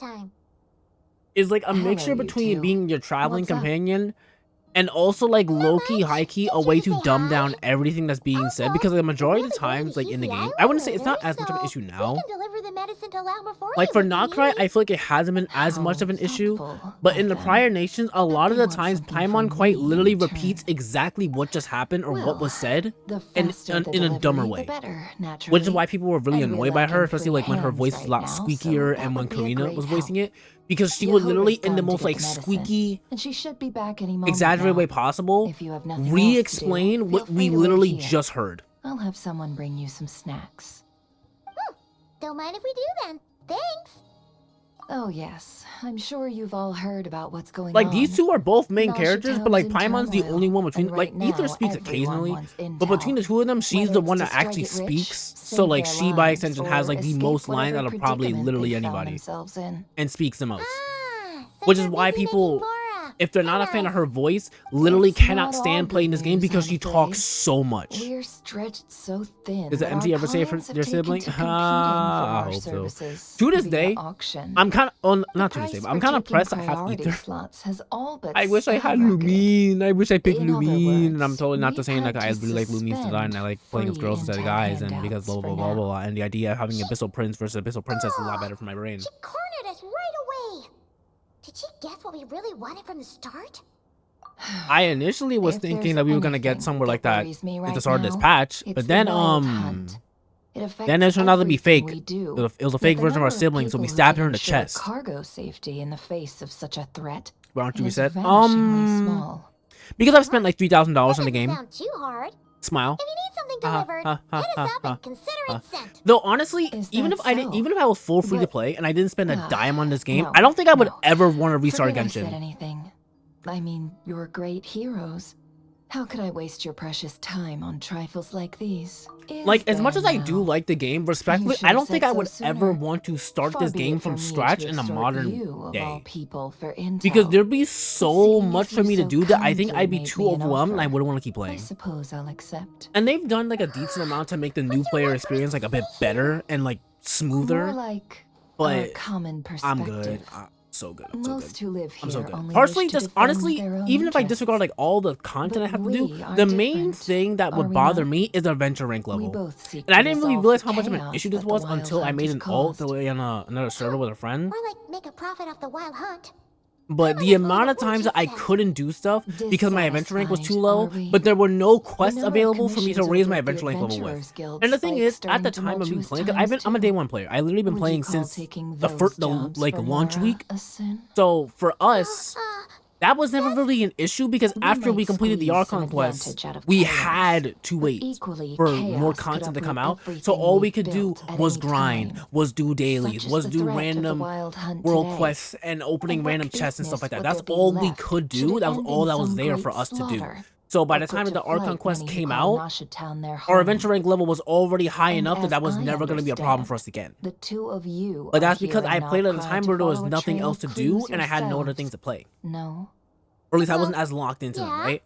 is like a mixture between being your traveling companion and also like low-key, high-key, a way to dumb down everything that's being said, because the majority of the times, like in the game, I wouldn't say it's not as much of an issue now. Like for Krai, I feel like it hasn't been as much of an issue, but in the prior nations, a lot of the times, Paimon quite literally repeats exactly what just happened or what was said in a dumber way. Which is why people were really annoyed by her, especially like when her voice was a lot squeakier and when Karina was voicing it. Because she would literally, in the most like squeaky, and she should be back any moment exaggerated way possible, re-explain what we literally just heard. I'll have someone bring you some snacks. Don't mind if we do then. Thanks. Oh yes, I'm sure you've all heard about what's going on. Like these two are both main characters, but like Paimon's the only one between. Like Ether speaks occasionally, but between the two of them, she's the one that actually speaks. So like she by extension has like the most lines out of probably literally anybody, and speaks the most. Which is why people, if they're not a fan of her voice, literally cannot stand playing this game because she talks so much. We're stretched so thin. Does the MC ever say it for their sibling? I hope so. To this day, I'm kind of, not to this day, but I'm kind of pressed I have Ether. I wish I had Lumine. I wish I picked Lumine. And I'm totally not just saying like I really like Lumine's design and I like playing with girls instead of guys and because blah blah blah blah blah. And the idea of having Abyssal Prince versus Abyssal Princess is a lot better for my brain. She cornered us right away. Did she guess what we really wanted from the start? I initially was thinking that we were gonna get somewhere like that at the start of this patch, but then it turned out to be fake. It was a fake version of our siblings, so we stabbed her in the chest. Cargo safety in the face of such a threat. Why don't you reset? Because I've spent like $3,000 on the game. Sound too hard. Smile. If you need something delivered, hit us up and consider it sent. Though honestly, Is even that if I didn't, so? even if I was full free to But- play and I didn't spend a dime on this game, no, I don't think I would ever want to restart Forget I said Genshin. anything. I mean, you're great heroes. How could I waste your precious time on trifles like these? Like, as much as I do like the game, respectfully, should I have don't said think I so would sooner. ever want to start Far this be game it from for me scratch to in a extort modern you, of all day. people, for intel. Because there'd be so Seeing much as for you me to so do that I think kindly I'd be made too me an overwhelmed and I offer, wouldn't want to keep I playing. suppose I'll accept. And they've done like a decent amount to make the new player experience like a bit better and like smoother. More like but a common I'm good. perspective. So good. I'm so Most good. who live I'm so here good. only Partially, wish to just defend honestly, their own even if I interests. disregard like all the content I have to do, we are the main different, thing that would are we bother not? me is the adventure rank level. both seek And I to didn't really resolve realize the how much of an chaos issue this that the was Wild until I Hunt made has an alt caused. in another server with a friend. Or like make a profit off the wild hunt. But the amount of times that I couldn't do stuff because my adventure rank was too low, but there were no quests available for me to raise my adventure rank level with. And the thing is, at the time of me playing, because I'm a day one player. I literally been playing since the like launch week. So for us, that was never really an issue because after we completed the Archon quest, we had to wait for more content to come out. So all we could do was grind, was do dailies, was do random world quests and opening random chests and stuff like that. That's all we could do. That was all that was there for us to do. So by the time that the Archon quest came out, our adventure rank level was already high enough that that was never going to be a problem for us again. The two of you But that's are because here I in played at a Krai time to where there was follow a nothing trail else to of do clues and I had no other yourselves. things to play. No. Or at least I wasn't as locked into them, right?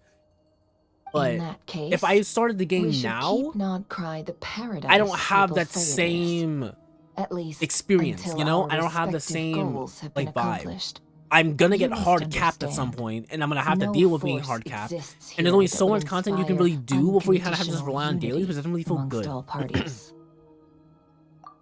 But In that case, if I started the game we should now, keep not Krai the paradise I don't have people that say it is. same At least experience, until you know? our I don't have the respective same goals have been like vibe. accomplished. I'm gonna get You must hard capped at some understand. point, and I'm gonna have to No deal with being force hard capped. exists And there's here only that so would much content you can inspire really do before you kind of have to just unconditional rely on dailies, unity because it doesn't really feel amongst good. all parties.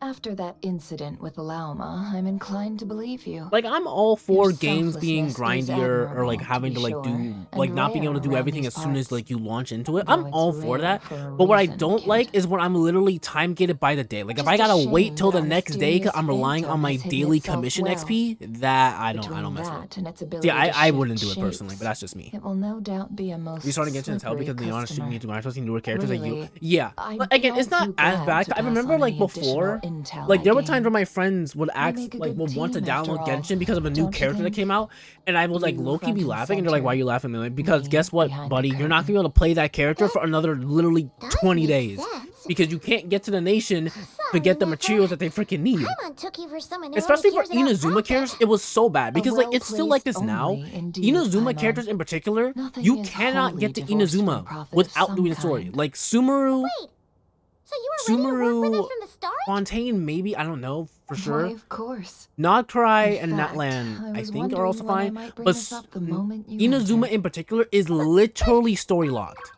After that incident with Lauma, I'm inclined to believe you. Like, I'm all for Your games being selflessness is grindier or like admirable, having to to be like sure, do and like not being able to rare do around everything these as soon as parts. like you launch into it. Though I'm it's all for rare that. for a But what I reason, don't kid. like is when I'm literally time gated by the day. Like if Just I a gotta wait shame till that the our next day because I'm mysterious relying on phantom my has hidden daily itself commission well. XP, that I don't Between mess that with. and its ability See, to I shift wouldn't do it personally, shapes, but that's just me. It will no doubt be a most Restarting Genshin is hell because slippery the honest customer. need to grind, especially newer characters like you. Really, Yeah, I'd but be again, it's all not too as glad bad. to I pass remember on like any additional before, intel like I there were gain. times where my friends would ask make a like good would want to team, after download all. Genshin because of a new Don't you character that think? came out, and I would like You low-key front be and laughing, and they're like, "Why are center, you laughing?" They're like, "Because me guess what, behind the buddy, you're not gonna curtain. be able to play that character for another literally 20 days because you can't get to the nation to get the materials that they freaking need." Paimon took you for someone who Especially only for cares about Inazuma characters, it was so bad because like it's still like this well-placed now. only, indeed, Inazuma Paimon. characters in particular, Nothing you is cannot wholly get to divorced from Inazuma profit of without some doing the story. kind. Like Sumeru, So you were ready to work with us from the start? Fontaine, maybe, I don't know for sure. Why, of course. Not Krai In and fact, Natlan, I I was think, are also wondering when I fine. might bring But this up the moment you Inazuma entered. in particular is literally story locked.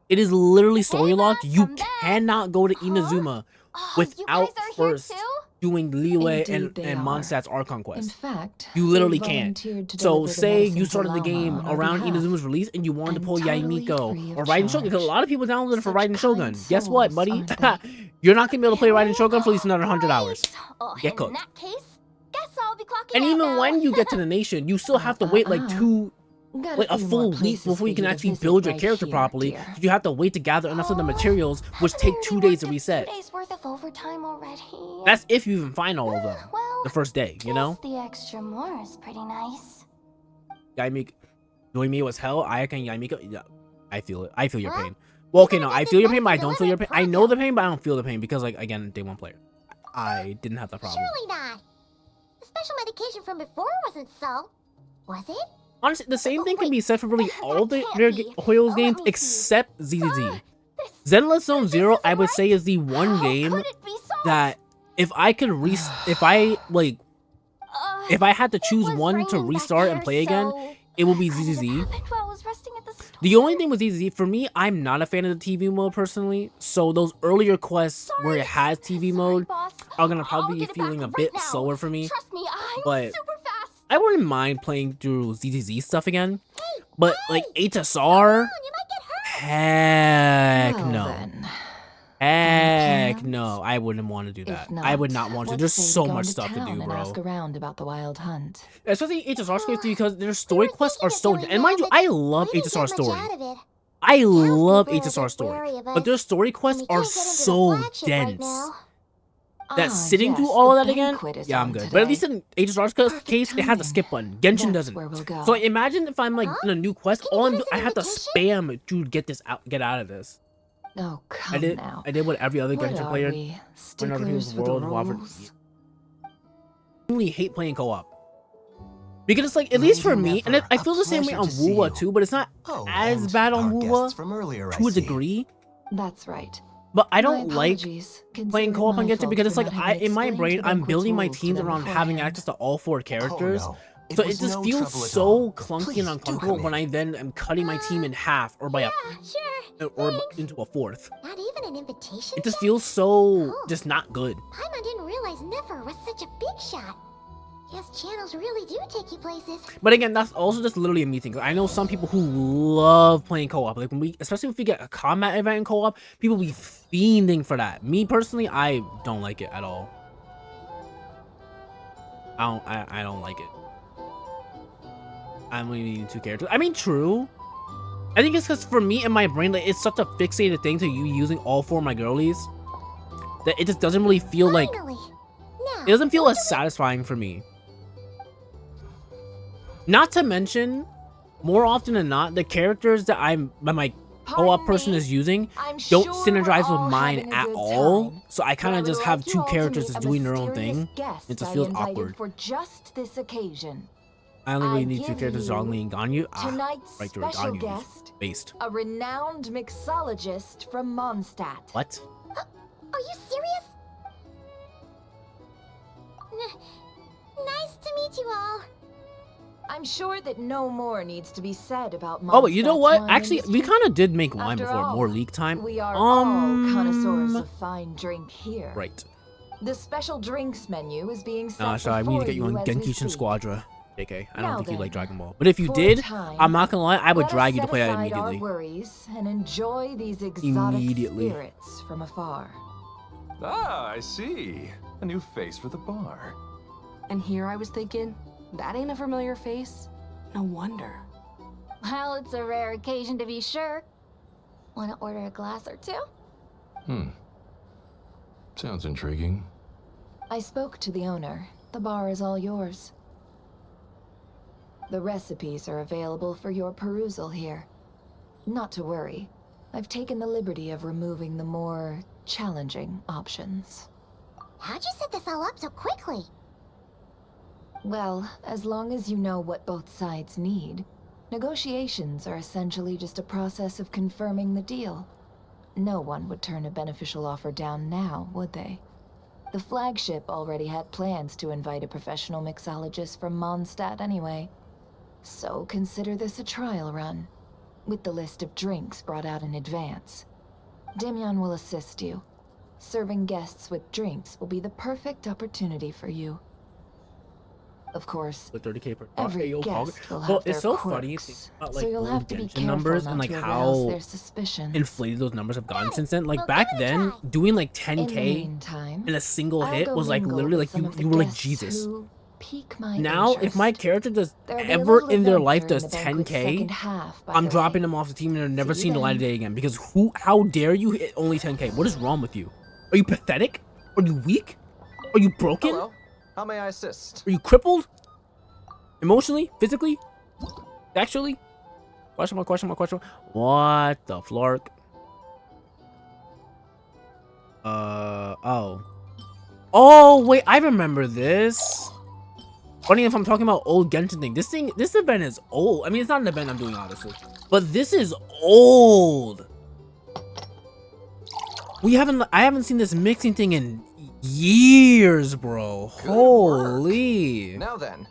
It is literally story locked. You cannot go to Inazuma without first doing Liyue Indeed they and are. Mondstadt's Archon In quest. fact, You they literally can't. volunteered to So deliver the say medicine you to started the Llama game on our around behalf, Inazuma's release and you wanted to pull entirely Yaimiko free of or Raiden Shogun, because a charge. lot of people downloaded it for Such Raiden Shogun. kind Guess what, souls, buddy? aren't they? You're not gonna be able to play Raiden Shogun for at least another 100 hours. Oh, Get in cooked. that case, guess I'll be clocking And out even now. when you get to the nation, you still have to wait like Got like a few full more week places before for you can to actually visit build your right character here, properly. dear. You have to wait to gather enough of the materials, which take 2 days to reset. 2 days worth of overtime already. That's if you even find all of them Well, the first day, you know? The extra more is pretty nice. Yaimiko, doing me was hell. I can Yaimiko. Yeah, I feel it. I feel your pain. Well, okay, no, I feel your pain, but I don't feel your pain. I know the pain, but I don't feel the pain because, like, again, day one player. I didn't have that problem. Surely not. The special medication from before wasn't so. Was it? Honestly, the same thing can be said for really all the Hoyo's games except ZZZ. Zenless Zone Zero, I would say, is the one game that if I could if I had to choose one to restart and play again, it would be ZZZ. The only thing with ZZZ, for me, I'm not a fan of the TV mode personally, so those earlier quests where it has TV mode are gonna probably be feeling a bit slower for me. Trust me, I'm But super fast. I wouldn't mind playing through ZZZ stuff again. But like HSR, heck Well, no. then. Heck no, I wouldn't want to do that. If I would not want to. let's There's say we so go much into stuff to town do, and bro. ask around about the wild hunt. Especially HSR stories because their story quests are so. And mind you, I love HSR story. I love people are a HSR bit story, wary of but us, their story quests and we are can't get into the so flagship right dense now. that sitting through yes, all the of that again, banquet is yeah, I'm on good. But at today. least in HSR's case, it has a skip button. Genshin That's doesn't. where we'll go. So like, imagine if I'm like in a new quest, all I'm I have to spam to get out of this. Oh, come now. I did what every other What Genshin are player we, in other people's sticklers for the world will offer. rules? I really hate playing co-op. Because it's like, at least for me, and I feel the same way on Wuwa too, but it's not as bad on Wuwa to a degree. That's right. But I My don't like apologies, playing co-op on considering my Genshin fault because it's for like, not having in my explained brain, the I'm banquet's building my rules to teams them around having beforehand. access to all 4 characters. no. It So it was just no feels trouble at so all. clunky Please, and do uncomfortable come when I then am cutting my team in half or by Yeah, sure. or into a 4th. Not even an invitation? It just feels so just not good. Paimon didn't realize Nefer was such a big shot. Yes, channels really do take you places. But again, that's also just literally a me thing. I know some people who love playing co-op. Like especially if we get a combat event in co-op, people be fiending for that. Me personally, I don't like it at all. I don't like it. I'm only needing 2 characters. I mean, true. I think it's because for me in my brain, like, it's such a fixated thing to you using all 4 of my girlies that it just doesn't really feel like. It doesn't feel as satisfying for me. Not to mention, more often than not, the characters that my co-op person is using don't synergize with mine at all. So I kind of just have 2 characters that's doing their own thing. It just feels awkward. For just this occasion. I only really need 2 give characters, you Zhongli and Ganyu. Tonight's Right, special Ganyu guest, based. a renowned mixologist from Mondstadt. What? Are you serious? Nice to meet you all. I'm sure that no more needs to be said about Mondstadt's Oh, but you know what? wine Actually, we industry. kind of did make wine After before. all, More leak time. We are all connoisseurs of fine drink here. Right. The special drinks menu is being set Nah, sorry, we need to get you on as we Genshin speak. Squadra. JK, I don't Now think you then, like Dragon Ball. But if you for a did, time, I'm not gonna lie, I would let us drag you to set play that aside our immediately. worries and enjoy these exotic Immediately. spirits from afar. Ah, I see. A new face for the bar. And here I was thinking, that ain't a familiar face. No wonder. Well, it's a rare occasion to be sure. Wanna order a glass or 2? Sounds intriguing. I spoke to the owner. The bar is all yours. The recipes are available for your perusal here. Not to worry. I've taken the liberty of removing the more challenging options. How'd you set this all up so quickly? Well, as long as you know what both sides need, negotiations are essentially just a process of confirming the deal. No one would turn a beneficial offer down now, would they? The flagship already had plans to invite a professional mixologist from Mondstadt anyway. So consider this a trial run, with the list of drinks brought out in advance. Demyon will assist you. Serving guests with drinks will be the perfect opportunity for you. Of course, With 30K per every yo, guest will have well, their it's so quirks, funny thinking about so like you'll old have to be Genshin careful numbers not and like to arouse how their suspicions. inflated those numbers have gotten since then. Like back then, doing like 10K in a single I'll hit go was like mingle literally with like some of the you were like guests Jesus. who pique my Now, if interest. my character does There'll be a ever little in their event life during does the banquet's 10K, second half, by I'm the dropping them off the team and they're never See seen the light of then. day again. Because how dare you hit only 10K? What is wrong with you? Are you pathetic? Are you weak? Are you broken? Hello. How may I assist? Are you crippled? Emotionally? Physically? Sexually? Question mark, question mark, question mark. What the flark? Oh. Oh, wait, I remember this. Funny if I'm talking about old Genshin thing. This event is old. I mean, it's not an event I'm doing, obviously. But this is old. I haven't seen this mixing thing in years, bro. Good Holy. work. Now then,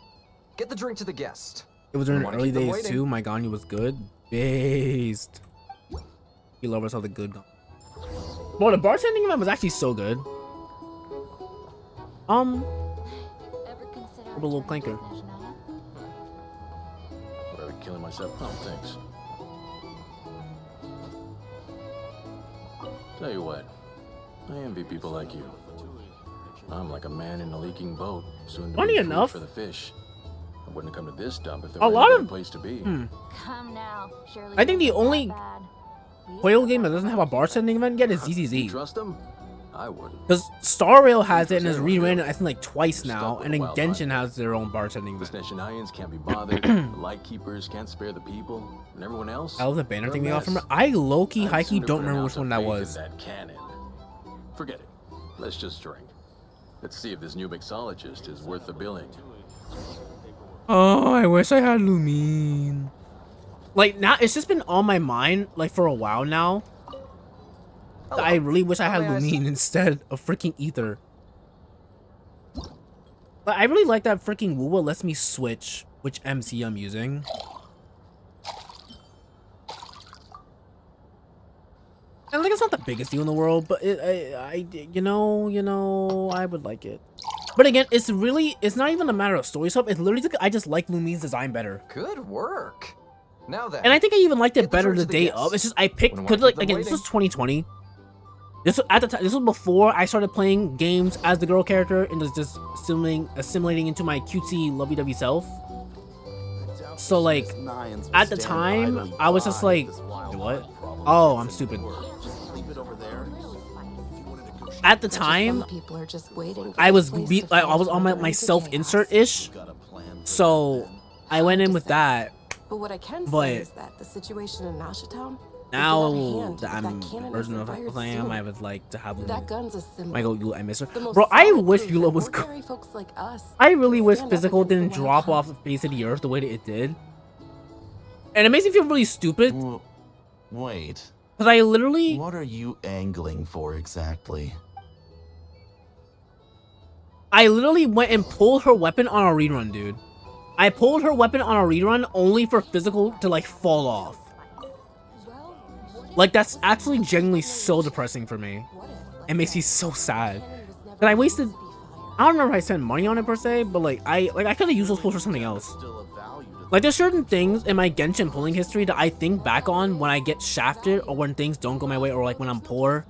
get the drink to the guest. It was during Wanna early keep them days waiting. too. My Ganyu was good. Based. You love us all the good. Bro, the bartending event was actually so good. A little clinker. Would I be killing myself? Oh, thanks. Tell you what, I envy people like you. I'm like a man in a leaking boat, soon to Funny be food enough, for the fish. I wouldn't come to this dump if there a were lot any better of- place to be. Come now, surely I think the it wasn't only that bad. Puyo game that doesn't have a bartending event yet is ZZZ. Trust him? I wouldn't. Because Star Rail has it and has reran it, I think, like twice now, and then Genshin has their own bartending The event. Snechinayans can't be bothered, the Lightkeepers can't spare the people, and everyone else. I love the banner they're a thing they offer. mess. I low-key, I'd high-key sooner don't put an remember ounce which one of that faith in was. That cannon. Forget it. Let's just drink. Let's see if this new mixologist is worth the billing. Oh, I wish I had Lumine. Like, now, it's just been on my mind, like, for a while now. I really wish I had Lumine instead of freaking Ether. But I really like that freaking Wuwa lets me switch which MC I'm using. And like, it's not the biggest deal in the world, but you know, I would like it. But again, it's not even a matter of story stuff. It's literally just, I just like Lumine's design better. Good work. Now then. And I think I even liked it better turn the to the day guests. of. It's just I picked, Wouldn't cause wanna like keep them again, this waiting. was 2020. This was at the time. This was before I started playing games as the girl character and just assimilating into my cutesy lovey-dovey self. So like, at the time, I was just like, what? Oh, I'm stupid. At the time, People are just waiting. I was on my self-insert ish, so I went in with that. But what I can But say is that the situation in Nashatown. now that I'm the version of I am, I would like to have That gun's a symbol. Michael, Eula, I miss her. The most Bro, I solid wish proof Eula that was good. ordinary folks like us I really wish stand up physical against the didn't wild drop hunt. off the face of the earth the way that it did. And it makes me feel really stupid. Wait. Because I literally... What are you angling for exactly? I literally went and pulled her weapon on a rerun, dude. I pulled her weapon on a rerun only for physical to, like, fall off. Like, that's actually genuinely so depressing for me. It makes me so sad. That I wasted... I don't remember if I spent money on it per se, but, like, I could have used those pulls for something else. Like, there's certain things in my Genshin pulling history that I think back on when I get shafted or when things don't go my way or, like, when I'm poor.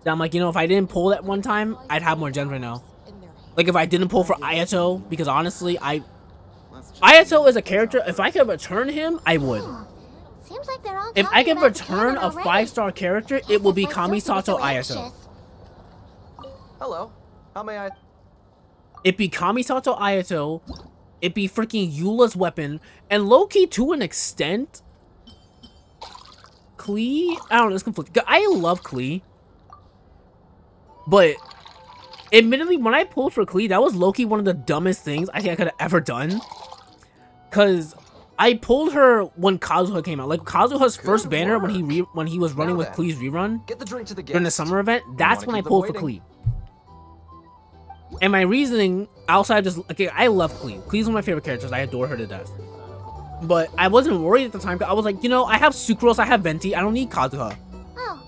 That I'm like, you know, if I didn't pull that one time, I'd have more gens right now. Like, if I didn't pull for Ayato, because honestly, Ayato is a character, if I could return him, I would. Seems like they're all If I talking could about the return cannon a already. 5-star character, it will be Guess they're both supposed to Kamisato be so Ayato. anxious. Hello. How may I? It'd be Kamisato Ayato, it'd be freaking Eula's weapon, and low-key to an extent, Klee, I don't know, it's conflicting. I love Klee, but admittedly, when I pulled for Klee, that was low-key one of the dumbest things I think I could have ever done. Because I pulled her when Kazuha came out. Like, Kazuha's first banner when he was running with Klee's rerun Get the drink to the guests. during the summer event, that's when I keep them pulled for waiting? Klee. And my reasoning, outside just, okay, I love Klee. Klee's one of my favorite characters. I adore her to death. But I wasn't worried at the time, because I was like, you know, I have Sucrose, I have Venti, I don't need Kazuha. Oh,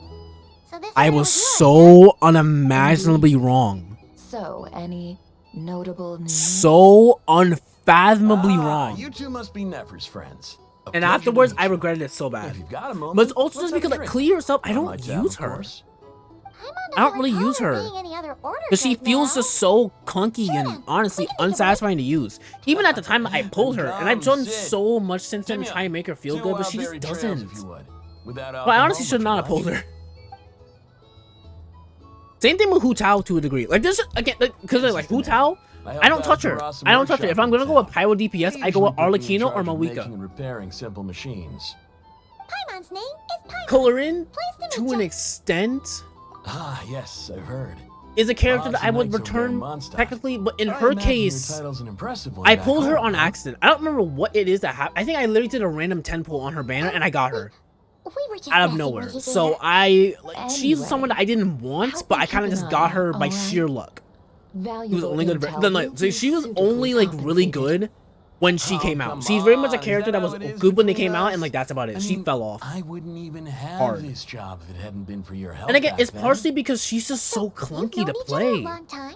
so this I is was yours, so unimaginably wrong. So, any notable news? So unfathomably wrong. You two must be Nefer's friends. A And pleasure to afterwards, meet I you. regretted it so bad. If you've got a moment, But it's also let's just have a because, like, drink. Klee herself, I On don't my tab, use of her. course. I don't really use her. being any other orders Because she right feels now. just so clunky and honestly unsatisfying to use. Even at the time I pulled her, and I've done so much since then to try and make her feel good, but she just doesn't. Well, I honestly should not have pulled her. Same thing with Hu Tao to a degree. Like, this, again, because like Hu Tao, I don't touch her. I don't touch her. If I'm gonna go with Pyro DPS, I go with Arlecchino or Making Mawika. and repairing simple machines. Paimon's name is Paimon. Colorin, Pleased to to meet an ya. extent, Ah, yes, I've heard. is a character that I would Knights of Rare return Mondstadt. technically, but in I her imagine your case, title's an impressive one I back pulled her home, on huh? accident. I don't remember what it is that happened. I think I literally did a random 10 pull on her banner and I got her We were just out of messing nowhere. with you So there. she's Anyway, someone that I didn't want, help but me I kind of keep just an got eye her out, by alright? sheer luck. She was Valuable only good. intel Then, will like, so be she was suitably only like really compensated. good when she came come out. She's very much a on, character is that that was how it is good when they between came out, us? and like that's about it. I She mean, fell off. I wouldn't even have Hard. this job if it hadn't been for your help. And again, back it's then. partially because she's just so clunky to Known each other a play. long time?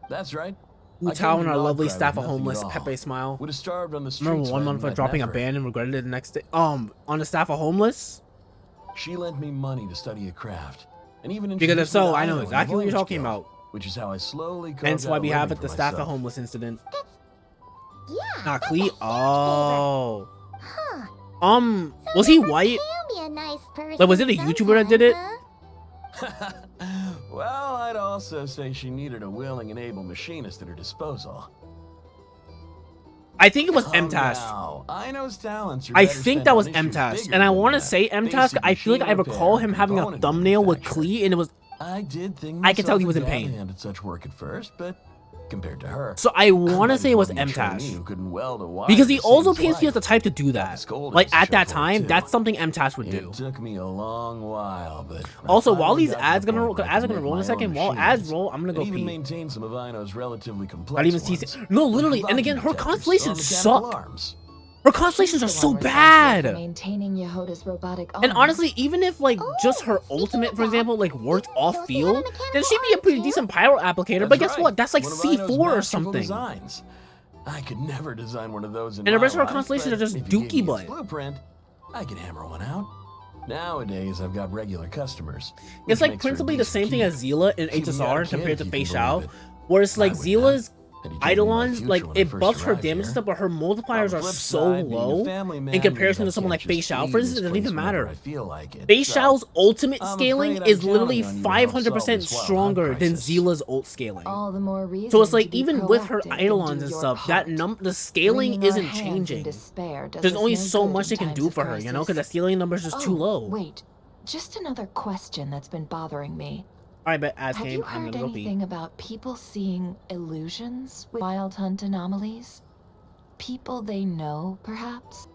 That's right. Wu I Tao came and to our lovely Nograi staff with of nothing homeless at all. Pepe smile. Would have starved on the streets. Remember if I 1 hadn't month for met dropping a Nefer. ban and regretted it the next day. On the staff of homeless. She lent me money to study a craft, and even Because if introduced me so, to I know Io and the exactly what you're Voyage talking Guild, about. Which is how I slowly carved Hence why out we a have living it the for staff of myself. homeless incident. Yeah. Not that's a Klee. huge favor. Oh. Huh. Was he Sometimes white? Can be a nice person. Like, was it a YouTuber that did it? Huh? Well, I'd also say she needed a willing and able machinist at her disposal. I think it was Calm MTask. down. I know's talents are I better think spent that on was issues MTask, bigger and I than want to that. say MTask. Basic I feel like I machine recall repair him and having a component thumbnail with manufacture. Klee, and it was. I did think I could tell he was in myself a pain. hand at such work at first, but compared to her, So I want to might say as it was well be a trainee MTash. who couldn't weld a wire Because to he save also his paints me as life. the type to do that. scolded Like us to at show that for it, time, too. that's something MTash would It do. took me a long while, but I Also, while finally these got to ads the gonna roll, point where I ads are could gonna make roll in a my own second. While ads machines, roll, I'm gonna and go even pee. maintain some of Ino's relatively complex Not even see. ones. No, literally, and again, her constellations suck. Her constellations are so bad. Maintaining Yehoda's robotic arm. And honestly, even if like just her ultimate, for example, like worked off field, then she'd be a pretty decent pyro applicator. But guess what? That's like One of C4 Ino's or masterful something. designs. I could never design one of those in And the my rest of her life, constellations but are just if you gave dookie me its butt. blueprint, I could hammer one out. Nowadays, I've got regular customers. It's which like makes for a principally the decent same thing keep. as Zila in Keep me out HSR of compared to kid, if Fei you can Xiao. believe it. Whereas like I would Zila's And he told me my Eidolons, future like when I it first buffs her arrived damage here. and stuff, but her multipliers On the are flip so side, being a low family man in comparison to means I someone like can't Fei just Xiao. leave For instance, this it doesn't even place whenever matter. I feel like it, Fei so Xiao's ultimate I'm scaling afraid I'm is literally counting on you to help solve 500% this wild stronger hunt than crisis. Zila's ult scaling. All the more reason So it's to like be even with her proactive and Eidolons do and your stuff, part. the scaling Wringing our isn't hands in changing. despair does There's us only no so good much in they can times do of for her, you know, because the crisis. scaling number is just too low. Wait, just another question that's been bothering me. Alright, but as Have came, you I'm heard gonna go pee. anything about people seeing illusions with wild hunt anomalies? People they know, perhaps?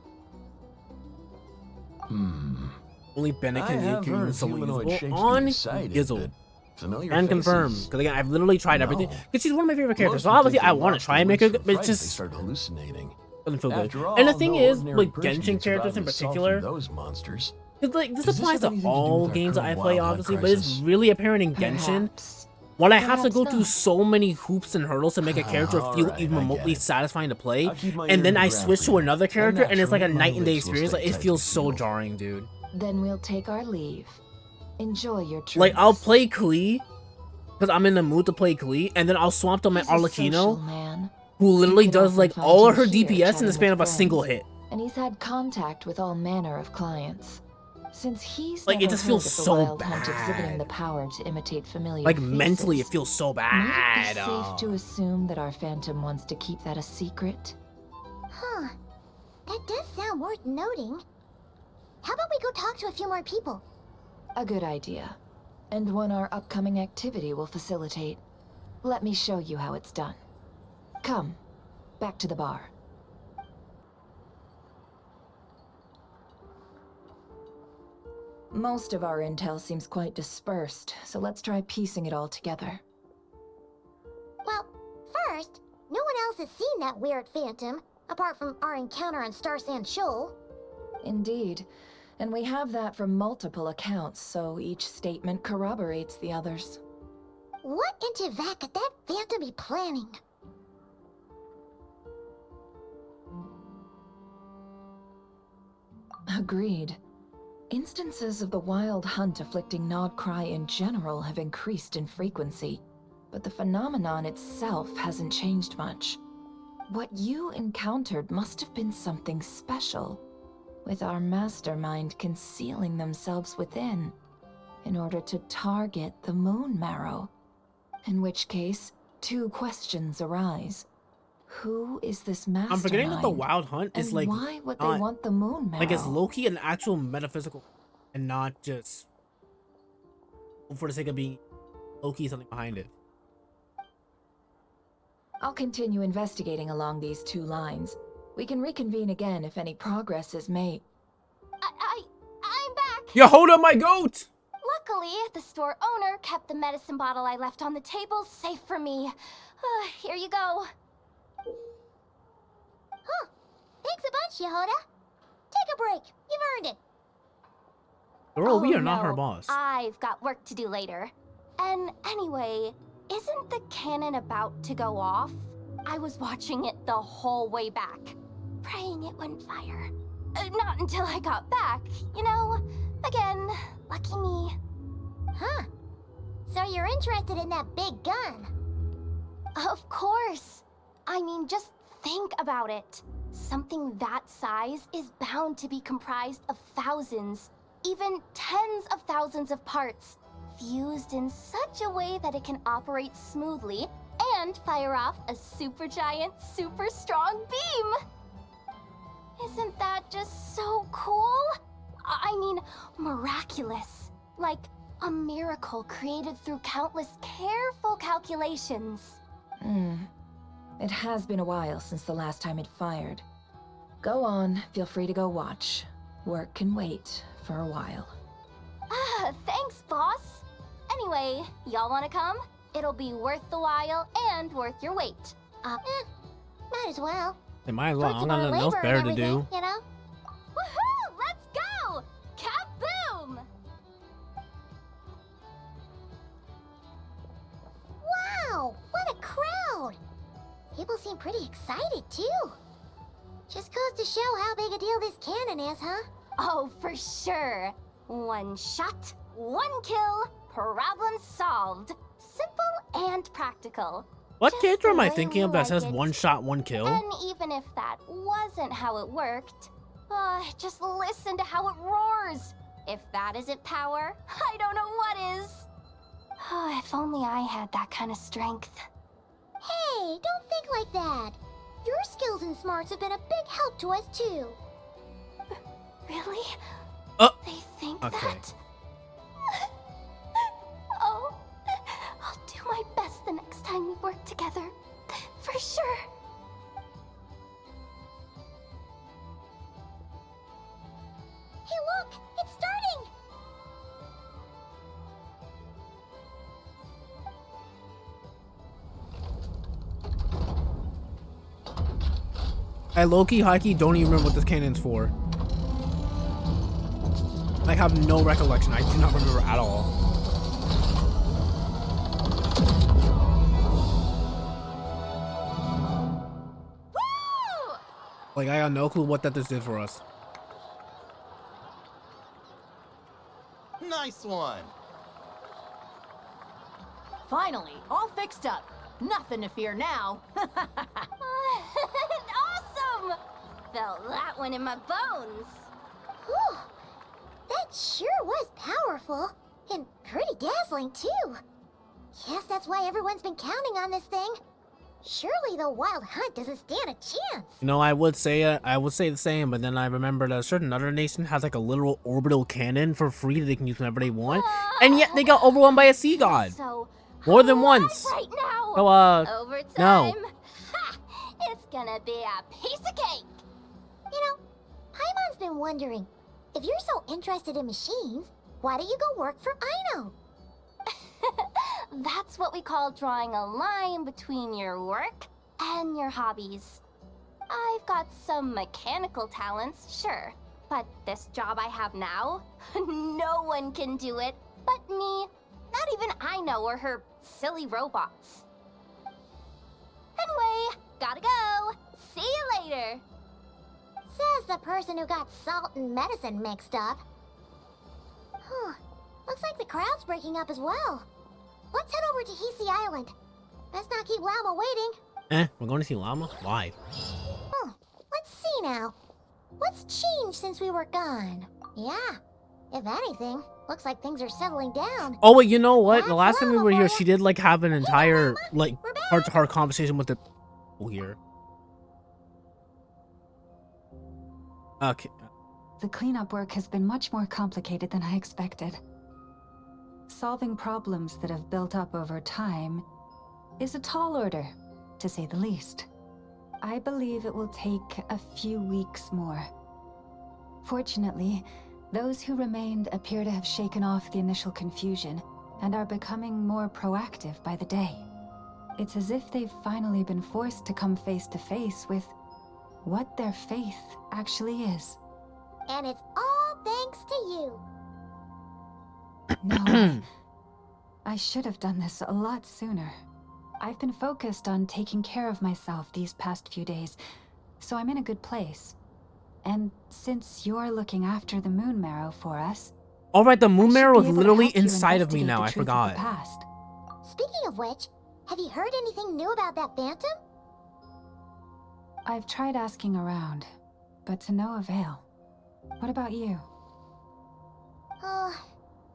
Only Bennett I can have heard use of someone humanoid usable shapes on being sighted, Gizzle. but familiar And confirm, faces? because again, I've literally tried everything. No. Because she's one of my favorite characters, Most so would obviously think I they want to lost try their and make her wits good, from but fright it's if they just started hallucinating. doesn't feel good. After all, And the thing no is, ordinary with person Genshin can survive characters in an assault from particular, those monsters. because like this Does this applies have to anything to do all with our games that I current play, wild hunt obviously, but it's crisis? really apparent in Genshin. When I have to go through so many hoops and hurdles to make a character feel Alright, even I remotely get it. satisfying to play, I'll keep my and ear then to the I ground switch for to you. another And character, and it's like a naturally, my night and day lips will experience. stay Like it tightly feels so sealed. jarring, dude. Then we'll take our leave. Enjoy your trip. Like I'll play Klee because I'm in the mood to play Klee, and then I'll swap to my He's a social Arlecchino, man, who literally You could does often like find all him of her here DPS in the chatting span of with a single friends. hit. and he's had contact with all manner of clients. Since he's Like, it never just heard feels of the so wild hunt exhibiting bad. the power to imitate familiar Like faces, mentally, it feels so might bad. it be safe to assume that our phantom wants to keep that a secret? Huh. That does sound worth noting. How about we go talk to a few more people? A good idea, and one our upcoming activity will facilitate. Let me show you how it's done. Come, back to the bar. Most of our intel seems quite dispersed, so let's try piecing it all together. Well, first, no one else has seen that weird phantom, apart from our encounter on Star Sand Shoal. Indeed, and we have that from multiple accounts, so each statement corroborates the others. What in Teyvat could that phantom be planning? Agreed. Instances of the wild hunt afflicting Nod Krai in general have increased in frequency, but the phenomenon itself hasn't changed much. What you encountered must have been something special, with our mastermind concealing themselves within, in order to target the moon marrow. In which case, two questions arise. Who is this mastermind? I'm forgetting that the Wild Hunt is and like why would they not- want the moon marrow? like it's low-key an actual metaphysical, and not just for the sake of being low-key something behind it. I'll continue investigating along these two lines. We can reconvene again if any progress is made. I'm back! Yehoda, my goat! Luckily, the store owner kept the medicine bottle I left on the table safe for me. Here you go. Huh. Thanks a bunch, Yehoda. Take a break. You've earned it. Girl, we Oh, are not her no, boss. I've got work to do later. And anyway, isn't the cannon about to go off? I was watching it the whole way back, praying it wouldn't fire. Not until I got back, you know? Again, lucky me. Huh. So you're interested in that big gun? Of course. I mean, just think about it. Something that size is bound to be comprised of thousands, even tens of thousands of parts, fused in such a way that it can operate smoothly and fire off a supergiant, super strong beam! Isn't that just so cool? I mean, miraculous. Like a miracle created through countless careful calculations. It has been a while since the last time it fired. Go on, feel free to go watch. Work can wait for a while. Ah, thanks, boss. Anyway, y'all wanna come? It'll be worth the while and worth your wait. Might as well. They might as well. Fruits I'm of our gonna know labor better and to do. everything, you know? Woohoo! Let's go! Kaboom! Wow, what a crowd! People seem pretty excited, too. Just goes to show how big a deal this cannon is, huh? Oh, for sure. One shot, one kill, problem solved. Simple and practical. What Just character am the I way thinking of we that says like it. one shot, one kill? And even if that wasn't how it worked, just listen to how it roars. If that isn't power, I don't know what is. If only I had that kind of strength. Hey, don't think like that. Your skills and smarts have been a big help to us, too. Really? Oh. They think Okay. that? Oh, I'll do my best the next time we work together. For sure. Hey, look! It's starting! I low-key, high-key don't even remember what this cannon's for. I have no recollection. I do not remember at all. Woo! Like, I got no clue what that this did for us. Nice one. Finally, all fixed up. Nothing to fear now. Awesome! Felt that one in my bones. Whew. That sure was powerful. And pretty dazzling, too. Guess that's why everyone's been counting on this thing. Surely the Wild Hunt doesn't stand a chance. You know, I would say the same, but then I remembered a certain other nation has like a literal orbital cannon for free that they can use whenever they want, and yet they got overwhelmed by a sea god. So, More than once. right now. So, Overtime. no. Ha! It's gonna be a piece of cake. You know, Paimon's been wondering, if you're so interested in machines, why don't you go work for Aino? That's what we call drawing a line between your work and your hobbies. I've got some mechanical talents, sure, but this job I have now, no one can do it but me. Not even Aino or her silly robots. Anyway, gotta go. See you later. Says the person who got salt and medicine mixed up. Huh. Looks like the crowd's breaking up as well. Let's head over to Hisi Island. Best not keep Llama waiting. We're going to see Llama? Why? Let's see now. What's changed since we were gone? Yeah. If anything, looks like things are settling down. Oh wait, you know what? The last time we were here, she did like have an entire like heart-to-heart conversation with the people here. Okay. The cleanup work has been much more complicated than I expected. Solving problems that have built up over time is a tall order, to say the least. I believe it will take a few weeks more. Fortunately, those who remained appear to have shaken off the initial confusion and are becoming more proactive by the day. It's as if they've finally been forced to come face to face with what their faith actually is. And it's all thanks to you. No, I should have done this a lot sooner. I've been focused on taking care of myself these past few days, so I'm in a good place. And since you're looking after the Moon Marrow for us... Alright, the Moon Marrow is be able to literally help you inside of me investigate now, the I truth of the forgot. past. Speaking of which, have you heard anything new about that Phantom? I've tried asking around, but to no avail. What about you?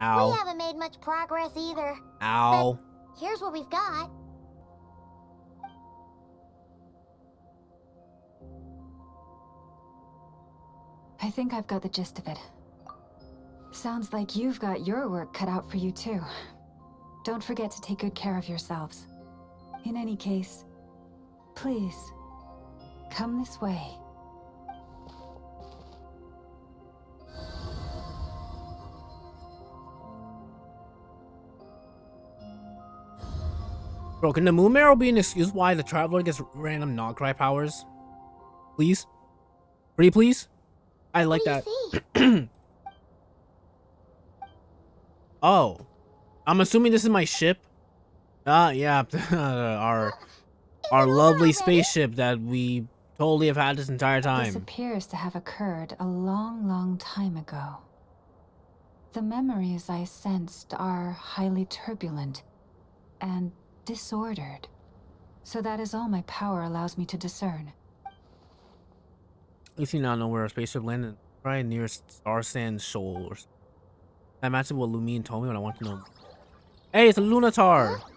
Ow. We haven't made much progress either. Ow. But here's what we've got. I think I've got the gist of it. Sounds like you've got your work cut out for you too. Don't forget to take good care of yourselves. In any case, please, come this way. Bro, can the moon marrow be an excuse why the traveler gets random Krai powers? Please? Pretty please? I like that. Oh. I'm assuming this is my ship. Yeah. our lovely spaceship that we totally have had this entire time. This appears to have occurred a long, long time ago. The memories I sensed are highly turbulent and disordered. So that is all my power allows me to discern. At least you now know where our spaceship landed. Right near Star Sand Shoal or something. That matches what Lumine told me when I want to know. Hey, it's a Lunatar! Huh?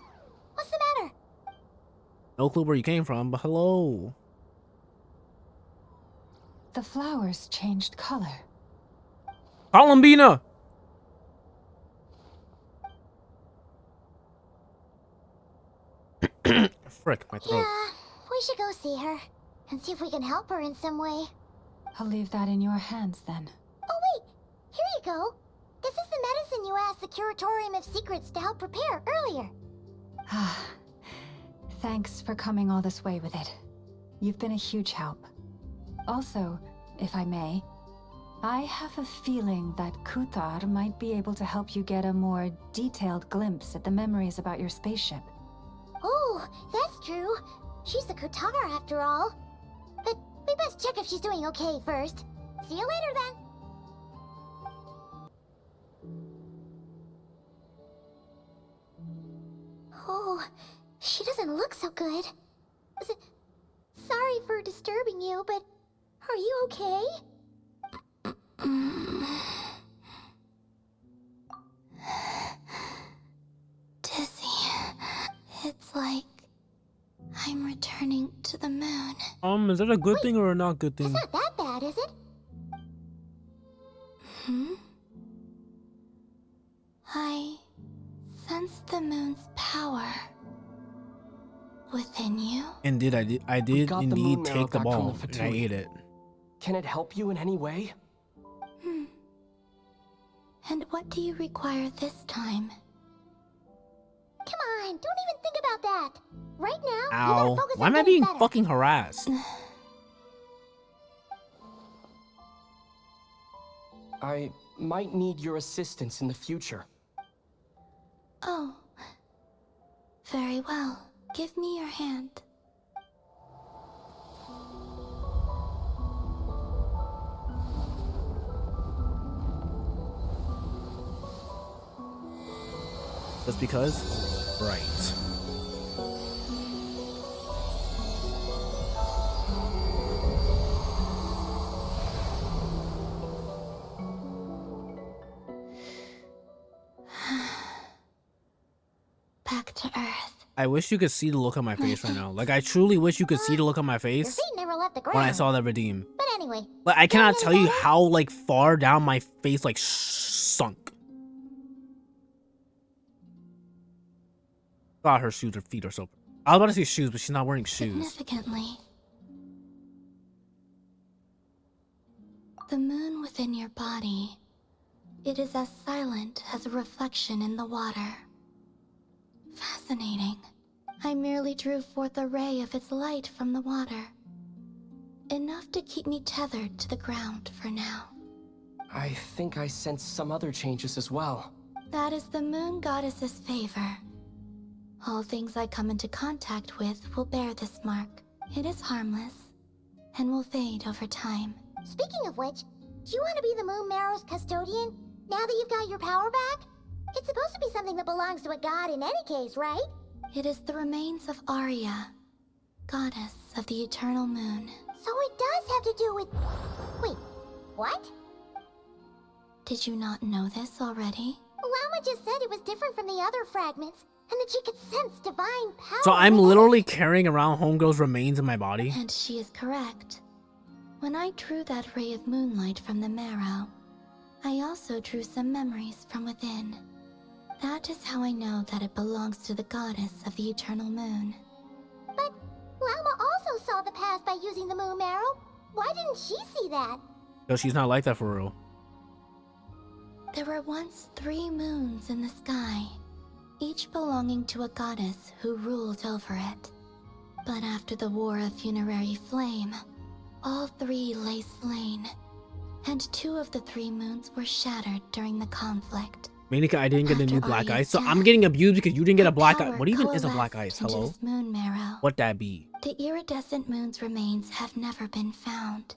What's the matter? No clue where you came from, but hello. The flowers changed color. Columbina! Frick, my throat. Yeah, we should go see her and see if we can help her in some way. I'll leave that in your hands then. Oh wait, here you go. This is the medicine you asked the Curatorium of Secrets to help prepare earlier. Thanks for coming all this way with it. You've been a huge help. Also, if I may, I have a feeling that Kuthar might be able to help you get a more detailed glimpse at the memories about your spaceship. Oh, that's true. She's the Kutar after all. But we best check if she's doing okay first. See you later then. Oh, she doesn't look so good. Sorry for disturbing you, but are you okay? Dizzy. It's like I'm returning to the moon. Is that a good thing or a not good thing? It's not that bad, is it? I sense the moon's power within you. Indeed, I did got the indeed moon take marrow the back from ball the and I Fatui. ate it. Can it help you in any way? And what do you require this time? Come on, don't even think about that. Right now, you gotta Ow. focus Why on am I getting being better. fucking harassed? I might need your assistance in the future. Oh. Very well. Give me your hand. Just because? Right. Back to Earth. I wish you could see the look on my face right now. Like, I truly wish you could see the look on my Your face feet never left the ground. when I saw that redeem. But anyway. But I cannot tell you how, like, far down my face, like, sunk. God, her shoes or feet are so... I was about to say shoes, but she's not wearing shoes. Significantly. The moon within your body. It is as silent as a reflection in the water. Fascinating. I merely drew forth a ray of its light from the water. Enough to keep me tethered to the ground for now. I think I sense some other changes as well. That is the moon goddess's favor. All things I come into contact with will bear this mark. It is harmless, and will fade over time. Speaking of which, do you want to be the Moon Marrow's custodian, now that you've got your power back? It's supposed to be something that belongs to a god in any case, right? It is the remains of Arya, goddess of the eternal moon. So it does have to do with... Wait, what? Did you not know this already? Llama just said it was different from the other fragments, and that she could sense divine power. So I'm within literally it. carrying around Homegirl's remains in my body? And she is correct. When I drew that ray of moonlight from the marrow, I also drew some memories from within. That is how I know that it belongs to the goddess of the eternal moon. But Llama also saw the past by using the moon marrow. Why didn't she see that? No, she's not like that for real. There were once 3 moons in the sky, each belonging to a goddess who ruled over it. But after the War of Funerary Flame, all 3 lay slain, and 2 of the 3 moons were shattered during the conflict. Manika, I didn't get a new After black Arya's ice, so death, I'm getting abused because you didn't get a black eye. power What even is a black coalesced ice? into Hello? this moon marrow. What that be? The iridescent moon's remains have never been found.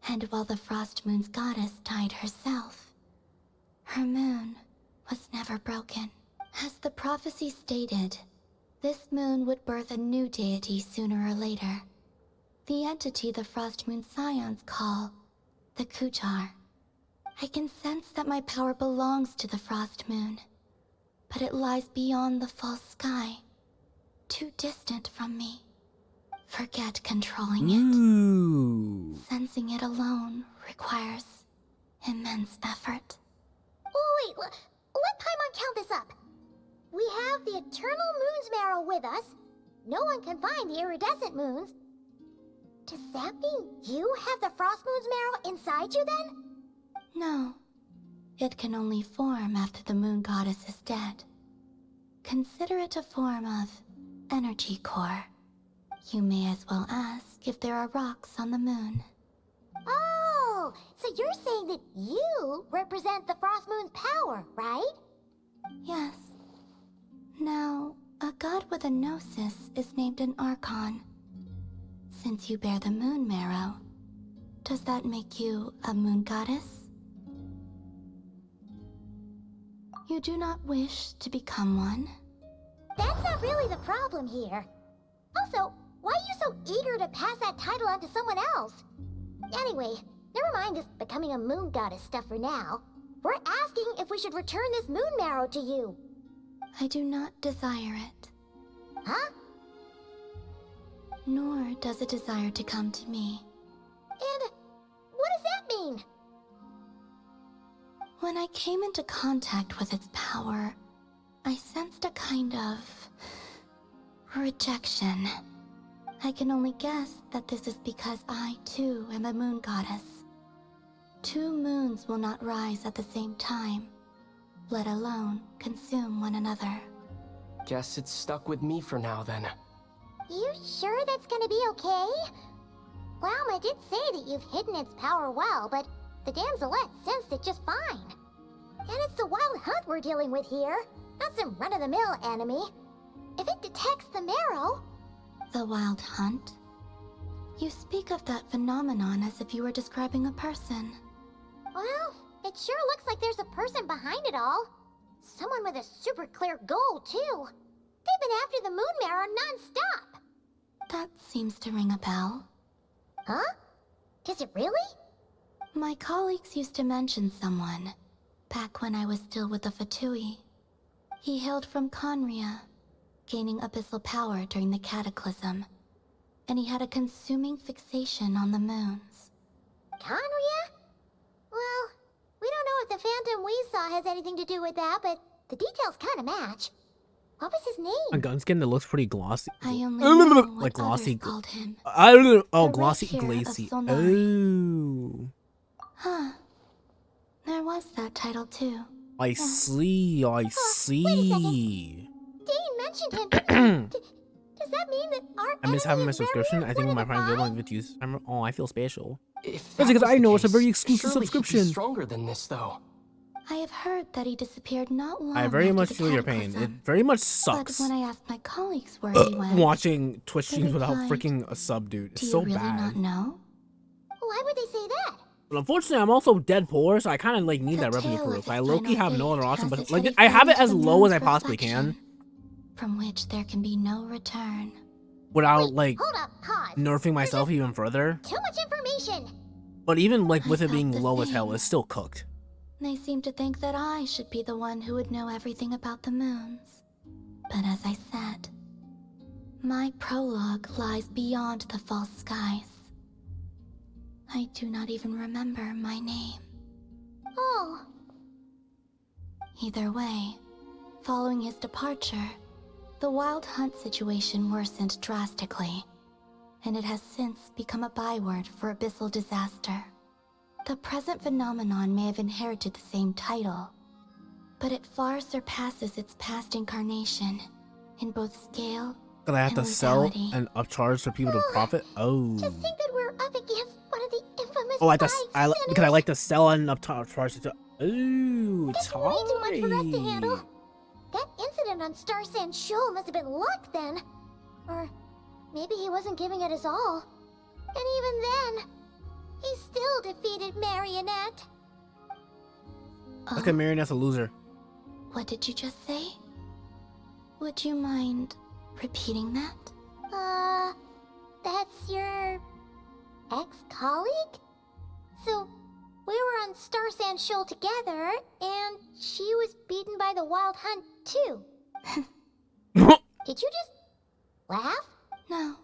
And while the frost moon's goddess died herself, her moon was never broken. As the prophecy stated, this moon would birth a new deity sooner or later. The entity the frost moon scions call the Kutar. I can sense that my power belongs to the frost moon, but it lies beyond the false sky, too distant from me. Forget controlling Ooh. it. Sensing it alone requires immense effort. Oh, wait, let Paimon count this up. We have the Eternal Moon's marrow with us. No one can find the iridescent moons. Does that mean you have the Frost Moon's marrow inside you then? No. It can only form after the moon goddess is dead. Consider it a form of energy core. You may as well ask if there are rocks on the moon. Oh, so you're saying that you represent the Frost Moon's power, right? Yes. Now, a god with a gnosis is named an Archon. Since you bear the moon marrow, does that make you a moon goddess? You do not wish to become one? That's not really the problem here. Also, why are you so eager to pass that title on to someone else? Anyway, never mind this becoming a moon goddess stuff for now. We're asking if we should return this moon marrow to you. I do not desire it. Huh? Nor does it desire to come to me. And what does that mean? When I came into contact with its power, I sensed a kind of rejection. I can only guess that this is because I, too, am a moon goddess. 2 moons will not rise at the same time, let alone consume one another. Guess it's stuck with me for now then. You sure that's gonna be okay? Llama did say that you've hidden its power well, but the damselette sensed it just fine. And it's the wild hunt we're dealing with here, not some run-of-the-mill enemy. If it detects the marrow... The wild hunt? You speak of that phenomenon as if you were describing a person. Well, it sure looks like there's a person behind it all. Someone with a super clear goal, too. They've been after the moon marrow non-stop. That seems to ring a bell. Huh? Is it really? My colleagues used to mention someone, back when I was still with the Fatui. He hailed from Conria, gaining abyssal power during the Cataclysm, and he had a consuming fixation on the moons. Conria? Well, we don't know if the phantom we saw has anything to do with that, but the details kind of match. What was his A name? gun skin that looks pretty glossy. I only know what like glossy. others called him. I don't know. Oh, The glossy Red Hare of glacy. Solnari. Oh. Huh. There was that title too. I see. I see. Dane mentioned him, didn't he? Does that mean that our I miss having my enemy is subscription. very I think when my important Prime to Video with use. Oh, I feel special. If That's because was I the know it's a case, very exclusive surely he'd be subscription. stronger than this, though. I have heard that he disappeared not long I very after much the feel your pain. It Cataclysm. very much But sucks when I asked my colleagues where he went, watching Twitch they streams without replied, freaking a sub, dude. It's "Do you so really bad. not know?" Why would they say that? But unfortunately, I'm also dead poor, so I kind of like need The that revenue tale proof. of I its low-key final have no other fate option, has but it like that it I have fell it as into the low as I moon's possibly can, reflection, from which there can be no return. without like Hold up, pause. nerfing myself even further. Too much information. But even like with I it being felt the low as hell, same. it's still cooked. They seem to think that I should be the one who would know everything about the moons. But as I said, my prologue lies beyond the false skies. I do not even remember my name. Oh. Either way, following his departure, the Wild Hunt situation worsened drastically, and it has since become a byword for abyssal disaster. The present phenomenon may have inherited the same title, but it far surpasses its past incarnation in both scale Gonna have and to sell lethality. and upcharge for people to profit? Oh. Just think that we're up against one of the infamous Oh, because I like to sell and upcharge to. Ooh, That's way too much for us to handle. That incident on Star Sand Shoal must have been luck then. Or maybe he wasn't giving it his all. And even then, he still defeated Marionette. Look at Marionette's a loser. What did you just say? Would you mind repeating that? That's your ex-colleague? So, we were on Star Sand Shoal together, and she was beaten by the Wild Hunt too. Did you just laugh? No.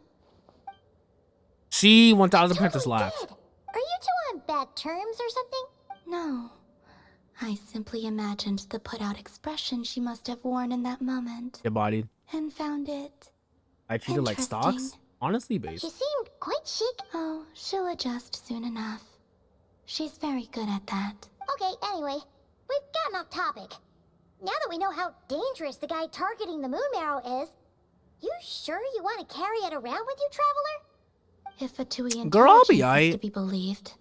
She 1000% laughed. Are you two on bad terms or something? No. I simply imagined the put-out expression she must have worn in that moment. Get bodied. And found it I treated like stocks? interesting. Honestly, based. She seemed quite chic. Oh, she'll adjust soon enough. She's very good at that. Okay, anyway, we've gotten off topic. Now that we know how dangerous the guy targeting the moon marrow is, you sure you want to carry it around with you, Traveler? If Fatui Girl, I'll be intelligence is aight. to be believed,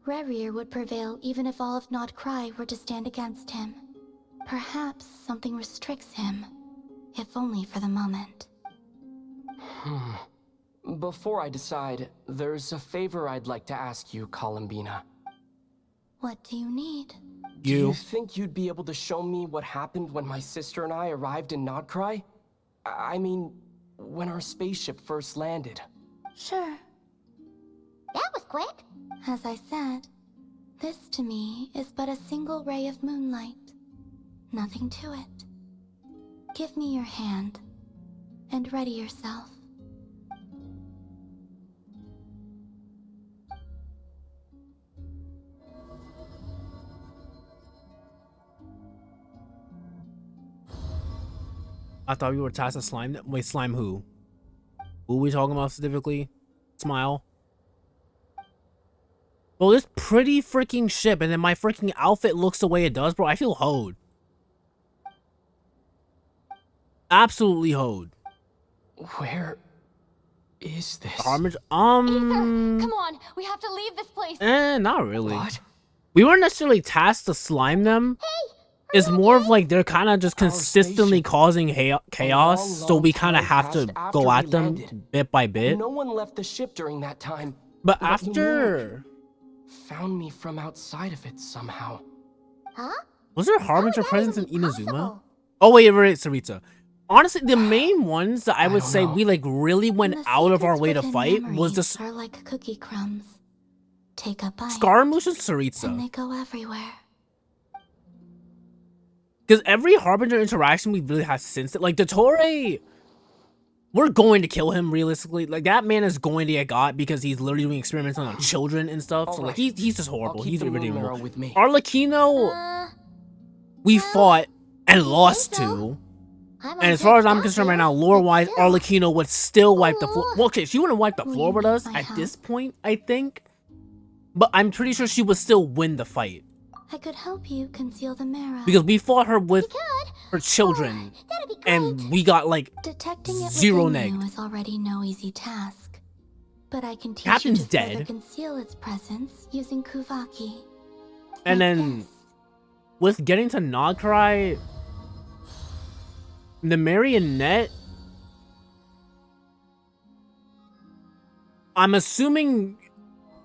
Rerir would prevail even if all of Nod Krai were to stand against him. Perhaps something restricts him, if only for the moment. Before I decide, there's a favor I'd like to ask you, Columbina. What do you need? Do you think you'd be able to show me what happened when my sister and I arrived in Nodkrai? I mean, when our spaceship first landed. Sure. That was quick. As I said, this to me is but a single ray of moonlight. Nothing to it. Give me your hand, and ready yourself. I thought we were tasked to slime. Wait, slime who? Who are we talking about specifically? Smile. Well, this pretty freaking ship, and then my freaking outfit looks the way it does, bro. I feel hoed. Absolutely hoed. Where is this? Harmage. Come on, we have to leave this place. Not really. What? We weren't necessarily tasked to slime them. It's more of like they're kind of just consistently causing chaos, so we kind of have to go at them bit by bit. No one left the ship during that time. But you after... found me from outside of it somehow. Huh? Was there Harbinger presence in Inazuma? Oh wait, right, Sarita. Honestly, the main ones that I would say we like really went out of our way to fight was the are like cookie crumbs. Take a bite. Scaramouche and And Sarita. they go everywhere. Because every Harbinger interaction we really had since it, like Dottore, we're going to kill him realistically. Like that man is going to get got because he's literally doing experiments on children and stuff. So like he's just horrible. He's irredeemable. Arlecchino, we fought and lost to. And as far as I'm concerned right now, lore-wise, Arlecchino would still wipe the floor. Well, okay, she wouldn't wipe the floor with us at this point, I think. But I'm pretty sure she would still win the fight. I could help you conceal the marrow. Because we fought her with her children, and we got like Detecting it 0 within you neg. is already no easy task. But I can teach Captain's you to further dead. conceal its presence using Kuvaki. And then with getting to Nodkrai, the Marionette, I'm assuming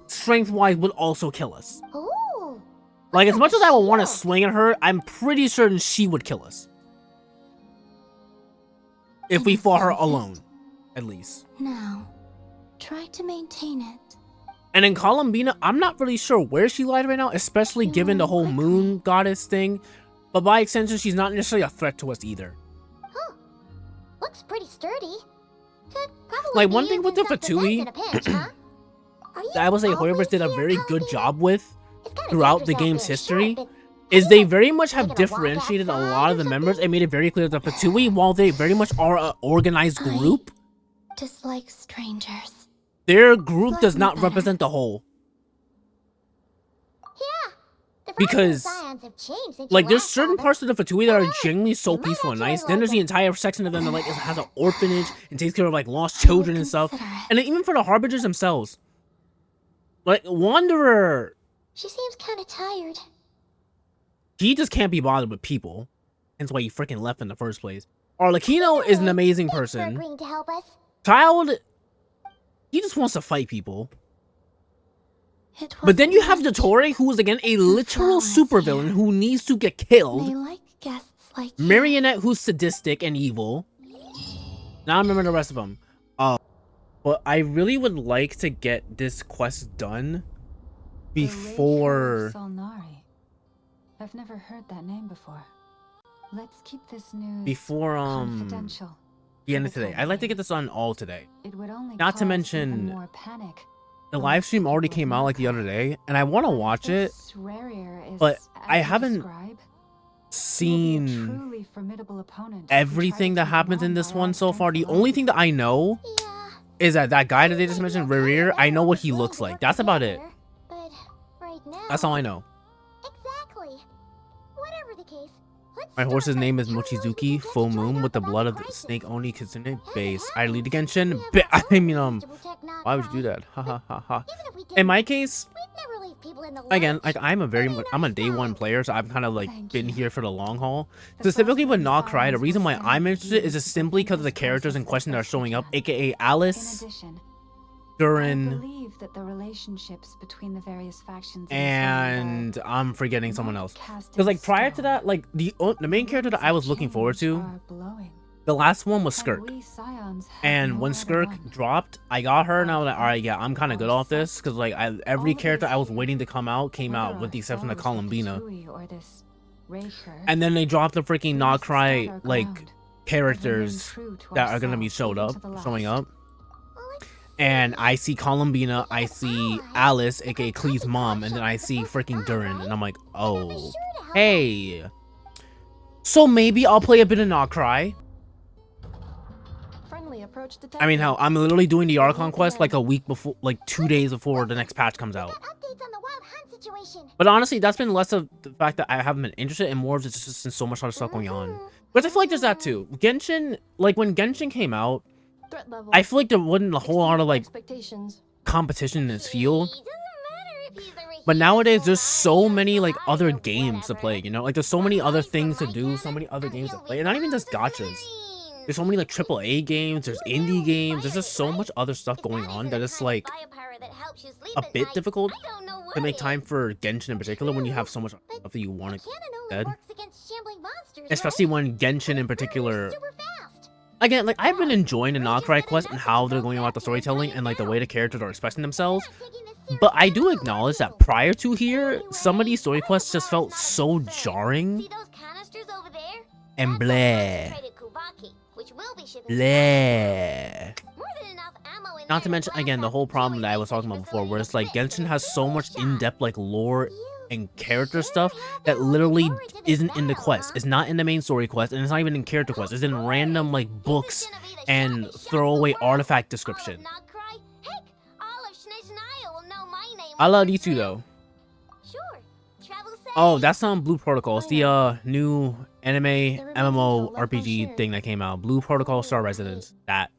strength-wise would also kill us. Ooh. Like, as much as I would want to swing at her, I'm pretty certain she would kill us. If we fought her alone, at least. Now, try to maintain it. And in Columbina, I'm not really sure where she lied right now, especially given the whole moon goddess thing. But by extension, she's not necessarily a threat to us either. Huh. Looks pretty sturdy. Could probably Like, be one thing used with in the self-defense Fatui in a pinch, huh? Are you that I would say always Hoyoverse did a here, very good Columbina? job with It's kinda throughout the dangerous out game's there, history sure, but is have they you very much have taken a walk differentiated a outside lot or of the something? members and made it very clear that the Fatui, while they very much are an organized group, Dislike strangers. their group Like does me not better. represent the whole. Yeah. The Because, scions have changed since like, you there's last certain saw parts of the Fatui that are them. genuinely so You might peaceful and actually nice. Then like there's the them. entire section of them that, like, has an orphanage and takes care of, like, lost children and stuff. And then even for the Harbingers themselves. Like, Wanderer, She seems kind of tired. he just can't be bothered with people. Hence why he freaking left in the first place. Arlecchino is an amazing For person. agreeing to help us. Child, he just wants to fight people. But then you have Dottore, who is again a literal supervillain who needs to get killed. They like guests like you. Marionette, who's sadistic and evil. Now I remember the rest of them. But I really would like to get this quest done before. Solnari. I've never heard that name before. Let's keep this news Before confidential. the end of today. I'd like to get this on all today. It would only Not to cause mention even more panic. the live stream already came out like the other day, and I want to watch it, This Rarier is, but I as you haven't describe, seen truly formidable opponent. everything that happens in this one so far. The only thing that I know is that that guy that they just mentioned, Rarier, I know what he looks like. That's about it. But right now. That's all I know. Exactly. Whatever the case. My horse's name is Mochizuki, full moon with the blood of the snake Oni Kitsune base. I lead the Genshin. I mean, why would you do that? Ha ha ha ha. In my case, again, like I'm a day one player, so I've kind of like been here for the long haul. Specifically with Krai, the reason why I'm interested is just simply because of the characters in question that are showing up, aka Alice, Durin, that the relationships between the various factions and I'm forgetting someone else. Because like prior to that, like the main character that I was looking forward to, the last one was Skirk. And when Skirk dropped, I got her and I was like, alright, yeah, I'm kind of good off this. Because like every character I was waiting to come out came out with the exception of Columbina. And then they dropped the freaking Krai like characters that are gonna be showing up. And I see Columbina, I see Alice, aka Klee's mom, and then I see freaking Durin, and I'm like, oh, hey. So maybe I'll play a bit of Krai. Friendly approach I mean, hell, I'm literally doing the Archon quest like a week before, like 2 days before the next patch comes out. But honestly, that's been less of the fact that I haven't been interested and more of just so much other stuff going on. But I feel like there's that too. Genshin, like when Genshin came out, I feel like there wasn't a whole lot of like competition in this field. But nowadays there's so many like other games to play, you know? Like there's so many other things to do, so many other games to play. And not even just gachas. There's so many like AAA games, there's indie games, there's just so much other stuff going on that it's like a bit difficult to make time for Genshin in particular when you have so much stuff that you want to get. Especially when Genshin in particular. Again, like, I've been enjoying the Krai quest and how they're going about the storytelling and, like, the way the characters are expressing themselves. But I do acknowledge that prior to here, some of these story quests just felt so jarring. And bleh. Bleh. Not to mention, again, the whole problem that I was talking about before, where it's like, Genshin has so much in-depth, like, lore and character stuff that literally isn't in the quest. It's not in the main story quest, and it's not even in character quest. It's in random like books and throwaway artifact description. I love these two though. Oh, that's not Blue Protocol. It's the new anime MMO RPG thing that came out. Blue Protocol Star Residence. That's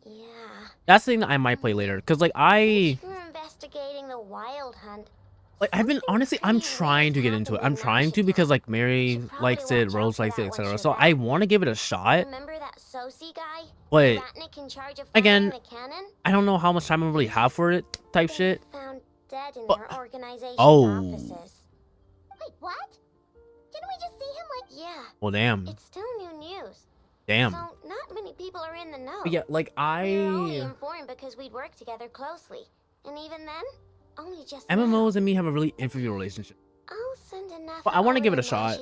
the thing that I might play later. Cause like investigating the wild hunt. Like, I've been, honestly, I'm trying to get into it. I'm trying to because, like, Mary likes it, Rose likes it, etc. So I want to give it a shot. But, again, I don't know how much time I really have for it, type shit. But, oh. Wait, what? Didn't we just see him like... Yeah. Well, damn. It's still new news. Damn. So, not many people are in the know. But yeah, like, We were only informed because we'd worked together closely. And even then, Only just MMOs and me have a really iffy relationship. I'll send enough. But I want to give it a shot.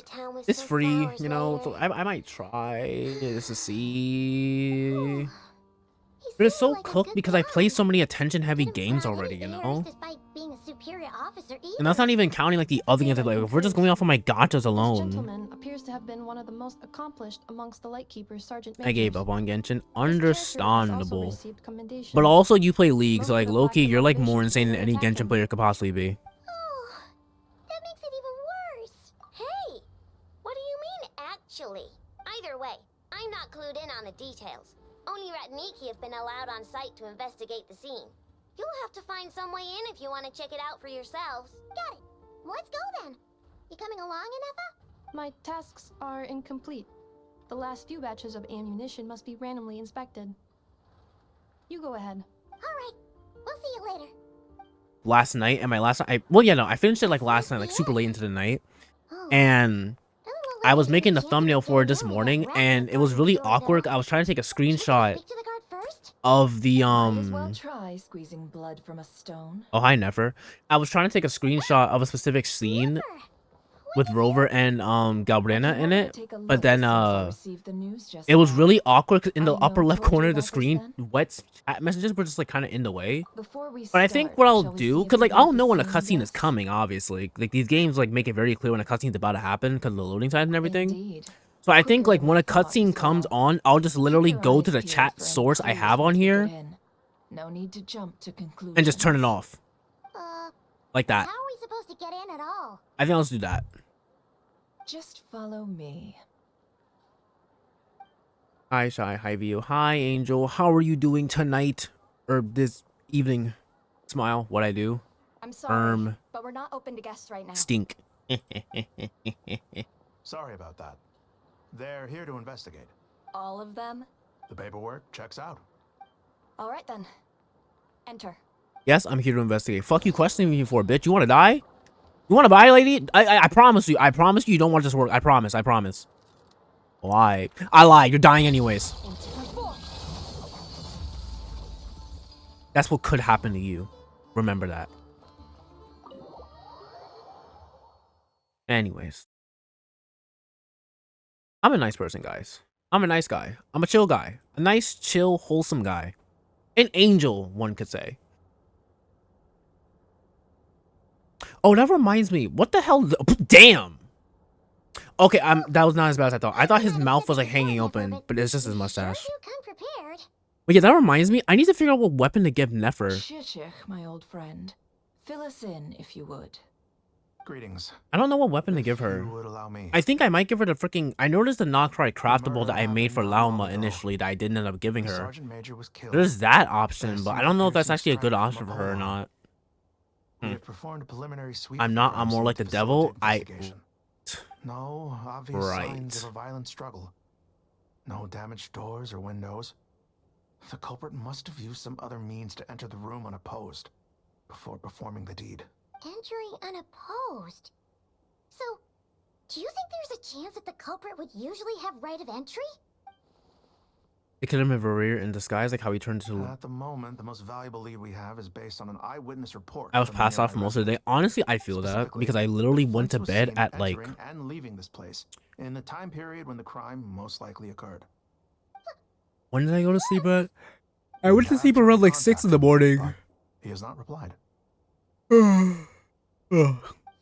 It's free, you know, so I might try just to see. But it's so cooked because I play so many attention-heavy games already, you know? Being a superior officer And that's not even counting like the other games. Like, if we're just going off of my gachas This alone. gentleman appears to have been one of the most accomplished amongst the Lightkeepers, Sergeant I gave Majors. up on Genshin. Also Understandable. received commendations. But also, you play League, so Most of like the Loki, Black you're like more Foundation insane than any attacked Genshin him. player could possibly be. That makes it even worse. Hey, what do you mean, actually? Either way, I'm not clued in on the details. Only Ratniki have been allowed on site to investigate the scene. You'll have to find some way in if you want to check it out for yourselves. Got it. Let's go then. You coming along, Inefa? My tasks are incomplete. The last few batches of ammunition must be randomly inspected. You go ahead. All right. We'll see you later. Last night, and my last night, well, yeah, no, I finished it like last night, like super late into the night. And I was making the thumbnail for it this morning, and it was really awkward. I was trying to take a screenshot of the, Might as well try squeezing blood from a stone. Oh, hi, Never. I was trying to take a screenshot of a specific scene with Rover and Galbrina in it, but then it was really awkward 'cause in the upper left corner of the screen, Wet's chat messages were just like kind of in the way. But I think what I'll do, cause like I'll know when a cutscene is coming, obviously. Like these games like make it very clear when a cutscene's about to happen because of the loading times and everything. So I think like when a cutscene comes on, I'll just literally go to the chat source I have on here No need to jump to conclusions. and just turn it off. Like that. How are we supposed to get in at all? I think I'll just do that. Just follow me. Hi, Shy. Hi, View. Hi, Angel. How are you doing tonight? Or this evening? Smile. What I do? I'm sorry, but we're not open to guests right now. Stink. Sorry about that. They're here to investigate. All of them? The paperwork checks out. All right then. Enter. Yes, I'm here to investigate. Fuck you questioning me for, bitch. You want to die? You want to die, lady? I promise you. I promise you don't want this work. I promise. I promise. Lie. I lied. You're dying anyways. That's what could happen to you. Remember that. Anyways. I'm a nice person, guys. I'm a nice guy. I'm a chill guy. A nice, chill, wholesome guy. An angel, one could say. Oh, that reminds me. What the hell? Damn. Okay, that was not as bad as I thought. I thought his mouth was like hanging open, but it's just his mustache. But yeah, that reminds me. I need to figure out what weapon to give Nefer. Shishich, my old friend. Fill us in, if you would. Greetings. I don't know what weapon to give her. You would allow me. I think I might give her the freaking. I noticed the Krai craftable that I made for Lauma initially that I didn't end up giving her. Sergeant Major was killed. There's that option, but I don't know if that's actually a good option for her or not. We have performed a preliminary sweep. I'm not. I'm more like the devil. No obvious Right. signs of a violent struggle. No damaged doors or windows. The culprit must have used some other means to enter the room unopposed before performing the deed. Entering unopposed. So, do you think there's a chance that the culprit would usually have right of entry? It could have been Varir in disguise, like how he turned to. At the moment, the most valuable lead we have is based on an eyewitness report. I was from a passed off nearby most of the day. Honestly, I feel that because I literally went to was bed seen at like. entering and leaving this place in the time period when the crime most likely occurred. When did I go to sleep at? I went to sleep around like 6 in the morning. He has not replied.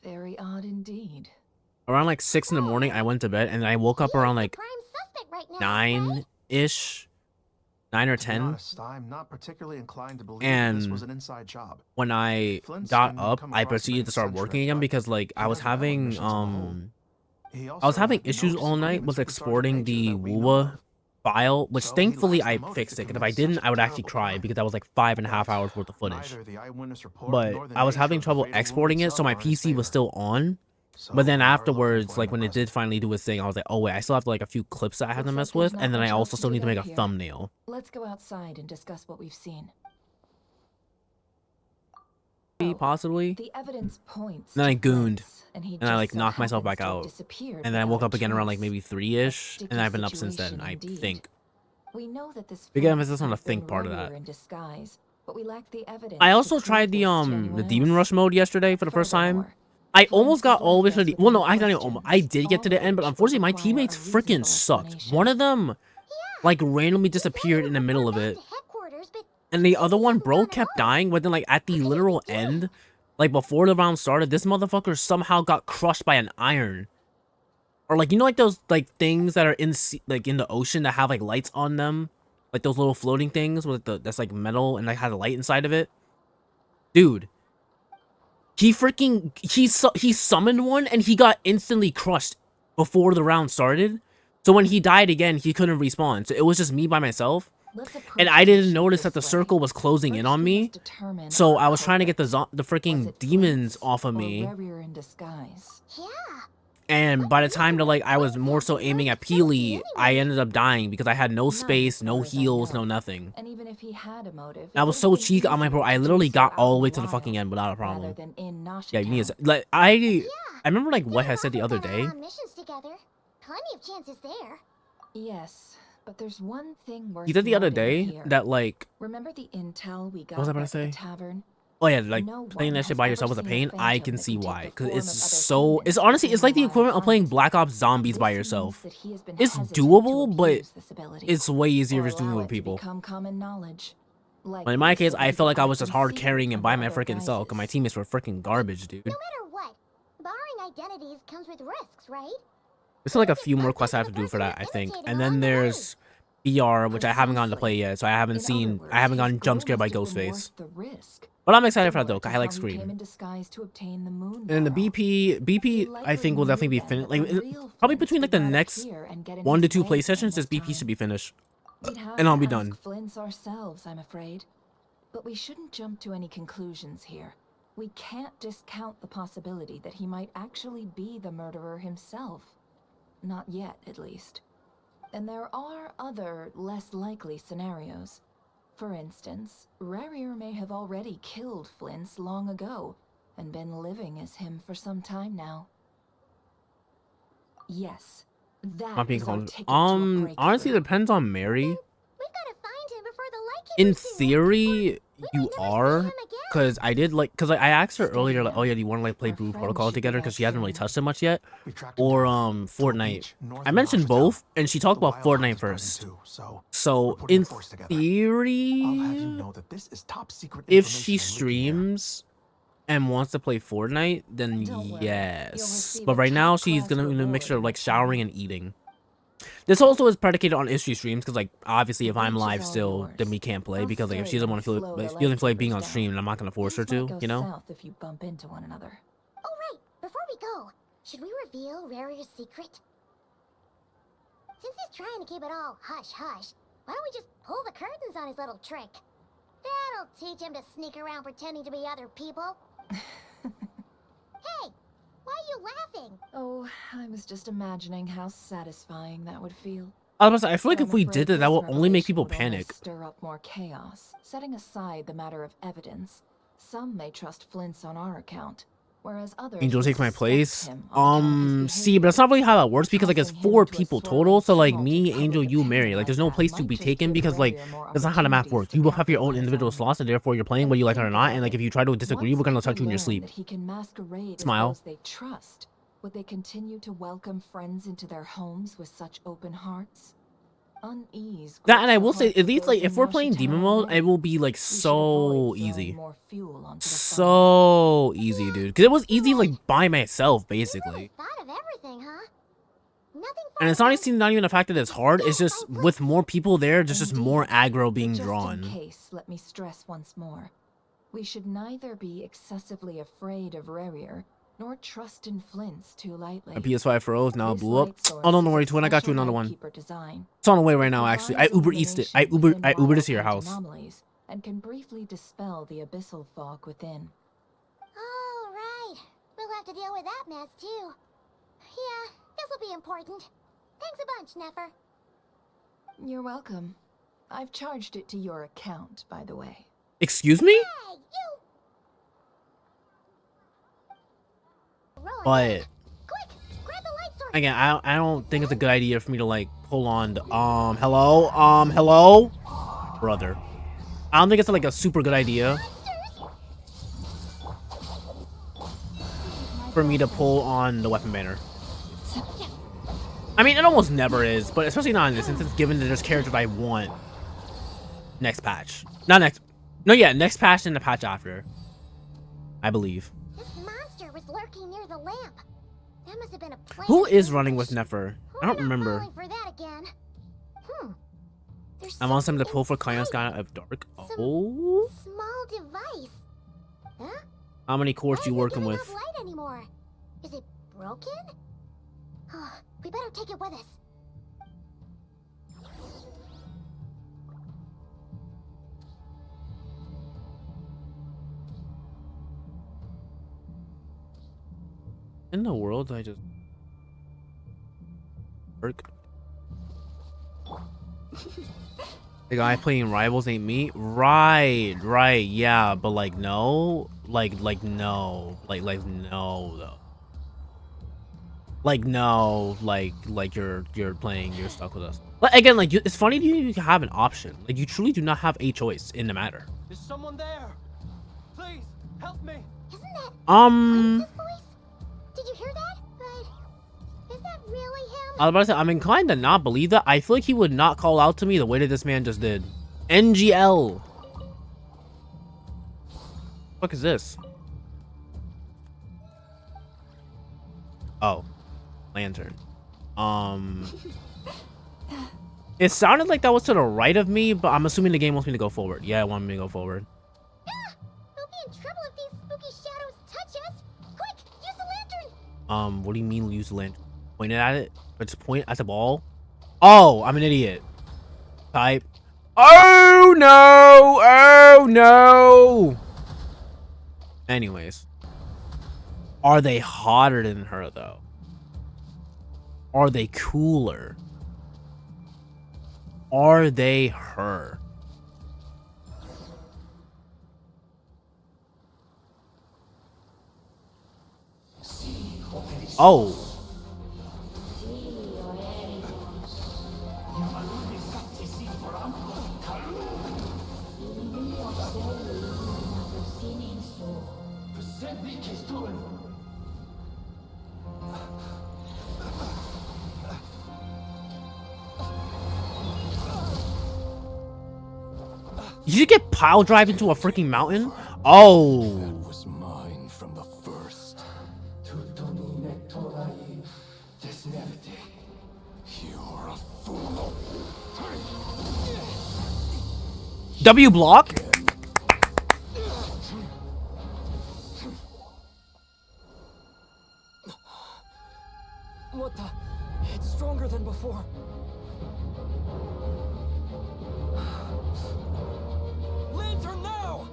Very odd indeed. Around like 6 in the morning, I went to bed and I woke up around like 9-ish, 9 or 10. Honest, I'm not particularly inclined to believe this And was an inside job. when I got up, I proceeded to start working again because like I was having issues all night with exporting the WUWA file, which thankfully I fixed it. And if I didn't, I would actually cry because that was like 5.5 hours worth of footage. But I was having trouble exporting it, so my PC was still on. But then afterwards, like when it did finally do its thing, I was like, oh wait, I still have like a few clips that I have to mess with, and then I also still need to make a thumbnail. Let's go outside and discuss what we've seen. Possibly. The evidence points. Then I gooned, and and I like knocked myself back out, and then I woke up again around like maybe 3-ish, and I've been up since then. I think. We know that this Big emphasis on the think part of warrior that. in disguise but we lack the evidence. I to also prove tried this to anyone the Demon else. Rush mode yesterday for the first time. Furthermore, I Flint almost got has all the way left to us the with well, no, many I not even almost. I questions, did get to all the of end, but which unfortunately, my require a teammates freaking reasonable sucked. explanation. One of them, like, randomly disappeared in the middle of it, and the other one, bro, kept dying. But then, like, at the literal end, like before the round started, this motherfucker somehow got crushed by an iron, or like, you know, like those like things that are in like in the ocean that have like lights on them, like those little floating things with that's like metal and like has a light inside of it, dude. He summoned one and he got instantly crushed before the round started. So when he died again, he couldn't respawn. So it was just me by myself. And I didn't notice that the circle was closing in on me. So I was trying to get the freaking demons off of me. And by the time that like I was more so aiming at Peely, I ended up dying because I had no space, no heals, no nothing. And even if he had a motive, I was so cheeky on my bro. I literally got all the way to the fucking end without a problem. Yeah, you need to like I remember like what I said the other day. Missions together. Plenty of chances there. Yes, but there's one thing worth You said the other noting day here. that like Remember the intel we got what was I about to at say? the tavern? Oh yeah, like No playing one that shit has by ever yourself was a seen pain. I phantom can that see take why, the because form it's of other so. humans It's honestly, it's like the within equivalent of playing wild Black Ops Zombies This by means yourself. that he has been It's hesitant to doable, but abuse this ability, it's way easier or if it's doing it allow with it to people. become common knowledge. But in my case, I felt like I was just hard concealed carrying it from by my other freaking self, because my teammates were freaking garbage, dude. No matter what, borrowing identities comes with risks, right? There's still like a few more quests I have to do for that, I think. And then there's BR, which I haven't gotten to play yet, so I haven't gotten jump scared by Ghostface. But I'm excited for that though, 'cause I like Scream. And then the BP, I think will definitely be finished. Like probably between like the next 1 to 2 play sessions, this BP should be finished, and I'll be done. Flints ourselves, I'm afraid. But we shouldn't jump to any conclusions here. We can't discount the possibility that he might actually be the murderer himself. Not yet, at least. And there are other, less likely scenarios. For instance, Rarier may have already killed Flints long ago, and been living as him for some time now. Yes, that Not being is our called. ticket to a breakthrough. Honestly, it depends on Mary. We've got to find him before the light In hits him. theory, you are, because I did like, because I asked her earlier, like, oh yeah, do you want to like play Blue Protocol together? Because she hasn't really touched it much yet, or Fortnite. I mentioned both, and she talked about Fortnite first. So in theory, if she streams and wants to play Fortnite, then yes. But right now, she's gonna do a mixture of like showering and eating. This also is predicated on if she streams, because like obviously if I'm live still, then we can't play, because like if she doesn't want to feel like, she doesn't feel like being on stream, then I'm not gonna force her to, you know. If you bump into one another. Oh right, before we go, should we reveal Rarier's secret? Since he's trying to keep it all hush-hush, why don't we just pull the curtains on his little trick? That'll teach him to sneak around pretending to be other people. Hey, why are you laughing? Oh, I was just imagining how satisfying that would feel. I was about to say, I feel like But if I'm we afraid did that, that this will only make revelation people would only panic. Stir up more chaos. Setting aside the matter of evidence, some may trust Flints on our account, whereas others Angel would takes my suspect place. him on account of his See, but that's not really how that works, because like it's Tossing him 4 to a people swirling total. So like tumult me, of Angel, public you, opinion Mary. Like there's no like place that to might be just taken, give because like Rarier more that's not how the map opportunities works. to You both have your own capitalize individual on slots, and therefore you're playing whether you like it or not. And like if you try to disagree, we're gonna Once touch you in your people learn sleep. that he can masquerade Smile. as those they trust, would they continue to welcome friends into their homes with such open hearts? Unease. That, and I will grips the say, hearts at of least those like if in we're playing demon Nashitown mode, already. it will be like We should so avoid throwing easy, more fuel onto the fire. so easy, dude. Because it was easy like by myself, basically. Thought of everything, huh? Nothing And it's honestly not even the fact that it's hard. It's just with more people there, there's just more aggro being Just in drawn. case, let me stress once more. We should neither be excessively afraid of Rarier, nor trust in Flints too lightly. My PS5 froze, now it This blew up. light source Oh, no, is don't a worry, Twin, I got you special another one. Lightkeeper design. It's on the way right It now, actually. I provides Uber Eatsed it. I illumination Ubered within it to your wild house. anomalies, and can briefly dispel the abyssal fog within. Oh, right. We'll have to deal with that mess, too. Yeah, this'll be important. Thanks a bunch, Nefer. You're welcome. I've charged it to your account, by the way. Excuse me? Hey, you! But Quick, grab the light source. again, I don't think it's a good idea for me to like pull on the hello, hello, brother. I don't think it's like a super good idea for me to pull on the weapon banner. I mean, it almost never is, but especially not in this instance, given that there's characters I want next patch. Not next. No, yeah, next patch and the patch after. I believe. This monster was lurking near the lamp. That must have been a plan. Who is running with Nefer? I don't remember. For that again. I want them to pull for Kaion's Sky of Dark. Oh. Small device. Huh? How many cores you working with? Light anymore? Is it broken? Oh, we better take it with us. In the world, I just work. The guy playing Rivals ain't me. Right, yeah, but like no, like no, like no though. Like no, like you're playing, you're stuck with us. But again, like it's funny you have an option. Like you truly do not have a choice in the matter. Is someone there? Please help me. Isn't that Um. Did you hear that? But is that really him? I was about to say, I'm inclined to not believe that. I feel like he would not call out to me the way that this man just did. NGL. What is this? Oh, lantern. It sounded like that was to the right of me, but I'm assuming the game wants me to go forward. Yeah, it wanted me to go forward. We'll be in trouble if these spooky shadows touch us. Quick, use the lantern. What do you mean use the lantern? Point it at it? Or just point at the ball? Oh, I'm an idiot. Type. Oh no! Oh no! Anyways. Are they hotter than her though? Are they cooler? Are they her? Oh. Did you get pile drive into a freaking mountain? Oh. That was mine from the first. You're a fool. W block? What the? It's stronger than before. Lantern now!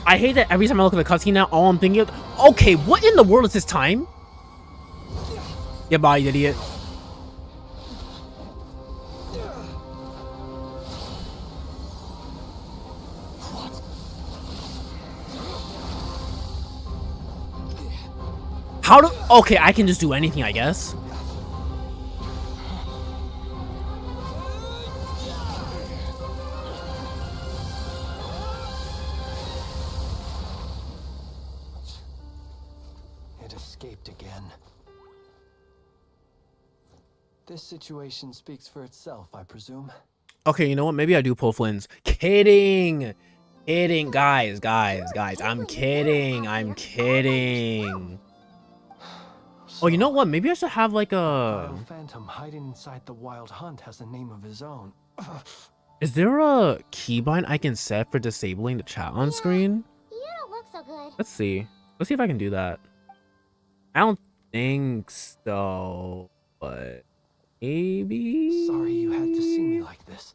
I hate that every time I look at the cutscene now, all I'm thinking of, okay, what in the world is this time? Yeah, bye, you idiot. How do... Okay, I can just do anything, I guess. It escaped again. This situation speaks for itself, I presume. Okay, you know what? Maybe I do pull Flynn's. Kidding! Kidding, guys. I'm kidding. Oh, you know what? Maybe I should have like a... Phantom hiding inside the Wild Hunt has a name of his own. Is there a keybind I can set for disabling the chat on screen? You don't look so good. Let's see. Let's see if I can do that. I don't think so, but maybe... Sorry you had to see me like this.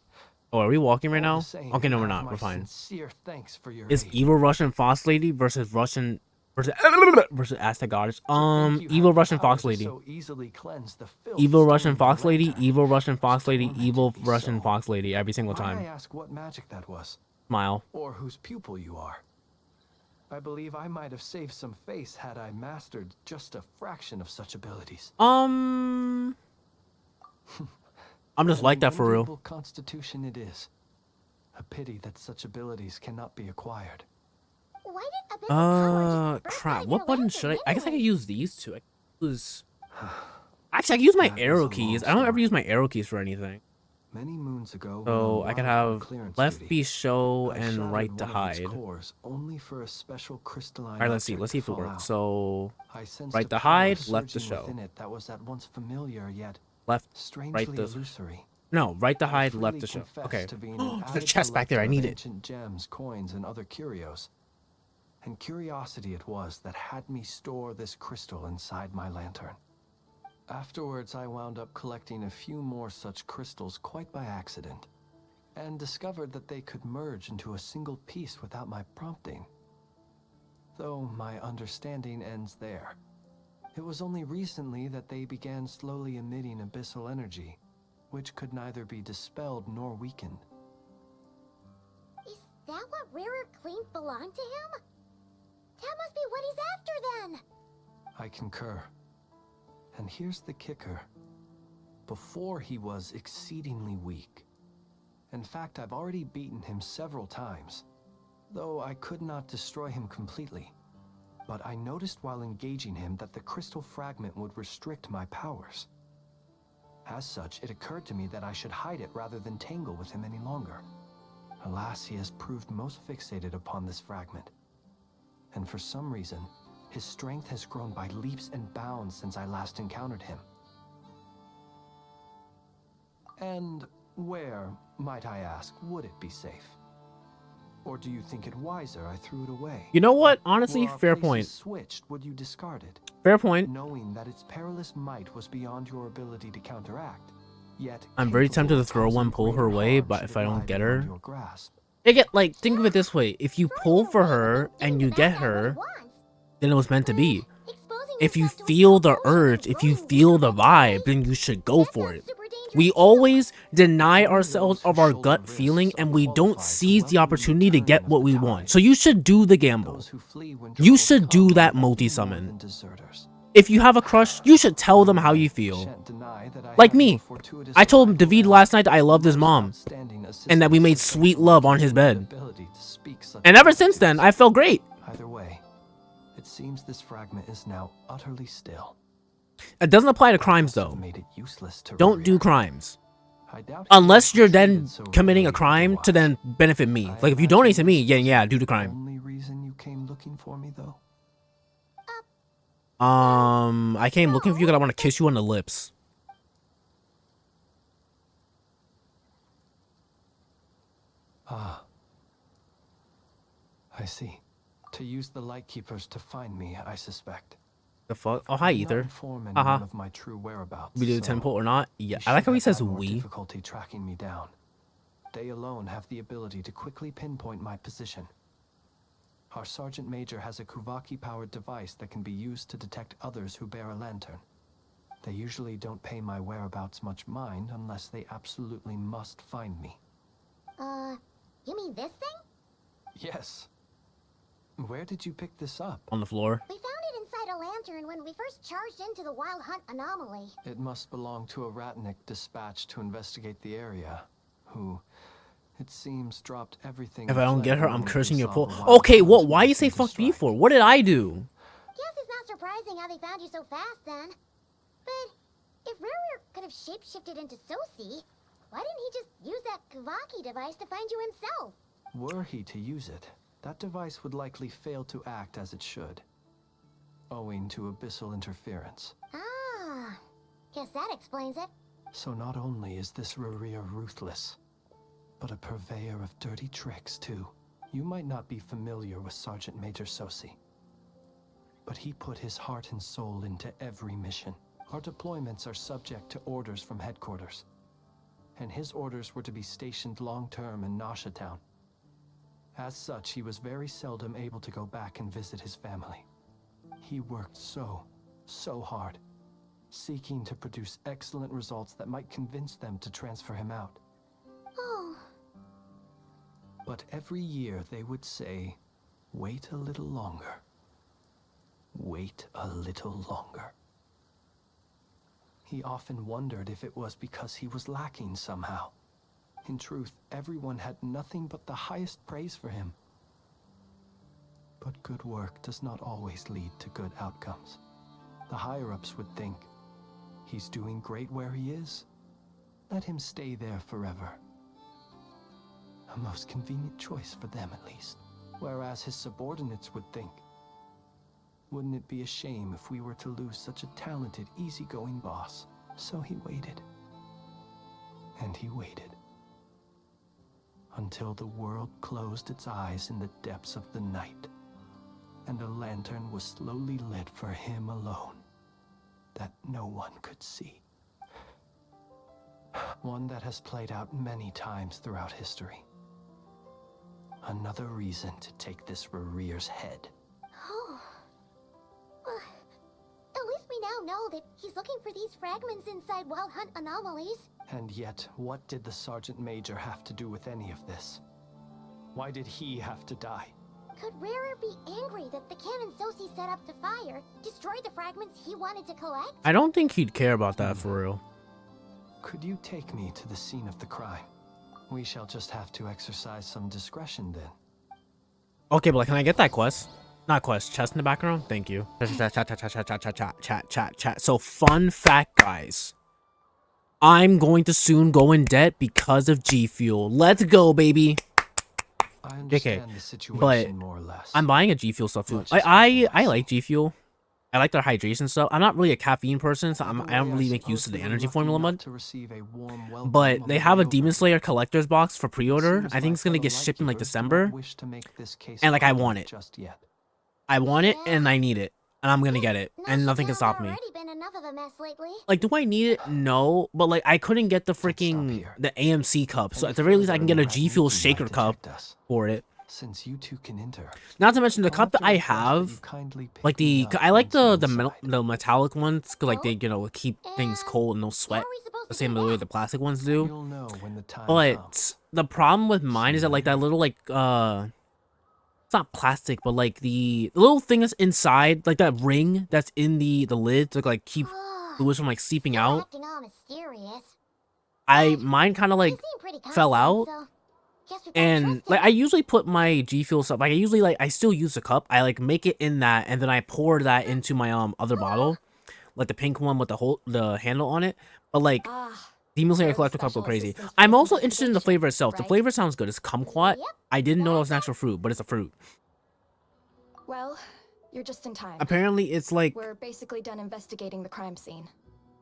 Oh, are we walking right now? Same, Okay, no, we're have not. my We're fine. sincere thanks for your Is aid. evil Russian Fox Lady versus versus Aztec Goddess? Evil Russian Fox Lady. So easily cleanse the filth Evil Russian staining Fox the Lady, lantern. evil Russian Fox Lady, evil to be Russian so. Fox Lady every single Might I time. ask what magic that was? Smile. Or whose pupil you are? I believe I might have saved some face had I mastered just a fraction of such abilities. I'm just like that for real. Enviable constitution it is. A pity that such abilities cannot be acquired. Why did Abyssal Power just Crap. What button should I guess I could use these two. I could use... Actually, I can use my arrow keys. I don't ever use my arrow keys for anything. Many moons ago, So I could have left be show and right to hide. Only for a special crystalline. Alright, let's see if it works. So I sensed right a to power hide, left to surging show. within it that was at once familiar yet Left, strangely right to illusory. no, right to I hide, freely left to show. confess Okay. to being an There's a avid chest back there. I collector need of it. ancient gems, coins, and other curios. And curiosity it was that had me store this crystal inside my lantern. Afterwards, I wound up collecting a few more such crystals quite by accident, and discovered that they could merge into a single piece without my prompting. Though my understanding ends there. It was only recently that they began slowly emitting abyssal energy, which could neither be dispelled nor weakened. Is that what Rarer claimed belonged to him? That must be what he's after then. I concur. And here's the kicker. Before he was exceedingly weak. In fact, I've already beaten him several times, though I could not destroy him completely. But I noticed while engaging him that the crystal fragment would restrict my powers. As such, it occurred to me that I should hide it rather than tangle with him any longer. Alas, he has proved most fixated upon this fragment. And for some reason, his strength has grown by leaps and bounds since I last encountered him. And where, might I ask, would it be safe? Or do you think it wiser I threw it away? You know what? Honestly, Were our fair places point. switched, would you discard it? Fair point. Knowing that its perilous might was beyond your ability to counteract, yet I'm very tempted to throw one, pull her away, but if I don't get her, think of it this way: if you pull for her and you get her, then it was meant to be. If you feel the urge, if you feel the vibe, then you should go for it. We always deny ourselves of our gut feeling and we don't seize the opportunity to get what we want. So you should do the gamble. You should do that multi-summon. If you have a crush, you should tell them how you feel. Like me. I told David last night that I loved his mom. And that we made sweet love on his bed. And ever since then, I felt great. Either way, it seems this fragment is now utterly still. It doesn't apply to crimes though. Don't do crimes. Unless you're then committing a crime to then benefit me. Like if you donate to me, yeah, do the crime. Only reason you came looking for me though? I came looking for you because I want to kiss you on the lips. Ah. I see. To use the Lightkeepers to find me, I suspect. The fuck? Oh, hi, Ether. Of my true whereabouts, We do the temple or not? Yeah, I like how he says we. Difficulty tracking me down. They alone have the ability to quickly pinpoint my position. Our Sergeant Major has a Kuvaki-powered device that can be used to detect others who bear a lantern. They usually don't pay my whereabouts much mind unless they absolutely must find me. You mean this thing? Yes. Where did you pick this up? On the floor. We found it inside a lantern when we first charged into the Wild Hunt anomaly. It must belong to a Ratnik dispatched to investigate the area, who, it seems, dropped everything. If I don't get her, I'm cursing your pull. Okay, what? Why you say fuck me for? What did I do? Guess it's not surprising how they found you so fast then. But if Ruru could have shapeshifted into Sosi, why didn't he just use that Kuvaki device to find you himself? Were he to use it, that device would likely fail to act as it should, owing to abyssal interference. Ah, guess that explains it. So not only is this Ruria ruthless, but a purveyor of dirty tricks too. You might not be familiar with Sergeant Major Sosi, but he put his heart and soul into every mission. Our deployments are subject to orders from headquarters, and his orders were to be stationed long-term in Nasha Town. As such, he was very seldom able to go back and visit his family. He worked so hard, seeking to produce excellent results that might convince them to transfer him out. Oh. But every year they would say, Wait a little longer. Wait a little longer. He often wondered if it was because he was lacking somehow. In truth, everyone had nothing but the highest praise for him. But good work does not always lead to good outcomes. The higher-ups would think, he's doing great where he is. Let him stay there forever. A most convenient choice for them, at least. Whereas his subordinates would think, wouldn't it be a shame if we were to lose such a talented, easygoing boss? So he waited. And he waited. Until the world closed its eyes in the depths of the night, and a lantern was slowly lit for him alone, that no one could see. One that has played out many times throughout history. Another reason to take this Rerere's head. Oh. At least we now know that he's looking for these fragments inside Wild Hunt anomalies. And yet, what did the Sergeant Major have to do with any of this? Why did he have to die? Could Rarer be angry that the cannon Sosi set up to fire destroyed the fragments he wanted to collect? I don't think he'd care about that for real. Could you take me to the scene of the crime? We shall just have to exercise some discretion then. Okay, but like, can I get that quest? Not quest, chest in the background? Thank you. Chat. So, fun fact, guys. I'm going to soon go in debt because of G Fuel. Let's go, baby. JK, but I'm buying a G Fuel stuff too. I like G Fuel. I like their hydration stuff. I'm not really a caffeine person, so I don't really make use of the energy formula much. But they have a Demon Slayer collector's box for pre-order. I think it's gonna get shipped in like December. And like, I want it. I want it and I need it. And I'm gonna get it. And nothing can stop me. Like, do I need it? No. But like, I couldn't get the freaking AMC cup. So at the very least, I can get a G Fuel shaker cup for it. Since you two can enter. Not to mention the cup that I have, like I like the metallic ones, cause like they keep things cold and no sweat, the same way the plastic ones do. But the problem with mine is that like that little like it's not plastic, but like the little thing that's inside, like that ring that's in the lid to like keep fluids from like seeping out. Mine kind of like fell out. And like I usually put my G Fuel stuff, like I still use the cup. I like make it in that and then I pour that into my other bottle, like the pink one with the handle on it. But like Demon Slayer collector cup go crazy. I'm also interested in the flavor itself. The flavor sounds good. It's kumquat. I didn't know it was natural fruit, but it's a fruit. Well, you're just in time. Apparently it's like we're basically done investigating the crime scene.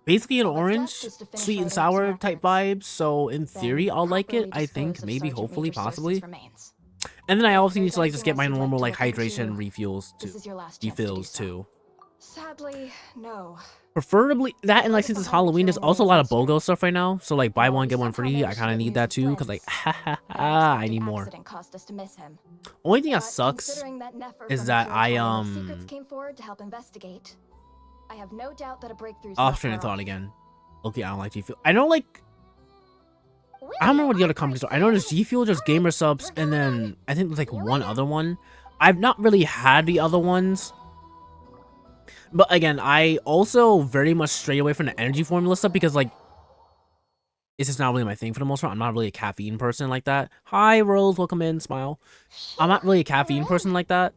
Basically an orange, sweet and sour type vibes, so in theory I'll like it, I think, maybe, hopefully, possibly. And then I also need to like just get my normal like hydration refills too. Sadly, no. Preferably that, and like since it's Halloween, there's also a lot of BOGO stuff right now, so like buy one get one free. I kind of need that too, because like I need more. Only thing that sucks is that I came forward to help investigate. I have no doubt that a breakthrough. Off train of thought again. Okay, I don't like G Fuel. I know like I don't remember what the other companies are. I know there's G Fuel, just Gamer Subs, and then I think there's like one other one. I've not really had the other ones. But again, I also very much stray away from the energy formula stuff because like it's just not really my thing for the most part. I'm not really a caffeine person like that. Hi Rose, welcome in, smile. I'm not really a caffeine person like that.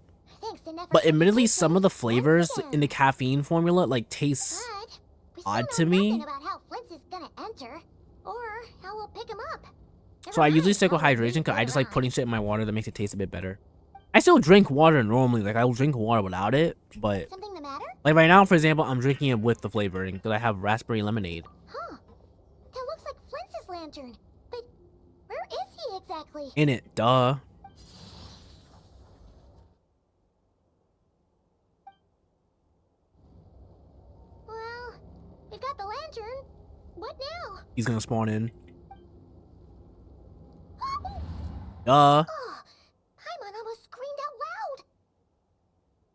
But admittedly, some of the flavors in the caffeine formula like taste odd to me. So I usually stick with hydration because I just like putting shit in my water that makes it taste a bit better. I still drink water normally, like I will drink water without it, but like right now, for example, I'm drinking it with the flavoring because I have raspberry lemonade. Huh. That looks like Flintz's lantern. But where is he exactly? In it, duh. Well, we've got the lantern. What now? He's gonna spawn in. Duh. Paimon almost screamed out loud.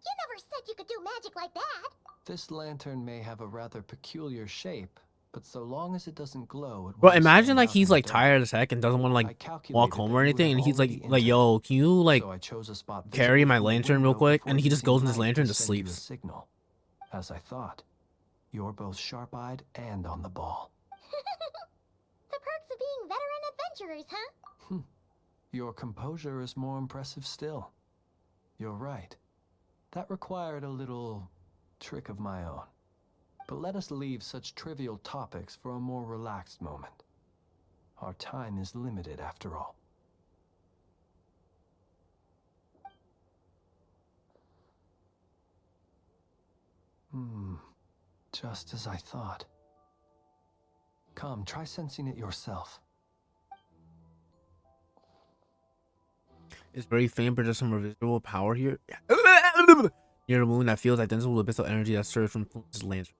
You never said you could do magic like that. This lantern may have a rather peculiar shape, But so long as it doesn't glow, it Bro, won't imagine stand like out in he's the like dark. tired as heck and doesn't want to I like calculated walk home that or you would anything, have and he's already like, entered, yo, can you like so I chose a spot carry visible my from the lantern real window quick? before And he just using goes in his light lantern to and just send you a sleeps. signal. As I thought, you're both sharp-eyed and on the ball. The perks of being veteran adventurers, huh? Your composure is more impressive still. You're right. That required a little trick of my own. But let us leave such trivial topics for a more relaxed moment. Our time is limited after all. Just as I thought. Come, try sensing it yourself. It's very faint, but there's some residual power here. Near the moon that feels identical to the abyssal energy that surges from his lantern.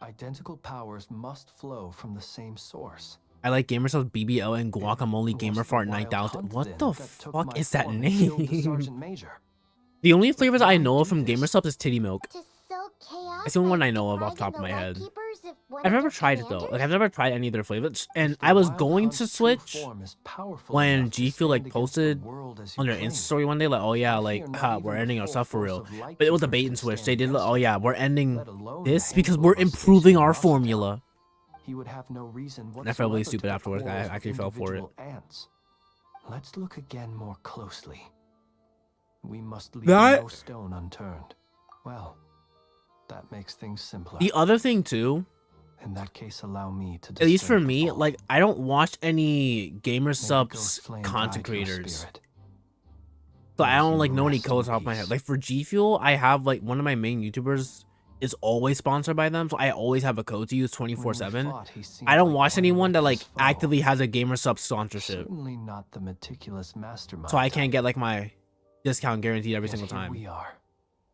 Identical powers must flow from the same source. I like Gamercells BBL and Guacamole Gamerfart 9000. What the fuck is that name? The only flavors I know of from Gamersubs is titty milk. That's the only one I know of off the top of my head. I've never tried it though. Like I've never tried any of their flavors. And I was going to switch when G Fuel like posted on their Insta story one day, like, oh yeah, like we're ending our stuff for real. But it was a bait and switch. They did like, oh yeah, we're ending this because we're improving our formula. He would have no reason And I felt really whatsoever to stupid pick afterwards. I quarrels with actually fell for it. individual ants. Let's look again more closely. We must leave That- no stone unturned. Well, that makes things simpler. The other thing too, In that case, allow me to at least for disturb the me, ball. like I don't watch any Gamer Ghost Subs Flame content guide your creators. spirit. So I May don't he like know any rest in codes off my head. peace. Like for G Fuel, I have like one of my main YouTubers is always sponsored by them, so I always have a code to use 24/7. fought, he seemed I don't like watch one anyone that like reckless foe. actively has a Gamer Sub sponsorship, Certainly not the meticulous mastermind. so I type. can't get like my discount guaranteed every Yet single here time. we are,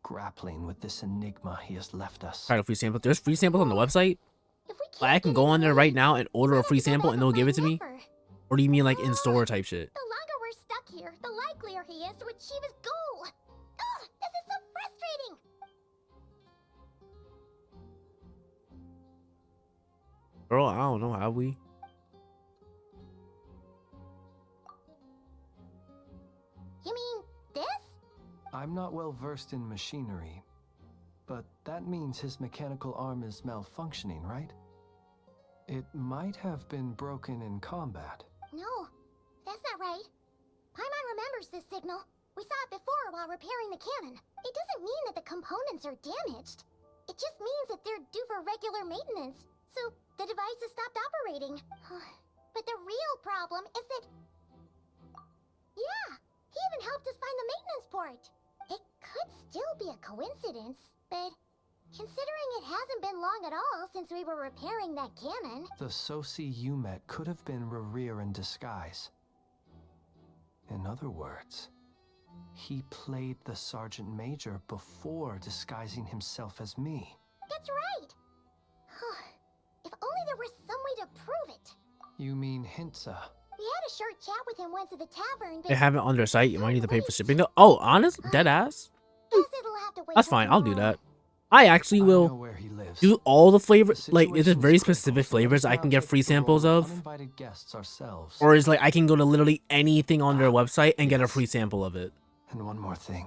grappling with this enigma he has left us. Try to free sample. There's free samples on the website. Like I can go on there right now and order a free sample and they'll give it to me. Or do you mean like in store type shit? The longer we're stuck here, the likelier he is to achieve his goal. Ugh, this is so frustrating. Girl, I don't know how we. You mean this? I'm not well versed in machinery, but that means his mechanical arm is malfunctioning, right? It might have been broken in combat. No, that's not right. Paimon remembers this signal. We saw it before while repairing the cannon. It doesn't mean that the components are damaged. It just means that they're due for regular maintenance, so the device has stopped operating. But the real problem is that... Yeah, he even helped us find the maintenance port. It could still be a coincidence, but considering it hasn't been long at all since we were repairing that cannon... The Soci you met could have been Rerir in disguise. In other words, he played the Sergeant Major before disguising himself as me. That's right! If only there was some way to prove it. You mean Hintsa? We had a short chat with him once at the tavern, but They have it on their site. You might need to pay for shipping though. Oh, honest? Dead ass? guess it'll have to wait That's till fine. I'll do tomorrow. that. I actually will do all the flavors. Like, is it very specific flavors I can get free samples of? Uninvited guests ourselves. Or is like I can go to literally anything on their website and get a free sample of it? And one more thing.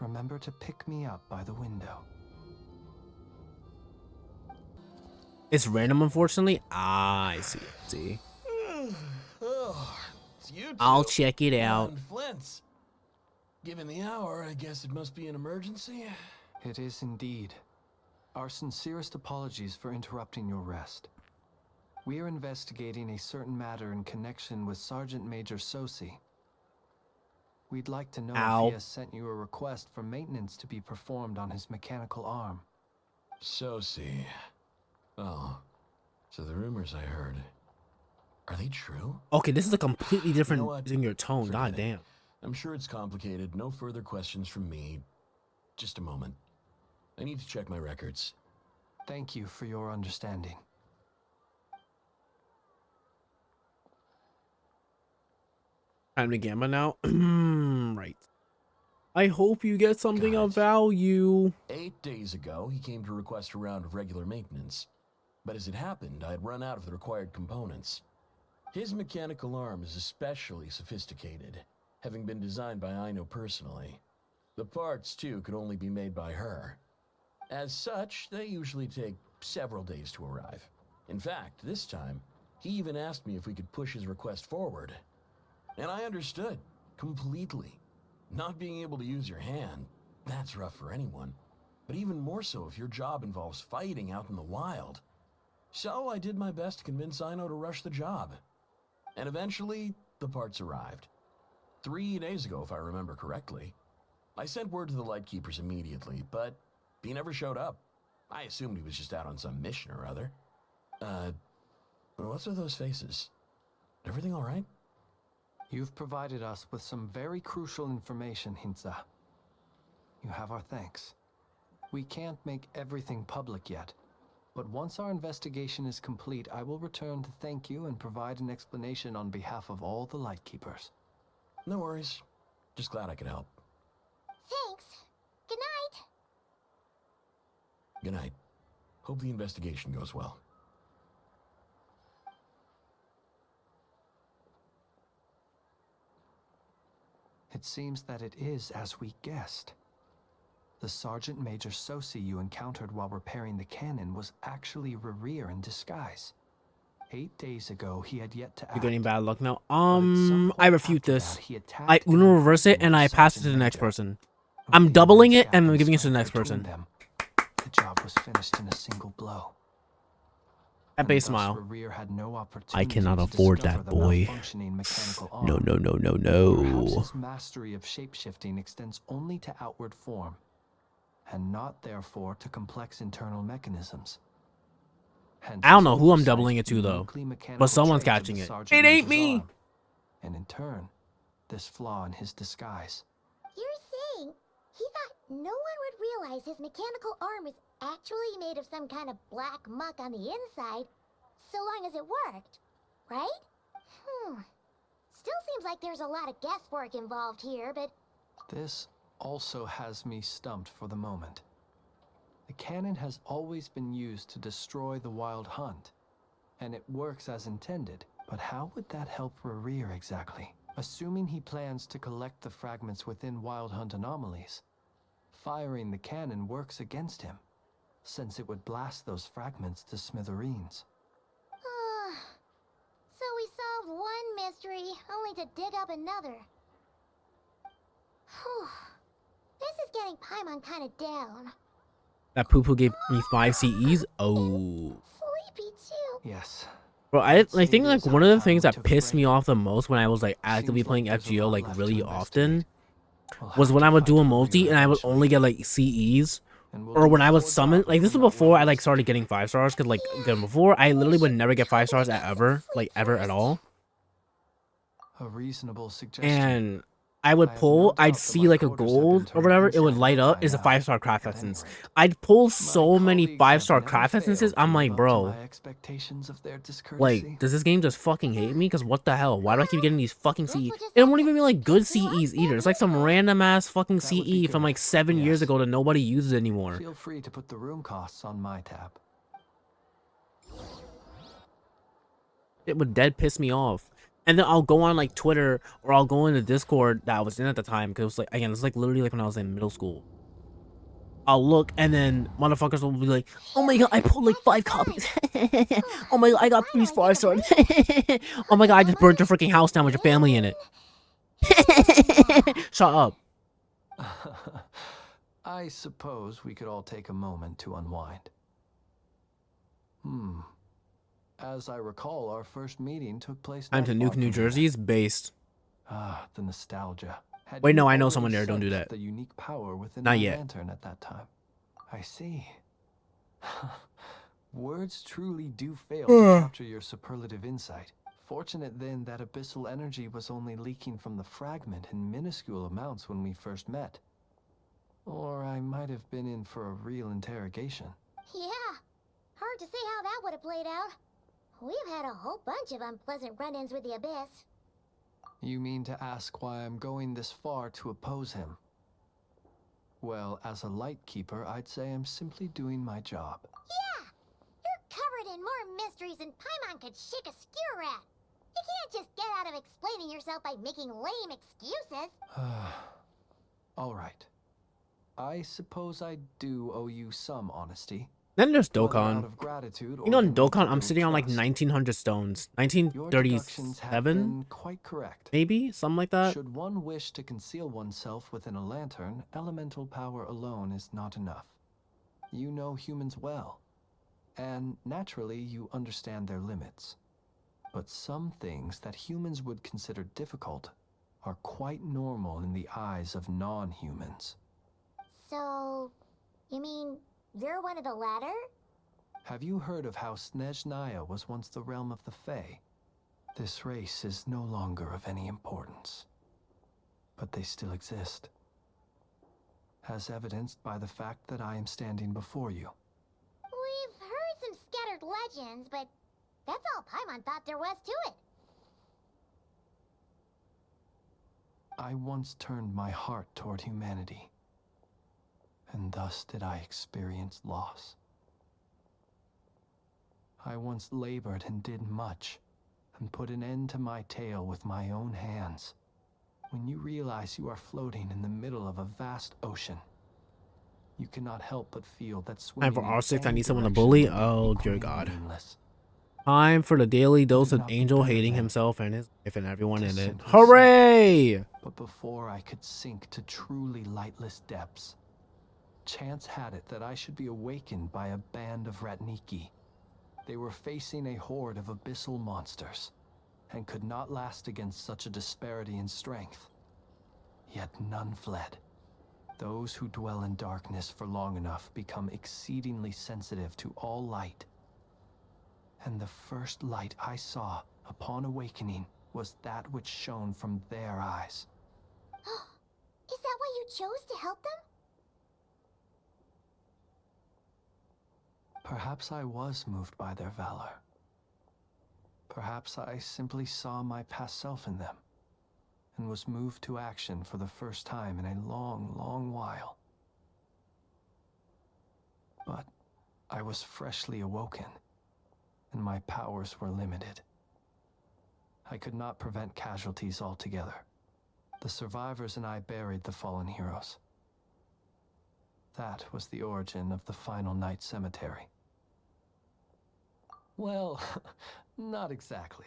Remember to pick me up by the window. It's random, unfortunately. Ah, I see. See. Oh, it's you two. I'll check it out. On Flint's. Given the hour, I guess it must be an emergency. It is indeed. Our sincerest apologies for interrupting your rest. We are investigating a certain matter in connection with Sergeant Major Soci. We'd like to know if he has sent you a request for maintenance to be performed on his mechanical arm. Soci. Oh, so the rumors I heard, are they true? Okay, this is a completely different what? in your tone. Forget God it. damn. I'm sure it's complicated. No further questions from me. Just a moment. I need to check my records. Thank you for your understanding. Time to gamble now. Right. I hope you get something of value. 8 days ago, he came to request a round of regular maintenance. But as it happened, I had run out of the required components. His mechanical arm is especially sophisticated, having been designed by Aino personally. The parts, too, could only be made by her. As such, they usually take several days to arrive. In fact, this time, he even asked me if we could push his request forward. And I understood, completely. Not being able to use your hand, that's rough for anyone. But even more so if your job involves fighting out in the wild. So I did my best to convince Aino to rush the job. And eventually, the parts arrived. 3 days ago, if I remember correctly. I sent word to the Lightkeepers immediately, but he never showed up. I assumed he was just out on some mission or other. What's with those faces? Everything all right? You've provided us with some very crucial information, Hintsa. You have our thanks. We can't make everything public yet, but once our investigation is complete, I will return to thank you and provide an explanation on behalf of all the Lightkeepers. No worries. Just glad I could help. Thanks. Good night. Good night. Hope the investigation goes well. It seems that it is as we guessed. The Sergeant Major Sosi you encountered while repairing the cannon was actually Rerir in disguise. 8 days ago, he had yet to act. You're getting bad luck now. I refute this. I Uno reverse it and I pass it to the next person. I'm doubling it and I'm giving it to the next person. The job was finished in a single blow. That base smile. I cannot afford that, boy. No, no, no, no, Perhaps no. his mastery of shapeshifting extends only to outward form, and not therefore to complex internal mechanisms. Hence I don't know who I'm his doubling it to though, but someone's catching it. It ain't me. And in turn, this flaw in his disguise. You're saying he thought no one would realize his mechanical arm was actually made of some kind of black muck on the inside, so long as it worked, right? Still seems like there's a lot of guesswork involved here, but... This also has me stumped for the moment. The cannon has always been used to destroy the Wild Hunt, and it works as intended. But how would that help Rerir exactly? Assuming he plans to collect the fragments within Wild Hunt anomalies, firing the cannon works against him, since it would blast those fragments to smithereens. So we solved one mystery, only to dig up another. Whew. This is getting Paimon kind of down. That poo-poo gave me 5 CEs? Oh. Sleepy too. Yes. Bro, I think like one of the things that pissed me off the most when I was like actively playing FGO like really often was when I would do a multi and I would only get like CEs. Or when I would summon, like this was before I like started getting 5 stars, cause like again, before I literally would never get 5 stars ever at all. A reasonable suggestion. And I would pull, I'd see like a gold or whatever, it would light up, is a 5-star craft essence. I'd pull so many 5-star craft essences, I'm like, bro, like, does this game just fucking hate me? Cause what the hell? Why do I keep getting these fucking CEs? It won't even be like good CEs either. It's like some random ass fucking CE from like 7 years ago that nobody uses anymore. Feel free to put the room costs on my tab. It would dead piss me off. And then I'll go on like Twitter or I'll go into Discord that I was in at the time because it was like, again, it's like literally like when I was in middle school. I'll look and then motherfuckers will be like, oh my god, I pulled like 5 copies. Oh my god, I got 3 5 stars. Oh my god, I just burnt your freaking house down with your family in it. Shut up. I suppose we could all take a moment to unwind. As I recall, our first meeting took place. Time to nuke New Jersey's based. Ah, the nostalgia. Wait, no, I know someone there. Don't do that. The unique power within Not the yet. lantern at that time. I see. Words truly do fail to capture your superlative insight. Fortunate then that abyssal energy was only leaking from the fragment in minuscule amounts when we first met. Or I might have been in for a real interrogation. Yeah, hard to say how that would have played out. We've had a whole bunch of unpleasant run-ins with the Abyss. You mean to ask why I'm going this far to oppose him? Well, as a Lightkeeper, I'd say I'm simply doing my job. Yeah, you're covered in more mysteries than Paimon could shake a skewer at. You can't just get out of explaining yourself by making lame excuses. All right. I suppose I do owe you some honesty. Then there's Whether out Dokkan. of gratitude You know, or in the need to Dokkan, I'm build sitting on like trust, 1900 stones. your deductions have 1937? been quite correct. Maybe? Something like that? Should one wish to conceal oneself within a lantern, elemental power alone is not enough. You know humans well, and naturally you understand their limits. But some things that humans would consider difficult are quite normal in the eyes of non-humans. So, you mean you're one of the latter? Have you heard of how Snezhnaya was once the realm of the Fae? This race is no longer of any importance, but they still exist, as evidenced by the fact that I am standing before you. We've heard some scattered legends, but that's all Paimon thought there was to it. I once turned my heart toward humanity, and thus did I experience loss. I once labored and did much, and put an end to my tale with my own hands. When you realize you are floating in the middle of a vast ocean, you cannot help but feel that swimming Time for in R6, I any need someone to direction bully? would be Oh, dear equally God. meaningless. Time for the daily dose Would it of not be Angel better hating then himself and his wife and everyone to in it. simply Hooray! sink? But before I could sink to truly lightless depths, chance had it that I should be awakened by a band of Ratniki. They were facing a horde of abyssal monsters, and could not last against such a disparity in strength. Yet none fled. Those who dwell in darkness for long enough become exceedingly sensitive to all light. And the first light I saw upon awakening was that which shone from their eyes. Is that why you chose to help them? Perhaps I was moved by their valor. Perhaps I simply saw my past self in them, and was moved to action for the first time in a long, long while. But I was freshly awoken, and my powers were limited. I could not prevent casualties altogether. The survivors and I buried the fallen heroes. That was the origin of the Final Night Cemetery. Well, not exactly.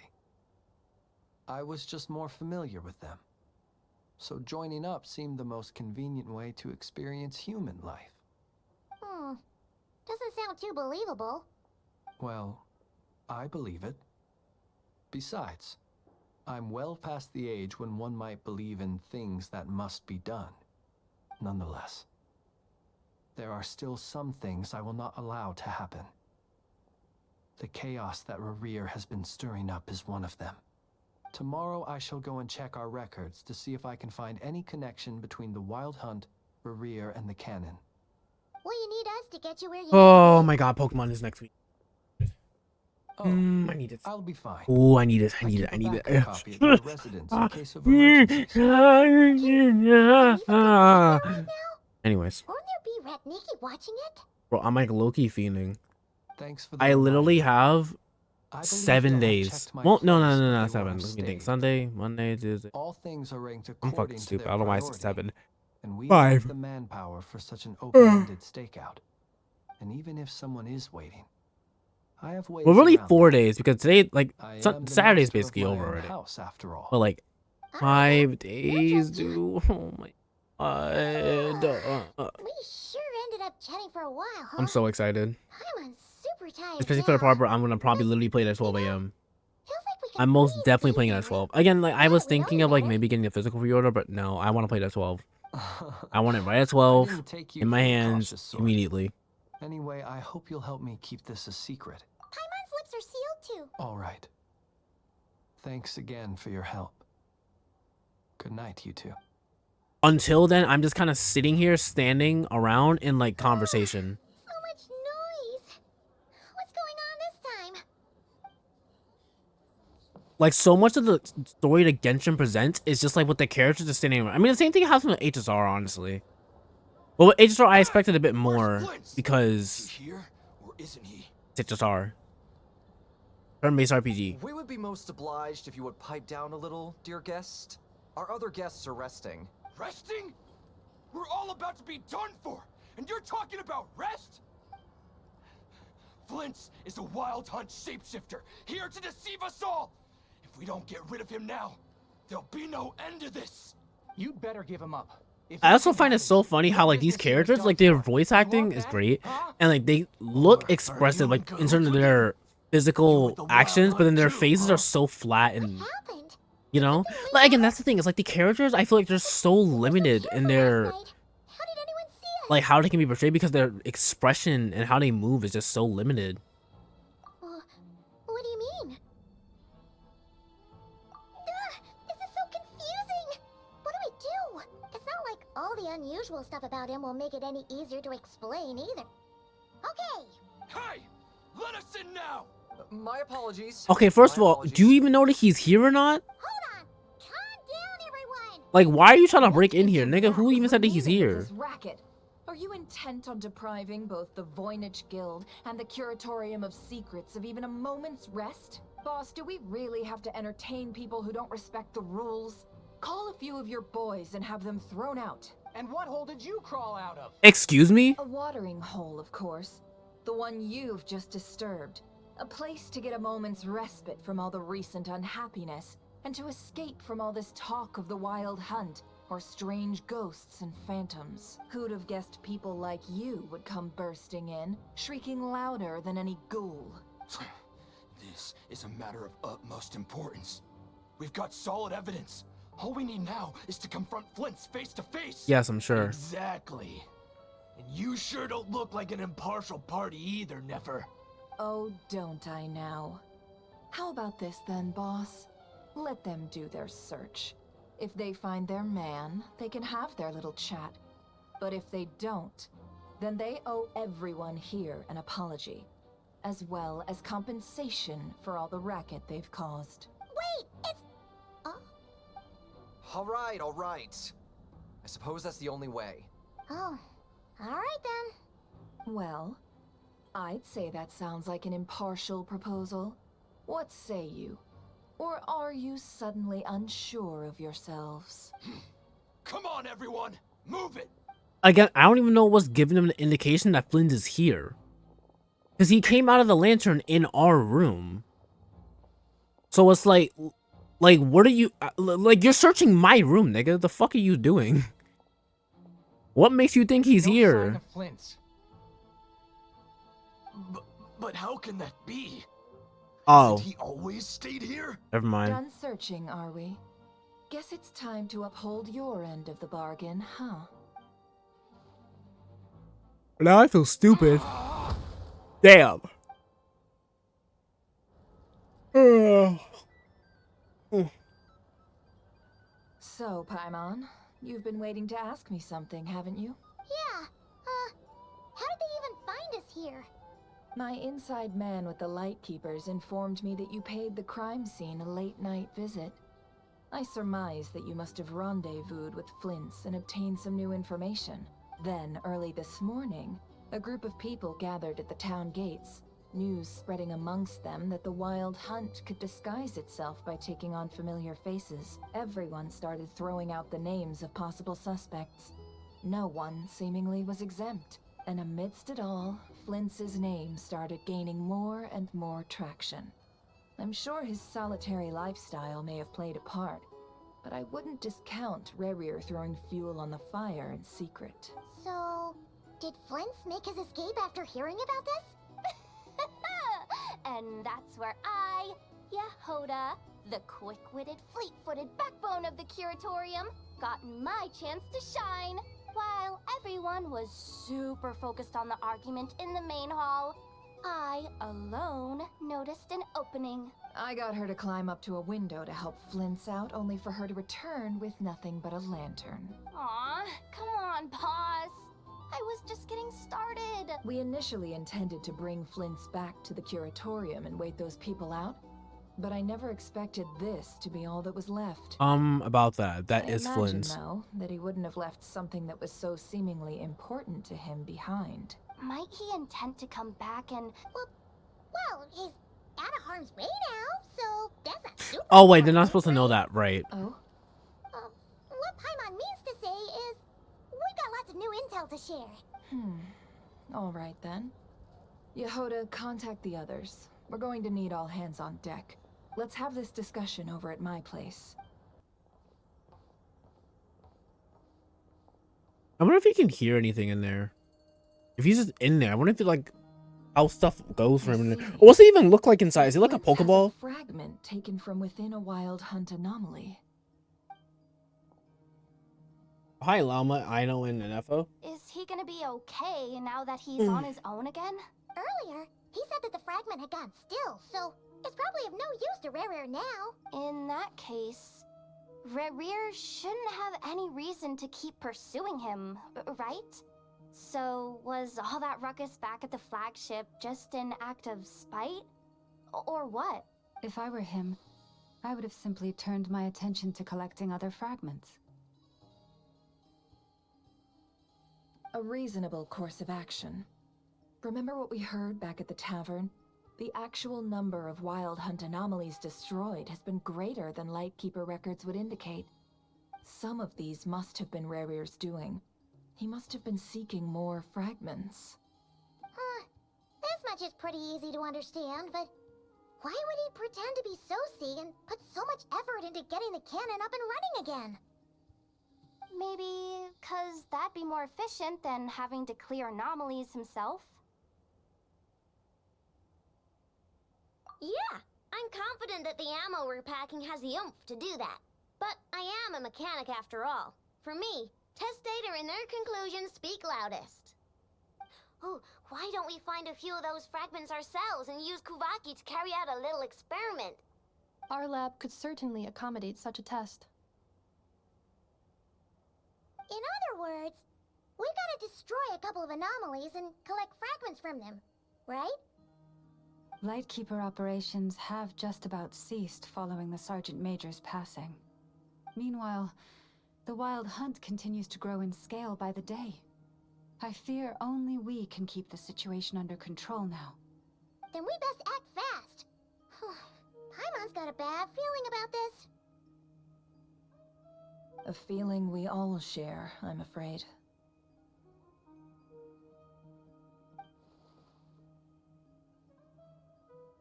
I was just more familiar with them. So joining up seemed the most convenient way to experience human life. Doesn't sound too believable. Well, I believe it. Besides, I'm well past the age when one might believe in things that must be done. Nonetheless, there are still some things I will not allow to happen. The chaos that Rerir has been stirring up is one of them. Tomorrow I shall go and check our records to see if I can find any connection between the Wild Hunt, Rerir, and the Canon. Will you need us to get you where you Oh my god, Pokemon is next week. Oh, I need it. I'll be fine. Oh, I need it. I need it. I need Keep a it. backup copy at my residence in case of emergencies. Anyways, Won't there be Ratniki watching it? bro, I'm like low-key fiending. Thanks for the I literally have I believe 7 that I days. checked my Well, no, clothes, but no, they 7. weren't Let me think. staged. Sunday, Monday, Tuesday. All things are ranked I'm according fucking to stupid. their I don't know why I said priority, 7. and we 5. have the manpower for such an open-ended stakeout. And even if someone is waiting, I have ways Well, really around 4 that. days because today, like, I am the Saturday's master of basically my over own already. house, after all. But like 5 days, dude. Oh my god. We sure ended up chatting for a while, huh? I'm so excited. I'm super tired. Especially for the part where I'm gonna probably literally play it at 12 a.m. I'm most definitely playing it at 12. Again, like I was thinking of like maybe getting a physical pre-order, but no, I want to play it at 12. I want it right at 12 didn't take you in my for the hands cautious sort. immediately. Anyway, I hope you'll help me keep this a secret. Paimon's lips are sealed too. All right. Thanks again for your help. Good night, you two. Until then, I'm just kind of sitting here, standing around in like conversation. So much noise. What's going on this time? Like so much of the story that Genshin presents is just like with the characters just standing around. I mean, the same thing happens with HSR, honestly. But with HSR, I expected a bit more because Tichasar. Turn-based RPG. We would be most obliged if you would pipe down a little, dear guest. Our other guests are resting. Resting? We're all about to be done for, and you're talking about rest? Flint's is a wild hunt shapeshifter, here to deceive us all! If we don't get rid of him now, there'll be no end to this! You'd better give him up. I also find it so funny how like these characters, like their voice acting is great, and like they look expressive like in terms of their physical actions, but then their faces are so flat and, you know, like again that's the thing. It's like the characters I feel like they're so limited in their like how they can be portrayed because their expression and how they move is just so limited. What do you mean? This is so confusing! What do we do? It's not like all the unusual stuff about him will make it any easier to explain either. Okay! Hey! Let us in now! My apologies. Okay, first of all, do you even know that he's here or not? Hold on! Calm down, everyone! Like, why are you trying to break in here, nigga? Who even said that he's here? Racket. Are you intent on depriving both the Voynich Guild and the Curatorium of Secrets of even a moment's rest? Boss, do we really have to entertain people who don't respect the rules? Call a few of your boys and have them thrown out. And what hole did you crawl out of? Excuse me? A watering hole, of course. The one you've just disturbed. A place to get a moment's respite from all the recent unhappiness, and to escape from all this talk of the wild hunt, or strange ghosts and phantoms. Who'd have guessed people like you would come bursting in, shrieking louder than any ghoul? This is a matter of utmost importance. We've got solid evidence. All we need now is to confront Flint's face to face. Yes, I'm sure. Exactly. And you sure don't look like an impartial party either, Nefer. Oh, don't I now? How about this then, boss? Let them do their search. If they find their man, they can have their little chat. But if they don't, then they owe everyone here an apology, as well as compensation for all the racket they've caused. Wait, it's... All right. I suppose that's the only way. Oh, alright then. Well, I'd say that sounds like an impartial proposal. What say you? Or are you suddenly unsure of yourselves? Come on, everyone! Move it! Again, I don't even know what's giving him the indication that Flint is here. Because he came out of the lantern in our room. So it's like, what are you... Like, you're searching my room, nigga. The fuck are you doing? What makes you think he's here? Sign of Flint's. But how can that be? Oh. Hasn't he always stayed here? Never mind. Done searching, are we? Guess it's time to uphold your end of the bargain, huh? Now I feel stupid. Damn. So, Paimon, you've been waiting to ask me something, haven't you? Yeah, how did they even find us here? My inside man with the Lightkeepers informed me that you paid the crime scene a late-night visit. I surmise that you must have rendezvoused with Flint's and obtained some new information. Then, early this morning, a group of people gathered at the town gates, news spreading amongst them that the wild hunt could disguise itself by taking on familiar faces. Everyone started throwing out the names of possible suspects. No one, seemingly, was exempt. And amidst it all, Flint's name started gaining more and more traction. I'm sure his solitary lifestyle may have played a part, but I wouldn't discount Rerir throwing fuel on the fire in secret. So, did Flint's make his escape after hearing about this? And that's where I, Yehoda, the quick-witted, fleet-footed backbone of the Curatorium, got my chance to shine. While everyone was super focused on the argument in the main hall, I, alone, noticed an opening. I got her to climb up to a window to help Flint's out, only for her to return with nothing but a lantern. Aw, come on, boss. I was just getting started. We initially intended to bring Flint's back to the Curatorium and wait those people out, but I never expected this to be all that was left. About that. That is I Flint's. imagine, though, that he wouldn't have left something that was so seemingly important to him behind. Might he intend to come back and, well, Well, he's out of harm's way now, so that's not super. Oh wait, they're not supposed to know that, right? Oh? What Paimon means to say is, we got lots of new intel to share. Alright then. Yehoda, contact the others. We're going to need all hands on deck. Let's have this discussion over at my place. I wonder if he can hear anything in there. If he's just in there, I wonder if like how stuff goes for him in there. What's it even look like inside? Is it like a Pokeball? Fragment taken from within a wild hunt anomaly. Hi, Llama, Ino, and Nefo. Is he gonna be okay now that he's on his own again? Earlier, he said that the fragment had gone still, so it's probably of no use to Rare now. In that case, Rerir shouldn't have any reason to keep pursuing him, right? So was all that ruckus back at the flagship just an act of spite? Or what? If I were him, I would have simply turned my attention to collecting other fragments. A reasonable course of action. Remember what we heard back at the tavern? The actual number of wild hunt anomalies destroyed has been greater than Lightkeeper records would indicate. Some of these must have been Rerir's doing. He must have been seeking more fragments. This much is pretty easy to understand, but why would he pretend to be Soci and put so much effort into getting the cannon up and running again? Maybe 'cause that'd be more efficient than having to clear anomalies himself? Yeah, I'm confident that the ammo we're packing has the oomph to do that. But I am a mechanic after all. For me, test data and their conclusions speak loudest. Oh, why don't we find a few of those fragments ourselves and use Kuvaki to carry out a little experiment? Our lab could certainly accommodate such a test. In other words, we gotta destroy a couple of anomalies and collect fragments from them, right? Lightkeeper operations have just about ceased following the Sergeant Major's passing. Meanwhile, the wild hunt continues to grow in scale by the day. I fear only we can keep the situation under control now. Then we best act fast. Paimon's got a bad feeling about this. A feeling we all share, I'm afraid.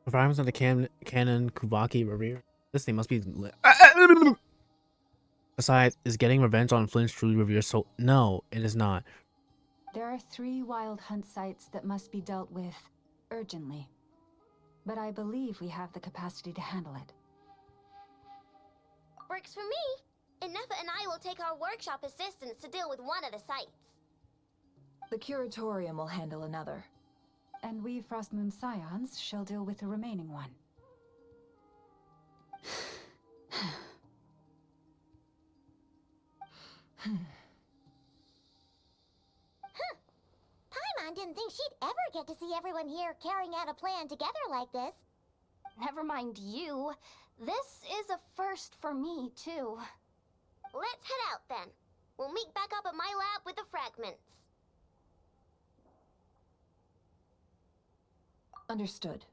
If I was on the cannon, Kuvaki, Rerir, this thing must be lit. Besides, is getting revenge on Flint's truly Rerir so? No, it is not. There are 3 wild hunt sites that must be dealt with urgently. But I believe we have the capacity to handle it. Works for me. Nefa and I will take our workshop assistants to deal with one of the sites. The Curatorium will handle another. And we Frostmoon Scions shall deal with the remaining one. Paimon didn't think she'd ever get to see everyone here carrying out a plan together like this. Never mind you. This is a first for me, too. Let's head out then. We'll meet back up at my lab with the fragments. Understood.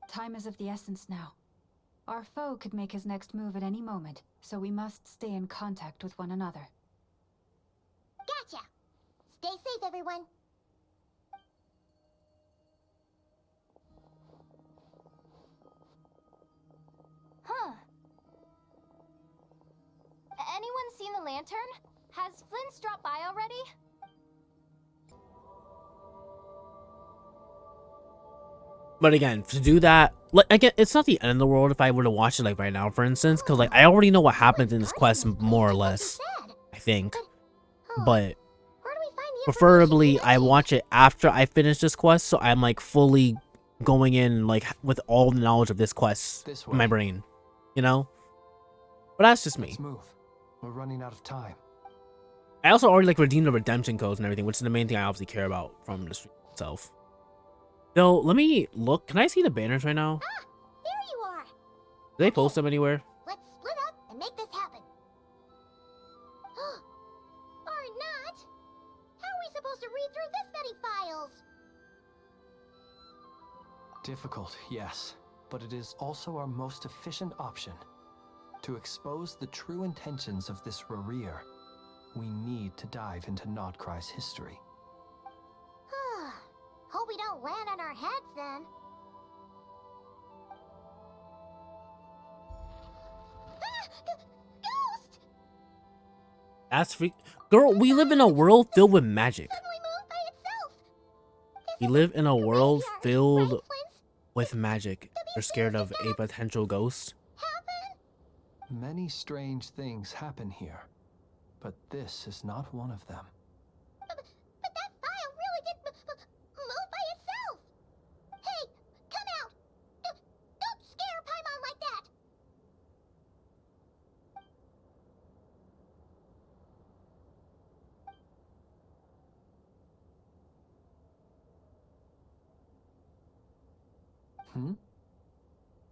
Time is of the essence now. Our foe could make his next move at any moment, so we must stay in contact with one another. Gotcha! Stay safe, everyone. Huh. Anyone seen the lantern? Has Flint's dropped by already? But again, to do that, like, again, it's not the end of the world if I were to watch it like right now, for instance, because like I already know what happens in this quest more or less, I think. But preferably, I watch it after I finish this quest, so I'm like fully going in like with all the knowledge of this quest in my brain, you know. But that's just me. Let's move. We're running out of time. I also already like redeemed the redemption codes and everything, which is the main thing I obviously care about from the stream itself. Though, let me look. Can I see the banners right now? Ah, there you are. Do they post them anywhere? Let's split up and make this happen. Or not. How are we supposed to read through this many files? Difficult, yes, but it is also our most efficient option. To expose the true intentions of this Rereer, we need to dive into Krai's history. Hope we don't land on our heads then. Ghost! That's freak. Girl, we live in a world filled with magic. We live in a world filled with magic. You're scared of a potential ghost? Many strange things happen here, but this is not one of them. But that file really did move by itself! Hey, come out! Don't scare Paimon like that!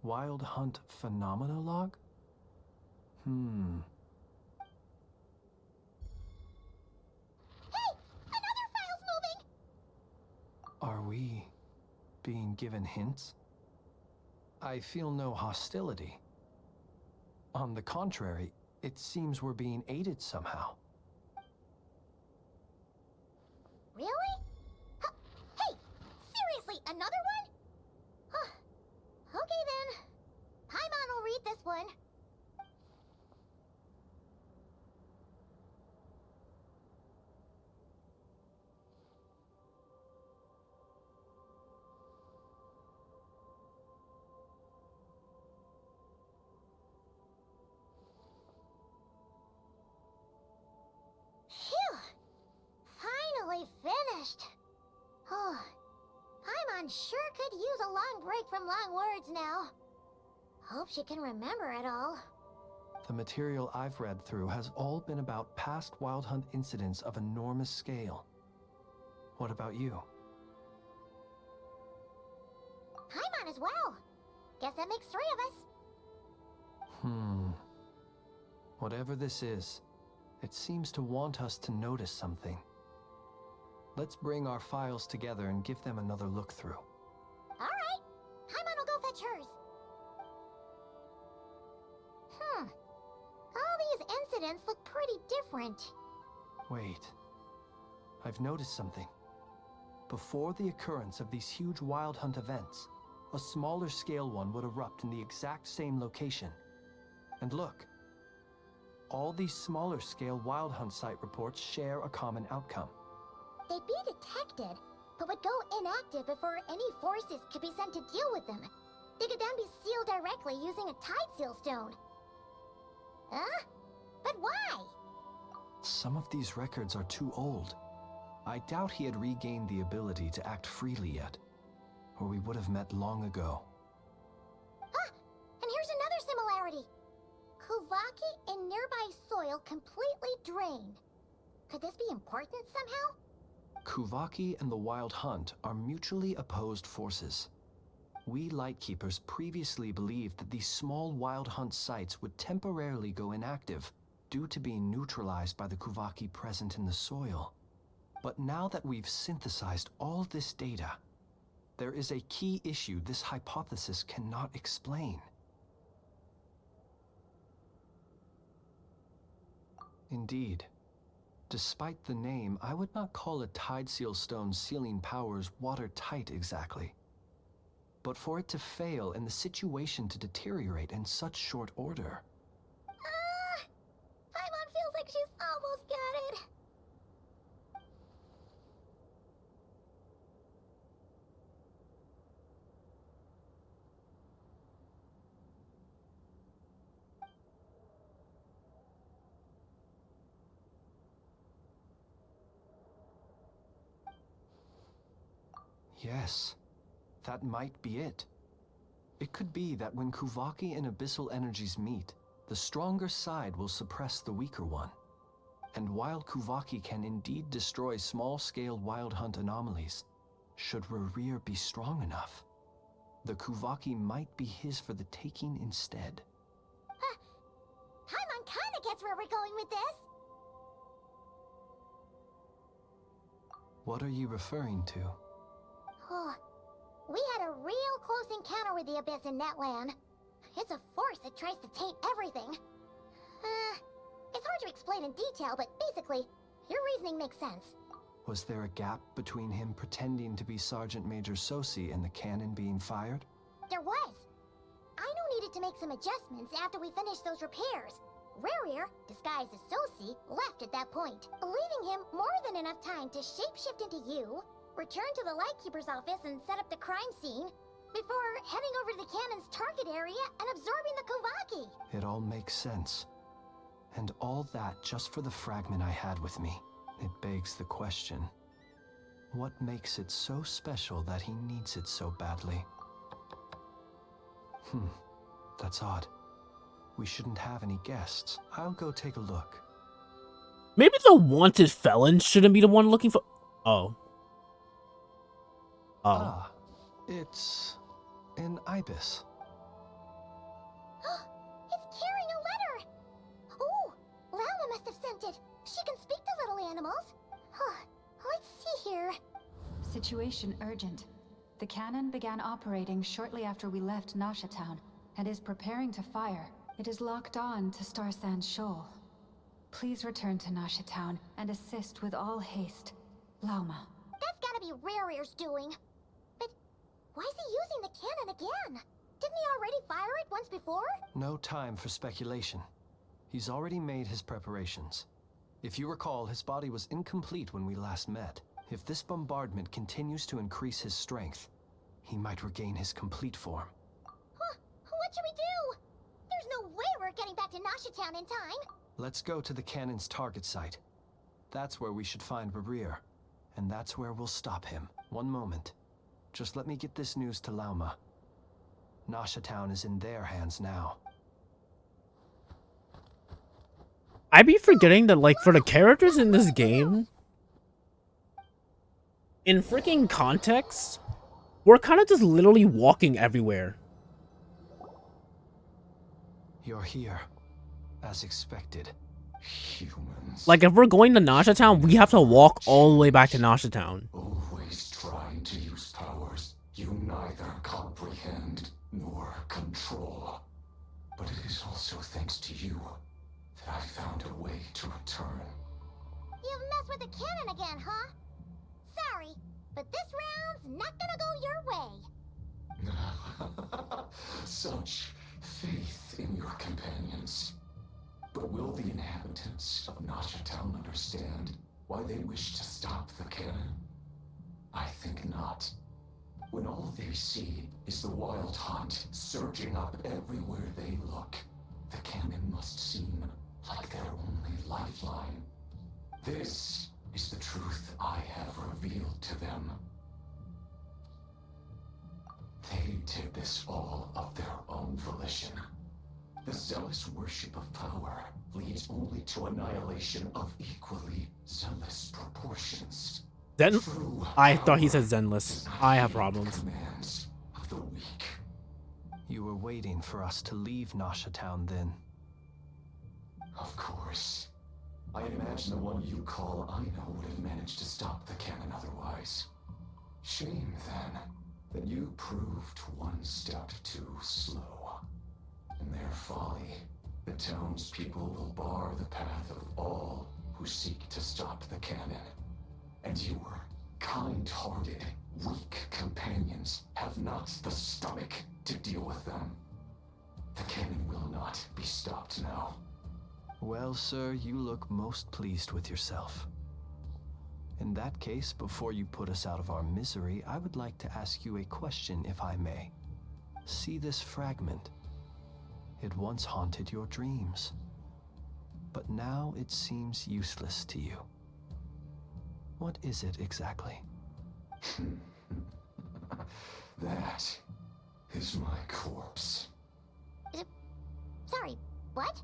Wild Hunt Phenomenolog? Hey! Another file's moving! Are we being given hints? I feel no hostility. On the contrary, it seems we're being aided somehow. Really? Hey! Seriously, another one? Okay then. Paimon will read this one. Phew! Finally finished. Oh, Paimon sure could use a long break from long words now. Hope she can remember it all. The material I've read through has all been about past Wild Hunt incidents of enormous scale. What about you? Paimon as well. Guess that makes 3 of us. Whatever this is, it seems to want us to notice something. Let's bring our files together and give them another look through. Alright. Paimon will go fetch hers. All these incidents look pretty different. Wait. I've noticed something. Before the occurrence of these huge Wild Hunt events, a smaller scale one would erupt in the exact same location. And look. All these smaller scale Wild Hunt site reports share a common outcome. They'd be detected, but would go inactive before any forces could be sent to deal with them. They could then be sealed directly using a tide seal stone. Huh? But why? Some of these records are too old. I doubt he had regained the ability to act freely yet, or we would have met long ago. And here's another similarity. Kuvaki and nearby soil completely drained. Could this be important somehow? Kuvaki and the Wild Hunt are mutually opposed forces. We Lightkeepers previously believed that these small Wild Hunt sites would temporarily go inactive due to being neutralized by the Kuvaki present in the soil. But now that we've synthesized all this data, there is a key issue this hypothesis cannot explain. Indeed. Despite the name, I would not call a Tide Seal Stone's sealing powers watertight exactly. But for it to fail and the situation to deteriorate in such short order... Paimon feels like she's almost got it. Yes, that might be it. It could be that when Kuvaki and Abyssal energies meet, the stronger side will suppress the weaker one. And while Kuvaki can indeed destroy small-scale Wild Hunt anomalies, should Rereer be strong enough, the Kuvaki might be his for the taking instead. Paimon kinda gets where we're going with this. What are you referring to? We had a real close encounter with the Abyss in Netland. It's a force that tries to taint everything. It's hard to explain in detail, but basically, your reasoning makes sense. Was there a gap between him pretending to be Sergeant Major Sosi and the cannon being fired? There was. Aino needed to make some adjustments after we finished those repairs. Rerir, disguised as Sosi, left at that point, leaving him more than enough time to shapeshift into you, return to the Lightkeeper's office and set up the crime scene, before heading over to the cannon's target area and absorbing the Kovaki. It all makes sense. And all that just for the fragment I had with me. It begs the question, what makes it so special that he needs it so badly? That's odd. We shouldn't have any guests. I'll go take a look. Maybe the wanted felon shouldn't be the one looking for... Oh. Ah, it's an ibis. It's carrying a letter! Ooh, Lala must have sent it. She can speak to little animals. Let's see here. Situation urgent. The cannon began operating shortly after we left Nasha Town and is preparing to fire. It is locked on to Star Sand Shoal. Please return to Nasha Town and assist with all haste. Lauma. That's gotta be Rerir's doing. But why is he using the cannon again? Didn't he already fire it once before? No time for speculation. He's already made his preparations. If you recall, his body was incomplete when we last met. If this bombardment continues to increase his strength, he might regain his complete form. What should we do? There's no way we're getting back to Nasha Town in time. Let's go to the cannon's target site. That's where we should find Rerir. And that's where we'll stop him. One moment. Just let me get this news to Lauma. Nasha Town is in their hands now. I be forgetting that, like, for the characters in this game, in freaking context, we're kind of just literally walking everywhere. You're here, as expected. Humans. Like, if we're going to Nasha Town, we have to walk all the way back to Nasha Town. Always trying to use powers you neither comprehend nor control. But it is also thanks to you that I found a way to return. You've messed with the cannon again, huh? Sorry, but this round's not gonna go your way. Such faith in your companions. But will the inhabitants of Nasha Town understand why they wish to stop the cannon? I think not. When all they see is the wild hunt surging up everywhere they look, the cannon must seem like their only lifeline. This is the truth I have revealed to them. They did this all of their own volition. The zealous worship of power leads only to annihilation of equally zealous proportions. I thought he said Zenless. I have problems. Commands of the weak. You were waiting for us to leave Nasha Town then. Of course. I imagine the one you call Aino would have managed to stop the cannon otherwise. Shame, then, that you proved one step too slow. In their folly, the townspeople will bar the path of all who seek to stop the cannon. And your kind-hearted, weak companions have not the stomach to deal with them. The cannon will not be stopped now. Well, sir, you look most pleased with yourself. In that case, before you put us out of our misery, I would like to ask you a question, if I may. See this fragment? It once haunted your dreams, but now it seems useless to you. What is it exactly? That is my corpse. Sorry, what?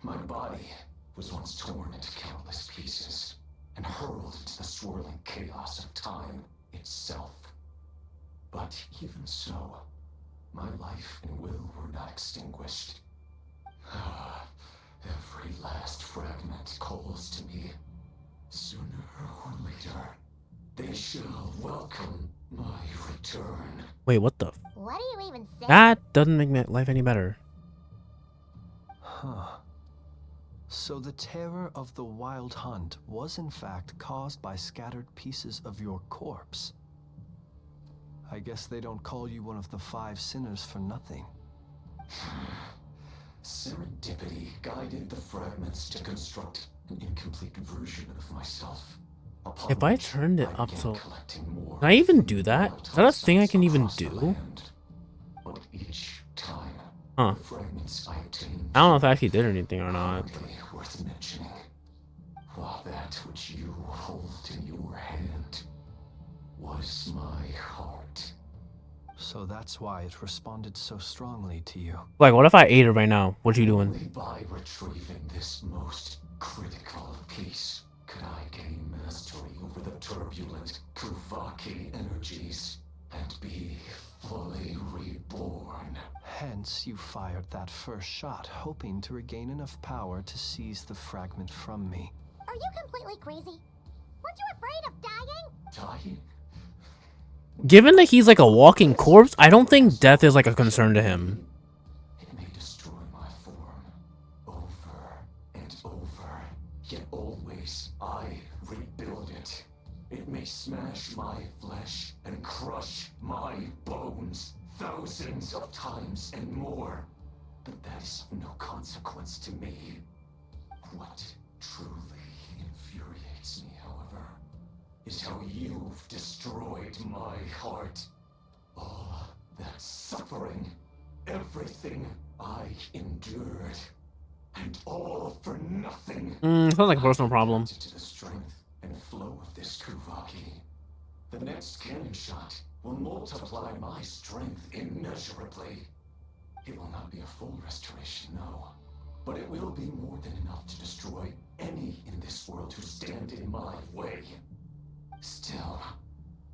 My body was once torn into countless pieces and hurled into the swirling chaos of time itself. But even so, my life and will were not extinguished. Every last fragment calls to me. Sooner or later, they shall welcome my return. Wait, what the? What do you even say? That doesn't make my life any better. Huh. So the terror of the wild hunt was in fact caused by scattered pieces of your corpse. I guess they don't call you one of the 5 sinners for nothing. Serendipity guided the fragments to construct an incomplete version of myself. If I turned it up so... Can I even do that? Is that a thing I can even do? But each time, Huh. the fragments I obtained I don't know if I actually did anything or not. hardly worth mentioning. While that which you hold in your hand was my heart. So that's why it responded so strongly to you. Like, what if I ate it right now? What you doing? Only by retrieving this most critical piece could I gain mastery over the turbulent Kuvaki energies and be fully reborn. Hence, you fired that first shot, hoping to regain enough power to seize the fragment from me. Are you completely crazy? Weren't you afraid of dying? Dying? Given that he's like a walking corpse, I don't think death is like a concern to him. It may destroy my form over and over, yet always I rebuild it. It may smash my flesh and crush my bones thousands of times and more, but that is of no consequence to me. What truly infuriates me, however, is how you've destroyed my heart. All that suffering, everything I endured, and all for nothing. Sounds like a personal problem. To the strength and flow of this Kuvaki. The next cannon shot will multiply my strength immeasurably. It will not be a full restoration, no, but it will be more than enough to destroy any in this world who stand in my way. Still,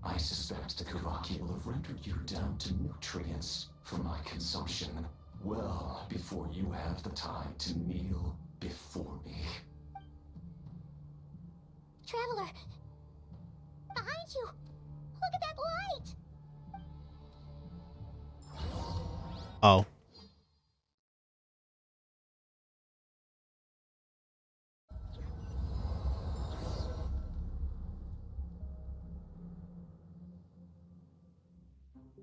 I suspect the Kuvaki will have rendered you down to nutrients for my consumption well before you have the time to kneel before me. Traveler! Behind you! Look at that light! Oh.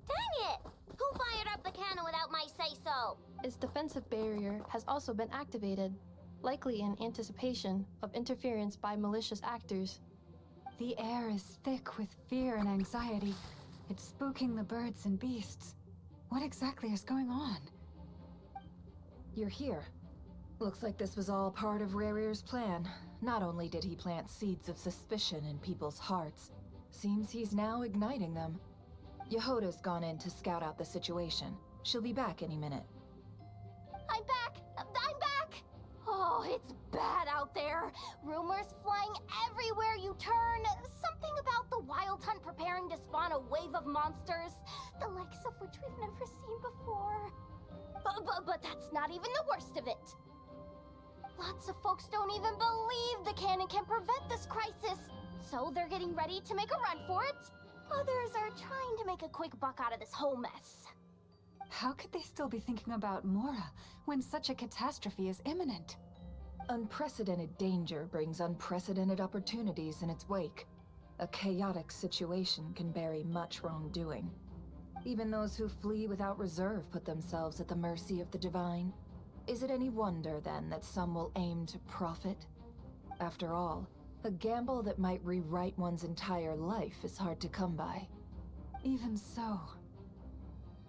Dang it! Who fired up the cannon without my say-so? Its defensive barrier has also been activated, likely in anticipation of interference by malicious actors. The air is thick with fear and anxiety. It's spooking the birds and beasts. What exactly is going on? You're here. Looks like this was all part of Rarir's plan. Not only did he plant seeds of suspicion in people's hearts, seems he's now igniting them. Yehoda's gone in to scout out the situation. She'll be back any minute. I'm back! I'm back! Oh, it's bad out there. Rumors flying everywhere you turn. Something about the wild hunt preparing to spawn a wave of monsters, the likes of which we've never seen before. But that's not even the worst of it. Lots of folks don't even believe the cannon can prevent this crisis, so they're getting ready to make a run for it. Others are trying to make a quick buck out of this whole mess. How could they still be thinking about Mora when such a catastrophe is imminent? Unprecedented danger brings unprecedented opportunities in its wake. A chaotic situation can bury much wrongdoing. Even those who flee without reserve put themselves at the mercy of the divine. Is it any wonder, then, that some will aim to profit? After all, a gamble that might rewrite one's entire life is hard to come by. Even so.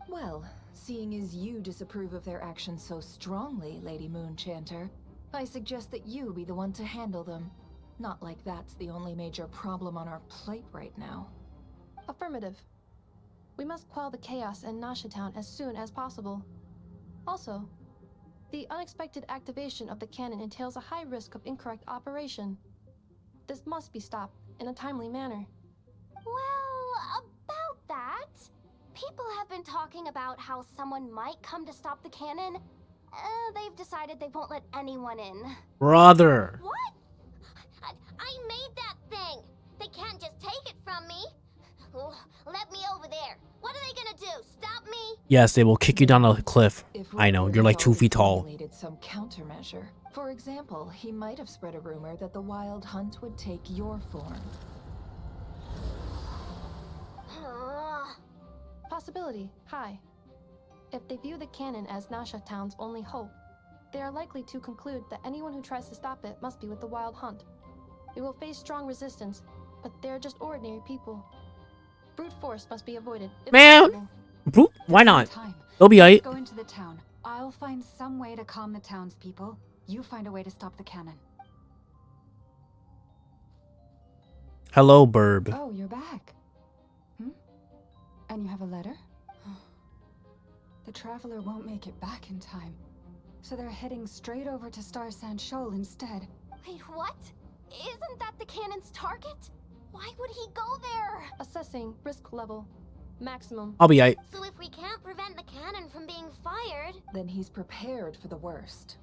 Well, seeing as you disapprove of their actions so strongly, Lady Moonchanter, I suggest that you be the one to handle them. Not like that's the only major problem on our plate right now. Affirmative. We must quell the chaos in Nasha Town as soon as possible. Also, the unexpected activation of the cannon entails a high risk of incorrect operation. This must be stopped in a timely manner. Well, about that, people have been talking about how someone might come to stop the cannon. They've decided they won't let anyone in. Brother. What? I made that thing. They can't just take it from me. Let me over there. What are they gonna do? Stop me? Yes, they will kick you down a cliff. If I know, Rumor you're like has 2 already feet tall. formulated some countermeasure. For example, he might have spread a rumor that the Wild Hunt would take your form. Possibility, high. If they view the cannon as Nasha Town's only hope, they are likely to conclude that anyone who tries to stop it must be with the Wild Hunt. We will face strong resistance, but they're just ordinary people. Brute force must be avoided. If Man! possible. Brute? Why not? Time. They'll be Let's aight. go into the town. I'll find some way to calm the townspeople. You find a way to stop the cannon. Hello, Burb. Oh, you're back. And you have a letter? The traveler won't make it back in time. So they're heading straight over to Star Sand Shoal instead. Wait, what? Isn't that the cannon's target? Why would he go there? Assessing risk level. Maximum. I'll be aight. So if we can't prevent the cannon from being fired... Then he's prepared for the worst.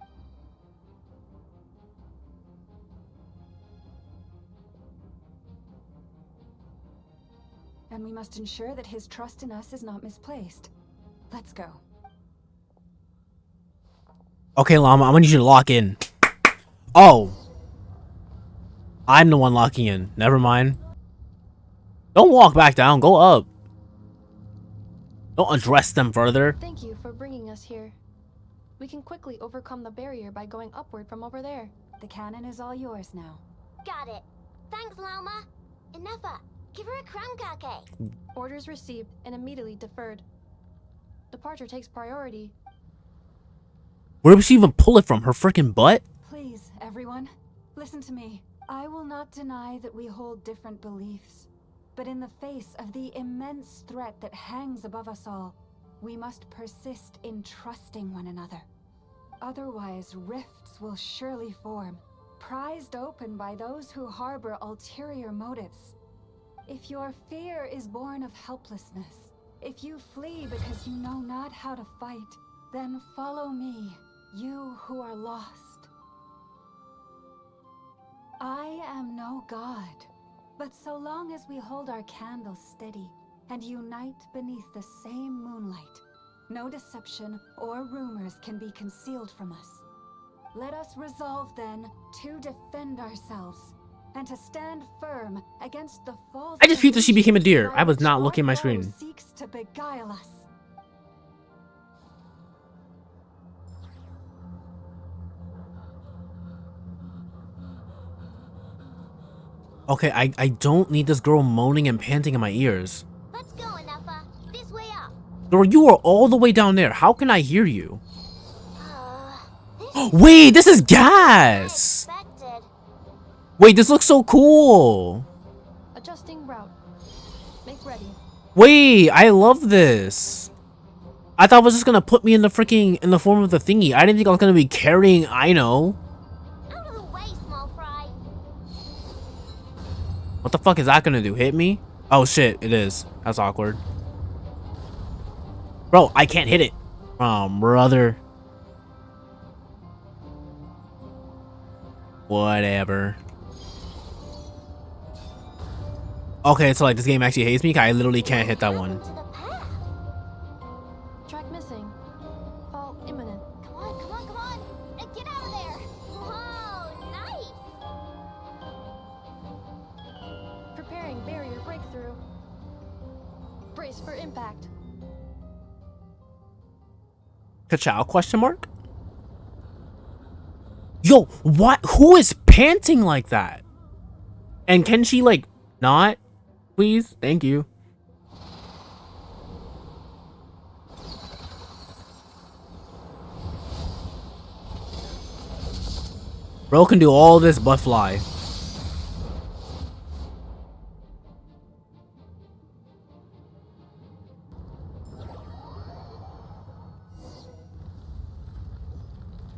And we must ensure that his trust in us is not misplaced. Let's go. Okay, Llama, I'm gonna need you to lock in. Oh. I'm the one locking in. Never mind. Don't walk back down. Go up. Don't address them further. Thank you for bringing us here. We can quickly overcome the barrier by going upward from over there. The cannon is all yours now. Got it. Thanks, Lama. Inefa, give her a crankake. Orders received and immediately deferred. Departure takes priority. Where would she even pull it from? Her freaking butt? Please, everyone, listen to me. I will not deny that we hold different beliefs. But in the face of the immense threat that hangs above us all, we must persist in trusting one another. Otherwise, rifts will surely form, prized open by those who harbor ulterior motives. If your fear is born of helplessness, if you flee because you know not how to fight, then follow me, you who are lost. I am no god, but so long as we hold our candles steady and unite beneath the same moonlight, no deception or rumors can be concealed from us. Let us resolve then to defend ourselves and to stand firm against the false. I just peeped that she became a deer. I was not looking at my foe screen. seeks to beguile us. Okay, I don't need this girl moaning and panting in my ears. Let's go, Inefa. This way up. Girl, you are all the way down there. How can I hear you? Wait, this is gas! Wait, this looks so cool! Adjusting route. Make ready. Wait, I love this. I thought it was just gonna put me in the freaking, in the form of the thingy. I didn't think I was gonna be carrying Aino. Out of the way, small fry. What the fuck is that gonna do? Hit me? Oh shit, it is. That's awkward. Bro, I can't hit it. Oh, brother. Whatever. Okay, so like this game actually hates me 'cause I literally can't hit that one. Track missing. Fall imminent. Come on, come on, come on. Get out of there. Whoa, nice. Preparing barrier breakthrough. Brace for impact. Ka-chow question mark? Yo, what? Who is panting like that? And can she like not? Please? Thank you. Bro can do all this but fly.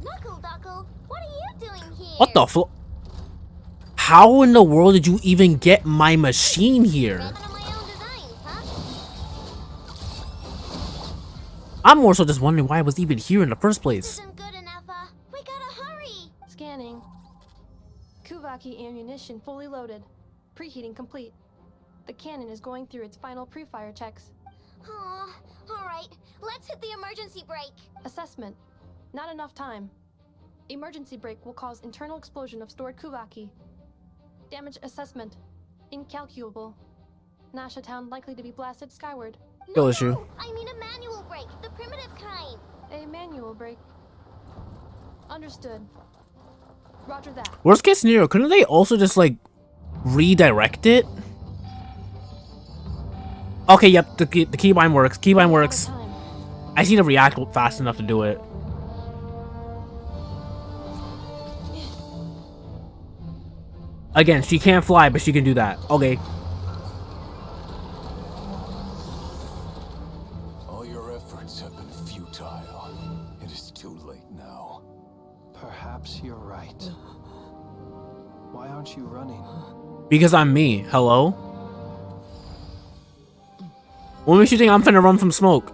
Knuckle-duckle, what are you doing here? What the fl- How in the world did you even get my machine here? I'm more so just wondering why I was even here in the first place. We gotta hurry. Scanning. Kuvaki ammunition fully loaded. Preheating complete. The cannon is going through its final pre-fire checks. Aw, alright. Let's hit the emergency brake. Assessment. Not enough time. Emergency brake will cause internal explosion of stored Kuvaki. Damage assessment. Incalculable. Nasha Town likely to be blasted skyward. Kill issue. I mean a manual brake, the primitive kind. A manual brake. Understood. Roger that. Worst case scenario, couldn't they also just like redirect it? Okay, yep, the keybind works. Keybind works. I just need to react fast enough to do it. Again, she can't fly, but she can do that. Okay. All your efforts have been futile. It is too late now. Perhaps you're right. Why aren't you running? Because I'm me. Hello? What makes you think I'm finna run from smoke?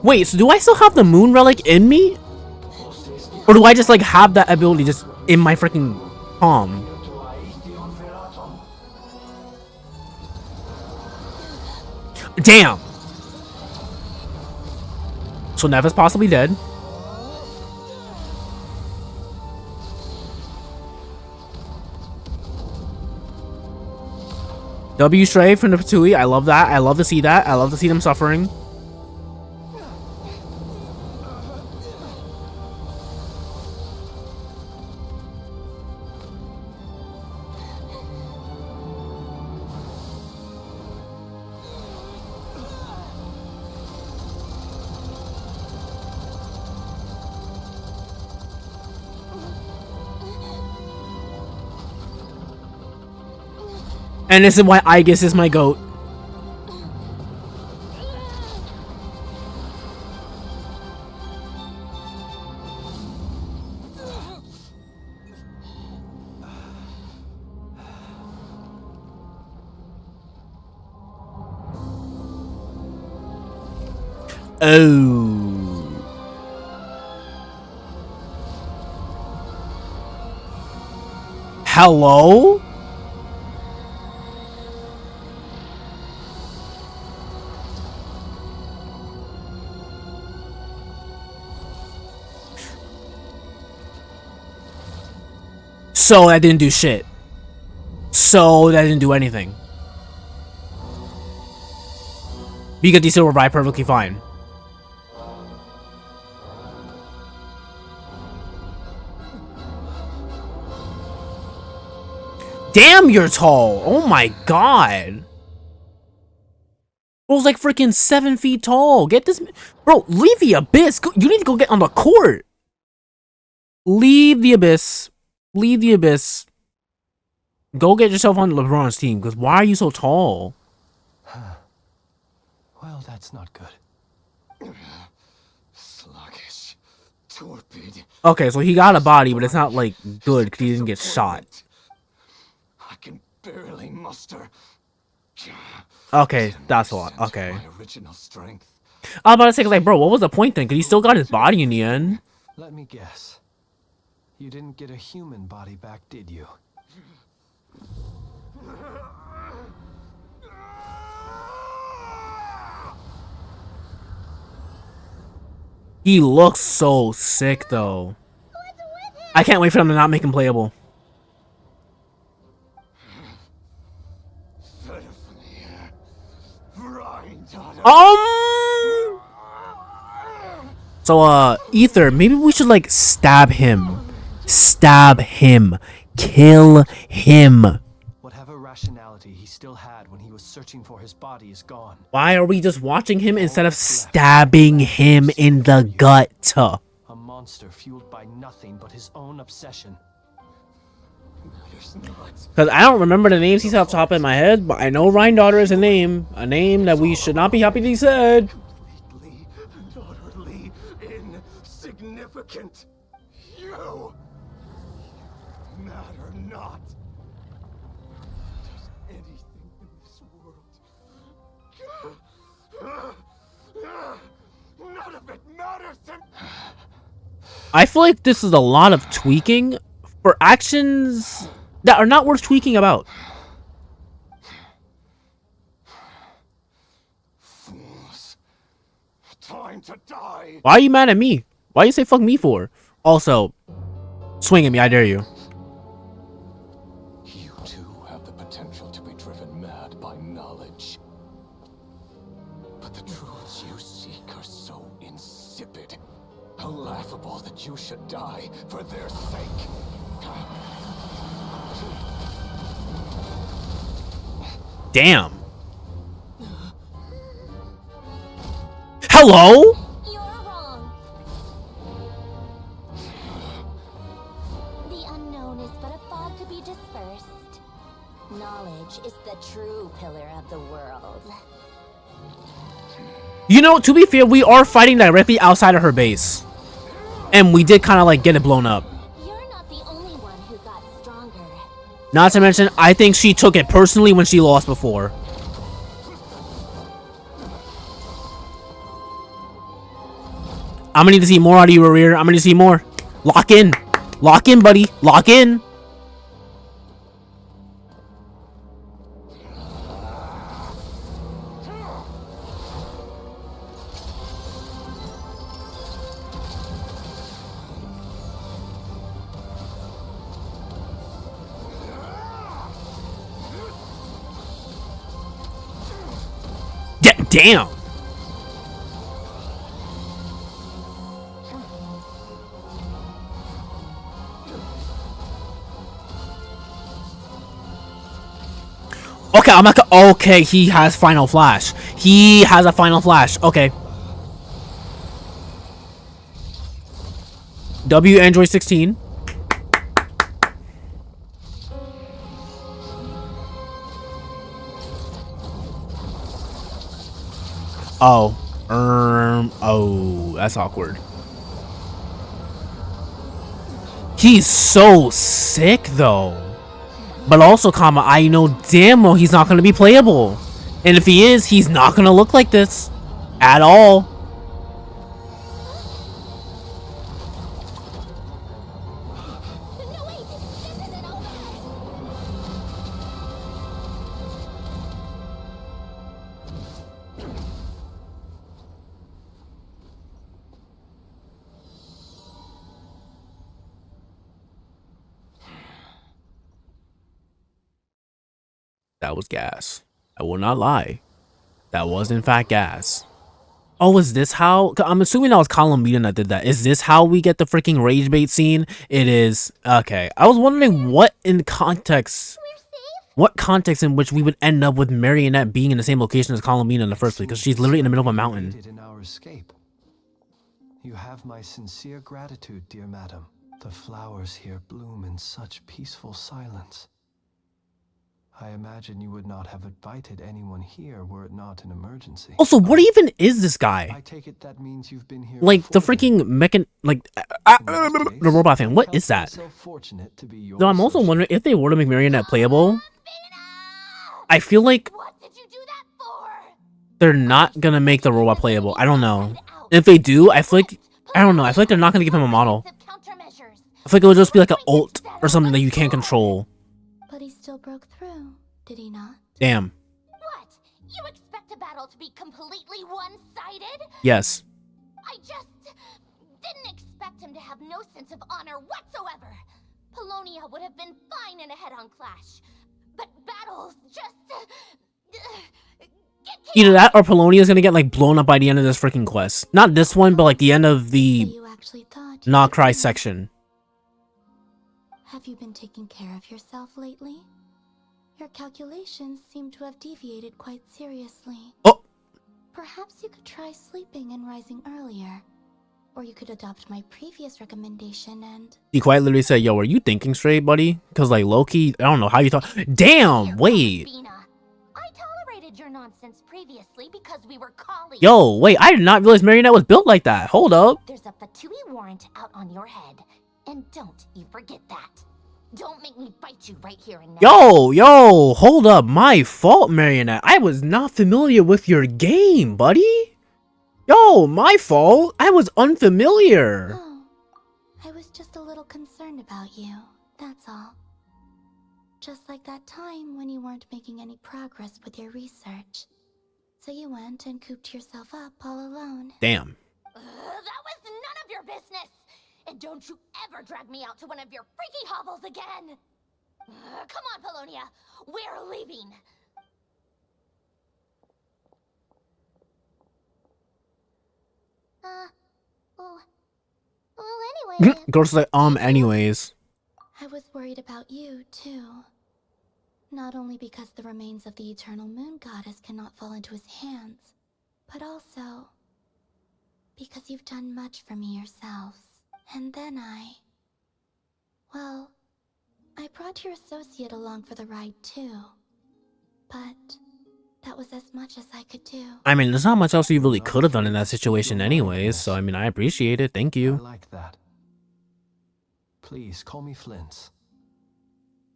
Wait, so do I still have the moon relic in me? Or do I just like have that ability just in my freaking palm? Damn! So Nev is possibly dead. W Stray from the Patui. I love that. I love to see that. I love to see them suffering. And this is why Aegis is my goat. Oh. Hello? So that didn't do shit. So that didn't do anything. Because he still revived perfectly fine. Damn, you're tall. Oh my god. Bro's like freaking 7 feet tall. Get this. Bro, leave the abyss. You need to go get on the court. Leave the abyss. Leave the abyss. Go get yourself on LeBron's team, because why are you so tall? Well, that's not good. Sluggish. Torpid. Okay, so he got a body, but it's not like good because he didn't get shot. I can barely muster. Okay, that's a lot. Okay. My original strength. I was about to say, like, bro, what was the point then? Because he still got his body in the end. Let me guess. You didn't get a human body back, did you? He looks so sick, though. I can't wait for them to not make him playable. So, Ether, maybe we should, like, stab him. Stab him. Kill him. Whatever rationality he still had when he was searching for his body is gone. Why are we just watching him instead of stabbing him in the gut? A monster fueled by nothing but his own obsession. Because I don't remember the names he's off the top of my head, but I know Rhine Daughter is a name that we should not be happy that he said. Completely and utterly insignificant. You matter not. Does anything in this world None of it matters to me. I feel like this is a lot of tweaking for actions that are not worth tweaking about. Fools. Time to die. Why are you mad at me? Why you say fuck me for? Also, swing at me, I dare you. You too have the potential to be driven mad by knowledge. But the truths you seek are so insipid. How laughable that you should die for their sake. Damn. Hello? You're wrong. The unknown is but a fog to be dispersed. Knowledge is the true pillar of the world. You know, to be fair, we are fighting directly outside of her base. And we did kind of like get it blown up. You're not the only one who got stronger. Not to mention, I think she took it personally when she lost before. I'm gonna need to see more out of you, Rear. I'm gonna need to see more. Lock in. Lock in, buddy. Lock in. Damn. Okay, I'm not gonna. Okay, he has final flash. He has a final flash. Okay. W Android 16. Oh. Oh, that's awkward. He's so sick though. But also, comma, I know damn well he's not going to be playable. And if he is, he's not going to look like this. At all. That was gas. I will not lie. That was in fact gas. Oh, is this how? I'm assuming that was Columbian that did that. Is this how we get the freaking rage bait scene? It is. Okay. I was wondering what in context in which we would end up with Marionette being in the same location as Columbian in the first place, because she's literally in the middle of a mountain. In our escape. You have my sincere gratitude, dear madam. The flowers here bloom in such peaceful silence. I imagine you would not have invited anyone here were it not an emergency. Also, what even is this guy? I take it that means you've been here like the freaking the robot thing. What is that? Though I'm also wondering if they were to make Marionette playable. I feel like they're not gonna make the robot playable. I don't know. If they do, I feel like I don't know. I feel like they're not gonna give him a model. I feel like it'll just be like an ult or something that you can't control. But he still broke through, did he not? Damn. What? You expect a battle to be completely one-sided? Yes. I just didn't expect him to have no sense of honor whatsoever. Polonia would have been fine in a head-on clash. But battles just... Either that or Polonia's gonna get like blown up by the end of this freaking quest. Not this one, but like the end of the Not Krai section. Have you been taking care of yourself lately? Your calculations seem to have deviated quite seriously. Oh! Perhaps you could try sleeping and rising earlier. Or you could adopt my previous recommendation and... He quite literally said, yo, are you thinking straight, buddy? Because like low-key, I don't know how you thought. Damn, wait! I tolerated your nonsense previously because we were colleagues. Yo, wait, I did not realize Marionette was built like that. Hold up. There's a Fatui warrant out on your head. And don't you forget that. Don't make me bite you right here and now. Yo, hold up. My fault, Marionette. I was not familiar with your game, buddy. Yo, my fault. I was unfamiliar. Oh, I was just a little concerned about you, that's all. Just like that time when you weren't making any progress with your research. So you went and cooped yourself up all alone. Damn. That was none of your business! And don't you ever drag me out to one of your freaky hovels again! Come on, Polonia, we're leaving! Well, anyway... Girl's like, anyways. I was worried about you, too. Not only because the remains of the Eternal Moon Goddess cannot fall into his hands, but also because you've done much for me yourselves. And then well, I brought your associate along for the ride, too. But that was as much as I could do. I mean, there's not much else you really could have done in that situation anyways, so I mean, I appreciate it. Thank you. I like that. Please call me Flint.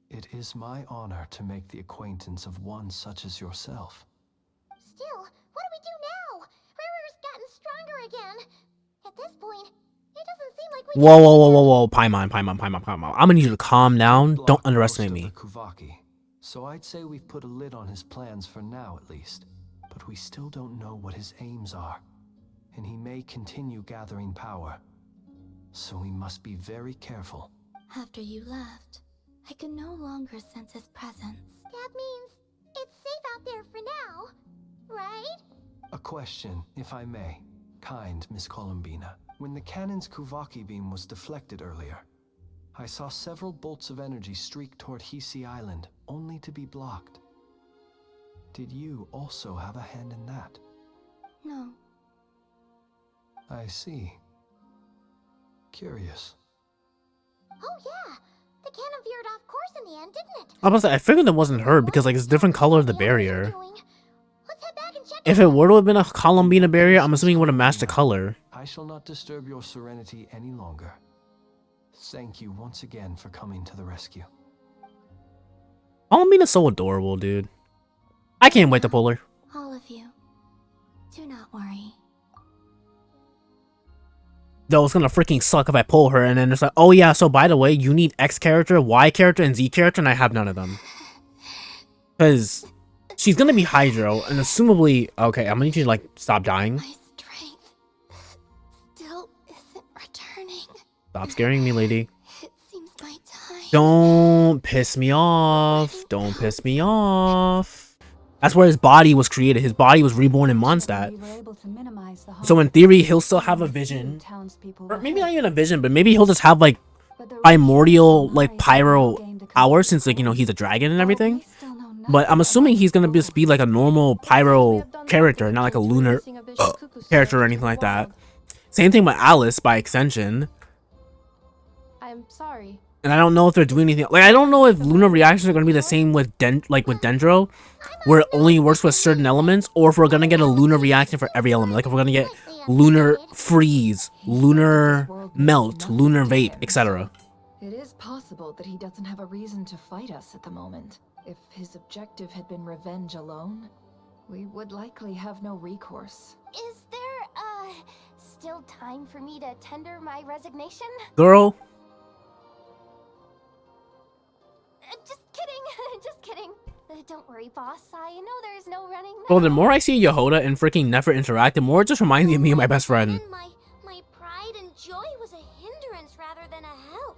It is my honor to make the acquaintance of one such as yourself. Still, what do we do now? Rara's gotten stronger again. At this point, it doesn't seem like we Whoa. Paimon. I'm gonna need you to calm down. Don't underestimate me. Kuvaki. So I'd say we've put a lid on his plans for now at least. But we still don't know what his aims are. And he may continue gathering power. So we must be very careful. After you left, I could no longer sense his presence. That means it's safe out there for now, right? A question, if I may. Kind Miss Columbina. When the cannon's Kuvaki beam was deflected earlier, I saw several bolts of energy streak toward Hisi Island, only to be blocked. Did you also have a hand in that? No. I see. Curious. Oh yeah, the cannon veered off course in the end, didn't it? I was like, I figured it wasn't her because like it's a different color of the barrier. If it were to have been a Columbina barrier, I'm assuming it would have matched the color. I shall not disturb your serenity any longer. Thank you once again for coming to the rescue. Columbina's so adorable, dude. I can't wait to pull her. All of you. Do not worry. Though it's gonna freaking suck if I pull her and then it's like, oh yeah, so by the way, you need X character, Y character, and Z character, and I have none of them. Because she's gonna be Hydro, and assumably, okay, I'm gonna need you to like stop dying. My strength still isn't returning. Stop scaring me, lady. It seems my time. Don't piss me off. Don't piss me off. That's where his body was created. His body was reborn in Mondstadt. So in theory, he'll still have a vision. Or maybe not even a vision, but maybe he'll just have like primordial, like pyro power since like, you know, he's a dragon and everything. But I'm assuming he's gonna just be like a normal pyro character, not like a lunar character or anything like that. Same thing with Alice by extension. I'm sorry. And I don't know if they're doing anything. Like, I don't know if lunar reactions are going to be the same with Dendro, where it only works with certain elements, or if we're going to get a lunar reaction for every element. Like, if we're going to get lunar freeze, lunar melt, lunar vape, etc. It is possible that he doesn't have a reason to fight us at the moment. If his objective had been revenge alone, we would likely have no recourse. Is there, still time for me to tender my resignation? Girl. Just kidding, just kidding. Don't worry, boss. I know there's no running now. Bro, the more I see Yehoda and freaking Nefer interact, the more it just reminds me of me and my best friend. My pride and joy was a hindrance rather than a help.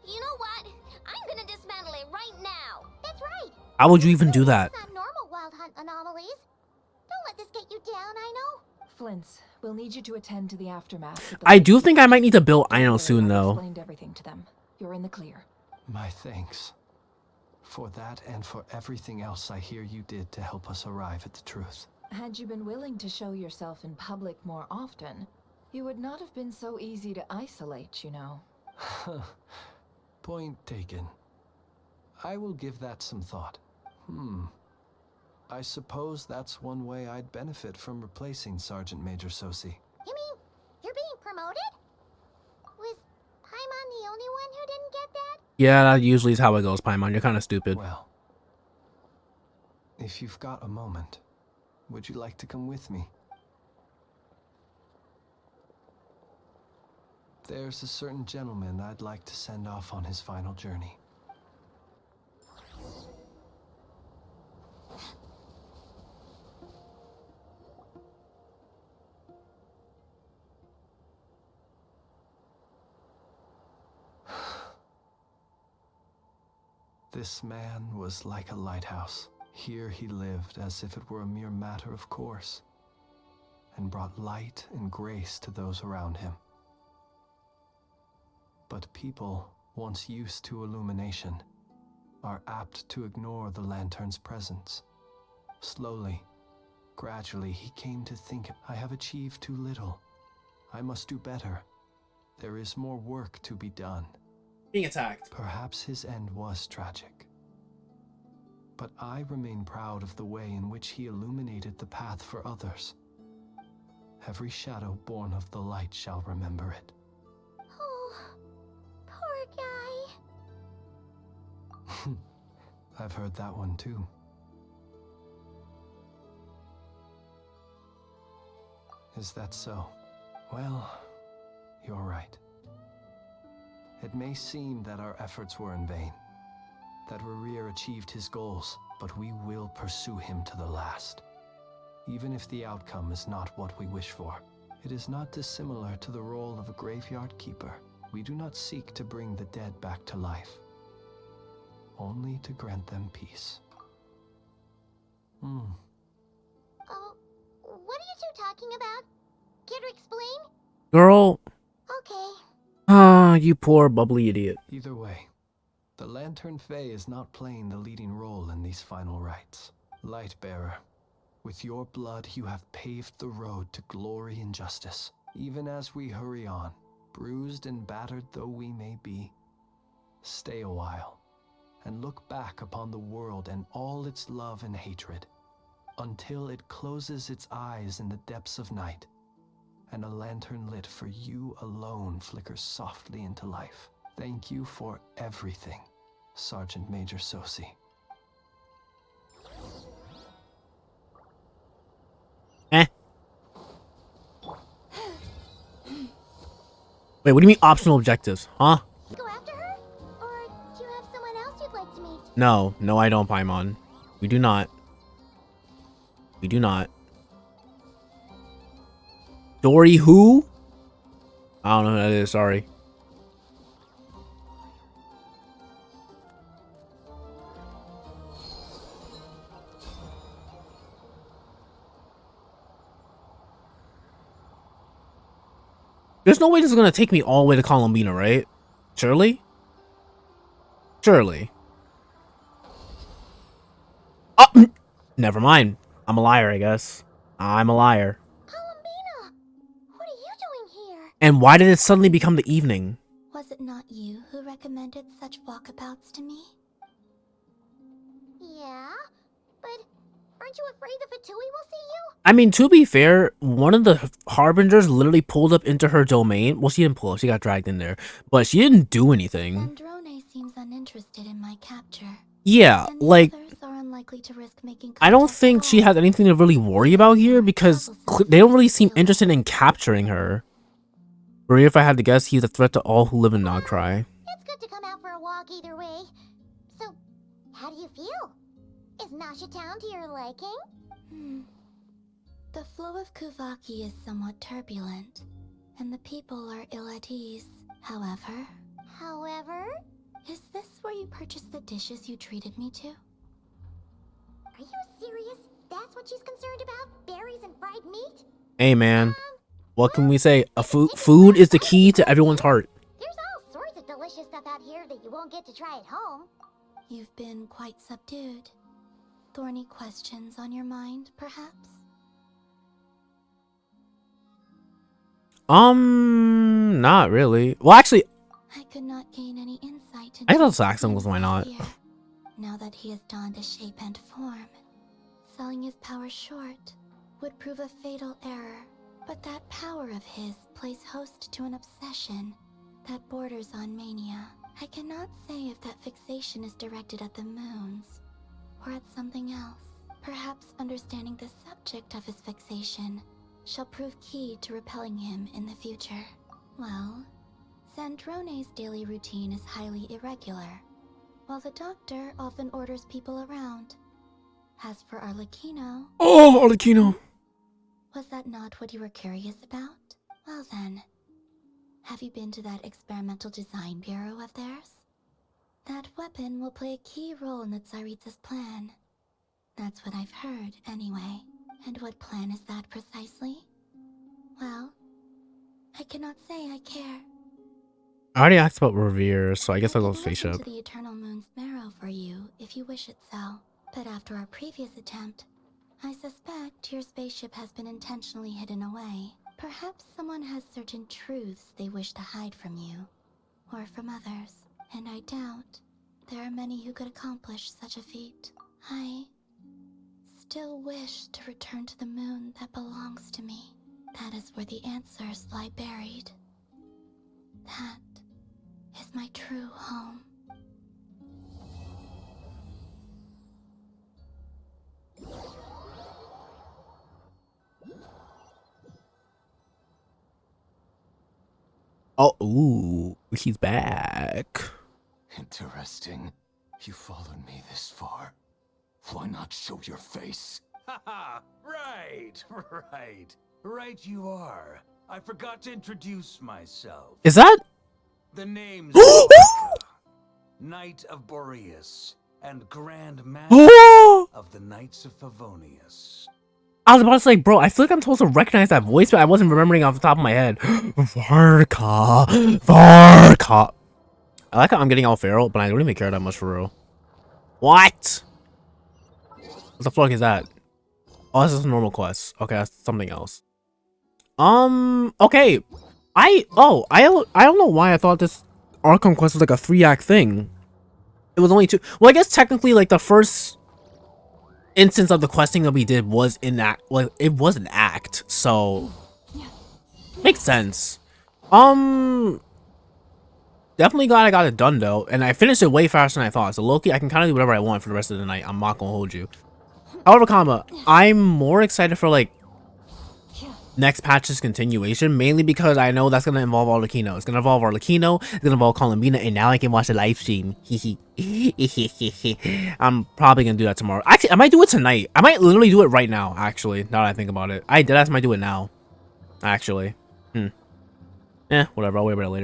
You know what? I'm gonna dismantle it right now. That's right. How would you even do that? It's not normal wild hunt anomalies. Don't let this get you down, I know. Flint's, we'll need you to attend to the aftermath. I do think I might need to build Ino soon, though. Explained everything to them. You're in the clear. My thanks. For that and for everything else I hear you did to help us arrive at the truth. Had you been willing to show yourself in public more often, you would not have been so easy to isolate, you know. Point taken. I will give that some thought. I suppose that's one way I'd benefit from replacing Sergeant Major Sosi. You mean you're being promoted? Was Paimon the only one who didn't get Yeah, that usually is how it goes, Paimon. You're kind of stupid. Well, if you've got a moment, would you like to come with me? There's a certain gentleman I'd like to send off on his final journey. This man was like a lighthouse. Here he lived as if it were a mere matter of course, and brought light and grace to those around him. But people, once used to illumination, are apt to ignore the lantern's presence. Slowly, gradually, he came to think, I have achieved too little. I must do better. There is more work to be done. Being attacked. Perhaps his end was tragic. But I remain proud of the way in which he illuminated the path for others. Every shadow born of the light shall remember it. Oh, poor guy. I've heard that one too. Is that so? Well, you're right. It may seem that our efforts were in vain, that Rerir achieved his goals, but we will pursue him to the last. Even if the outcome is not what we wish for, it is not dissimilar to the role of a graveyard keeper. We do not seek to bring the dead back to life, only to grant them peace. Oh, what are you two talking about? Care to explain? Girl. Okay. Ah, you poor bubbly idiot. Either way, the Lantern Fae is not playing the leading role in these final rites. Lightbearer, with your blood you have paved the road to glory and justice. Even as we hurry on, bruised and battered though we may be, stay a while and look back upon the world and all its love and hatred, until it closes its eyes in the depths of night, and a lantern lit for you alone flickers softly into life. Thank you for everything, Sergeant Major Sosi. Wait, what do you mean optional objectives? Huh? Go after her? Or do you have someone else you'd like to meet? No, I don't, Paimon. We do not. We do not. Dory who? I don't know who that is, sorry. There's no way this is gonna take me all the way to Columbina, right? Surely? Surely. Oh, never mind. I'm a liar, I guess. I'm a liar. Columbina! What are you doing here? And why did it suddenly become the evening? Was it not you who recommended such walkabouts to me? Yeah, but aren't you afraid the Fatui will see you? I mean, to be fair, one of the Harbingers literally pulled up into her domain. Well, she didn't pull up, she got dragged in there. But she didn't do anything. Androne seems uninterested in my capture. Yeah, like, Are unlikely to risk making I don't think she has anything to really worry about here because they don't really seem interested in capturing her. Or if I had to guess, he's a threat to all who live in Krai. It's good to come out for a walk either way. So, how do you feel? Is Nasha Town to your liking? The flow of Kuvaki is somewhat turbulent, and the people are ill at ease. However, is this where you purchased the dishes you treated me to? Are you serious? That's what she's concerned about? Berries and fried meat? Hey man, what can we say? Food is the key to everyone's heart. There's all sorts of delicious stuff out here that you won't get to try at home. You've been quite subdued. Thorny questions on your mind, perhaps? Not really. Well, actually, I could not gain any insight into I thought Saxon was why not. Now that he has donned a shape and form, selling his power short would prove a fatal error. But that power of his plays host to an obsession that borders on mania. I cannot say if that fixation is directed at the moons or at something else. Perhaps understanding the subject of his fixation shall prove key to repelling him in the future. Well, Sandrone's daily routine is highly irregular, while the doctor often orders people around. As for Arlecchino... Oh, Arlecchino! Was that not what you were curious about? Well then, have you been to that experimental design bureau of theirs? That weapon will play a key role in the Tsaritsa's plan. That's what I've heard, anyway. And what plan is that precisely? Well, I cannot say I care. I already asked about Revere, so I guess I'll go spaceship. To the Eternal Moon's marrow for you, if you wish it so. But after our previous attempt, I suspect your spaceship has been intentionally hidden away. Perhaps someone has certain truths they wish to hide from you, or from others, and I doubt there are many who could accomplish such a feat. I still wish to return to the moon that belongs to me. That is where the answers lie buried. That is my true home. Oh, ooh, he's back. Interesting. You followed me this far. Why not show your face? Haha, right. Right you are. I forgot to introduce myself. Is that? The name's Knight of Boreas and Grand Master of the Knights of Favonius. I was about to say, bro, I feel like I'm supposed to recognize that voice, but I wasn't remembering off the top of my head. Varka. I like how I'm getting all feral, but I don't even care that much for real. What? What the fuck is that? Oh, this is a normal quest. Okay, that's something else. Okay. I don't know why I thought this Archon quest was like a 3-act thing. It was only 2. Well, I guess technically, like, the first instance of the questing that we did was in that, well, it was an act, so makes sense. Definitely glad I got it done though, and I finished it way faster than I thought. So Loki, I can kind of do whatever I want for the rest of the night. I'm not gonna hold you. However, I'm more excited for like next patch's continuation, mainly because I know that's gonna involve Arlecchino. It's gonna involve Arlecchino, it's gonna involve Columbina, and now I can watch the live stream. I'm probably gonna do that tomorrow. Actually, I might do it tonight. I might literally do it right now, actually, now that I think about it. I might do it now. Actually. Whatever, I'll worry about it later.